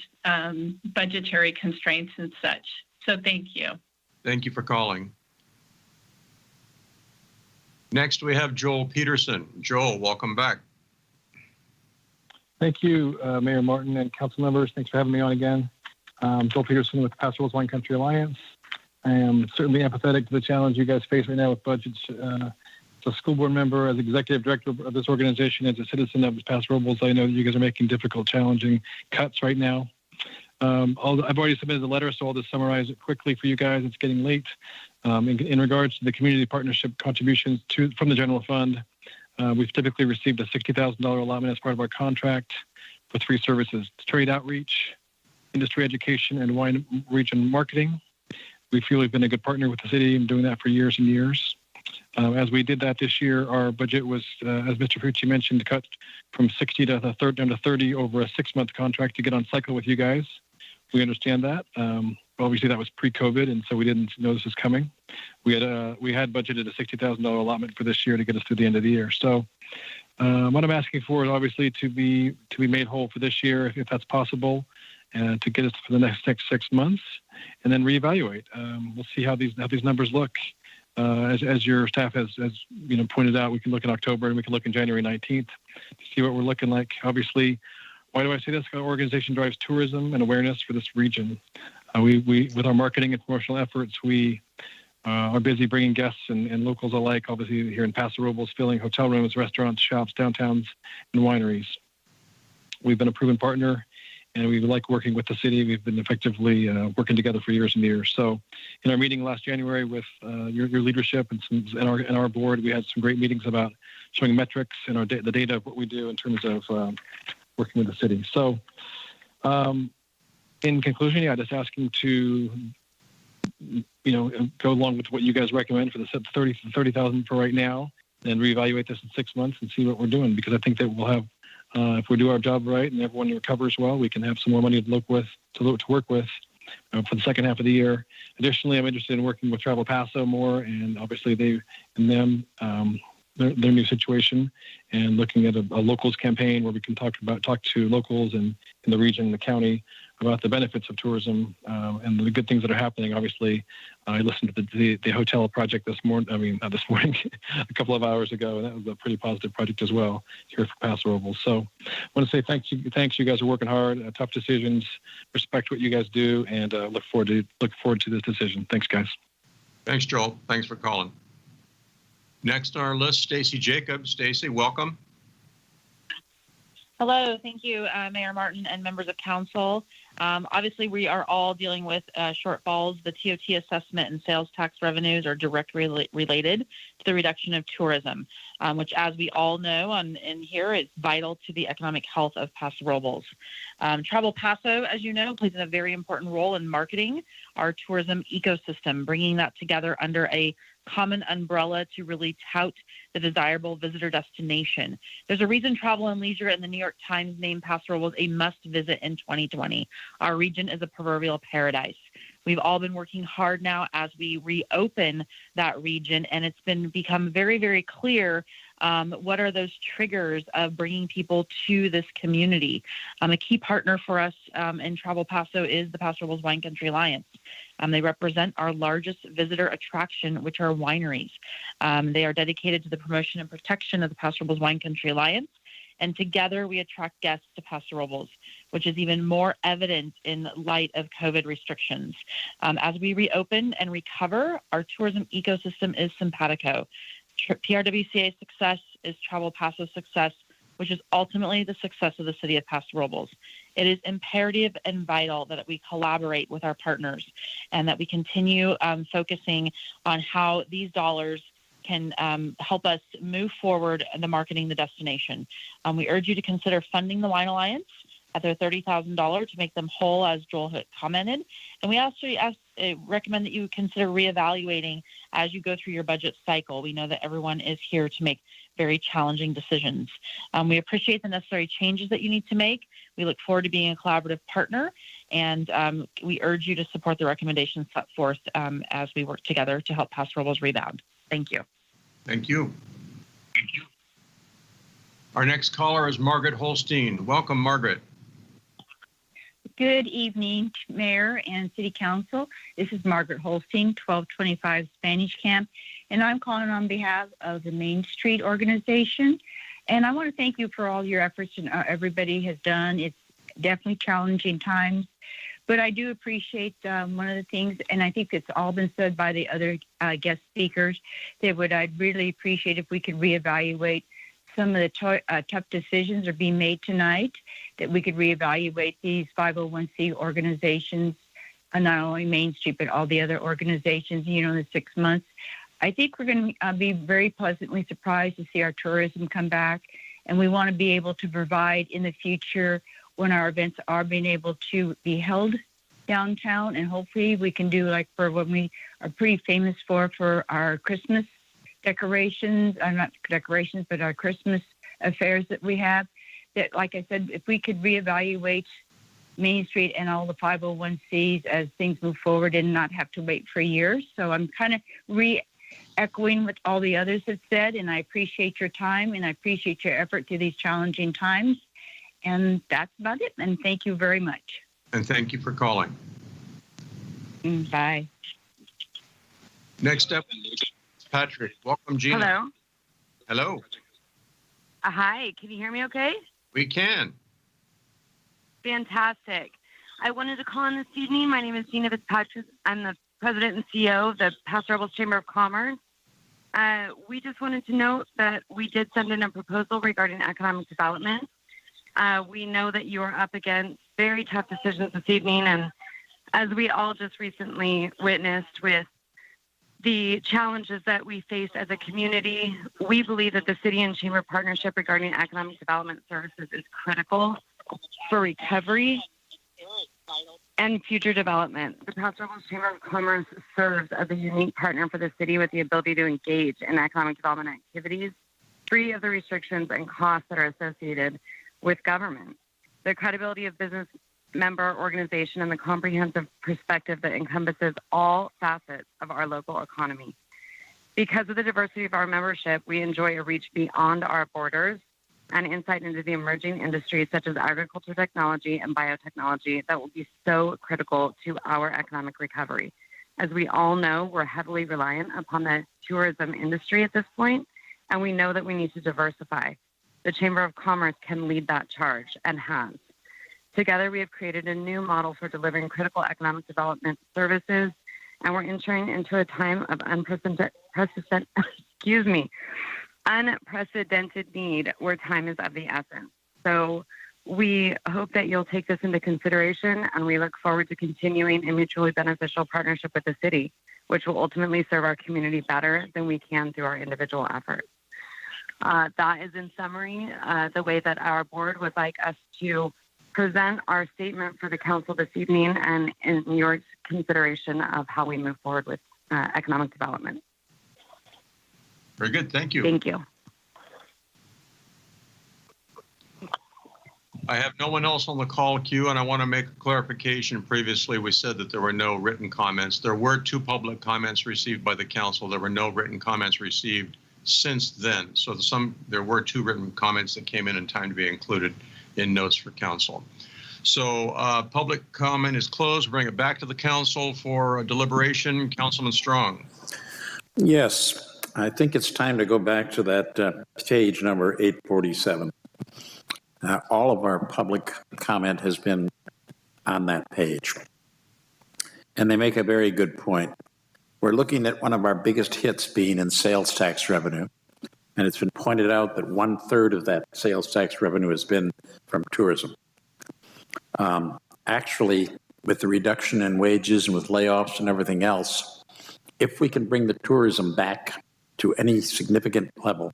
budgetary constraints and such. So thank you.
Thank you for calling. Next, we have Joel Peterson. Joel, welcome back.
Thank you, Mayor Martin and council members. Thanks for having me on again. Joel Peterson with the Paso Robles Wine Country Alliance. I am certainly empathetic to the challenge you guys face right now with budgets. As a school board member, as executive director of this organization, as a citizen of Paso Robles, I know that you guys are making difficult, challenging cuts right now. I've already submitted the letter, so I'll just summarize it quickly for you guys. It's getting late. In regards to the community partnership contributions from the general fund, we've typically received a $60,000 allotment as part of our contract for 3 services: trade outreach, industry education, and wine region marketing. We feel we've been a good partner with the city and doing that for years and years. As we did that this year, our budget was, as Mr. Fucci mentioned, cut from 60 down to 30 over a 6-month contract to get on cycle with you guys. We understand that. Obviously, that was pre-COVID, and so we didn't know this was coming. We had budgeted a $60,000 allotment for this year to get us through the end of the year. So what I'm asking for is obviously to be made whole for this year, if that's possible, and to get us for the next 6 months, and then reevaluate. We'll see how these numbers look. As your staff has pointed out, we can look in October and we can look in January 19th to see what we're looking like. Obviously, why do I say this? Our organization drives tourism and awareness for this region. We with our marketing and promotional efforts, we are busy bringing guests and locals alike, obviously here in Paso Robles, filling hotel rooms, restaurants, shops, downtowns, and wineries. We've been a proven partner, and we like working with the city. We've been effectively working together for years and years. So in our meeting last January with your leadership and our board, we had some great meetings about showing metrics and the data of what we do in terms of working with the city. So in conclusion, just asking to go along with what you guys recommend for the 30,000 for right now, and reevaluate this in 6 months and see what we're doing, because I think that we'll have, if we do our job right and everyone recovers well, we can have some more money to work with for the second half of the year. Additionally, I'm interested in working with Travel Paso more, and obviously their new situation, and looking at a locals campaign where we can talk to locals in the region, the county, about the benefits of tourism and the good things that are happening. Obviously, I listened to the hotel project this morning. I mean, not this morning, a couple of hours ago, and that was a pretty positive project as well here for Paso Robles. So I want to say thanks. You guys are working hard, tough decisions, respect what you guys do, and look forward to this decision. Thanks, guys.
Thanks, Joel. Thanks for calling. Next on our list, Stacy Jacobs. Stacy, welcome.
Hello, thank you, Mayor Martin and members of council. Obviously, we are all dealing with shortfalls. The TOT assessment and sales tax revenues are directly related to the reduction of tourism, which, as we all know in here, is vital to the economic health of Paso Robles. Travel Paso, as you know, plays a very important role in marketing our tourism ecosystem, bringing that together under a common umbrella to really tout the desirable visitor destination. There's a reason Travel and Leisure and the New York Times named Paso Robles a must-visit in 2020. Our region is a proverbial paradise. We've all been working hard now as we reopen that region, and it's become very, very clear what are those triggers of bringing people to this community. A key partner for us in Travel Paso is the Paso Robles Wine Country Alliance. They represent our largest visitor attraction, which are wineries. They are dedicated to the promotion and protection of the Paso Robles Wine Country Alliance, and together we attract guests to Paso Robles, which is even more evident in light of COVID restrictions. As we reopen and recover, our tourism ecosystem is simpatico. PRWCA's success is Travel Paso's success, which is ultimately the success of the city of Paso Robles. It is imperative and vital that we collaborate with our partners and that we continue focusing on how these dollars can help us move forward in the marketing the destination. We urge you to consider funding the Wine Alliance at their $30,000 to make them whole, as Joel had commented. And we also recommend that you consider reevaluating as you go through your budget cycle. We know that everyone is here to make very challenging decisions. We appreciate the necessary changes that you need to make. We look forward to being a collaborative partner, and we urge you to support the recommendations set forth as we work together to help Paso Robles rebound. Thank you.
Thank you. Thank you. Our next caller is Margaret Holstein. Welcome, Margaret.
Good evening, Mayor and City Council. This is Margaret Holstein, 1225 Spanish Camp, and I'm calling on behalf of the Main Street organization. And I want to thank you for all your efforts and everybody has done. It's definitely challenging times, but I do appreciate one of the things, and I think it's all been said by the other guest speakers, that I'd really appreciate if we could reevaluate some of the tough decisions are being made tonight, that we could reevaluate these 501c organizations, not only Main Street, but all the other organizations, in the 6 months. I think we're going to be very pleasantly surprised to see our tourism come back, and we want to be able to provide in the future when our events are being able to be held downtown, and hopefully we can do like for what we are pretty famous for our Christmas decorations, not decorations, but our Christmas affairs that we have, that, like I said, if we could reevaluate Main Street and all the 501cs as things move forward and not have to wait for years. So I'm kind of re-echoing what all the others have said, and I appreciate your time and I appreciate your effort through these challenging times. And that's about it. And thank you very much.
And thank you for calling.
Bye.
Next up, Patrick. Welcome, Gina.
Hello.
Hello.
Hi, can you hear me okay?
We can.
Fantastic. I wanted to call in this evening. My name is Gina Fitzpatrick. I'm the President and CEO of the Paso Robles Chamber of Commerce. We just wanted to note that we did send in a proposal regarding economic development. We know that you are up against very tough decisions this evening, and as we all just recently witnessed with the challenges that we face as a community, we believe that the city and chamber partnership regarding economic development services is critical for recovery and future development. The Paso Robles Chamber of Commerce serves as a unique partner for the city with the ability to engage in economic development activities, free of the restrictions and costs that are associated with government. The credibility of business member organization and the comprehensive perspective that encompasses all facets of our local economy. Because of the diversity of our membership, we enjoy a reach beyond our borders and insight into the emerging industries such as agriculture technology and biotechnology that will be so critical to our economic recovery. As we all know, we're heavily reliant upon the tourism industry at this point, and we know that we need to diversify. The Chamber of Commerce can lead that charge and has. Together, we have created a new model for delivering critical economic development services, and we're entering into a time of unprecedented need where time is of the essence. So we hope that you'll take this into consideration, and we look forward to continuing a mutually beneficial partnership with the city, which will ultimately serve our community better than we can through our individual efforts. That is, in summary, the way that our board would like us to present our statement for the council this evening and in your consideration of how we move forward with economic development.
Very good. Thank you.
Thank you.
I have no one else on the call queue, and I want to make a clarification. Previously, we said that there were no written comments. There were 2 public comments received by the council. There were no written comments received since then. So there were 2 written comments that came in time to be included in notes for council. So public comment is closed. Bring it back to the council for deliberation. Councilman Strong.
Yes, I think it's time to go back to that page number 847. All of our public comment has been on that page. And they make a very good point. We're looking at one of our biggest hits being in sales tax revenue. And it's been pointed out that 1/3 of that sales tax revenue has been from tourism. Actually, with the reduction in wages and with layoffs and everything else, if we can bring the tourism back to any significant level,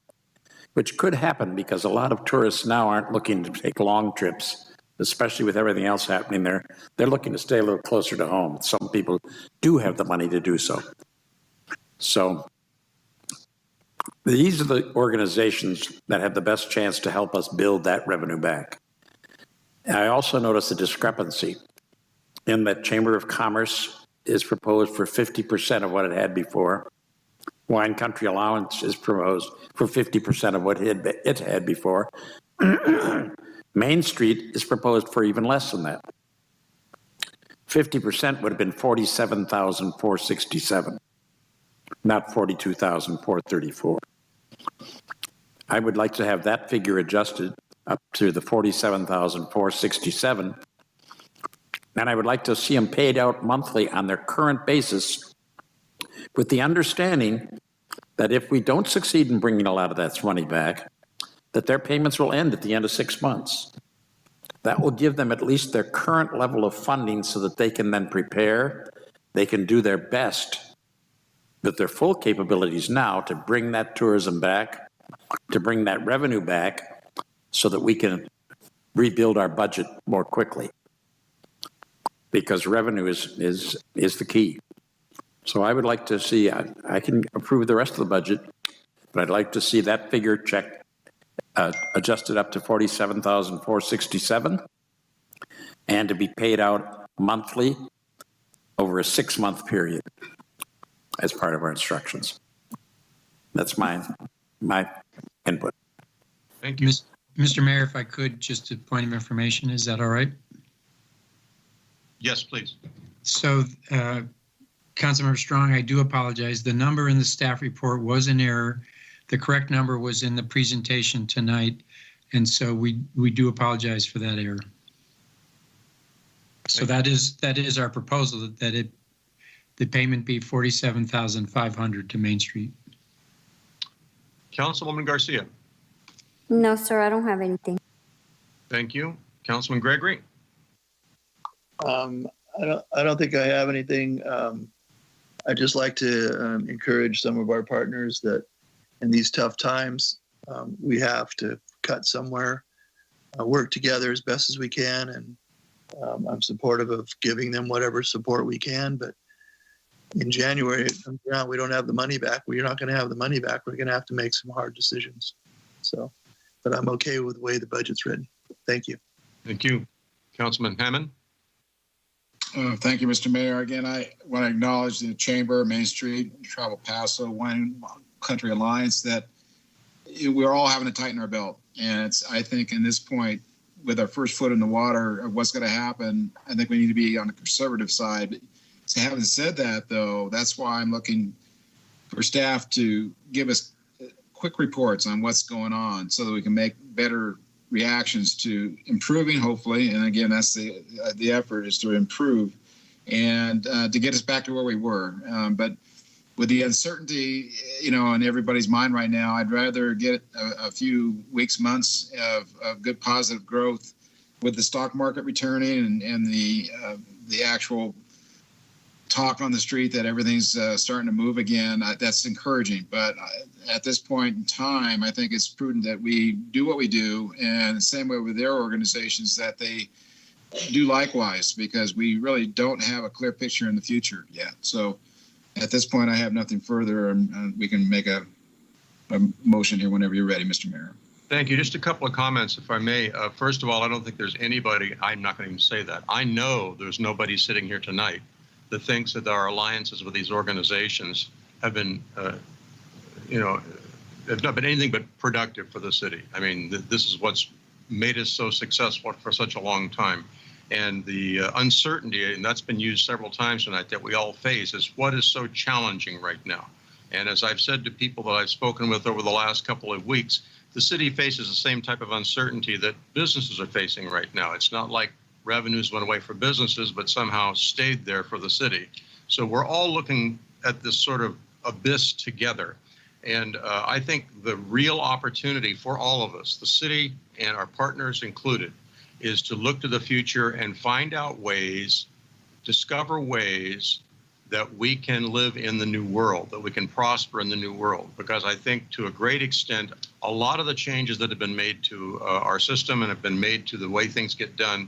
which could happen because a lot of tourists now aren't looking to take long trips, especially with everything else happening there. They're looking to stay a little closer to home. Some people do have the money to do so. So these are the organizations that have the best chance to help us build that revenue back. I also noticed a discrepancy in that Chamber of Commerce is proposed for 50% of what it had before. Wine Country Allowance is proposed for 50% of what it had before. Main Street is proposed for even less than that. 50% would have been $47,467, not $42,434. I would like to have that figure adjusted up to the $47,467. And I would like to see them paid out monthly on their current basis, with the understanding that if we don't succeed in bringing a lot of that money back, that their payments will end at the end of 6 months. That will give them at least their current level of funding so that they can then prepare, they can do their best with their full capabilities now to bring that tourism back, to bring that revenue back, so that we can rebuild our budget more quickly. Because revenue is the key. So I would like to see, I can approve the rest of the budget, but I'd like to see that figure checked, adjusted up to $47,467, and to be paid out monthly over a 6-month period as part of our instructions. That's my input.
Thank you.
Mr. Mayor, if I could, just a point of information, is that all right?
Yes, please.
So, Councilmember Strong, I do apologize. The number in the staff report was an error. The correct number was in the presentation tonight, and so we do apologize for that error. So that is our proposal, that the payment be $47,500 to Main Street.
Councilwoman Garcia.
No, sir, I don't have anything.
Thank you. Councilman Gregory.
I don't think I have anything. I'd just like to encourage some of our partners that in these tough times, we have to cut somewhere, work together as best as we can. And I'm supportive of giving them whatever support we can. But in January, it comes around, we don't have the money back. We're not going to have the money back. We're going to have to make some hard decisions. So, but I'm okay with the way the budget's written. Thank you.
Thank you. Councilman Hammond.
Thank you, Mr. Mayor. Again, I want to acknowledge the Chamber, Main Street, Travel Paso, Wine Country Alliance, that we're all having to tighten our belt. And it's, I think, in this point, with our first foot in the water of what's going to happen, I think we need to be on the conservative side. But having said that, though, that's why I'm looking for staff to give us quick reports on what's going on so that we can make better reactions to improving, hopefully. And again, that's the effort, is to improve and to get us back to where we were. But with the uncertainty, in everybody's mind right now, I'd rather get a few weeks, months of good positive growth with the stock market returning and the actual talk on the street that everything's starting to move again. That's encouraging. But at this point in time, I think it's prudent that we do what we do, and the same way with their organizations, that they do likewise, because we really don't have a clear picture in the future yet. So at this point, I have nothing further, and we can make a motion here whenever you're ready, Mr. Mayor.
Thank you. Just a couple of comments, if I may. First of all, I don't think there's anybody, I'm not going to even say that. I know there's nobody sitting here tonight that thinks that our alliances with these organizations have been, have not been anything but productive for the city. I mean, this is what's made us so successful for such a long time. And the uncertainty, and that's been used several times tonight, that we all face is what is so challenging right now. And as I've said to people that I've spoken with over the last couple of weeks, the city faces the same type of uncertainty that businesses are facing right now. It's not like revenues went away for businesses, but somehow stayed there for the city. So we're all looking at this sort of abyss together. And I think the real opportunity for all of us, the city and our partners included, is to look to the future and find out ways, discover ways that we can live in the new world, that we can prosper in the new world. Because I think to a great extent, a lot of the changes that have been made to our system and have been made to the way things get done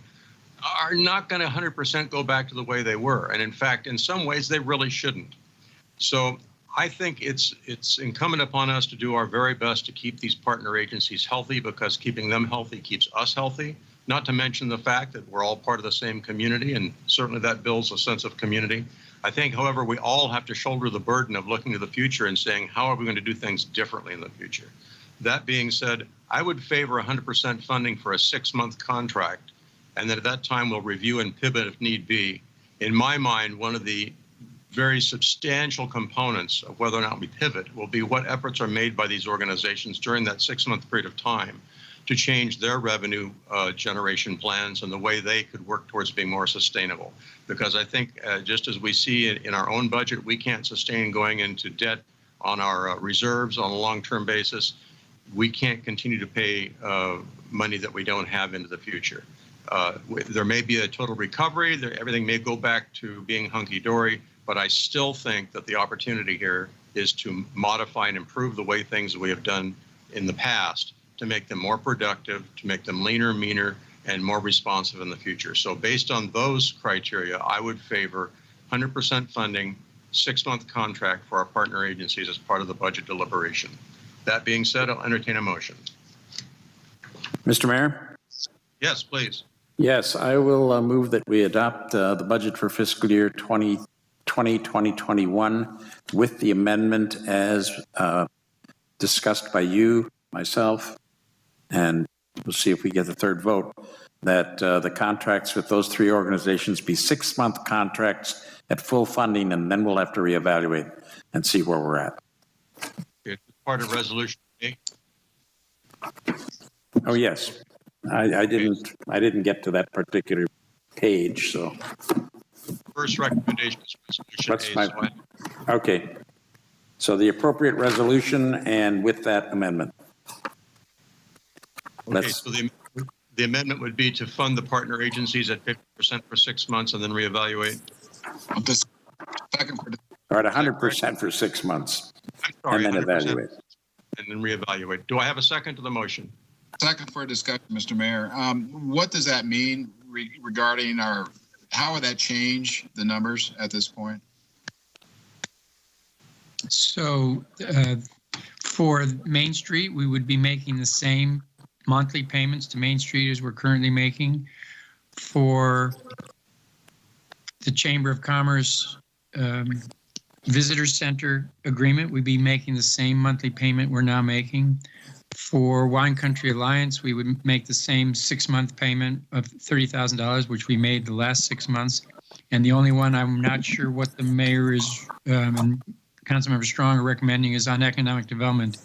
are not going to 100% go back to the way they were. And in fact, in some ways, they really shouldn't. So I think it's incumbent upon us to do our very best to keep these partner agencies healthy, because keeping them healthy keeps us healthy. Not to mention the fact that we're all part of the same community, and certainly that builds a sense of community. I think, however, we all have to shoulder the burden of looking to the future and saying, how are we going to do things differently in the future? That being said, I would favor 100% funding for a 6-month contract, and then at that time we'll review and pivot if need be. In my mind, one of the very substantial components of whether or not we pivot will be what efforts are made by these organizations during that 6-month period of time to change their revenue generation plans and the way they could work towards being more sustainable. Because I think just as we see in our own budget, we can't sustain going into debt on our reserves on a long-term basis. We can't continue to pay money that we don't have into the future. There may be a total recovery, everything may go back to being hunky-dory, but I still think that the opportunity here is to modify and improve the way things we have done in the past, to make them more productive, to make them leaner, meaner, and more responsive in the future. So based on those criteria, I would favor 100% funding, 6-month contract for our partner agencies as part of the budget deliberation. That being said, I'll entertain a motion.
Mr. Mayor?
Yes, please.
Yes, I will move that we adopt the budget for fiscal year 2020-2021 with the amendment as discussed by you, myself, and we'll see if we get the third vote, that the contracts with those 3 organizations be 6-month contracts at full funding, and then we'll have to reevaluate and see where we're at.
It's part of resolution 8.
Oh, yes. I didn't get to that particular page, so.
first recommendation is resolution A.
What's okay. So the appropriate resolution and with that amendment.
Okay, so the amendment would be to fund the partner agencies at 50% for 6 months and then reevaluate.
Or at 100% for 6 months.
I'm sorry,
and then
100%
evaluate.
and then reevaluate. Do I have a second to the motion?
Second for discussion, Mr. Mayor. What does that mean regarding how would that change the numbers at this point?
So for Main Street, we would be making the same monthly payments to Main Street as we're currently making. For the Chamber of Commerce Visitor Center agreement, we'd be making the same monthly payment we're now making. For Wine Country Alliance, we would make the same 6-month payment of $30,000, which we made the last 6 months. And the only one I'm not sure what the mayor is and Councilmember Strong are recommending is on economic development.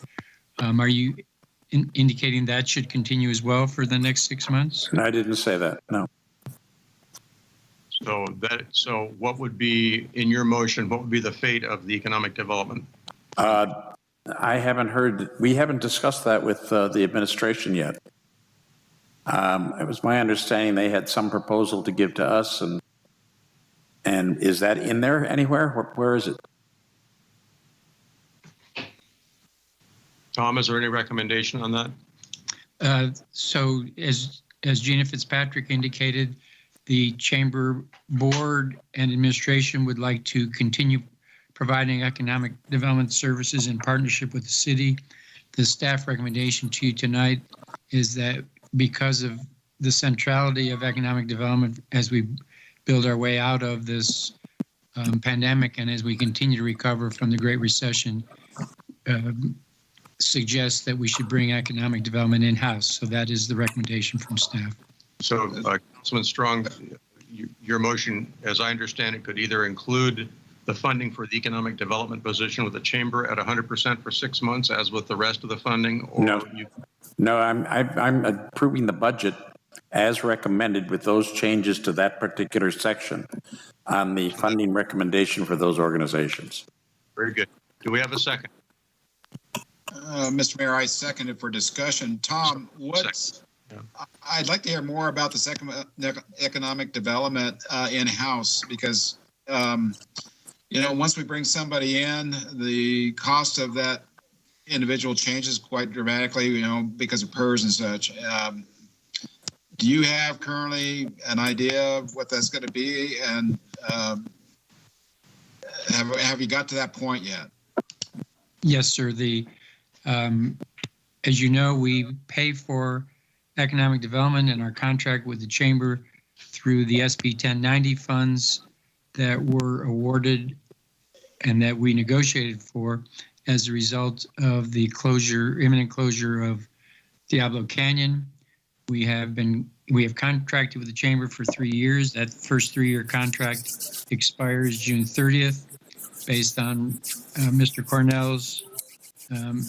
Are you indicating that should continue as well for the next 6 months?
I didn't say that, no.
So what would be, in your motion, what would be the fate of the economic development?
I haven't heard, we haven't discussed that with the administration yet. It was my understanding they had some proposal to give to us, and is that in there anywhere? Where is it?
Tom, is there any recommendation on that?
So as Gina Fitzpatrick indicated, the Chamber Board and administration would like to continue providing economic development services in partnership with the city. The staff recommendation to you tonight is that because of the centrality of economic development as we build our way out of this pandemic and as we continue to recover from the Great Recession, suggests that we should bring economic development in-house. So that is the recommendation from staff.
So, Councilman Strong, your motion, as I understand it, could either include the funding for the economic development position with the chamber at 100% for 6 months, as with the rest of the funding, or
No, I'm approving the budget as recommended with those changes to that particular section on the funding recommendation for those organizations.
Very good. Do we have a second?
Mr. Mayor, I second it for discussion. Tom, I'd like to hear more about the second economic development in-house because, once we bring somebody in, the cost of that individual changes quite dramatically, because of PERS and such. Do you have currently an idea of what that's going to be? And have you got to that point yet?
Yes, sir. As you know, we pay for economic development in our contract with the Chamber through the SB 1090 funds that were awarded and that we negotiated for as a result of the imminent closure of Diablo Canyon. We have contracted with the Chamber for 3 years. That first 3-year contract expires June 30th. Based on Mr. Cornell's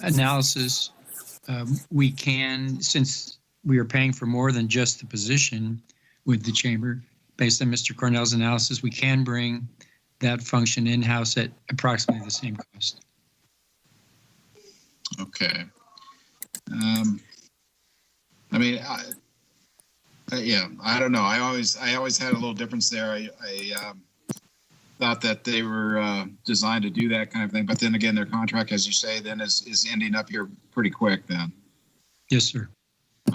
analysis, we can, since we are paying for more than just the position with the Chamber, based on Mr. Cornell's analysis, we can bring that function in-house at approximately the same cost.
Okay. I don't know. I always had a little difference there. I thought that they were designed to do that kind of thing, but then again, their contract, as you say, then is ending up here pretty quick. Then.
Yes, sir.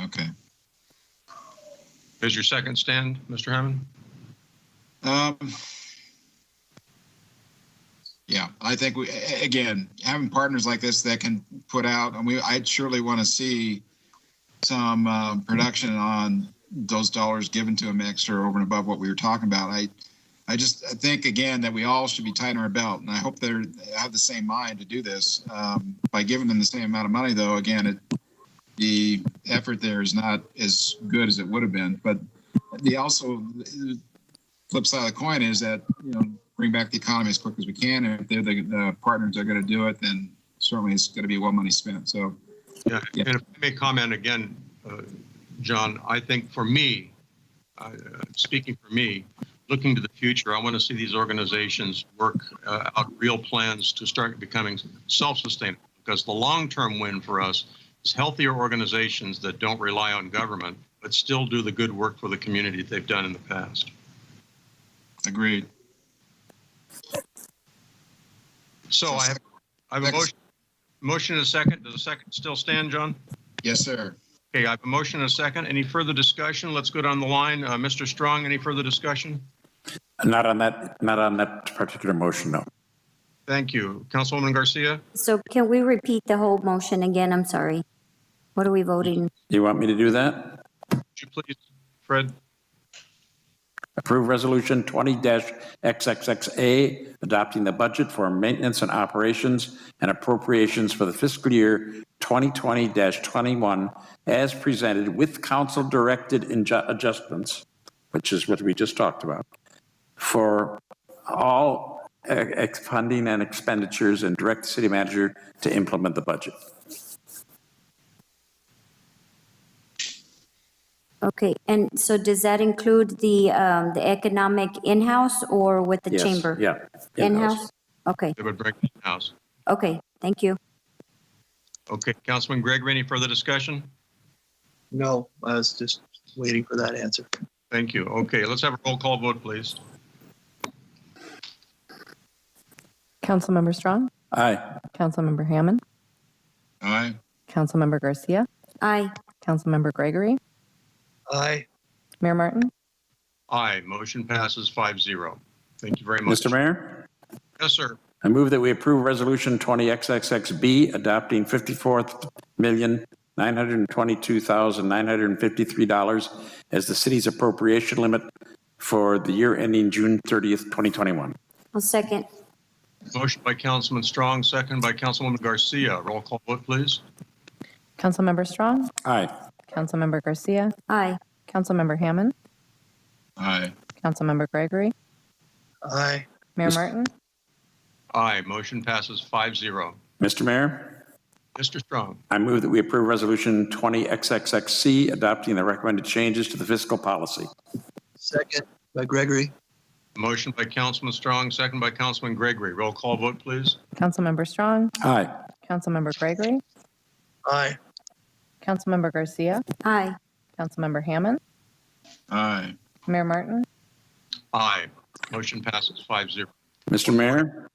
Okay.
Is your second stand, Mr. Hammond?
Yeah, I think having partners like this that can put out, I'd surely want to see some production on those dollars given to them extra over and above what we were talking about. I think, again, that we all should be tightening our belt, and I hope they have the same mind to do this. By giving them the same amount of money, though, again, the effort there is not as good as it would have been. But the flip side of the coin is that, bring back the economy as quick as we can. And if they're the partners that are going to do it, then certainly it's going to be well money spent. So,
yeah. And if I may comment again, John, I think for me, speaking for me, looking to the future, I want to see these organizations work out real plans to start becoming self-sustainable, because the long-term win for us is healthier organizations that don't rely on government, but still do the good work for the community that they've done in the past.
Agreed.
So I have a motion and a second. Does a second still stand, John?
Yes, sir.
Okay, I have a motion and a second. Any further discussion? Let's go down the line. Mr. Strong, any further discussion?
Not on that particular motion, no.
Thank you. Councilwoman Garcia?
So can we repeat the whole motion again? I'm sorry. What are we voting?
You want me to do that?
Would you please, Fred?
Approve Resolution 20-XXXA, adopting the budget for maintenance and operations and appropriations for the fiscal year 2020-21 as presented with council-directed adjustments, which is what we just talked about, for all funding and expenditures, and direct the city manager to implement the budget.
Okay, and so does that include the economic in-house or with the
Yes,
chamber?
yeah.
In-house? Okay,
It would bring it in-house.
okay, thank you.
Okay, Councilman Gregory, any further discussion?
No, I was just waiting for that answer.
Thank you. Okay, let's have a roll call vote, please.
Councilmember Strong,
Aye.
Councilmember Hammond,
Aye.
Councilmember Garcia,
Aye.
Councilmember Gregory,
Aye.
Mayor Martin.
Aye, motion passes 5-0. Thank you very much.
Mr. Mayor?
Yes, sir.
I move that we approve Resolution 20-XXXB, adopting $54,922,953 as the city's appropriation limit for the year ending June 30th, 2021.
I'll second.
Motion by Councilman Strong, second by Councilwoman Garcia. Roll call vote, please.
Councilmember Strong,
Aye.
Councilmember Garcia,
Aye.
Councilmember Hammond,
Aye.
Councilmember Gregory,
Aye.
Mayor Martin.
Aye, motion passes 5-0.
Mr. Mayor?
Mr. Strong.
I move that we approve Resolution 20-XXXC, adopting the recommended changes to the fiscal policy.
Second by Gregory.
Motion by Councilman Strong, second by Councilman Gregory. Roll call vote, please.
Councilmember Strong,
Aye.
Councilmember Gregory,
Aye.
Councilmember Garcia,
Aye.
Councilmember Hammond,
Aye.
Mayor Martin.
Aye, motion passes 5-0.
Mr. Mayor?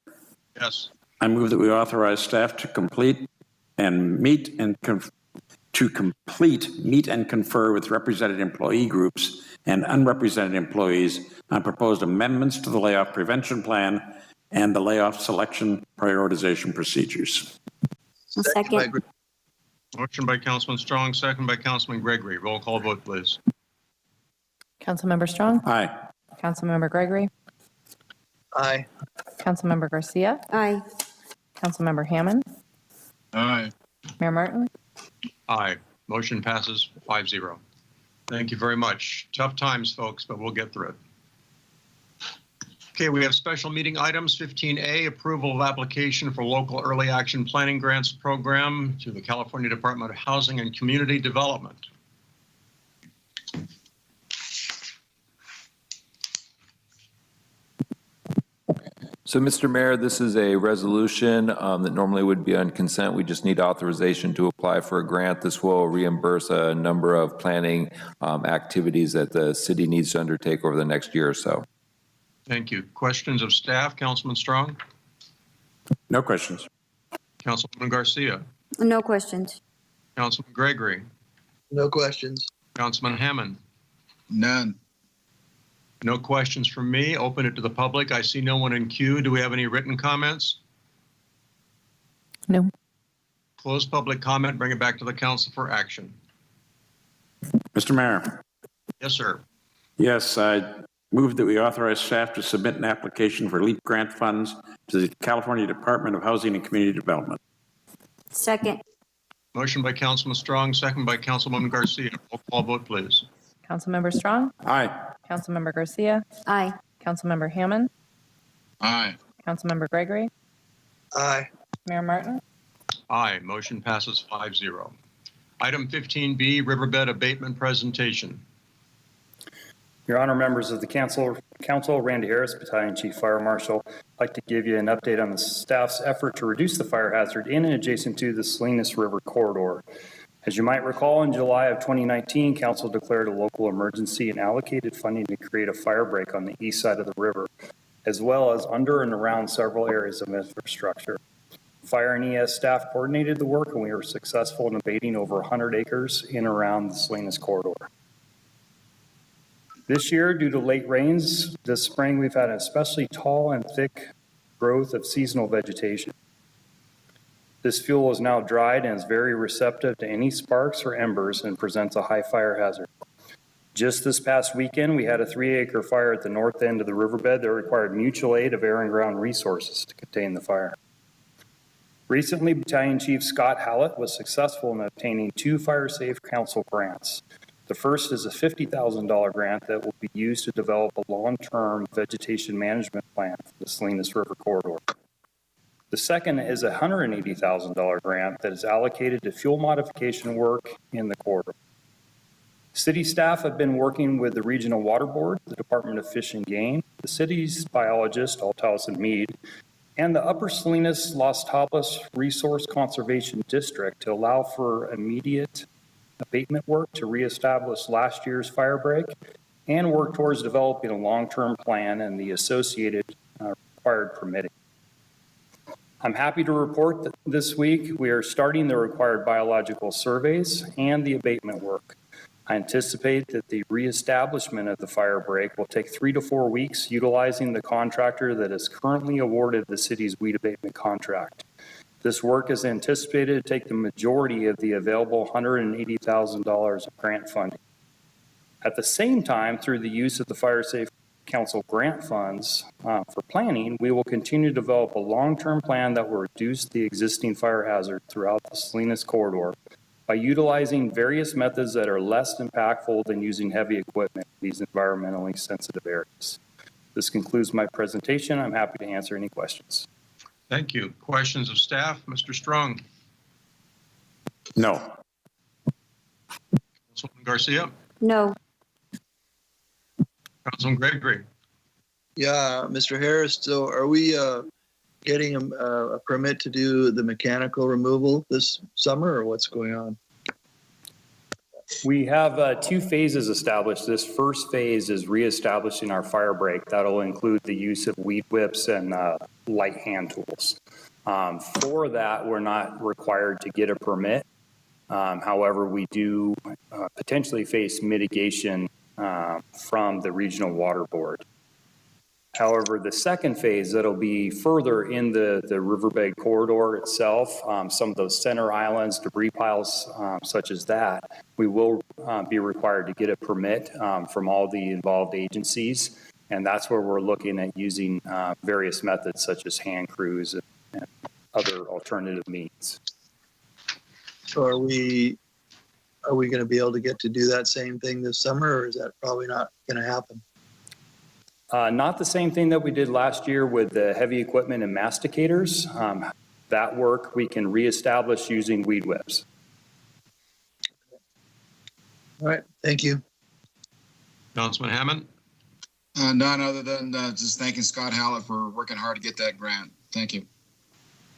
Yes.
I move that we authorize staff to complete and meet and confer with represented employee groups and unrepresented employees on proposed amendments to the layoff prevention plan and the layoff selection prioritization procedures.
Second.
Motion by Councilman Strong, second by Councilman Gregory. Roll call vote, please.
Councilmember Strong,
Aye.
Councilmember Gregory,
Aye.
Councilmember Garcia,
Aye.
Councilmember Hammond,
Aye.
Mayor Martin.
Aye, motion passes 5-0. Thank you very much. Tough times, folks, but we'll get through it. Okay, we have special meeting items. 15A, approval of application for local early action planning grants program to the California Department of Housing and Community Development.
So, Mr. Mayor, this is a resolution that normally would be on consent. We just need authorization to apply for a grant. This will reimburse a number of planning activities that the city needs to undertake over the next year or so.
Thank you. Questions of staff? Councilman Strong?
No questions.
Councilwoman Garcia?
No questions.
Councilman Gregory?
No questions.
Councilman Hammond?
None.
No questions from me. Open it to the public. I see no one in queue. Do we have any written comments?
No.
Close public comment. Bring it back to the council for action.
Mr. Mayor?
Yes, sir.
Yes, I move that we authorize staff to submit an application for LEAP grant funds to the California Department of Housing and Community Development.
Second.
Motion by Councilman Strong, second by Councilwoman Garcia. Roll call vote, please.
Councilmember Strong,
Aye.
Councilmember Garcia,
Aye.
Councilmember Hammond,
Aye.
Councilmember Gregory,
Aye.
Mayor Martin.
Aye, motion passes 5-0. Item 15B, riverbed abatement presentation.
Your Honor, members of the council, Council. Randy Harris, Battalion Chief Fire Marshal. I'd like to give you an update on the staff's effort to reduce the fire hazard in and adjacent to the Salinas River corridor. As you might recall, in July of 2019, Council declared a local emergency and allocated funding to create a fire break on the east side of the river, as well as under and around several areas of infrastructure. Fire and ES staff coordinated the work, and we were successful in abating over 100 acres in and around the Salinas corridor. This year, due to late rains this spring, we've had an especially tall and thick growth of seasonal vegetation. This fuel is now dried and is very receptive to any sparks or embers and presents a high fire hazard. Just this past weekend, we had a 3-acre fire at the north end of the riverbed that required mutual aid of air and ground resources to contain the fire. Recently, Battalion Chief Scott Hallett was successful in obtaining 2 Fire Safe Council grants. The first is a $50,000 grant that will be used to develop a long-term vegetation management plan for the Salinas River corridor. The second is a $180,000 grant that is allocated to fuel modification work in the corridor. City staff have been working with the Regional Water Board, the Department of Fish and Game, the city's biologist, Althouse and Mead, and the Upper Salinas Las Tablas Resource Conservation District to allow for immediate abatement work to reestablish last year's fire break and work towards developing a long-term plan and the associated required permitting. I'm happy to report that this week we are starting the required biological surveys and the abatement work. I anticipate that the reestablishment of the fire break will take 3 to 4 weeks, utilizing the contractor that is currently awarded the city's weed abatement contract. This work is anticipated to take the majority of the available $180,000 of grant funding. At the same time, through the use of the Fire Safe Council grant funds for planning, we will continue to develop a long-term plan that will reduce the existing fire hazard throughout the Salinas corridor by utilizing various methods that are less impactful than using heavy equipment in these environmentally sensitive areas. This concludes my presentation. I'm happy to answer any questions.
Thank you. Questions of staff? Mr. Strong.
No.
Councilman Garcia.
No.
Councilman Gregory.
Yeah, Mr. Harris, so are we getting a permit to do the mechanical removal this summer, or what's going on?
We have 2 phases established. This first phase is reestablishing our fire break. That'll include the use of weed whips and light hand tools. For that, we're not required to get a permit. However, we do potentially face mitigation from the Regional Water Board. However, the second phase, that'll be further in the riverbed corridor itself, some of those center islands, debris piles such as that, we will be required to get a permit from all the involved agencies. And that's where we're looking at using various methods such as hand crews and other alternative means.
So are we going to be able to get to do that same thing this summer, or is that probably not going to happen?
Not the same thing that we did last year with the heavy equipment and masticators. That work we can reestablish using weed whips.
All right, thank you.
Councilman Hammond.
None other than just thanking Scott Hallett for working hard to get that grant. Thank you.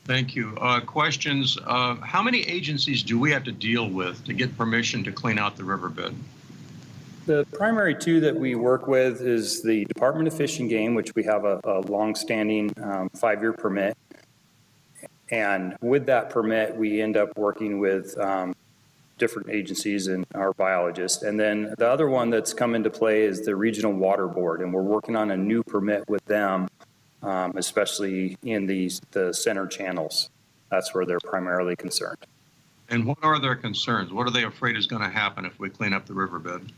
Thank you. Questions? How many agencies do we have to deal with to get permission to clean out the riverbed?
The primary 2 that we work with is the Department of Fish and Game, which we have a long-standing 5-year permit. And with that permit, we end up working with different agencies and our biologists. And then the other one that's come into play is the Regional Water Board, and we're working on a new permit with them, especially in the center channels. That's where they're primarily concerned.
And what are their concerns? What are they afraid is going to happen if we clean up the riverbed?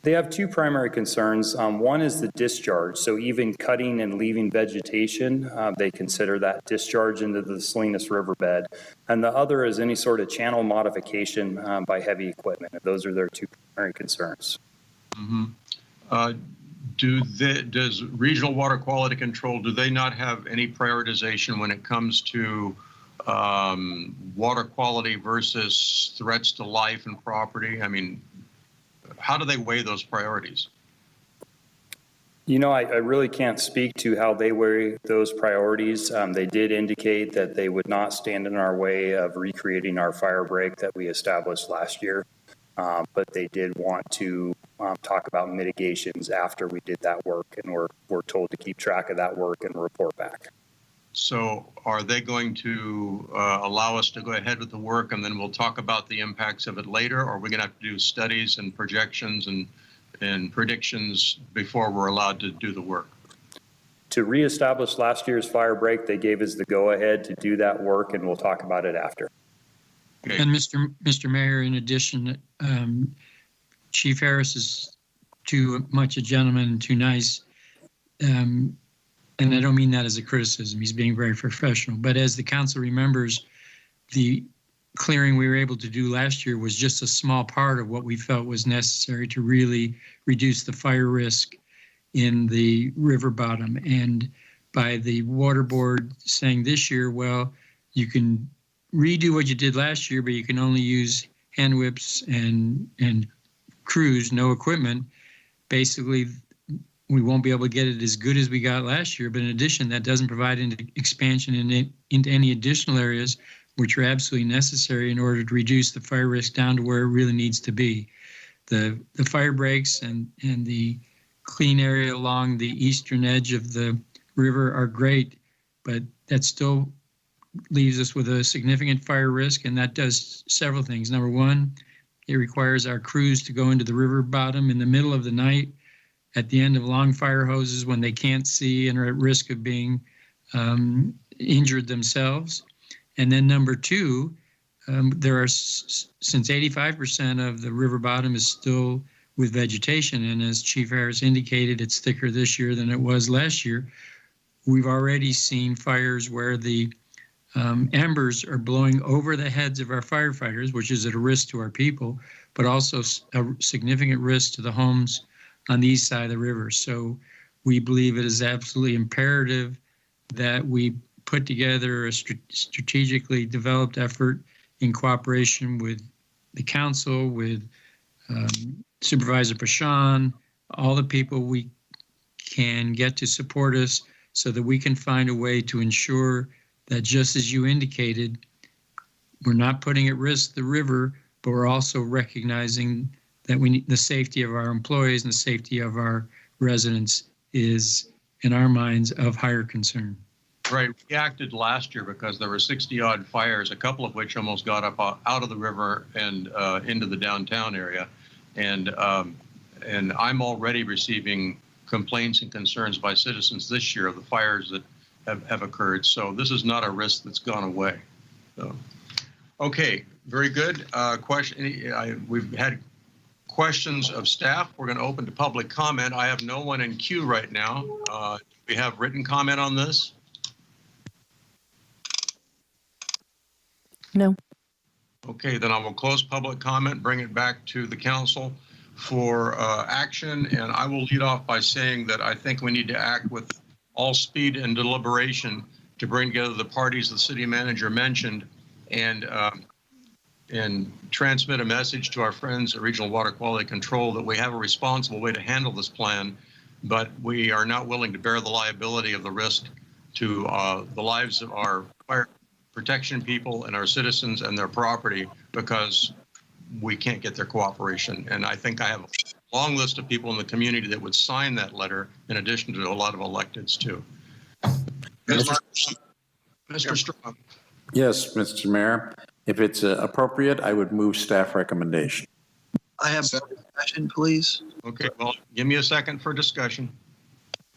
They have 2 primary concerns. One is the discharge. So even cutting and leaving vegetation, they consider that discharge into the Salinas riverbed. And the other is any sort of channel modification by heavy equipment. Those are their 2 primary concerns.
Mm-hmm. Does Regional Water Quality Control, do they not have any prioritization when it comes to water quality versus threats to life and property? I mean, how do they weigh those priorities?
I really can't speak to how they weigh those priorities. They did indicate that they would not stand in our way of recreating our fire break that we established last year. But they did want to talk about mitigations after we did that work, and we're told to keep track of that work and report back.
So are they going to allow us to go ahead with the work and then we'll talk about the impacts of it later? Or are we going to have to do studies and projections and predictions before we're allowed to do the work?
To reestablish last year's fire break, they gave us the go-ahead to do that work, and we'll talk about it after.
Okay.
And Mr. Mayor, in addition, Chief Harris is too much a gentleman and too nice. And I don't mean that as a criticism. He's being very professional. But as the council remembers, the clearing we were able to do last year was just a small part of what we felt was necessary to really reduce the fire risk in the river bottom. And by the water board saying this year, well, you can redo what you did last year, but you can only use hand whips and crews, no equipment. Basically, we won't be able to get it as good as we got last year. But in addition, that doesn't provide any expansion into any additional areas, which are absolutely necessary in order to reduce the fire risk down to where it really needs to be. The fire breaks and the clean area along the eastern edge of the river are great, but that still leaves us with a significant fire risk, and that does several things. Number one, it requires our crews to go into the river bottom in the middle of the night at the end of long fire hoses when they can't see and are at risk of being injured themselves. And then number two, there are, since 85% of the river bottom is still with vegetation, and as Chief Harris indicated, it's thicker this year than it was last year. We've already seen fires where the embers are blowing over the heads of our firefighters, which is at a risk to our people, but also a significant risk to the homes on the east side of the river. So we believe it is absolutely imperative that we put together a strategically developed effort in cooperation with the council, with Supervisor Pashan, all the people we can get to support us so that we can find a way to ensure that, just as you indicated, we're not putting at risk the river, but we're also recognizing that we need the safety of our employees and the safety of our residents is, in our minds, of higher concern.
Right. We acted last year because there were 60-odd fires, a couple of which almost got up out of the river and into the downtown area. And I'm already receiving complaints and concerns by citizens this year of the fires that have occurred. So this is not a risk that's gone away. So, okay, very good. We've had questions of staff. We're going to open to public comment. I have no one in queue right now. We have written comment on this?
No.
Okay, then I will close public comment, bring it back to the council for action. And I will lead off by saying that I think we need to act with all speed and deliberation to bring together the parties the city manager mentioned and transmit a message to our friends at Regional Water Quality Control that we have a responsible way to handle this plan, but we are not willing to bear the liability of the risk to the lives of our fire protection people and our citizens and their property because we can't get their cooperation. And I think I have a long list of people in the community that would sign that letter, in addition to a lot of electeds too. Mr. Strong.
Yes, Mr. Mayor. If it's appropriate, I would move staff recommendation.
I have discussion, please.
Okay, well, give me a second for discussion.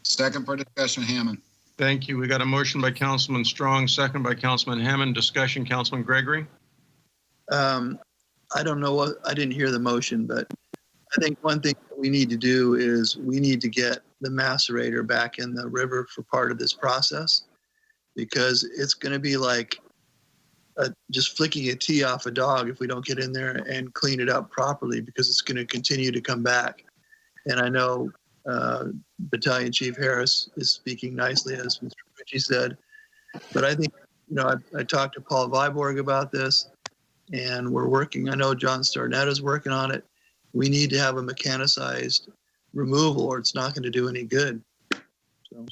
Second for discussion, Hammond.
Thank you. We got a motion by Councilman Strong, second by Councilman Hammond. Discussion, Councilman Gregory.
I don't know what, I didn't hear the motion, but I think one thing that we need to do is we need to get the macerator back in the river for part of this process, because it's going to be like just flicking a tea off a dog if we don't get in there and clean it up properly, because it's going to continue to come back. And I know Battalion Chief Harris is speaking nicely, as Mr. Ritchie said, but I think, you know, I talked to Paul Viborg about this, and we're working. I know John Starnett is working on it. We need to have a mechanicized removal or it's not going to do any good. So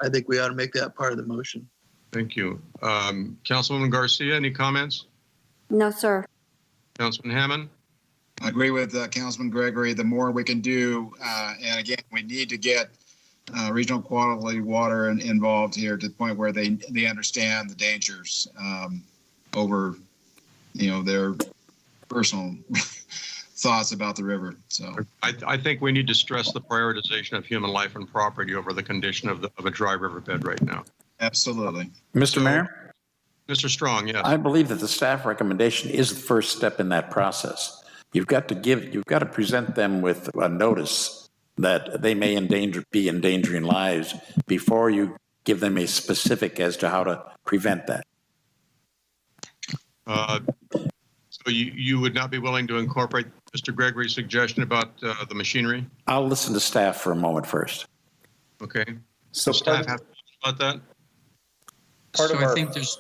I think we ought to make that part of the motion.
Thank you. Councilwoman Garcia, any comments?
No, sir.
Councilman Hammond?
I agree with Councilman Gregory. The more we can do, and again, we need to get regional quality water involved here to the point where they understand the dangers over, their personal thoughts about the river. So
I think we need to stress the prioritization of human life and property over the condition of a dry riverbed right now.
Absolutely.
Mr. Mayor?
Mr. Strong, yes.
I believe that the staff recommendation is the first step in that process. You've got to present them with a notice that they may be endangering lives before you give them a specific as to how to prevent that.
So you would not be willing to incorporate Mr. Gregory's suggestion about the machinery?
I'll listen to staff for a moment first.
Okay.
So
staff have to about that?
I
think there's.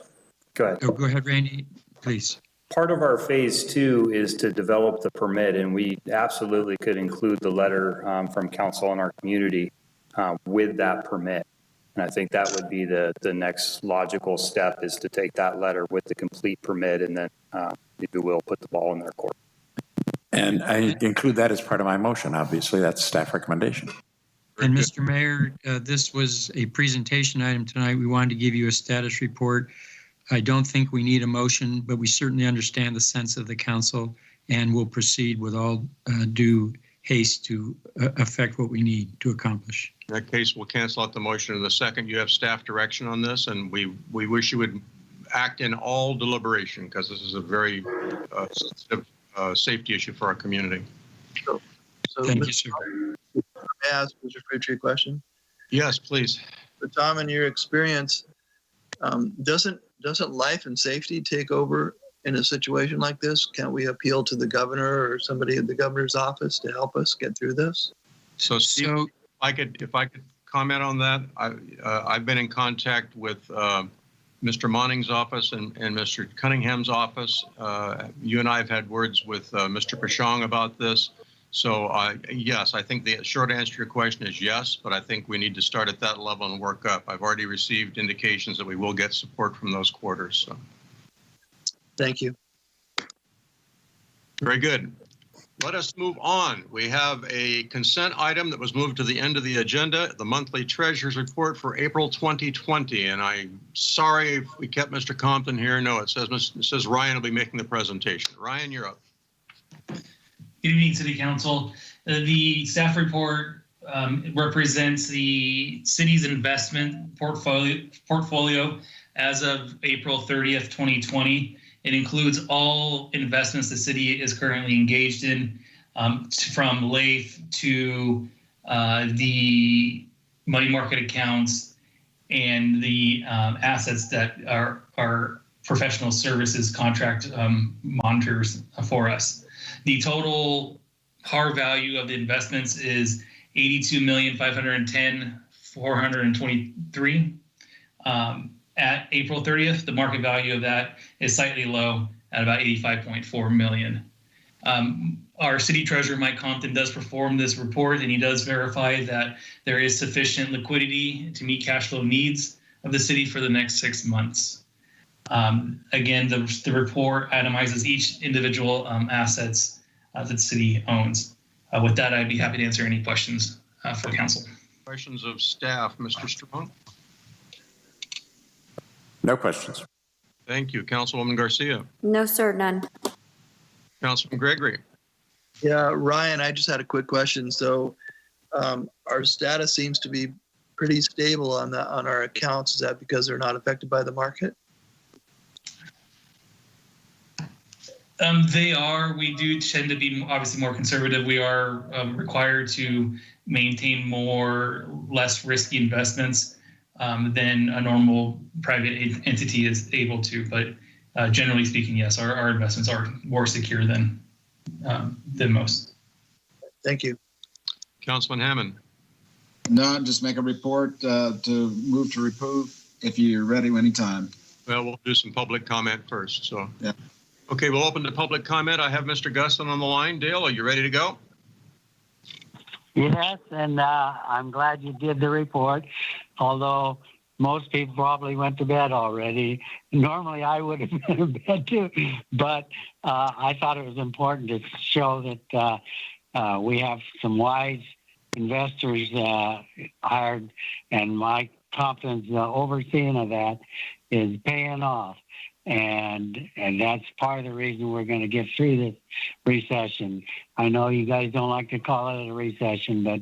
Go ahead.
Oh, go ahead, Randy, please.
Part of our phase 2 is to develop the permit, and we absolutely could include the letter from council and our community with that permit. And I think that would be the next logical step, is to take that letter with the complete permit, and then if you will, put the ball in their court.
And I include that as part of my motion. Obviously, that's staff recommendation.
And Mr. Mayor, this was a presentation item tonight. We wanted to give you a status report. I don't think we need a motion, but we certainly understand the sense of the council and will proceed with all due haste to affect what we need to accomplish.
In that case, we'll cancel out the motion in the second. You have staff direction on this, and we wish you would act in all deliberation, because this is a very sensitive safety issue for our community.
So
thank you, sir.
May I ask Mr. Fritchie a question?
Yes, please.
So Tom, in your experience, doesn't life and safety take over in a situation like this? Can't we appeal to the governor or somebody at the governor's office to help us get through this?
So Steve, if I could comment on that, I've been in contact with Mr. Monning's office and Mr. Cunningham's office. You and I have had words with Mr. Pashong about this. So yes, I think the short answer to your question is yes, but I think we need to start at that level and work up. I've already received indications that we will get support from those quarters. So.
Thank you.
Very good. Let us move on. We have a consent item that was moved to the end of the agenda, the monthly treasurer's report for April 2020. And I'm sorry if we kept Mr. Compton here. No, it says Ryan will be making the presentation. Ryan, you're up.
Good evening, City Council. The staff report represents the city's investment portfolio as of April 30th, 2020. It includes all investments the city is currently engaged in, from LAIF to the money market accounts and the assets that are professional services contract monitors for us. The total par value of the investments is $82,510,423. At April 30th, the market value of that is slightly low at about $85.4 million. Our city treasurer, Mike Compton, does perform this report, and he does verify that there is sufficient liquidity to meet cash flow needs of the city for the next 6 months. Again, the report itemizes each individual assets that the city owns. With that, I'd be happy to answer any questions for council.
Questions of staff, Mr. Strong?
No questions.
Thank you. Councilwoman Garcia.
No, sir, none.
Councilman Gregory.
Yeah, Ryan, I just had a quick question. So our status seems to be pretty stable on our accounts. Is that because they're not affected by the market?
They are. We do tend to be obviously more conservative. We are required to maintain less risky investments than a normal private entity is able to. But generally speaking, yes, our investments are more secure than most.
Thank you.
Councilman Hammond.
None, just make a report to move to approve if you're ready anytime.
Well, we'll do some public comment first. So.
Yeah.
Okay, we'll open to public comment. I have Mr. Guston on the line. Dale, are you ready to go?
Yes, and I'm glad you did the report, although most people probably went to bed already. Normally, I would have been in bed too, but I thought it was important to show that we have some wise investors hired, and my confidence overseeing of that is paying off. And that's part of the reason we're going to get through this recession. I know you guys don't like to call it a recession, but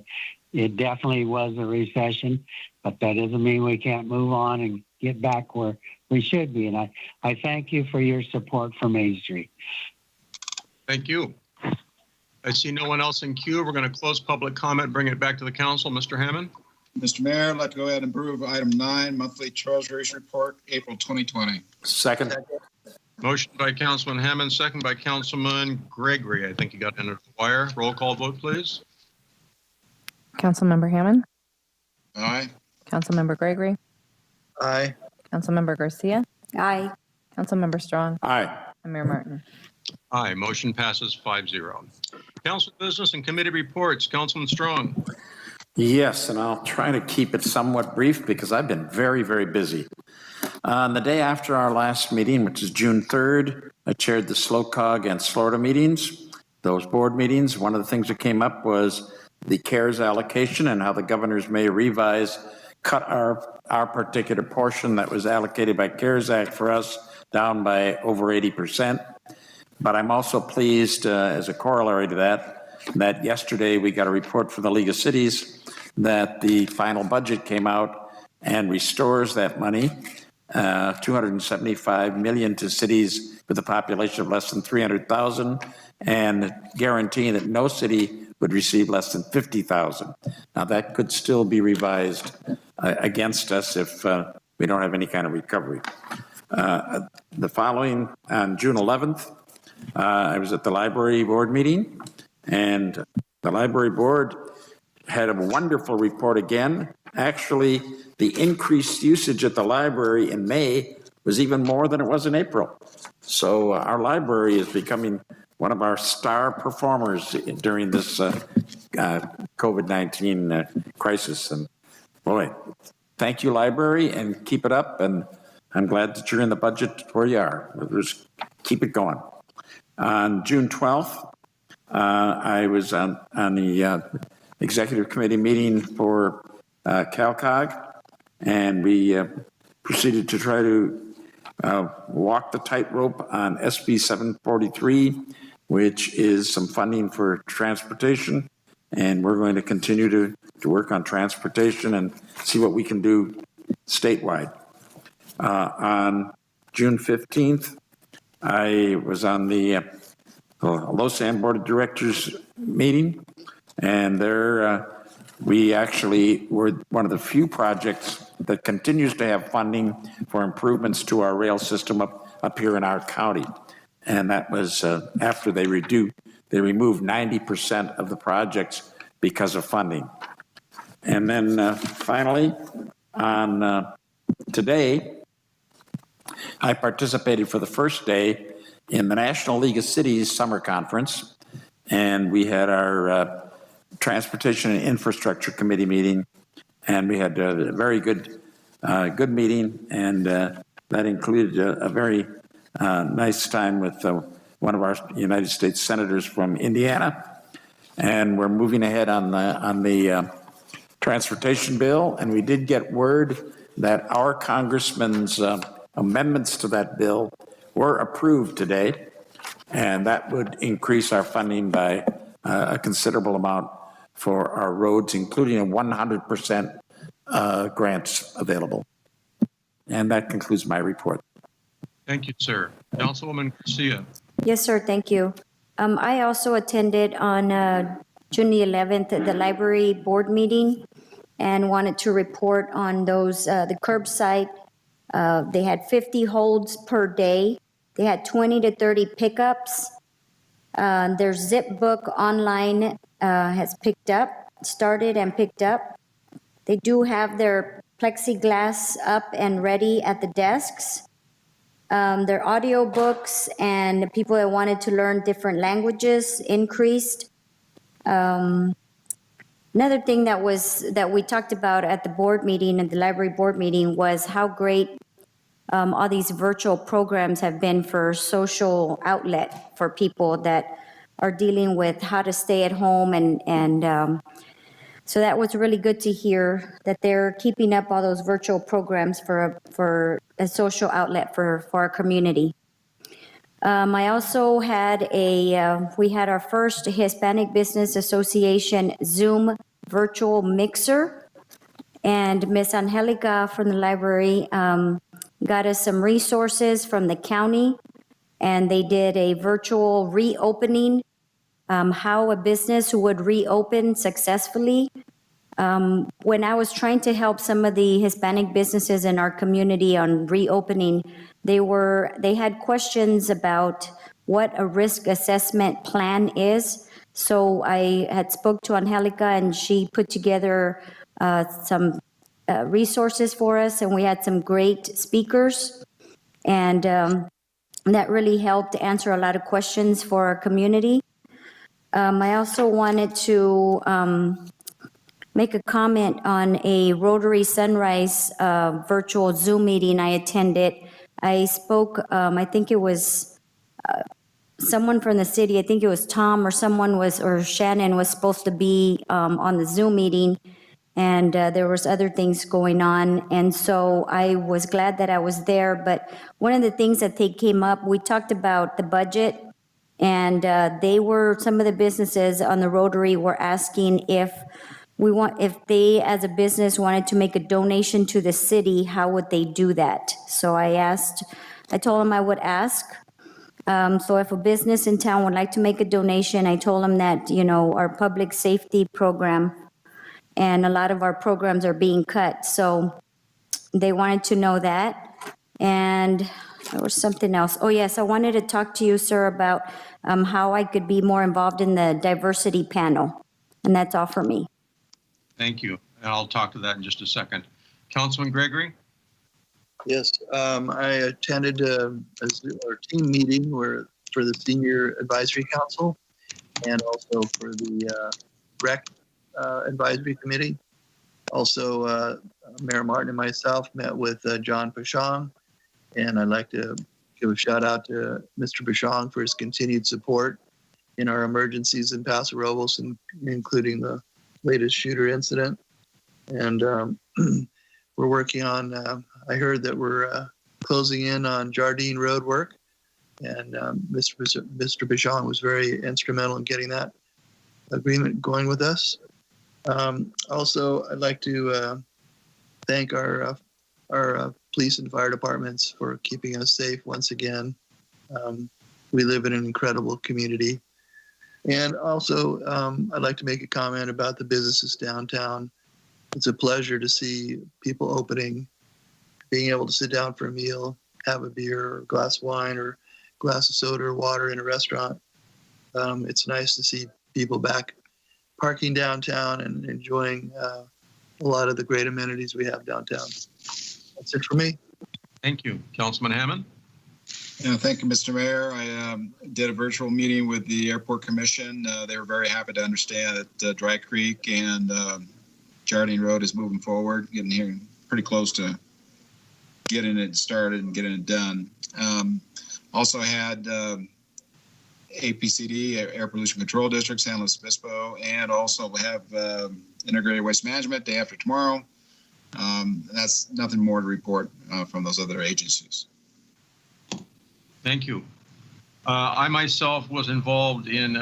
it definitely was a recession. But that doesn't mean we can't move on and get back where we should be. And I thank you for your support for Main Street.
Thank you. I see no one else in queue. We're going to close public comment, bring it back to the council. Mr. Hammond?
Mr. Mayor, I'd like to go ahead and approve item 9, monthly treasury's report, April 2020.
Second.
Motion by Councilman Hammond, second by Councilman Gregory. I think you got under the wire. Roll call vote, please.
Councilmember Hammond,
Aye.
Councilmember Gregory,
Aye.
Councilmember Garcia,
Aye.
Councilmember Strong,
Aye.
and Mayor Martin.
Aye, motion passes 5-0. Council business and committee reports. Councilman Strong.
Yes, and I'll try to keep it somewhat brief because I've been very, very busy. On the day after our last meeting, which is June 3rd, I chaired the SLOCOG and SLORTA meetings. Those board meetings, one of the things that came up was the CARES allocation and how the governors may cut our particular portion that was allocated by CARES Act for us down by over 80%. But I'm also pleased, as a corollary to that yesterday we got a report from the League of Cities that the final budget came out and restores that money, $275 million to cities with a population of less than 300,000, and guaranteeing that no city would receive less than 50,000. Now that could still be revised against us if we don't have any kind of recovery. The following, on June 11th, I was at the library board meeting, and the library board had a wonderful report again. Actually, the increased usage at the library in May was even more than it was in April. So our library is becoming one of our star performers during this COVID-19 crisis. And boy, thank you, library, and keep it up. And I'm glad that you're in the budget where you are. Just keep it going. On June 12th, I was on the executive committee meeting for CalCog, and we proceeded to try to walk the tightrope on SB 743, which is some funding for transportation. And we're going to continue to work on transportation and see what we can do statewide. On June 15th, I was on the LoSAN Board of Directors meeting, and there we actually were one of the few projects that continues to have funding for improvements to our rail system up here in our county. And that was after they removed 90% of the projects because of funding. And then finally, on today, I participated for the first day in the National League of Cities Summer Conference, and we had our Transportation and Infrastructure Committee meeting, and we had a very good meeting, and that included a very nice time with one of our United States senators from Indiana. And we're moving ahead on the transportation bill, and we did get word that our congressman's amendments to that bill were approved today, and that would increase our funding by a considerable amount for our roads, including a 100% grants available. And that concludes my report.
Thank you, sir. Councilwoman Garcia.
Yes, sir. Thank you. I also attended on June the 11th the library board meeting and wanted to report on those, the curbside. They had 50 holds per day. They had 20 to 30 pickups. Their zip book online has started and picked up. They do have their plexiglass up and ready at the desks. Their audio books and the people that wanted to learn different languages increased. Another thing that we talked about at the board meeting, at the library board meeting, was how great all these virtual programs have been for social outlet for people that are dealing with how to stay at home, and so that was really good to hear that they're keeping up all those virtual programs for a social outlet for our community. I also had we had our first Hispanic Business Association Zoom virtual mixer, and Miss Angelica from the library got us some resources from the county, and they did a virtual reopening, how a business would reopen successfully. When I was trying to help some of the Hispanic businesses in our community on reopening, they had questions about what a risk assessment plan is. So I had spoke to Angelica, and she put together some resources for us, and we had some great speakers, and that really helped answer a lot of questions for our community. I also wanted to make a comment on a Rotary Sunrise virtual Zoom meeting I attended. I spoke, I think it was someone from the city, I think it was Tom or Shannon was supposed to be on the Zoom meeting, and there was other things going on, and so I was glad that I was there. But one of the things that they came up, we talked about the budget, and some of the businesses on the Rotary were asking if they as a business wanted to make a donation to the city, how would they do that? So I told them I would ask. So if a business in town would like to make a donation, I told them that, our public safety program and a lot of our programs are being cut. So they wanted to know that. And there was something else. Oh, yes, I wanted to talk to you, sir, about how I could be more involved in the diversity panel. And that's all for me.
Thank you. And I'll talk to that in just a second. Councilman Gregory?
Yes, I attended our team meeting for the Senior Advisory Council and also for the REC Advisory Committee. Also, Mayor Martin and myself met with John Pashong, and I'd like to give a shout out to Mr. Pashong for his continued support in our emergencies in Paso Robles, including the latest shooter incident. And we're working on, I heard that we're closing in on Jardine Road work, and Mr. Bichon was very instrumental in getting that agreement going with us. Also, I'd like to thank our police and fire departments for keeping us safe once again. We live in an incredible community. And also, I'd like to make a comment about the businesses downtown. It's a pleasure to see people opening, being able to sit down for a meal, have a beer or a glass of wine or a glass of soda or water in a restaurant. It's nice to see people back parking downtown and enjoying a lot of the great amenities we have downtown. That's it for me.
Thank you. Councilman Hammond?
Yeah, thank you, Mr. Mayor. I did a virtual meeting with the Airport Commission. They were very happy to understand that Dry Creek and Jardine Road is moving forward, getting here pretty close to getting it started and getting it done. Also had APCD, Air Pollution Control District, San Luis Obispo, and also we have Integrated Waste Management day after tomorrow. That's nothing more to report from those other agencies.
Thank you. I myself was involved in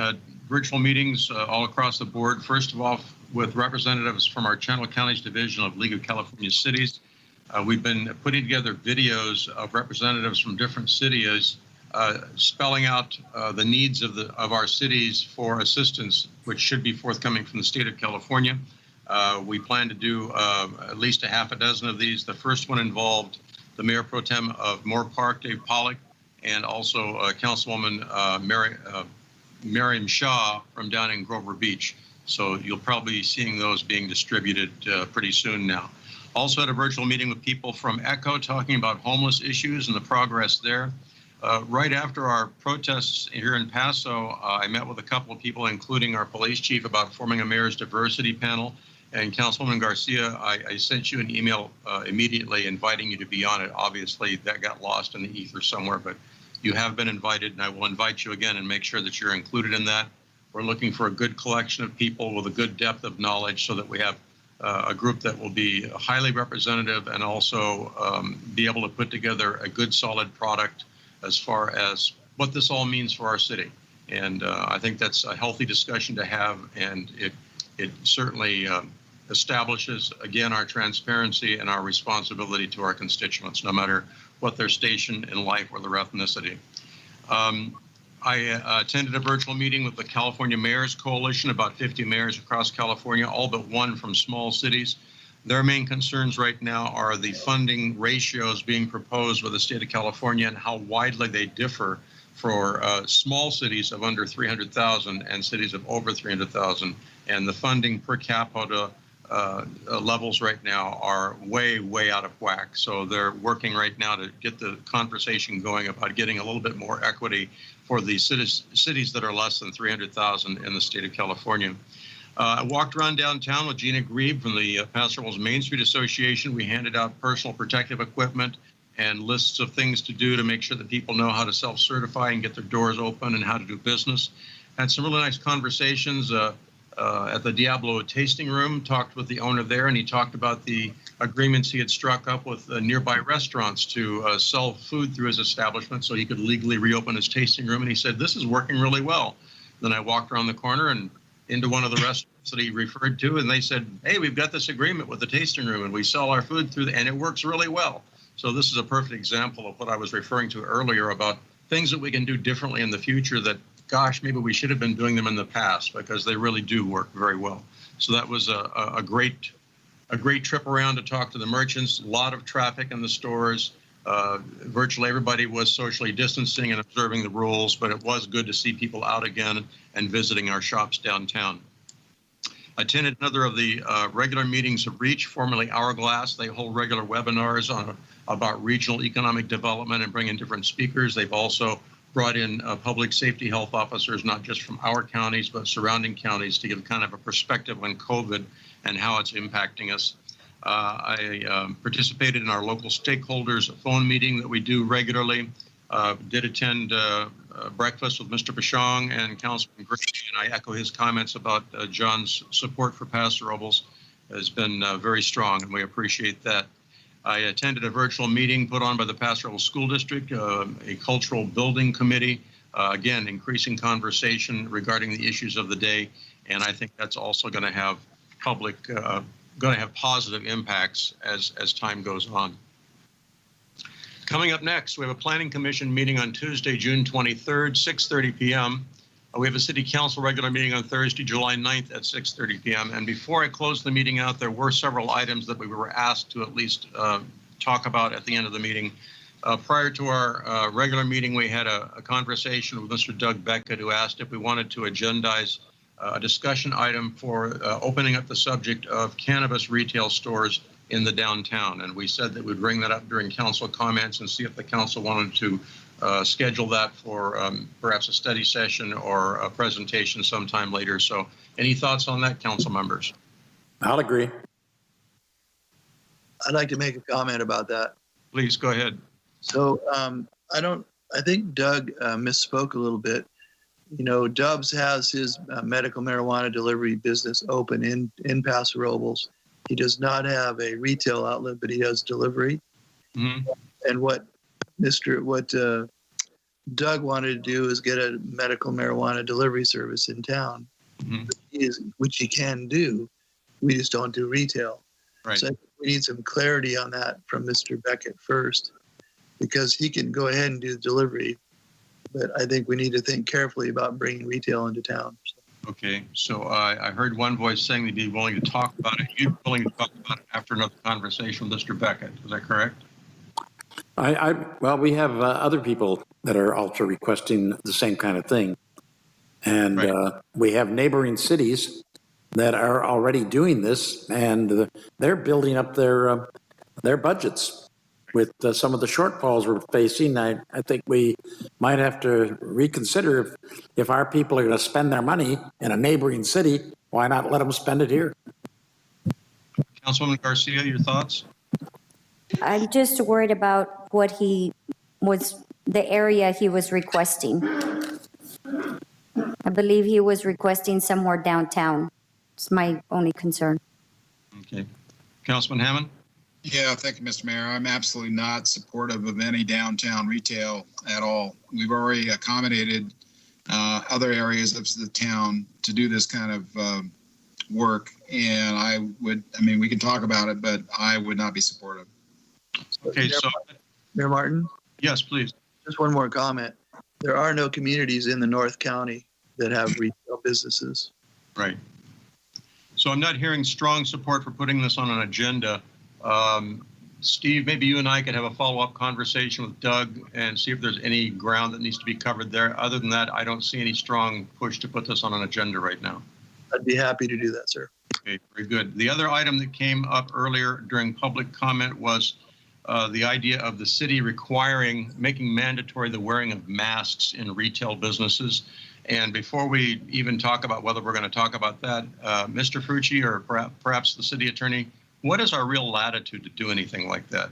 virtual meetings all across the board. First of all, with representatives from our Channel Counties Division of League of California Cities. We've been putting together videos of representatives from different cities spelling out the needs of our cities for assistance, which should be forthcoming from the state of California. We plan to do at least a half a dozen of these. The first one involved the Mayor Pro Tem of Moore Park, Dave Pollock, and also Councilwoman Miriam Shaw from down in Grover Beach. So you'll probably be seeing those being distributed pretty soon now. Also had a virtual meeting with people from ECHO talking about homeless issues and the progress there. Right after our protests here in Paso, I met with a couple of people, including our police chief, about forming a mayor's diversity panel. And Councilwoman Garcia, I sent you an email immediately inviting you to be on it. Obviously, that got lost in the ether somewhere, but you have been invited, and I will invite you again and make sure that you're included in that. We're looking for a good collection of people with a good depth of knowledge so that we have a group that will be highly representative and also be able to put together a good, solid product as far as what this all means for our city. And I think that's a healthy discussion to have, and it certainly establishes, again, our transparency and our responsibility to our constituents, no matter what their station in life or their ethnicity. I attended a virtual meeting with the California Mayors Coalition, about 50 mayors across California, all but one from small cities. Their main concerns right now are the funding ratios being proposed with the state of California and how widely they differ for small cities of under 300,000 and cities of over 300,000. And the funding per capita levels right now are way, way out of whack. So they're working right now to get the conversation going about getting a little bit more equity for the cities that are less than 300,000 in the state of California. I walked around downtown with Gina Grieb from the Paso Robles Main Street Association. We handed out personal protective equipment and lists of things to do to make sure that people know how to self-certify and get their doors open and how to do business. Had some really nice conversations at the Diablo Tasting Room, talked with the owner there, and he talked about the agreements he had struck up with nearby restaurants to sell food through his establishment so he could legally reopen his tasting room. And he said, this is working really well. Then I walked around the corner and into one of the restaurants that he referred to, and they said, hey, we've got this agreement with the tasting room and we sell our food through and it works really well. So this is a perfect example of what I was referring to earlier about things that we can do differently in the future that, gosh, maybe we should have been doing them in the past, because they really do work very well. So that was a great trip around to talk to the merchants, a lot of traffic in the stores. Virtually everybody was socially distancing and observing the rules, but it was good to see people out again and visiting our shops downtown. I attended another of the regular meetings of REACH, formerly Hourglass. They hold regular webinars about regional economic development and bring in different speakers. They've also brought in public safety health officers, not just from our counties, but surrounding counties, to give kind of a perspective on COVID and how it's impacting us. I participated in our local stakeholders phone meeting that we do regularly. Did attend breakfast with Mr. Bashong and Councilman Gray, and I echo his comments about John's support for Paso Robles. Has been very strong, and we appreciate that. I attended a virtual meeting put on by the Paso Robles School District, a cultural building committee, again, increasing conversation regarding the issues of the day, and I think that's also going to have positive impacts as time goes on. Coming up next, we have a Planning Commission meeting on Tuesday, June 23rd, 6:30 p.m. We have a City Council regular meeting on Thursday, July 9th at 6:30 p.m. And before I close the meeting out, there were several items that we were asked to at least talk about at the end of the meeting. Prior to our regular meeting, we had a conversation with Mr. Doug Beckett, who asked if we wanted to agendize a discussion item for opening up the subject of cannabis retail stores in the downtown. And we said that we'd bring that up during council comments and see if the council wanted to schedule that for perhaps a study session or a presentation sometime later. So any thoughts on that, council members?
I'll agree.
I'd like to make a comment about that.
Please go ahead.
So I think Doug misspoke a little bit. You know, Dubs has his medical marijuana delivery business open in Paso Robles. He does not have a retail outlet, but he does delivery. Mm-hmm. And what Doug wanted to do is get a medical marijuana delivery service in town, mm-hmm. which he can do. We just don't do retail. Right. So we need some clarity on that from Mr. Beckett first, because he can go ahead and do the delivery, but I think we need to think carefully about bringing retail into town.
Okay, so I heard one voice saying they'd be willing to talk about it. You're willing to talk about it after another conversation with Mr. Beckett. Is that correct?
Well, we have other people that are also requesting the same kind of thing. And right. We have neighboring cities that are already doing this, and they're building up their budgets. with some of the shortfalls we're facing, I think we might have to reconsider if our people are going to spend their money in a neighboring city, why not let them spend it here?
Councilwoman Garcia, your thoughts?
I'm just worried about what the area he was requesting. I believe he was requesting somewhere downtown. It's my only concern.
Okay. Councilman Hammond?
Yeah, thank you, Mr. Mayor. I'm absolutely not supportive of any downtown retail at all. We've already accommodated other areas of the town to do this kind of work. And we can talk about it, but I would not be supportive.
Okay, so.
Mayor Martin?
Yes, please.
Just one more comment. There are no communities in the North County that have retail businesses.
Right. So I'm not hearing strong support for putting this on an agenda. Steve, maybe you and I could have a follow-up conversation with Doug and see if there's any ground that needs to be covered there. Other than that, I don't see any strong push to put this on an agenda right now.
I'd be happy to do that, sir.
Okay, very good. The other item that came up earlier during public comment was the idea of the city making mandatory the wearing of masks in retail businesses. And before we even talk about whether we're going to talk about that, Mr. Frucci or perhaps the city attorney, what is our real latitude to do anything like that?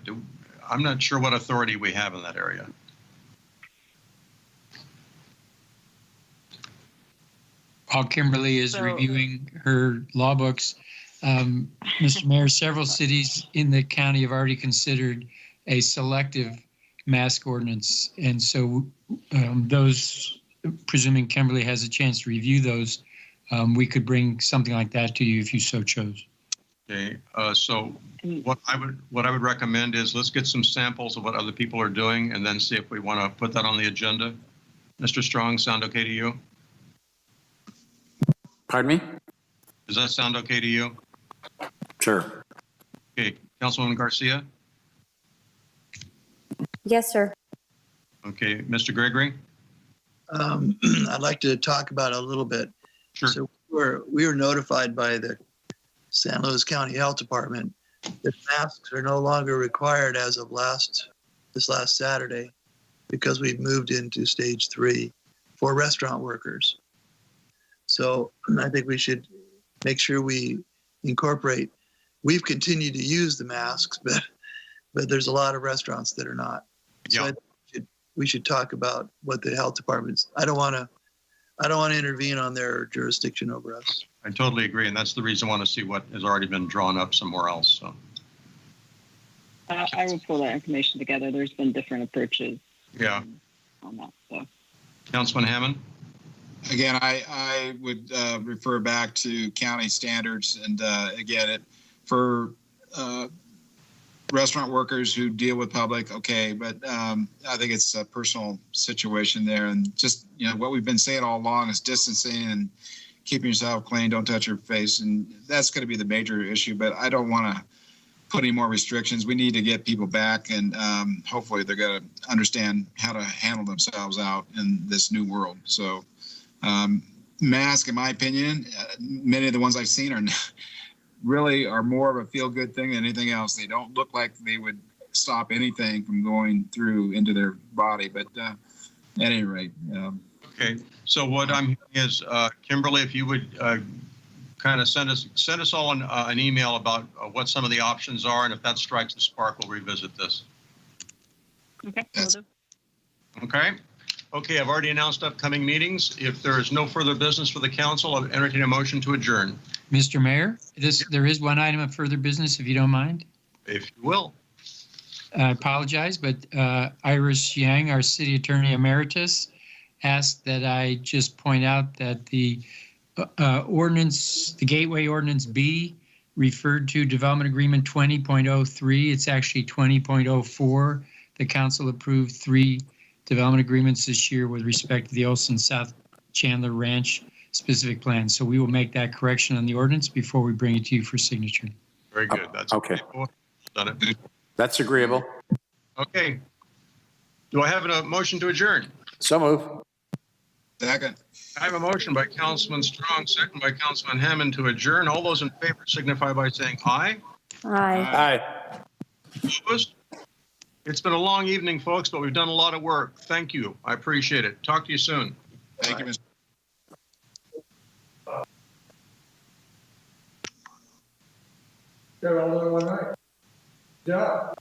I'm not sure what authority we have in that area.
While Kimberly is reviewing her law books, Mr. Mayor, several cities in the county have already considered a selective mask ordinance. And so those, presuming Kimberly has a chance to review those, we could bring something like that to you if you so chose.
Okay, so what I would recommend is let's get some samples of what other people are doing and then see if we want to put that on the agenda. Mr. Strong, sound okay to you?
Pardon me?
Does that sound okay to you?
Sure.
Okay, Councilwoman Garcia?
Yes, sir.
Okay, Mr. Gregory?
I'd like to talk about it a little bit.
Sure.
So we were notified by the San Luis County Health Department that masks are no longer required as of this last Saturday because we've moved into stage 3 for restaurant workers. So I think we should make sure we incorporate. We've continued to use the masks, but there's a lot of restaurants that are not. So I think we should talk about what the health departments. I don't want to intervene on their jurisdiction over us.
I totally agree, and that's the reason I want to see what has already been drawn up somewhere else. So.
I will pull that information together. There's been different approaches.
Yeah.
On that. So.
Councilman Hammond?
Again, I would refer back to county standards, and again, for restaurant workers who deal with public, okay, but I think it's a personal situation there, and just what we've been saying all along is distancing and keeping yourself clean, don't touch your face, and that's going to be the major issue. But I don't want to put any more restrictions. We need to get people back, and hopefully they're going to understand how to handle themselves out in this new world. So. Mask, in my opinion, many of the ones I've seen are more of a feel-good thing than anything else. They don't look like they would stop anything from going through into their body. But at any rate.
Okay. So what I'm hearing is, Kimberly, if you would kind of send us all an email about what some of the options are, and if that strikes the spark, we'll revisit this.
Okay.
Okay. Okay, I've already announced upcoming meetings. If there is no further business for the council, I'll entertain a motion to adjourn.
Mr. Mayor, there is one item of further business, if you don't mind.
If you will.
I apologize, but Iris Yang, our city attorney emeritus, asked that I just point out that the ordinance, the Gateway Ordinance B, referred to Development Agreement 20.03. It's actually 20.04. The council approved 3 development agreements this year with respect to the Olson South Chandler Ranch specific plan. So we will make that correction on the ordinance before we bring it to you for signature.
Very good. That's
okay.
Done it.
That's agreeable.
Okay. Do I have a motion to adjourn?
So move.
Second.
I have a motion by Councilman Strong, second by Councilman Hammond to adjourn. All those in favor signify by saying aye.
Aye.
Aye.
Opposed? It's been a long evening, folks, but we've done a lot of work. Thank you. I appreciate it. Talk to you soon.
Thank you, Mr.
Got all in one night. Yeah.